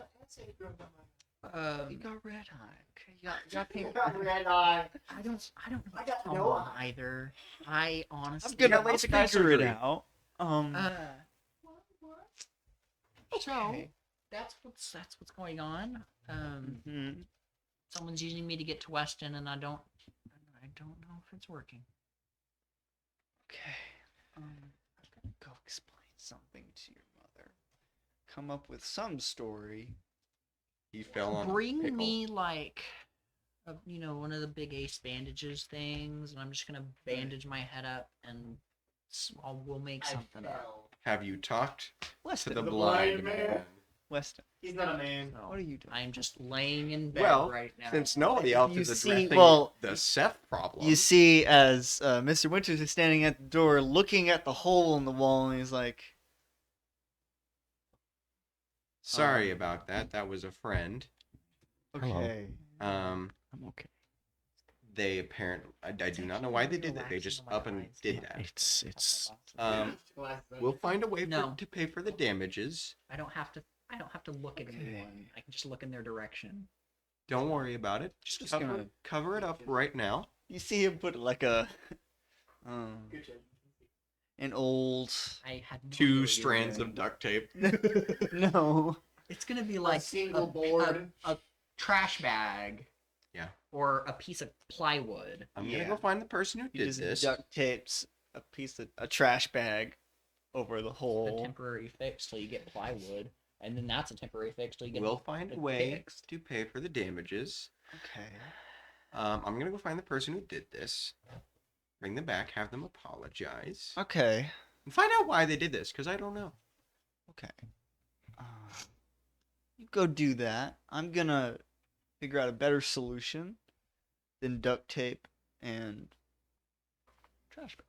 Speaker 1: got red eye. Okay. You got pink.
Speaker 8: Red eye.
Speaker 3: I don't know
Speaker 8: I got
Speaker 3: what's
Speaker 8: no
Speaker 3: going on
Speaker 8: eye.
Speaker 3: either. I honestly.
Speaker 1: I'm gonna
Speaker 2: basic eye
Speaker 1: figure it
Speaker 2: surgery.
Speaker 1: out.
Speaker 3: So
Speaker 1: Okay.
Speaker 3: that's what's going on.
Speaker 1: Mhm.
Speaker 3: Someone's using me to get to Weston, and I don't know if it's working.
Speaker 1: Okay. I'm gonna go explain something to your mother. Come up with some story.
Speaker 2: He fell on a
Speaker 3: Bring
Speaker 2: pickle.
Speaker 3: me like, one of the big ace bandages things, and I'm just gonna bandage my head up, and we'll make something up.
Speaker 2: Have you talked to
Speaker 1: Weston.
Speaker 2: the
Speaker 8: The
Speaker 2: blind
Speaker 8: blind
Speaker 2: man?
Speaker 8: man.
Speaker 1: Weston.
Speaker 8: He's not a man.
Speaker 3: So,
Speaker 1: What are you doing?
Speaker 3: I'm just laying in bed
Speaker 2: Well,
Speaker 3: right now.
Speaker 2: since nobody else
Speaker 1: You
Speaker 2: is
Speaker 1: see-
Speaker 2: addressing
Speaker 1: well,
Speaker 2: the Seth problem.
Speaker 1: You see, as Mr. Winters is standing at the door, looking at the hole in the wall, and he's like,
Speaker 2: Sorry about that. That was a friend.
Speaker 1: "Okay,
Speaker 2: Um,
Speaker 1: I'm okay."
Speaker 2: they apparently, I do not know why they did that. They just up and did that.
Speaker 5: It's
Speaker 2: We'll find a way
Speaker 3: No.
Speaker 2: to pay for the damages.
Speaker 3: I don't have to look at anyone. I can just look in their direction.
Speaker 2: Don't worry about it. Just cover it up right now.
Speaker 1: You see him put like an old
Speaker 3: I had no idea
Speaker 2: Two
Speaker 3: what you were
Speaker 2: strands
Speaker 3: doing.
Speaker 2: of duct tape.
Speaker 1: no.
Speaker 3: It's gonna be like
Speaker 8: single
Speaker 3: a
Speaker 8: board.
Speaker 3: a trash bag.
Speaker 2: Yeah.
Speaker 3: Or a piece of plywood.
Speaker 2: I'm
Speaker 1: Yeah.
Speaker 2: gonna go find the person who
Speaker 1: He
Speaker 2: did
Speaker 1: just
Speaker 2: this.
Speaker 1: duct tapes a trash bag over the
Speaker 3: A
Speaker 1: hole.
Speaker 3: temporary fix till you get plywood, and then that's a temporary fix till you get.
Speaker 2: We'll find a
Speaker 3: it
Speaker 2: way
Speaker 3: fixed.
Speaker 2: to pay for the damages.
Speaker 1: Okay.
Speaker 2: I'm gonna go find the person who did this. Bring them back, have them apologize,
Speaker 1: Okay.
Speaker 2: and find out why they did this. Because I don't know.
Speaker 1: Okay. You go do that. I'm gonna figure out a better solution than duct tape and trash bag.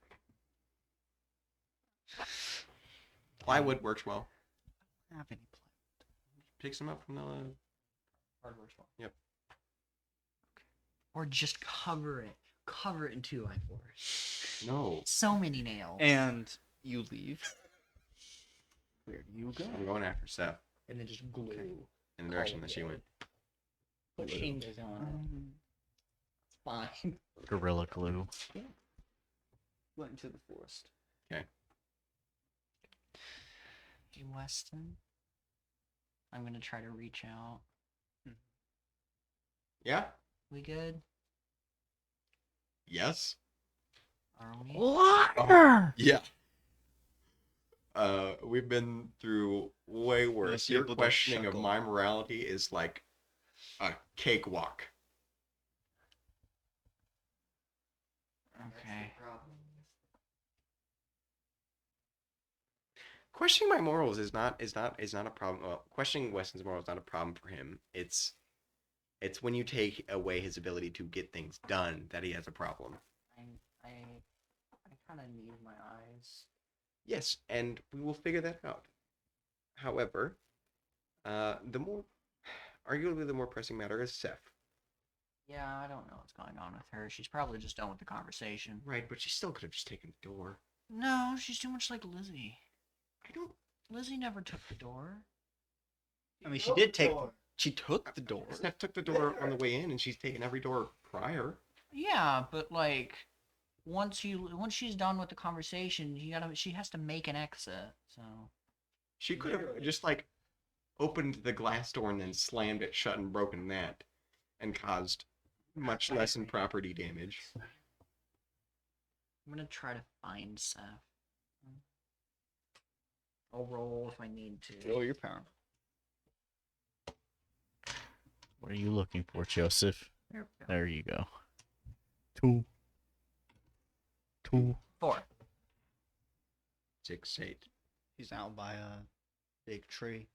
Speaker 2: Plywood works well.
Speaker 1: I don't have any plywood.
Speaker 2: Pick some up from the
Speaker 1: Hardware store.
Speaker 2: Yep.
Speaker 3: Or just cover it. Cover it in 2x4s.
Speaker 2: No.
Speaker 3: So many nails.
Speaker 1: And you leave. Where do you go?
Speaker 2: I'm going after Seth
Speaker 3: And then just glue.
Speaker 2: in the direction that she went.
Speaker 3: Put shingles on it. It's fine.
Speaker 5: Gorilla glue.
Speaker 1: Went into the forest.
Speaker 3: Hey, Weston. I'm gonna try to reach out.
Speaker 2: Yeah?
Speaker 3: We good?
Speaker 2: Yes?
Speaker 3: Are we?
Speaker 5: Liar!
Speaker 2: Yeah. We've been through way worse.
Speaker 1: Most
Speaker 2: Your
Speaker 1: people don't
Speaker 2: questioning of
Speaker 1: chuckle.
Speaker 2: my morality is like a cakewalk.
Speaker 3: Okay.
Speaker 2: Questioning my morals is not a problem. Well, questioning Weston's morals is not a problem for him. It's when you take away his ability to get things done that he has a problem.
Speaker 3: I kind of need my eyes.
Speaker 2: Yes, and we will figure that out. However, arguably the more pressing matter is Seth.
Speaker 3: Yeah, I don't know what's going on with her. She's probably just done with the conversation.
Speaker 2: Right, but she still could have just taken the door.
Speaker 3: No, she's too much like Lizzie.
Speaker 2: I don't.
Speaker 3: Lizzie never took the door.
Speaker 1: I mean, she did take. She took the door.
Speaker 2: Steph took the door on the way in, and she's taken every door prior.
Speaker 3: Yeah, but like, once she's done with the conversation, she has to make an exit. So
Speaker 2: She could have just like opened the glass door and then slammed it shut and broken that, and caused much less in property damage.
Speaker 3: I'm gonna try to find Seth. I'll roll if I need to.
Speaker 1: Roll your power.
Speaker 5: What are you looking for, Joseph?
Speaker 3: There we go.
Speaker 5: There you go. 2.
Speaker 3: 4.
Speaker 2: 6, 8.
Speaker 1: He's out by a big tree.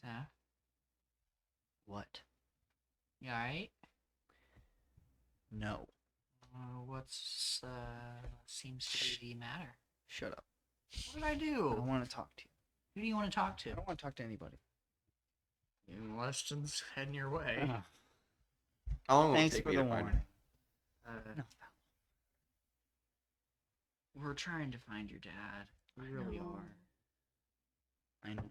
Speaker 3: Seth,
Speaker 1: What?
Speaker 3: you alright?
Speaker 1: No.
Speaker 3: What's seems to be the matter?
Speaker 1: Shut up.
Speaker 3: What did I
Speaker 1: I
Speaker 3: do?
Speaker 1: don't want to talk to you.
Speaker 3: Who do you want to talk to?
Speaker 1: I don't want to talk to anybody.
Speaker 3: Weston's heading your way.
Speaker 2: How long will it
Speaker 1: Thanks
Speaker 2: take
Speaker 1: for
Speaker 2: me
Speaker 1: the
Speaker 2: to find
Speaker 1: warning.
Speaker 2: her?
Speaker 1: No.
Speaker 3: We're trying to find your dad. We really are.
Speaker 1: I know.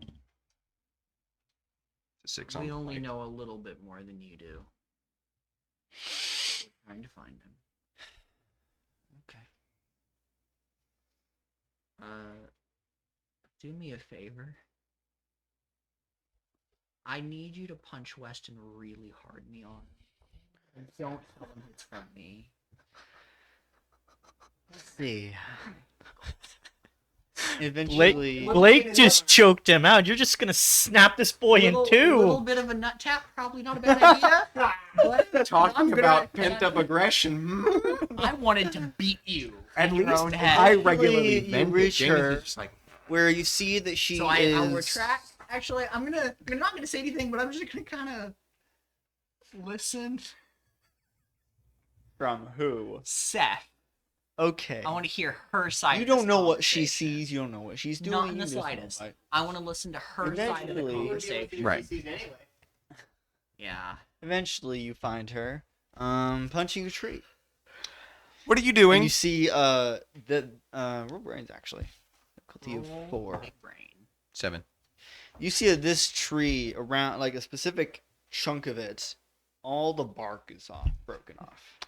Speaker 2: It's a 6 on
Speaker 3: We
Speaker 2: the
Speaker 3: only
Speaker 2: plate.
Speaker 3: know a little bit more than you do. We're trying to find him.
Speaker 1: Okay.
Speaker 3: Do me a favor. I need you to punch Weston really hard in the arm. And don't tell him it's from me.
Speaker 1: Let's see. Eventually,
Speaker 5: Blake just choked him out. You're just gonna snap this boy in two.
Speaker 3: Little bit of a nut tap, probably not a bad idea. But
Speaker 2: Talking
Speaker 3: I'm gonna-
Speaker 2: about pent up aggression.
Speaker 3: I wanted to beat you
Speaker 2: At
Speaker 3: in your
Speaker 2: least
Speaker 3: own head.
Speaker 2: I regularly
Speaker 1: You
Speaker 2: vent.
Speaker 1: reach
Speaker 2: James
Speaker 1: her.
Speaker 2: is just like,
Speaker 1: where you see that she
Speaker 3: So
Speaker 1: is.
Speaker 3: I'll retract. Actually, I'm not gonna say anything, but I'm just gonna kind of listen.
Speaker 1: From who?
Speaker 3: Seth,
Speaker 1: Okay.
Speaker 3: I want to hear her side.
Speaker 1: You
Speaker 3: of this
Speaker 1: don't know what she
Speaker 3: conversation.
Speaker 1: sees. You don't know what she's doing.
Speaker 3: Not in
Speaker 1: you
Speaker 3: the
Speaker 1: just know,
Speaker 3: slightest.
Speaker 1: like-
Speaker 3: I want to listen to her side of the
Speaker 1: Eventually-
Speaker 3: conversation.
Speaker 2: Right.
Speaker 8: Anyway.
Speaker 3: Yeah.
Speaker 1: Eventually, you find her, punching a tree.
Speaker 2: what are you
Speaker 1: And
Speaker 2: doing?
Speaker 1: you see, roll brains actually. Difficulty of
Speaker 3: Roll
Speaker 1: 4.
Speaker 3: big brain.
Speaker 2: 7.
Speaker 1: You see that this tree around, like a specific chunk of it, all the bark is off, broken off.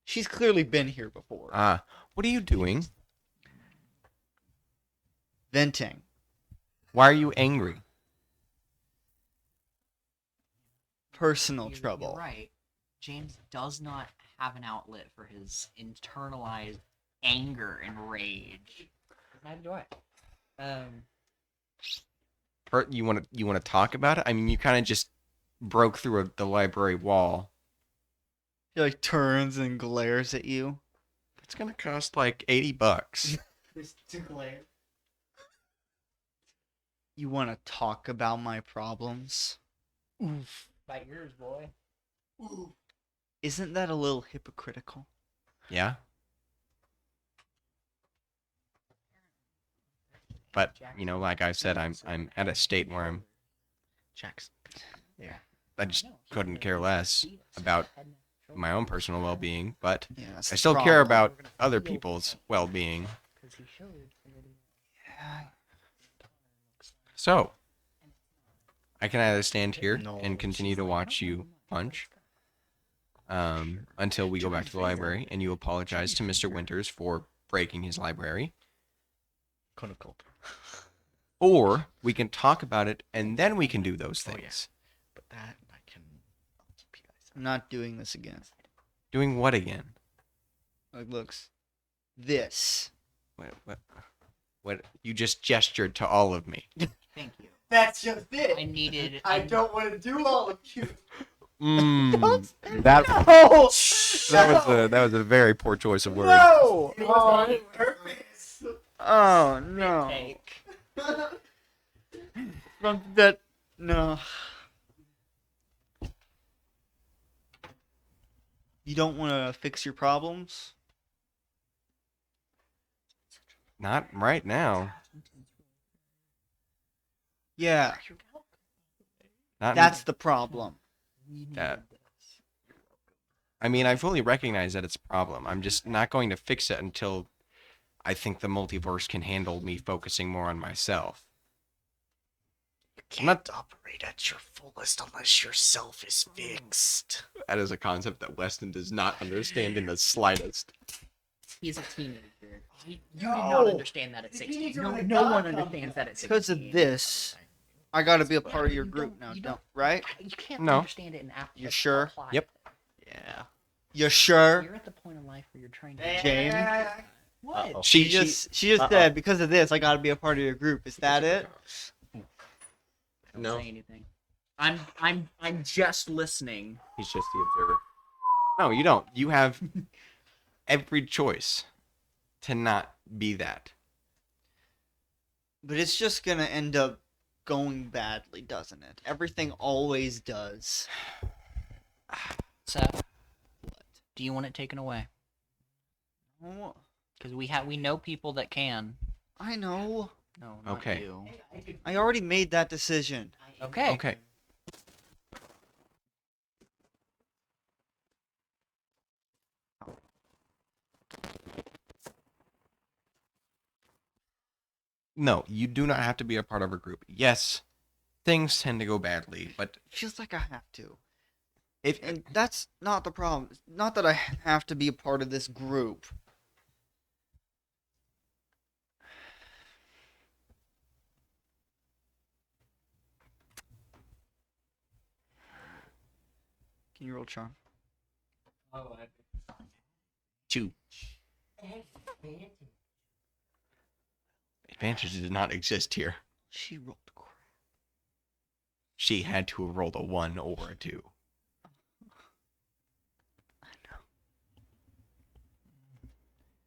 Speaker 1: She's clearly been here before.
Speaker 2: What are you doing?
Speaker 1: Venting.
Speaker 2: Why are you angry?
Speaker 1: Personal
Speaker 3: You're
Speaker 1: trouble.
Speaker 3: right. James does not have an outlet for his internalized anger and rage. Neither do I.
Speaker 2: You want to talk about it? I mean, you kind of just broke through the library wall.
Speaker 1: He like turns and glares at you.
Speaker 2: It's gonna cost like $80.
Speaker 8: To glare.
Speaker 1: You want to talk about my problems?
Speaker 5: Oof.
Speaker 3: Bite yours, boy.
Speaker 1: Isn't that a little hypocritical?
Speaker 2: Yeah. But like I said, I'm at a state where
Speaker 5: Jackson.
Speaker 2: I just couldn't care less about my own personal well-being, but
Speaker 1: Yeah, that's
Speaker 2: I
Speaker 1: the
Speaker 2: still care
Speaker 1: problem.
Speaker 2: about other people's well-being. So, I can either stand here and continue to watch you punch until we go back to the library and you apologize to Mr. Winters for breaking his library, or we can talk about it and then we can do those
Speaker 5: Oh, yeah.
Speaker 2: things.
Speaker 5: But that I can. I'll keep you guys.
Speaker 1: I'm not doing this again.
Speaker 2: Doing what again?
Speaker 1: Like, looks. This.
Speaker 2: What? You just gestured to all of me.
Speaker 3: Thank you.
Speaker 8: That's just it.
Speaker 3: I needed.
Speaker 8: I don't want to do all of you.
Speaker 2: That
Speaker 1: Oh!
Speaker 2: that was a very poor choice of words.
Speaker 1: No!
Speaker 8: It was on purpose.
Speaker 1: Oh, no.
Speaker 3: Take.
Speaker 1: From that. No. You don't want to fix your problems?
Speaker 2: Not right now.
Speaker 1: Yeah,
Speaker 2: Not
Speaker 1: that's the problem.
Speaker 2: that. I mean, I fully recognize that it's a problem. I'm just not going to fix it until I think the multiverse can handle me focusing more on myself.
Speaker 5: You can't operate at your fullest unless your self is fixed.
Speaker 2: That is a concept that Weston does not understand in the slightest.
Speaker 3: He's a teenager. You did not understand that at 16. No one understands that at 16.
Speaker 1: Because of this, I gotta be a part of your group now, right?
Speaker 3: You can't
Speaker 2: No.
Speaker 3: understand it in after.
Speaker 1: You sure?
Speaker 2: Yep.
Speaker 5: Yeah.
Speaker 1: You sure?
Speaker 3: You're at the point in life where you're trying to.
Speaker 1: James?
Speaker 3: What?
Speaker 5: Uh-oh.
Speaker 1: She just said, because of this, I gotta be a part of your group. Is that it?
Speaker 3: Don't
Speaker 2: No.
Speaker 3: say anything. I'm just listening.
Speaker 2: He's just the observer. No, you don't. You have every choice to not be that.
Speaker 1: But it's just gonna end up going badly, doesn't it? Everything always does.
Speaker 3: Seth, do you want it taken away?
Speaker 1: Oh,
Speaker 3: Because we know people that can.
Speaker 1: I know.
Speaker 3: No, not
Speaker 2: Okay.
Speaker 3: you.
Speaker 1: I already made that decision.
Speaker 3: Okay.
Speaker 2: Okay. No, you do not have to be a part of a group. Yes, things tend to go badly, but
Speaker 1: Feels like I have to.
Speaker 2: if
Speaker 1: And that's not the problem. It's not that I have to be a part of this group. Can you roll charm?
Speaker 8: Oh,
Speaker 2: 2 advantage did not exist here.
Speaker 1: She rolled crap.
Speaker 2: She had to have rolled a 1 or a 2.
Speaker 1: I know.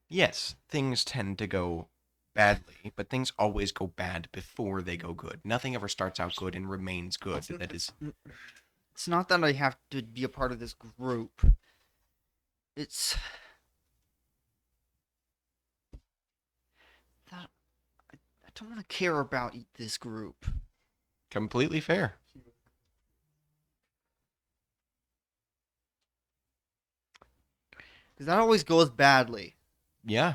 Speaker 2: Yes, things tend to go badly, but things always go bad before they go good. Nothing ever starts out good and remains good. That is
Speaker 1: It's not that I have to be a part of this group. It's that I don't want to care about this group.
Speaker 2: completely fair.
Speaker 1: Because that always goes badly.
Speaker 2: Yeah,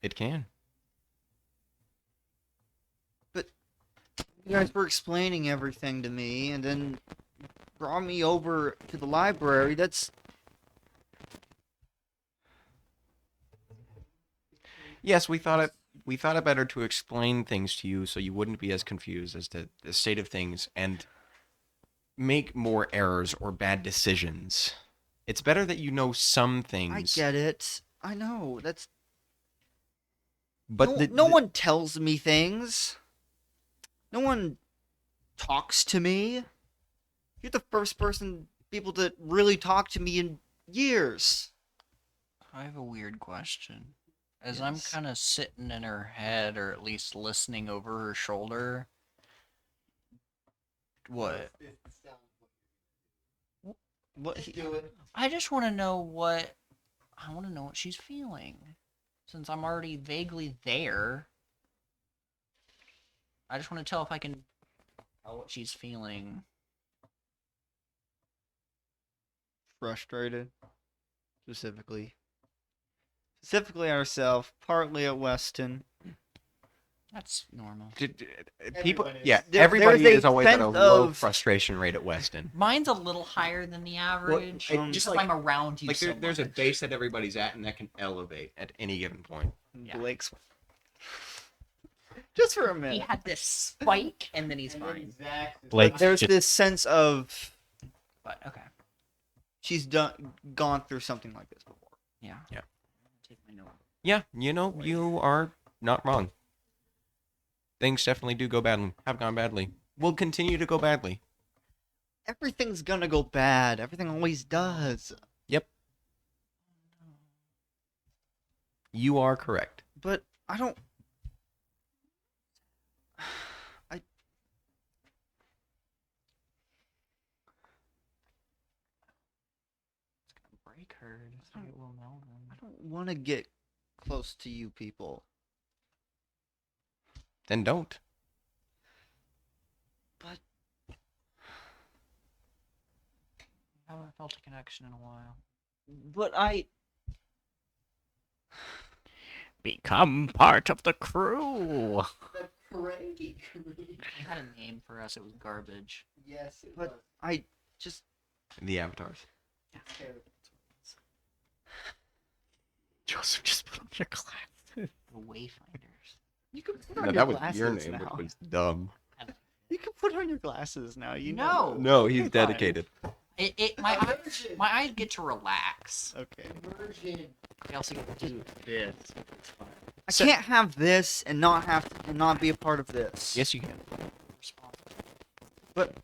Speaker 2: it can.
Speaker 1: You guys were explaining everything to me, and then brought me over to the library. That's
Speaker 2: Yes, we thought it better to explain things to you so you wouldn't be as confused as to the state of things and make more errors or bad decisions. It's better that you know some
Speaker 1: I
Speaker 2: things.
Speaker 1: get it. I know. That's
Speaker 2: But
Speaker 1: no one tells me things. No one talks to me. You're the first people that really talk to me in years.
Speaker 3: I have a weird question. As I'm
Speaker 1: Yes.
Speaker 3: kind of sitting in her head, or at least listening over her shoulder. What?
Speaker 1: What?
Speaker 8: Let's do it.
Speaker 3: I just want to know what. I want to know what she's feeling. Since I'm already vaguely there. I just want to tell if I can tell what she's feeling.
Speaker 1: Frustrated. Specifically ourselves, partly at Weston.
Speaker 3: That's normal.
Speaker 2: People,
Speaker 8: Everyone is.
Speaker 2: yeah,
Speaker 1: There-
Speaker 2: everybody
Speaker 1: there's a
Speaker 2: is always at a
Speaker 1: sense
Speaker 2: low
Speaker 1: of-
Speaker 2: frustration rate at Weston.
Speaker 3: Mine's a little higher than the average.
Speaker 2: it- just
Speaker 3: just
Speaker 2: like-
Speaker 3: I'm around you
Speaker 2: Like
Speaker 3: so
Speaker 2: there's a
Speaker 3: much.
Speaker 2: base that everybody's at, and that can elevate at any given point.
Speaker 3: Yeah.
Speaker 1: Blake's. Just for a
Speaker 3: He
Speaker 1: minute.
Speaker 3: had this spike, and then he's
Speaker 8: And then
Speaker 3: fine.
Speaker 8: exactly.
Speaker 5: Blake-
Speaker 1: There's
Speaker 5: just-
Speaker 1: this sense of
Speaker 3: But okay,
Speaker 1: she's gone through something like this before.
Speaker 3: yeah.
Speaker 2: Yeah.
Speaker 3: Take my note.
Speaker 2: Yeah, you are not wrong. Things definitely do go badly. Have gone badly. Will continue to go badly.
Speaker 1: Everything's gonna go bad. Everything always does.
Speaker 2: Yep. You are correct.
Speaker 1: But I don't. I.
Speaker 3: It's gonna break her. Just like it will Melvin.
Speaker 1: I don't want to get close to you people.
Speaker 2: Then don't.
Speaker 1: But
Speaker 3: I haven't felt a connection in a while.
Speaker 1: I.
Speaker 5: Become part of the crew.
Speaker 8: The cranky.
Speaker 3: I had a name for us. It was garbage.
Speaker 8: Yes, it
Speaker 1: But
Speaker 8: was.
Speaker 1: I just.
Speaker 2: The avatars.
Speaker 8: Terrible.
Speaker 5: Joseph, just put on your glasses.
Speaker 3: The Wayfinders.
Speaker 1: You can put on
Speaker 2: No,
Speaker 1: your
Speaker 2: that was
Speaker 1: glasses
Speaker 2: your name,
Speaker 1: now.
Speaker 2: which was dumb.
Speaker 1: You can put on your glasses now. You
Speaker 3: No.
Speaker 1: know.
Speaker 2: No, he's
Speaker 1: Fine.
Speaker 2: dedicated.
Speaker 3: My eyes get to relax.
Speaker 1: Okay.
Speaker 8: Immersion.
Speaker 3: I also get to do this. It's fine.
Speaker 1: I can't have this and not be a part of this.
Speaker 2: Yes, you can.
Speaker 1: But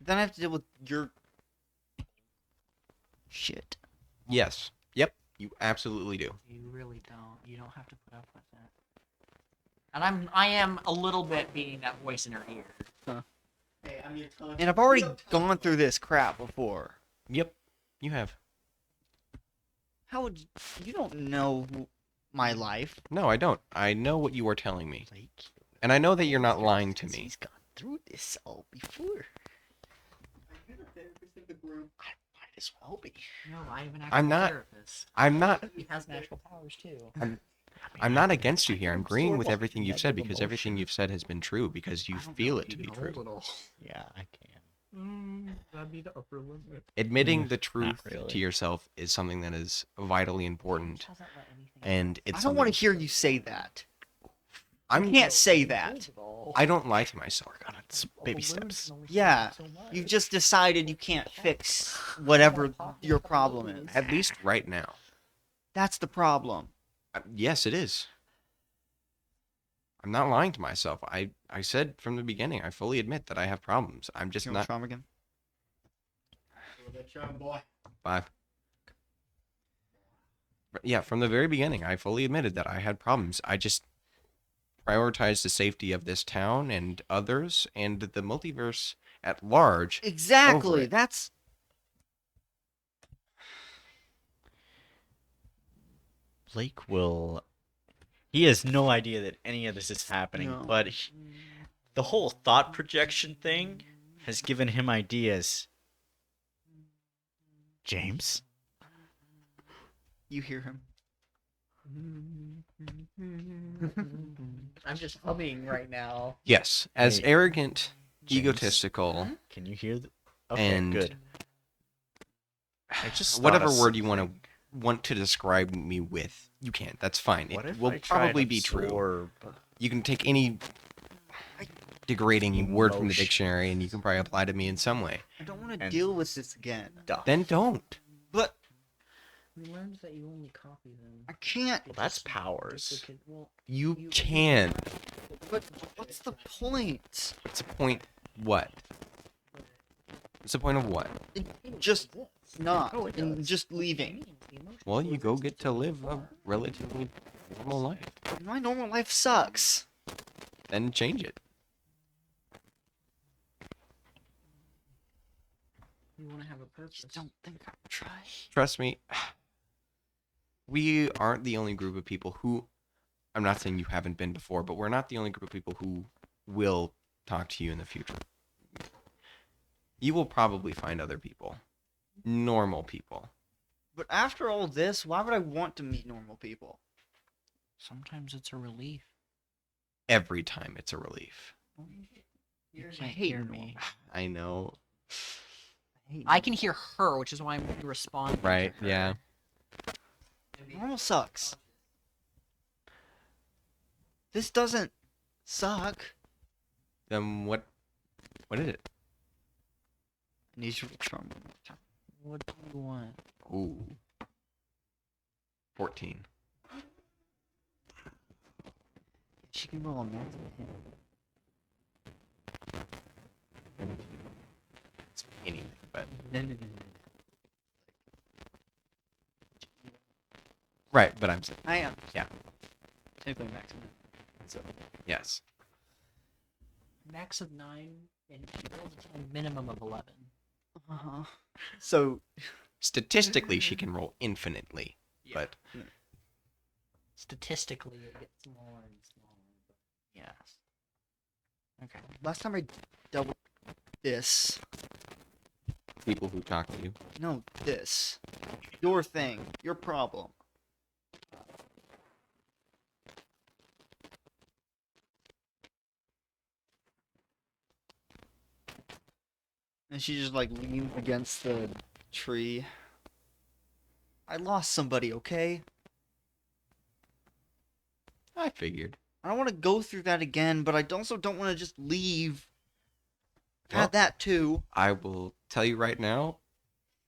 Speaker 1: then I have to deal with your shit.
Speaker 2: Yes. Yep. You absolutely do.
Speaker 3: You really don't. You don't have to put up with it. And I am a little bit being that voice in her ear.
Speaker 8: Hey, I'm your tongue.
Speaker 1: And I've already gone through this crap before.
Speaker 2: Yep. You have.
Speaker 1: How would you don't know my life?
Speaker 2: No, I don't. I know what you are telling me.
Speaker 1: Like,
Speaker 2: And I know that you're not lying to me.
Speaker 1: He's gone through this all before.
Speaker 8: You're the therapist of the group.
Speaker 1: I might as well be.
Speaker 3: No, I have an
Speaker 2: I'm
Speaker 3: actual
Speaker 2: not-
Speaker 3: therapist.
Speaker 2: I'm not
Speaker 3: He has natural powers too.
Speaker 2: I'm not against you here. I'm agreeing with
Speaker 1: absorb
Speaker 2: everything you've said because everything you've said has been true because you feel it to be true.
Speaker 5: Yeah, I can.
Speaker 3: That'd be the upper limit.
Speaker 2: Admitting the truth
Speaker 5: really.
Speaker 2: to yourself is something that is vitally important, and it's
Speaker 1: I don't want
Speaker 2: something-
Speaker 1: to hear you say that. I
Speaker 2: I'm
Speaker 1: can't say that.
Speaker 2: I don't lie to myself.
Speaker 5: Baby steps.
Speaker 1: Yeah, you've just decided you can't fix whatever your problem is.
Speaker 2: At least right now.
Speaker 1: That's the problem.
Speaker 2: Yes, it is. I'm not lying to myself. I said from the beginning, I fully admit that I have problems. I'm just
Speaker 1: You want
Speaker 2: not
Speaker 1: trauma again?
Speaker 8: Well, that charm boy.
Speaker 2: 5. But yeah, from the very beginning, I fully admitted that I had problems. I just prioritized the safety of this town and others and the multiverse at large.
Speaker 1: Exactly.
Speaker 2: it.
Speaker 1: That's
Speaker 5: Blake will. He has no idea that any of this is happening,
Speaker 1: No.
Speaker 5: but the whole thought projection thing has given him ideas. James?
Speaker 1: you hear him.
Speaker 3: I'm just humming right now.
Speaker 2: Yes, as
Speaker 5: Hey,
Speaker 2: arrogant,
Speaker 5: James.
Speaker 2: egotistical,
Speaker 5: Can you hear? Okay,
Speaker 2: and
Speaker 5: good. I just
Speaker 2: whatever
Speaker 5: thought of
Speaker 2: word you
Speaker 5: something.
Speaker 2: want to describe me with, you can. That's fine.
Speaker 5: What
Speaker 2: It
Speaker 5: if
Speaker 2: will
Speaker 5: I tried
Speaker 2: probably be true.
Speaker 5: absorb-
Speaker 2: You can take any degrading word from the
Speaker 5: Emotion.
Speaker 2: dictionary and you can probably apply to me in some way.
Speaker 1: I don't want to
Speaker 5: And-
Speaker 1: deal with this again.
Speaker 2: Then don't.
Speaker 1: But
Speaker 3: We learned that you only copy them.
Speaker 1: I can't.
Speaker 5: Well, that's powers.
Speaker 3: Well,
Speaker 2: You can.
Speaker 1: But what's the point?
Speaker 2: What's the point? What? What's the point of what?
Speaker 1: Just not.
Speaker 3: Oh, it
Speaker 1: and
Speaker 3: does.
Speaker 1: just leaving.
Speaker 2: Well, you go get to live a relatively normal life.
Speaker 1: My normal life sucks.
Speaker 2: Then change it.
Speaker 3: We want to have a purpose.
Speaker 1: Just don't think I'll try.
Speaker 2: Trust me, we aren't the only group of people who. I'm not saying you haven't been before, but we're not the only group of people who will talk to you in the future. You will probably find other people, normal people.
Speaker 1: But after all this, why would I want to meet normal people?
Speaker 3: Sometimes it's a relief.
Speaker 2: Every time it's a relief.
Speaker 3: You
Speaker 1: I
Speaker 3: can't
Speaker 1: hate
Speaker 3: hear
Speaker 1: normal.
Speaker 3: me.
Speaker 2: I know.
Speaker 3: I can hear her, which is why I'm responding.
Speaker 2: Right?
Speaker 3: To her.
Speaker 2: Yeah.
Speaker 1: Normal sucks. This doesn't suck.
Speaker 2: Then what? What is it?
Speaker 1: I need you to charm one more time.
Speaker 3: What do you want?
Speaker 2: Ooh. 14.
Speaker 1: She can roll a math hit.
Speaker 2: It's anything, but
Speaker 1: No.
Speaker 2: right. But I'm saying
Speaker 1: I am.
Speaker 2: Yeah.
Speaker 1: Technically maximum. So
Speaker 2: yes.
Speaker 3: Max of 9 and a minimum of 11.
Speaker 1: uh-huh. So
Speaker 2: Statistically, she can roll infinitely, but
Speaker 3: Statistically, it gets smaller and smaller. But yes.
Speaker 1: okay. Last time I dealt with this.
Speaker 2: people who talk to you.
Speaker 1: No, this. Your thing. Your problem. And she just like leans against the tree. I lost somebody, okay?
Speaker 2: I figured.
Speaker 1: I don't want to go through that again, but I also don't want to just leave. I've
Speaker 2: Well-
Speaker 1: had that too.
Speaker 2: I will tell you right now,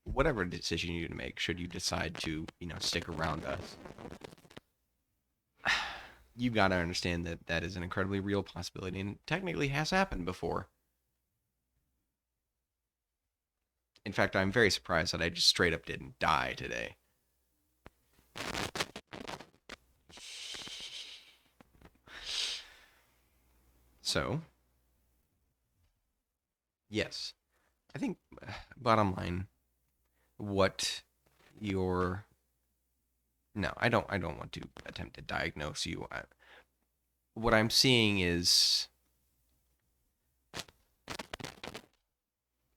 Speaker 2: whatever decision you make, should you decide to, stick around us, you've got to understand that that is an incredibly real possibility and technically has happened before. In fact, I'm very surprised that I just straight up didn't die today. So, yes. I think, bottom line, what your... No, I don't want to attempt to diagnose you. What I'm seeing is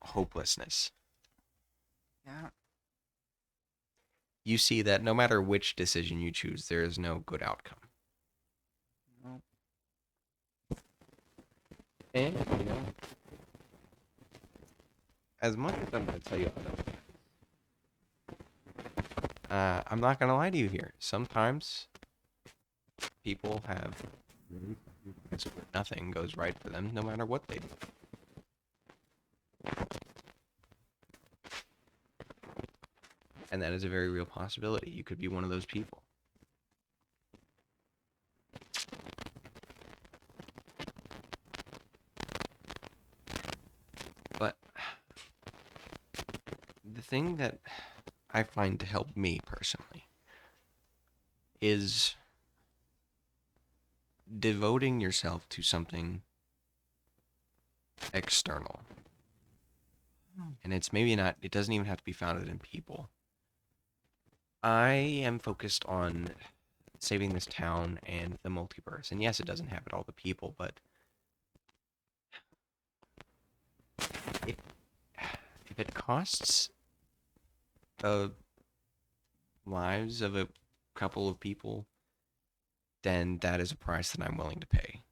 Speaker 2: hopelessness.
Speaker 1: Yeah.
Speaker 2: You see that no matter which decision you choose, there is no good outcome.
Speaker 1: No.
Speaker 2: And, as much as I'm going to tell you, I'm not going to lie to you here. Sometimes people have nothing goes right for them, no matter what they do. And that is a very real possibility. You could be one of those people. But the thing that I find to help me personally is devoting yourself to something external. And it's maybe not, it doesn't even have to be founded in people. I am focused on saving this town and the multiverse. And yes, it doesn't have all the people, but if it costs the lives of a couple of people, then that is a price that I'm willing to pay.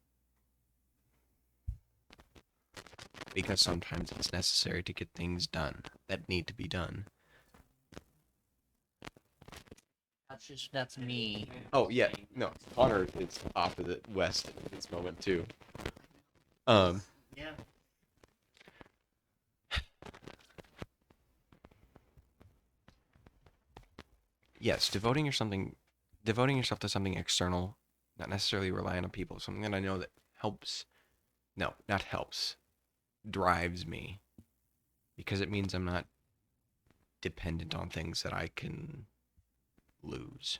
Speaker 2: Because sometimes it's necessary to get things done that need to be done.
Speaker 3: That's me.
Speaker 2: Oh, yeah. No, Connor is opposite Weston at this moment, too.
Speaker 8: Yeah.
Speaker 2: Yes, devoting yourself to something external, not necessarily relying on people, something that I know that helps. No, not helps. Drives me. Because it means I'm not dependent on things that I can lose.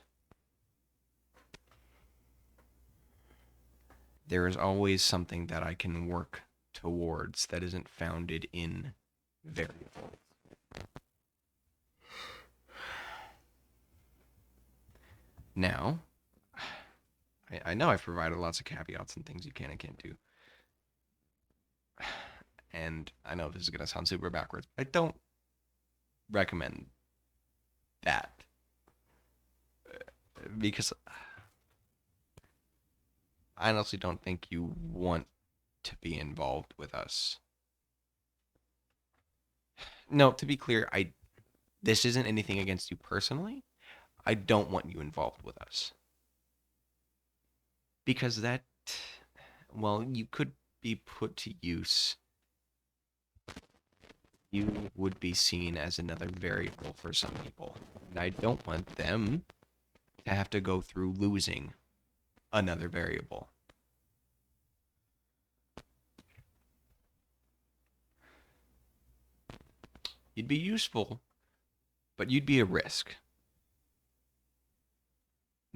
Speaker 2: There is always something that I can work towards that isn't founded in variables. Now, I know I've provided lots of caveats and things you can and can't do. And I know this is going to sound super backwards. I don't recommend that. Because I honestly don't think you want to be involved with us. No, to be clear, this isn't anything against you personally. I don't want you involved with us. Because that, well, you could be put to use. You would be seen as another variable for some people. And I don't want them to have to go through losing another variable. You'd be useful, but you'd be a risk.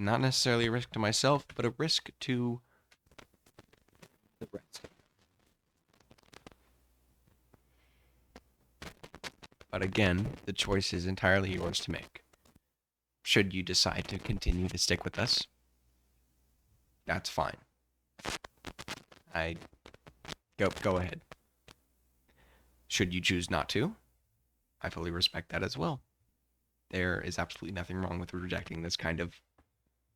Speaker 2: Not necessarily a risk to myself, but a risk to the rest. But again, the choice is entirely yours to make. Should you decide to continue to stick with us, that's fine. Go ahead. Should you choose not to, I fully respect that as well. There is absolutely nothing wrong with rejecting this kind of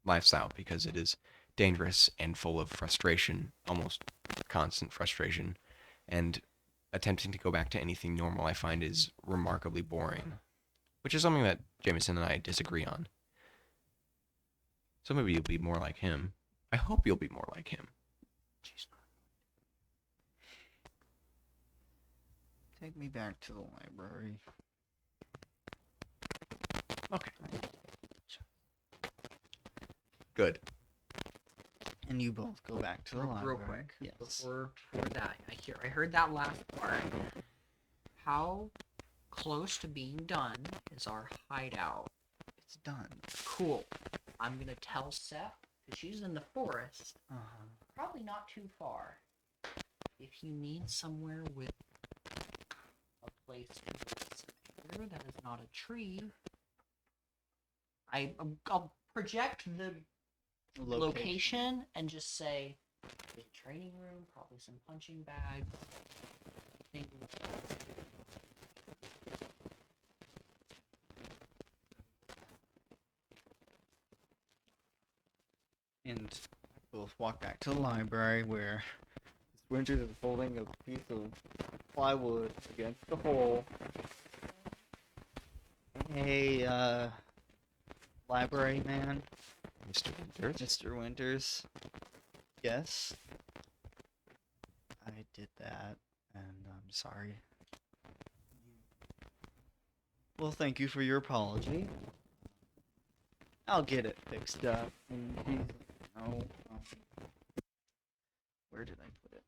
Speaker 2: lifestyle because it is dangerous and full of frustration, almost constant frustration, and attempting to go back to anything normal I find is remarkably boring, which is something that Jameson and I disagree on. So maybe you'll be more like him. I hope you'll be more like him. Jeez.
Speaker 1: Take me back to the library.
Speaker 2: Okay. Good.
Speaker 1: And you both go back to the library.
Speaker 3: Real quick,
Speaker 1: Yes.
Speaker 3: before that, I heard that last part. How close to being done is our hideout?
Speaker 1: It's done.
Speaker 3: Cool. I'm gonna tell Seth, because she's in the forest,
Speaker 1: Uh-huh.
Speaker 3: probably not too far. If you need somewhere with a place to live that is not a tree, I'll project the location and just say there's a training room, probably some punching bags. Things.
Speaker 1: And both walk back to the library where Winters is holding a piece of plywood against the hole. Hey, library man,
Speaker 2: Mr. Winters?
Speaker 1: Mr. Winters. Yes, I did that, and I'm sorry. Well, thank you for your apology. I'll get it fixed up. And he's, where did I put it?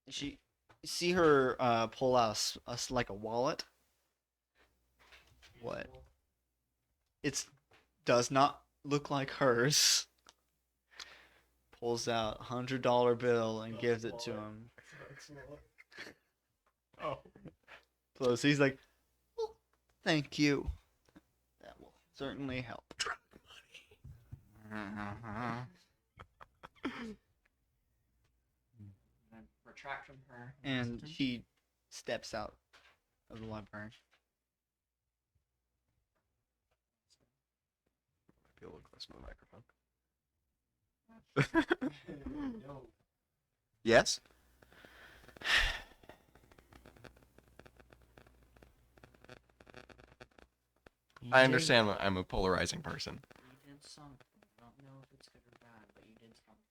Speaker 1: She, see her pull out like a wallet. What? It's does not look like hers. Pulls out $100 bill and gives it to him.
Speaker 2: Oh.
Speaker 1: So he's like, well, thank you. That will certainly help.
Speaker 2: Drug money.
Speaker 3: And retract from her.
Speaker 1: And she steps out of the library.
Speaker 2: Be a little close to the microphone.
Speaker 4: No.
Speaker 2: Yes? I understand I'm a polarizing person.
Speaker 3: You did something. I don't know if it's good or bad, but you did something.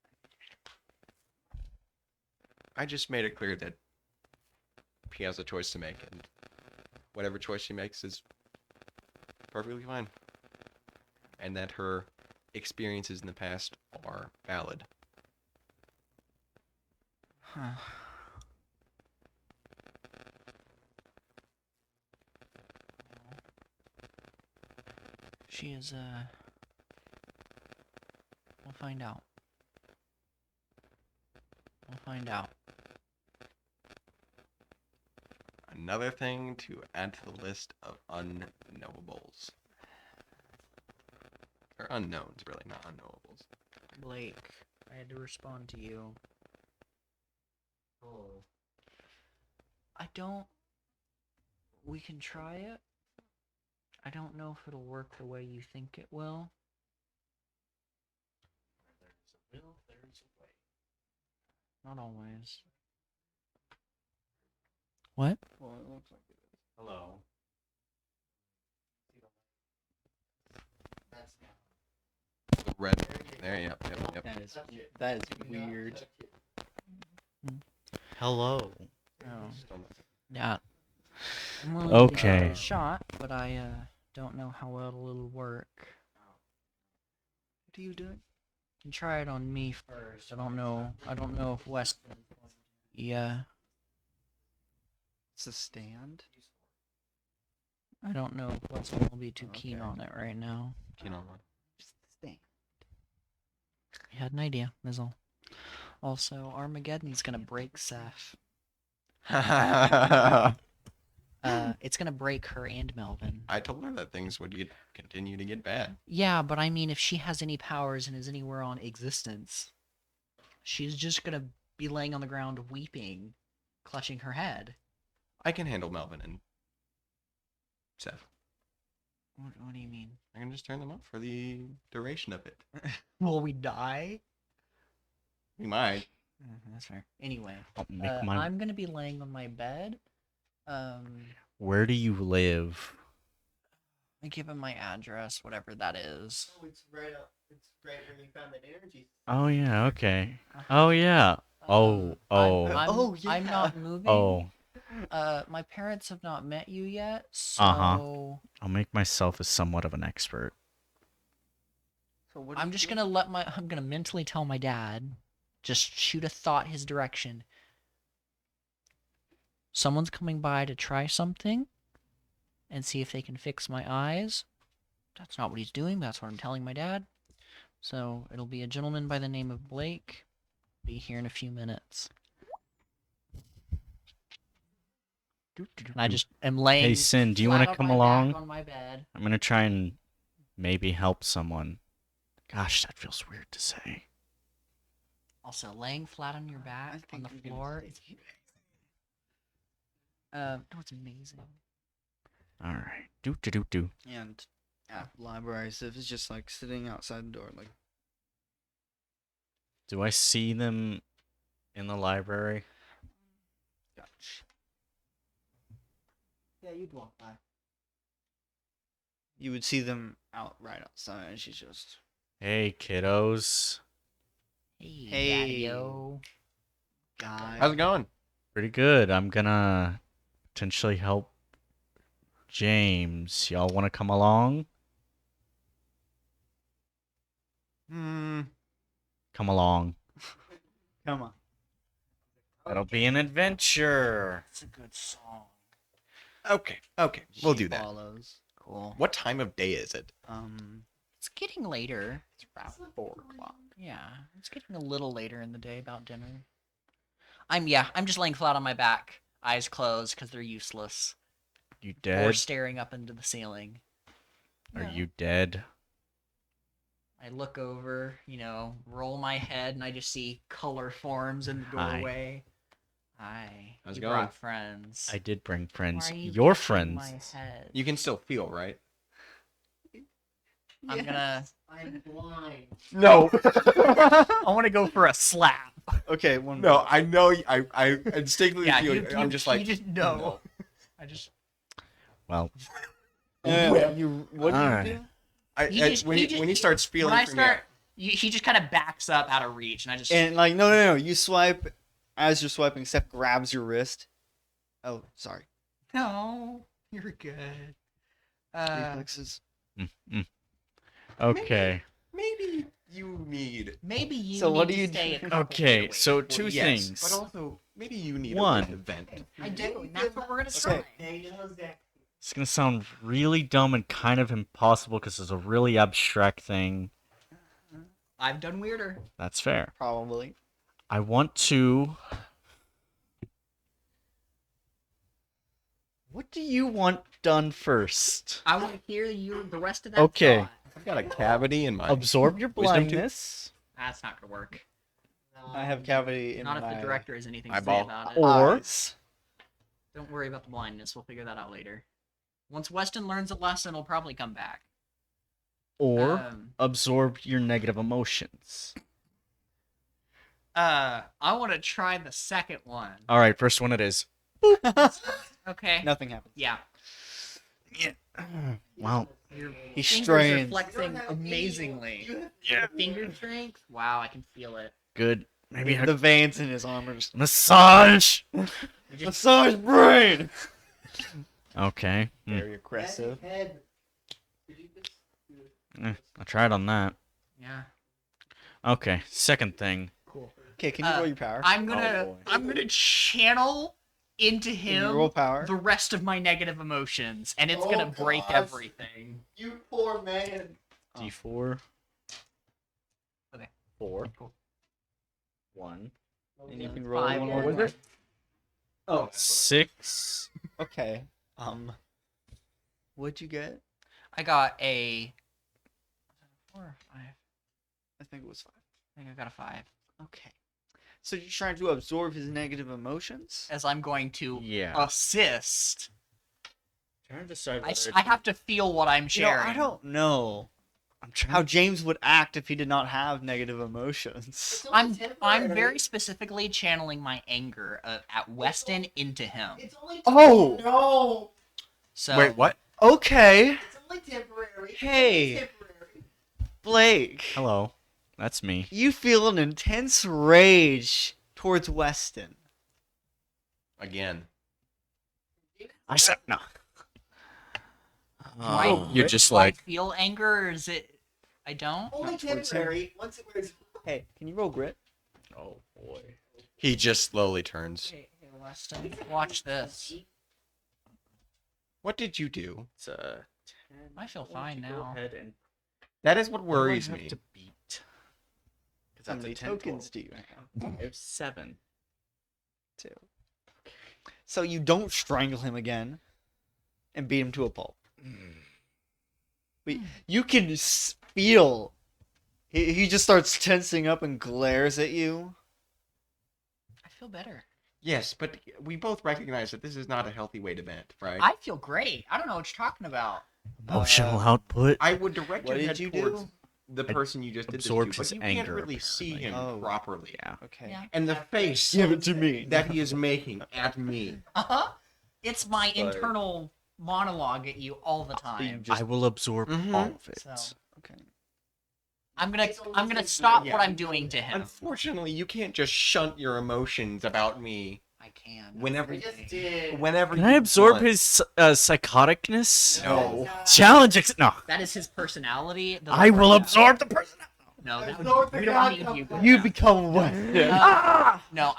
Speaker 2: I just made it clear that he has a choice to make, and whatever choice she makes is perfectly fine. And that her experiences in the past are valid.
Speaker 1: Huh. She is, we'll find out. We'll find out.
Speaker 2: another thing to add to the list of unknowables. Or unknowns, really, not unknowables.
Speaker 3: Blake, I had to respond to you.
Speaker 4: Oh,
Speaker 3: I don't. We can try it. I don't know if it'll work the way you think it will.
Speaker 4: where there's a will, there's a way.
Speaker 3: Not always. What?
Speaker 1: Well, it looks like it is.
Speaker 4: Hello. That's now.
Speaker 2: The red. There, yep.
Speaker 1: That is
Speaker 4: Touch it.
Speaker 1: that is
Speaker 4: Do not
Speaker 1: weird.
Speaker 4: touch it.
Speaker 5: Hello.
Speaker 3: Oh.
Speaker 2: Just don't-
Speaker 3: Yeah. I'm willing to give it
Speaker 5: Okay.
Speaker 3: a shot, but I don't know how well it'll work.
Speaker 1: What are you doing?
Speaker 3: You can try it on me first. I don't know. I don't know if Weston. Yeah.
Speaker 1: It's a stand.
Speaker 3: I don't know if Weston will be too keen
Speaker 1: Okay.
Speaker 3: on it right now.
Speaker 2: You know what?
Speaker 1: Just a stand.
Speaker 3: I had an idea, Mizzle. Also, Armageddon's gonna break Seth. It's gonna break her and Melvin.
Speaker 2: I told her that things would continue to get bad.
Speaker 3: Yeah, but I mean, if she has any powers and is anywhere on existence, she's just gonna be laying on the ground weeping, clutching her head.
Speaker 2: I can handle Melvin and Seth.
Speaker 3: What do you mean?
Speaker 2: I can just turn them up for the duration of it.
Speaker 3: Will we die?
Speaker 2: We might.
Speaker 3: That's fair. Anyway,
Speaker 5: I'll make my.
Speaker 3: I'm gonna be laying on my bed.
Speaker 5: Where do you live?
Speaker 3: I give him my address, whatever that is.
Speaker 8: Oh, it's right up. It's right where you found that energy.
Speaker 5: Oh yeah. Okay. Oh yeah. Oh. Oh.
Speaker 3: I'm not moving.
Speaker 5: Oh.
Speaker 3: My parents have not met you yet, so
Speaker 5: Uh-huh. I'll make myself as somewhat of an expert.
Speaker 1: So what?
Speaker 3: I'm just gonna I'm gonna mentally tell my dad, just shoot a thought his direction. Someone's coming by to try something and see if they can fix my eyes. That's not what he's doing, that's what I'm telling my dad. So it'll be a gentleman by the name of Blake. Be here in a few minutes. And I just am laying.
Speaker 5: Hey Sin, do you
Speaker 3: flat
Speaker 5: want to
Speaker 3: on
Speaker 5: come
Speaker 3: my back
Speaker 5: along?
Speaker 3: on my bed.
Speaker 5: I'm gonna try and maybe help someone. Gosh, that feels weird to say.
Speaker 3: Also, laying flat on your back on
Speaker 1: think
Speaker 3: the
Speaker 1: you're gonna
Speaker 3: floor.
Speaker 1: say
Speaker 3: No, it's amazing.
Speaker 5: All right. Do.
Speaker 1: And at libraries, if it's just like sitting outside the door, like
Speaker 5: Do I see them in the library?
Speaker 1: gosh,
Speaker 8: Yeah, you'd walk by.
Speaker 1: you would see them out right outside, and she's just
Speaker 5: Hey, kiddos.
Speaker 3: Hey,
Speaker 1: Hey.
Speaker 3: Daddy-o.
Speaker 1: guy.
Speaker 2: How's it going?
Speaker 5: Pretty good. I'm gonna potentially help James. Y'all want to come along? Come along.
Speaker 1: Come on.
Speaker 5: It'll be an adventure.
Speaker 3: That's a good song.
Speaker 2: Okay, we'll
Speaker 1: She
Speaker 2: do that.
Speaker 1: follows.
Speaker 3: Cool.
Speaker 2: What time of day is it?
Speaker 3: It's getting later.
Speaker 1: It's around 4 o'clock.
Speaker 3: Yeah, it's getting a little later in the day, about dinner. I'm just laying flat on my back, eyes closed because they're useless,
Speaker 5: You
Speaker 3: or
Speaker 5: dead?
Speaker 3: staring up into the ceiling.
Speaker 5: Are
Speaker 3: No.
Speaker 5: you dead?
Speaker 3: I look over, roll my head, and I just see color forms in the
Speaker 5: Hi.
Speaker 3: doorway. Hi.
Speaker 2: How's it
Speaker 3: You
Speaker 2: going?
Speaker 3: brought friends.
Speaker 5: I did bring friends.
Speaker 3: Why are you
Speaker 5: Your
Speaker 3: touching my
Speaker 5: friends.
Speaker 3: head?
Speaker 2: You can still feel, right?
Speaker 3: I'm gonna.
Speaker 8: I'm blind.
Speaker 2: No.
Speaker 3: I want to go for a slap.
Speaker 1: Okay, one.
Speaker 2: No, I know. I instinctively
Speaker 3: Yeah,
Speaker 2: feel.
Speaker 3: you
Speaker 2: I'm just like.
Speaker 3: you just know. I just.
Speaker 5: Well,
Speaker 1: What do you
Speaker 5: Alright.
Speaker 1: do?
Speaker 2: When he starts feeling
Speaker 3: When I
Speaker 2: for
Speaker 3: start, he just kind of backs up out of reach, and I just.
Speaker 1: And like, no. You swipe. As you're swiping, Seth grabs your wrist. Oh, sorry.
Speaker 3: No, you're good.
Speaker 1: Reflexes.
Speaker 5: okay.
Speaker 2: maybe you need.
Speaker 3: Maybe you
Speaker 1: So
Speaker 3: need
Speaker 1: what
Speaker 3: to
Speaker 1: do you
Speaker 3: stay
Speaker 1: do?
Speaker 3: a couple
Speaker 5: Okay,
Speaker 3: feet away.
Speaker 5: so two
Speaker 2: Yes,
Speaker 5: things.
Speaker 2: but also maybe you need
Speaker 5: One.
Speaker 2: a way to vent.
Speaker 3: I do, and that's what we're gonna
Speaker 1: Okay.
Speaker 3: try.
Speaker 5: It's gonna sound really dumb and kind of impossible because it's a really abstract thing.
Speaker 3: I've done weirder.
Speaker 5: That's fair.
Speaker 1: Probably.
Speaker 5: I want to
Speaker 1: What do you want done first?
Speaker 3: I want to hear the rest of that.
Speaker 5: Okay.
Speaker 3: thought.
Speaker 2: I've got a cavity in my.
Speaker 5: Absorb your
Speaker 2: Wisdom tooth?
Speaker 5: blindness,
Speaker 3: That's not gonna work.
Speaker 1: I have cavity in
Speaker 3: Not
Speaker 1: my
Speaker 3: if the director has anything to
Speaker 2: eyeball.
Speaker 3: say about it.
Speaker 5: or
Speaker 1: eyes.
Speaker 3: Don't worry about the blindness. We'll figure that out later. Once Weston learns a lesson, he'll probably come back.
Speaker 5: absorb your negative emotions.
Speaker 3: I want to try the second one.
Speaker 5: All right, first one it is.
Speaker 3: Okay.
Speaker 1: Nothing happens.
Speaker 3: Yeah.
Speaker 5: Wow.
Speaker 3: Your
Speaker 1: He
Speaker 3: fingers are
Speaker 1: strains.
Speaker 3: flexing amazingly.
Speaker 5: Yeah.
Speaker 3: Finger strength? Wow, I can feel it.
Speaker 5: Good. Maybe
Speaker 1: The veins in his arm are just
Speaker 5: massage.
Speaker 3: You just
Speaker 1: massage brain.
Speaker 5: Okay.
Speaker 1: Very aggressive.
Speaker 8: Head.
Speaker 5: I tried on that.
Speaker 3: yeah.
Speaker 5: Okay. Second thing.
Speaker 3: Cool.
Speaker 1: Okay, can you roll your power?
Speaker 3: I'm gonna
Speaker 5: boy.
Speaker 3: channel into
Speaker 1: Can you
Speaker 3: him
Speaker 1: roll power?
Speaker 3: the rest of my negative emotions, and it's
Speaker 8: Oh,
Speaker 3: gonna break
Speaker 8: gosh.
Speaker 3: everything.
Speaker 8: You poor man.
Speaker 5: D4.
Speaker 3: Okay.
Speaker 5: 4.
Speaker 3: Cool.
Speaker 5: 1.
Speaker 1: And you can roll
Speaker 3: Five.
Speaker 1: one more.
Speaker 3: What was
Speaker 1: time.
Speaker 8: Oh,
Speaker 5: 6.
Speaker 1: Okay. What'd you get?
Speaker 3: I got a 4 or 5.
Speaker 1: I think it was 5.
Speaker 3: I think I got a 5.
Speaker 1: Okay. So you're trying to absorb his negative emotions?
Speaker 3: As I'm going to
Speaker 5: Yeah.
Speaker 3: assist.
Speaker 5: Trying to decide
Speaker 3: I have to feel what I'm
Speaker 1: You know,
Speaker 3: sharing.
Speaker 1: I don't know
Speaker 5: I'm trying.
Speaker 1: how James would act if he did not have negative emotions.
Speaker 3: I'm very specifically channeling my anger at Weston into him.
Speaker 8: It's only
Speaker 1: Oh!
Speaker 8: no.
Speaker 3: So
Speaker 2: Wait, what?
Speaker 1: Okay,
Speaker 8: It's only temporary. It's
Speaker 1: Hey.
Speaker 8: only temporary.
Speaker 1: Blake.
Speaker 5: Hello. That's me.
Speaker 1: You feel an intense rage towards Weston.
Speaker 2: Again.
Speaker 5: I said no.
Speaker 3: Right.
Speaker 2: You're just
Speaker 3: do I
Speaker 2: like.
Speaker 3: feel anger, or is it? I don't.
Speaker 8: Only
Speaker 1: Not towards him.
Speaker 8: temporary. Once it wears.
Speaker 1: Hey, can you roll grit?
Speaker 5: Oh boy.
Speaker 2: He just slowly turns.
Speaker 3: Hey, Weston, watch this.
Speaker 2: What did you do?
Speaker 5: It's 10.
Speaker 3: I feel
Speaker 5: Why don't
Speaker 3: fine
Speaker 5: you
Speaker 3: now.
Speaker 5: Go ahead and
Speaker 2: That is what
Speaker 5: what do I
Speaker 2: worries
Speaker 5: have
Speaker 2: me.
Speaker 5: to beat.
Speaker 1: How
Speaker 5: That's
Speaker 1: many
Speaker 5: a 10
Speaker 1: tokens
Speaker 5: total.
Speaker 1: do you have?
Speaker 5: I have 7.
Speaker 1: 2. So you don't strangle him again and beat him to a pulp. But you can feel he just starts tensing up and glares at you.
Speaker 3: I feel better.
Speaker 2: Yes, but we both recognize that this is not a healthy way to vent, right?
Speaker 3: I feel great. I don't know what you're talking about.
Speaker 5: Emotional output.
Speaker 2: I would direct
Speaker 1: What
Speaker 2: your
Speaker 1: did
Speaker 2: head
Speaker 1: you
Speaker 2: towards
Speaker 1: do?
Speaker 2: the person you just did this to,
Speaker 5: absorbed
Speaker 2: but
Speaker 5: his
Speaker 2: you can't
Speaker 5: anger,
Speaker 2: really see him
Speaker 1: apparently. Oh.
Speaker 2: properly.
Speaker 5: Yeah.
Speaker 1: Okay.
Speaker 3: Yeah.
Speaker 2: And the face
Speaker 1: Give it to me.
Speaker 2: that he is making at me.
Speaker 3: Uh-huh. It's my
Speaker 1: But-
Speaker 3: internal monologue at you all the
Speaker 1: So you
Speaker 3: time.
Speaker 1: just
Speaker 5: I will absorb
Speaker 2: Mhm.
Speaker 5: all of it.
Speaker 3: So
Speaker 1: okay.
Speaker 3: I'm gonna stop
Speaker 2: Yeah.
Speaker 3: what I'm doing to him.
Speaker 2: Unfortunately, you can't just shunt your emotions about me
Speaker 3: I can.
Speaker 2: whenever
Speaker 8: I just did.
Speaker 2: whenever
Speaker 5: Can
Speaker 2: you
Speaker 5: I absorb
Speaker 2: want.
Speaker 5: his psychoticness?
Speaker 2: No.
Speaker 5: Challenge. No.
Speaker 3: That is his personality. The
Speaker 5: I will
Speaker 3: person-
Speaker 5: absorb the person.
Speaker 3: No, that
Speaker 8: Absorb the
Speaker 3: we don't need
Speaker 8: outcome.
Speaker 3: you.
Speaker 1: You become Weston.
Speaker 3: No,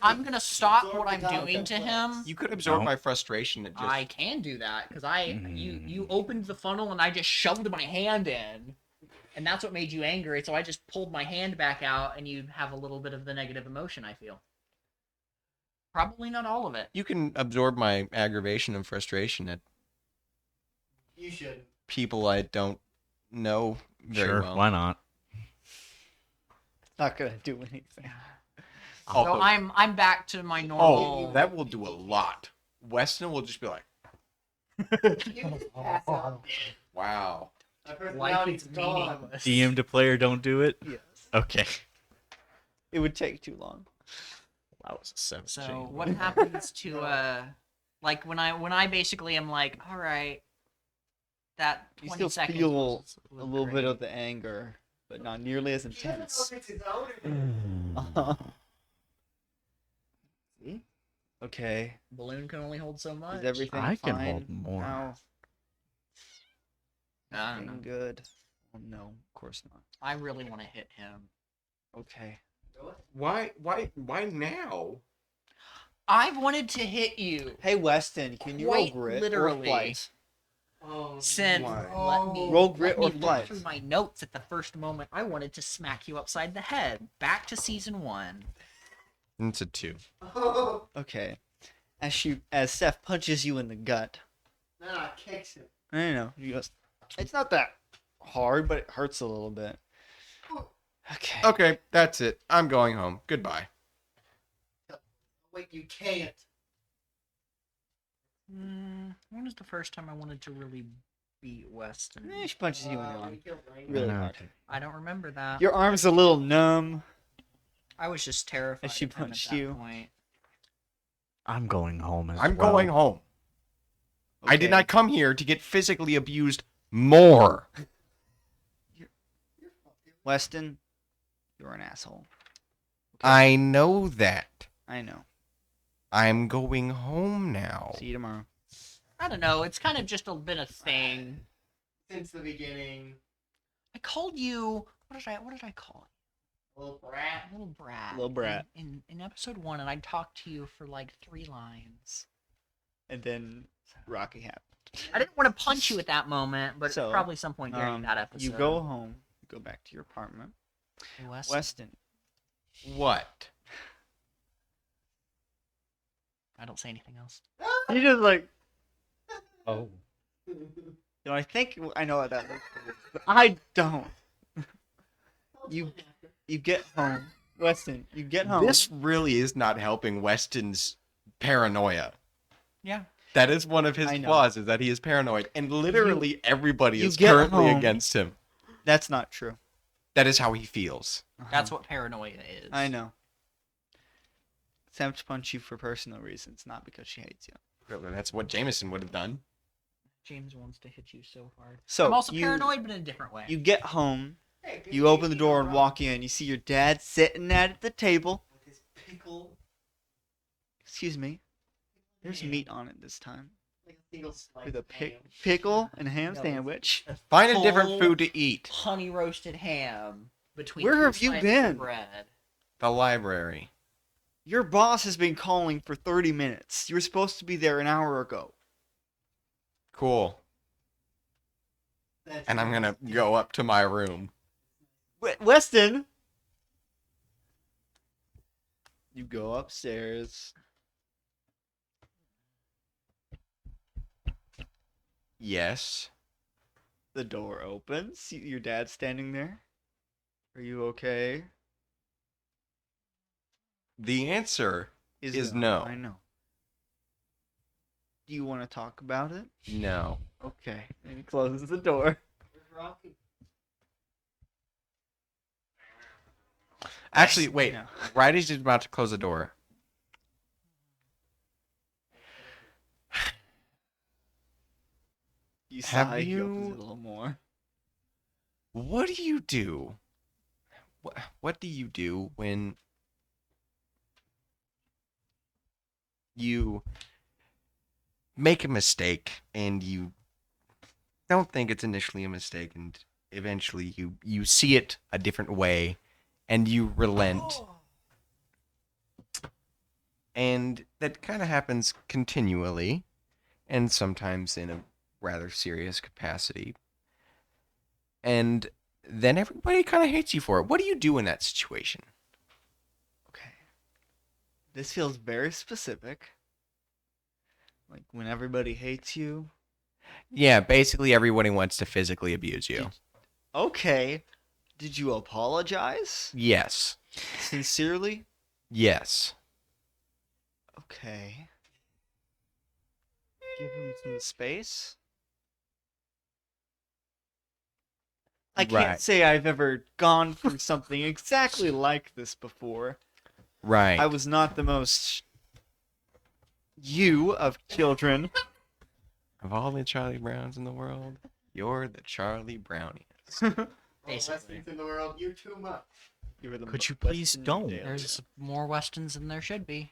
Speaker 3: I'm gonna stop what I'm doing to him.
Speaker 2: You could absorb
Speaker 5: No.
Speaker 2: my frustration at just
Speaker 3: I can do that because you opened the funnel and I just shoved my hand in, and that's what made you angry. So I just pulled my hand back out, and you have a little bit of the negative emotion. I feel. Probably not all of it.
Speaker 2: you can absorb my aggravation and frustration at
Speaker 8: You should.
Speaker 2: people I don't know very
Speaker 5: Sure.
Speaker 2: well.
Speaker 5: Why not?
Speaker 1: Not gonna do anything.
Speaker 3: So
Speaker 2: Also-
Speaker 3: I'm back to my normal.
Speaker 2: Oh, that will do a lot. Weston will just be like,
Speaker 8: You just pass out.
Speaker 2: "Wow."
Speaker 8: My
Speaker 3: life
Speaker 8: personality's
Speaker 3: is
Speaker 8: gone.
Speaker 3: meaningless.
Speaker 5: DM to player, don't do it.
Speaker 1: Yes.
Speaker 5: Okay.
Speaker 1: It would take too long.
Speaker 5: That was a 7.
Speaker 3: So what happens to like when I basically am like, all right, that
Speaker 1: You
Speaker 3: 20
Speaker 1: still
Speaker 3: seconds
Speaker 1: feel
Speaker 3: was
Speaker 1: a little bit
Speaker 3: great.
Speaker 1: of the anger, but not nearly as
Speaker 8: He doesn't know
Speaker 1: intense.
Speaker 8: if it's his own or
Speaker 1: Uh-huh. Okay.
Speaker 3: balloon can only hold so much.
Speaker 1: Is everything
Speaker 5: I can
Speaker 1: fine
Speaker 5: hold more.
Speaker 1: now?
Speaker 3: I don't know.
Speaker 1: Everything good? Oh, no, of course not.
Speaker 3: I really want to hit him.
Speaker 1: Okay.
Speaker 2: Why now?
Speaker 3: I wanted to hit you.
Speaker 1: Hey, Weston, can you roll
Speaker 3: Quite
Speaker 1: grit
Speaker 3: literally.
Speaker 1: or flight?
Speaker 8: Oh,
Speaker 3: Since
Speaker 2: Why?
Speaker 3: let me
Speaker 1: Roll grit
Speaker 3: let
Speaker 1: or
Speaker 3: me look
Speaker 1: flight.
Speaker 3: through my notes at the first moment. I wanted to smack you upside the head. Back to season 1.
Speaker 2: It's a 2.
Speaker 8: Oh,
Speaker 1: Okay. as Seth punches you in the gut.
Speaker 8: Nah, kicks him.
Speaker 1: I know. He goes, it's not that hard, but it hurts a little bit. Okay.
Speaker 7: Okay, that's it. I'm going home. Goodbye.
Speaker 8: Wait, you can't.
Speaker 3: When was the first time I wanted to really beat Weston?
Speaker 1: She punches you in the arm.
Speaker 8: You're right.
Speaker 1: Really
Speaker 5: No.
Speaker 1: hard.
Speaker 3: I don't remember that.
Speaker 1: Your arm's a little numb.
Speaker 3: I was just terrified.
Speaker 1: As she
Speaker 3: of him
Speaker 1: punched
Speaker 3: at that
Speaker 1: you.
Speaker 3: Point.
Speaker 5: I'm going home as
Speaker 7: I'm
Speaker 5: well.
Speaker 7: going home. I did
Speaker 1: Okay.
Speaker 7: not come here to get physically abused more.
Speaker 1: Weston, you're an asshole.
Speaker 7: I know that.
Speaker 1: I know.
Speaker 7: I'm going home now.
Speaker 1: See you tomorrow.
Speaker 3: I don't know. It's kind of just been a thing.
Speaker 8: Since the beginning.
Speaker 3: I called you. What did I call
Speaker 8: Little brat.
Speaker 3: you? Little brat.
Speaker 1: Little brat.
Speaker 3: In episode 1, and I talked to you for like 3 lines.
Speaker 1: And then Rocky happened.
Speaker 3: I didn't want to punch you at that moment, but
Speaker 1: So,
Speaker 3: probably some point during that episode.
Speaker 1: You go home. You go back to your apartment.
Speaker 3: Hey, Weston.
Speaker 1: Weston.
Speaker 7: What?
Speaker 3: I don't say anything else.
Speaker 1: He just like.
Speaker 5: Oh.
Speaker 1: I think I know what that looks like. But I don't. You get home. Weston, you get home.
Speaker 7: This really is not helping Weston's paranoia.
Speaker 3: Yeah.
Speaker 7: That is one of his
Speaker 1: I know.
Speaker 7: flaws, is that he is paranoid. And literally everybody
Speaker 1: you
Speaker 7: is
Speaker 1: get
Speaker 7: currently
Speaker 1: home.
Speaker 7: against him.
Speaker 1: That's not true.
Speaker 7: That is how he feels.
Speaker 3: That's what paranoia is.
Speaker 1: I know. Sam to punch you for personal reasons, not because she hates you.
Speaker 7: That's what Jameson would have done.
Speaker 3: James wants to hit you so hard.
Speaker 1: So
Speaker 3: I'm also
Speaker 1: you,
Speaker 3: paranoid, but in a different way.
Speaker 1: You get home. You open the door and walk in. You see your dad sitting at the table.
Speaker 8: With his pickle.
Speaker 1: Excuse me. There's
Speaker 8: ham.
Speaker 1: meat on it this time.
Speaker 8: Like a single slice
Speaker 1: With a
Speaker 8: of ham.
Speaker 1: pickle and a ham
Speaker 3: No,
Speaker 1: sandwich.
Speaker 7: Find a different
Speaker 3: Full
Speaker 7: food to eat.
Speaker 3: honey roasted ham between
Speaker 1: Where
Speaker 3: two
Speaker 1: have you
Speaker 3: slices
Speaker 1: been?
Speaker 3: of bread.
Speaker 7: The library.
Speaker 1: Your boss has been calling for 30 minutes. You were supposed to be there an hour ago.
Speaker 7: Cool.
Speaker 8: That's
Speaker 7: And I'm gonna
Speaker 8: nice.
Speaker 7: go up to my room.
Speaker 1: Weston! You go upstairs.
Speaker 7: Yes.
Speaker 1: The door opens. Your dad's standing there. Are you okay?
Speaker 7: The answer is no.
Speaker 1: I know. Do you want to talk about it?
Speaker 7: No.
Speaker 1: Okay. And he closes the door.
Speaker 8: Where's Rocky?
Speaker 7: Actually, wait.
Speaker 1: No.
Speaker 7: Right as he's about to close the door.
Speaker 1: You
Speaker 7: Have
Speaker 1: sigh, he opens
Speaker 7: you-
Speaker 1: it a little more.
Speaker 7: What do you do? What do you do when you make a mistake and you don't think it's initially a mistake and eventually you see it a different way and you relent? And that kind of happens continually and sometimes in a rather serious capacity. And then everybody kind of hates you for it. What do you do in that situation?
Speaker 1: Okay. This feels very specific. Like when everybody hates you.
Speaker 7: Yeah, basically everybody wants to physically abuse you.
Speaker 1: Okay. Did you apologize?
Speaker 7: Yes.
Speaker 1: Sincerely?
Speaker 7: Yes.
Speaker 1: Okay. Give him some space. I can't
Speaker 7: Right.
Speaker 1: say I've ever gone through something exactly like this before.
Speaker 7: Right.
Speaker 1: I was not the most you of children.
Speaker 7: Of all the Charlie Browns in the world, you're the Charlie Browniest.
Speaker 8: All
Speaker 3: Basically.
Speaker 8: Westerns in the world, you're too much.
Speaker 1: You were the
Speaker 5: Could you
Speaker 1: Weston
Speaker 5: please
Speaker 1: and
Speaker 5: don't?
Speaker 1: Dale.
Speaker 3: There's more Westons than there should be.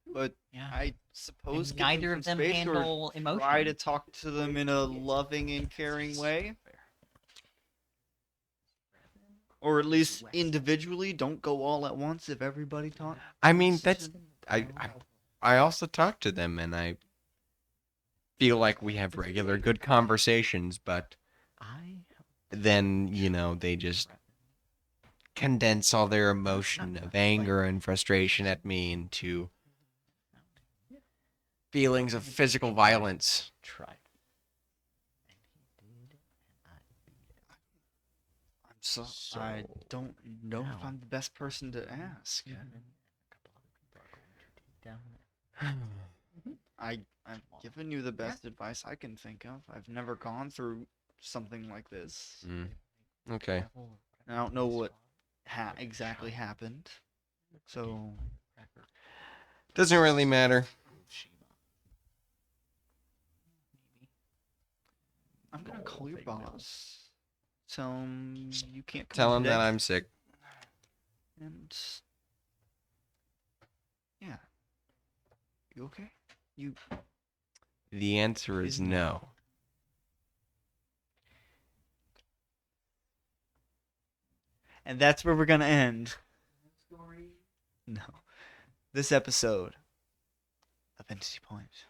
Speaker 1: But
Speaker 3: Yeah.
Speaker 1: I suppose
Speaker 3: And
Speaker 1: give
Speaker 3: neither
Speaker 1: them
Speaker 3: of
Speaker 1: some
Speaker 3: them
Speaker 1: space or
Speaker 3: handle emotion.
Speaker 1: try to talk to them in a loving and caring way. Or at least individually, don't go all at once if everybody talks.
Speaker 7: I mean, I also talk to them and I feel like we have regular good conversations, but then, they just condense all their emotion of anger and frustration at me into feelings of physical violence.
Speaker 5: Tried.
Speaker 1: I'm so I don't know if
Speaker 5: now-
Speaker 1: I'm the best person to ask. I've given you the best advice I can think of. I've never gone through something like this.
Speaker 7: Okay.
Speaker 1: I don't know what exactly happened. So
Speaker 7: Doesn't really matter.
Speaker 1: I'm gonna call your boss. Tell him you can't come
Speaker 7: Tell
Speaker 1: in
Speaker 7: him
Speaker 1: today.
Speaker 7: that I'm sick.
Speaker 1: And yeah, you okay? You
Speaker 7: The answer is
Speaker 1: Is
Speaker 7: no.
Speaker 1: and that's where we're gonna end. No, this episode of Entity Point.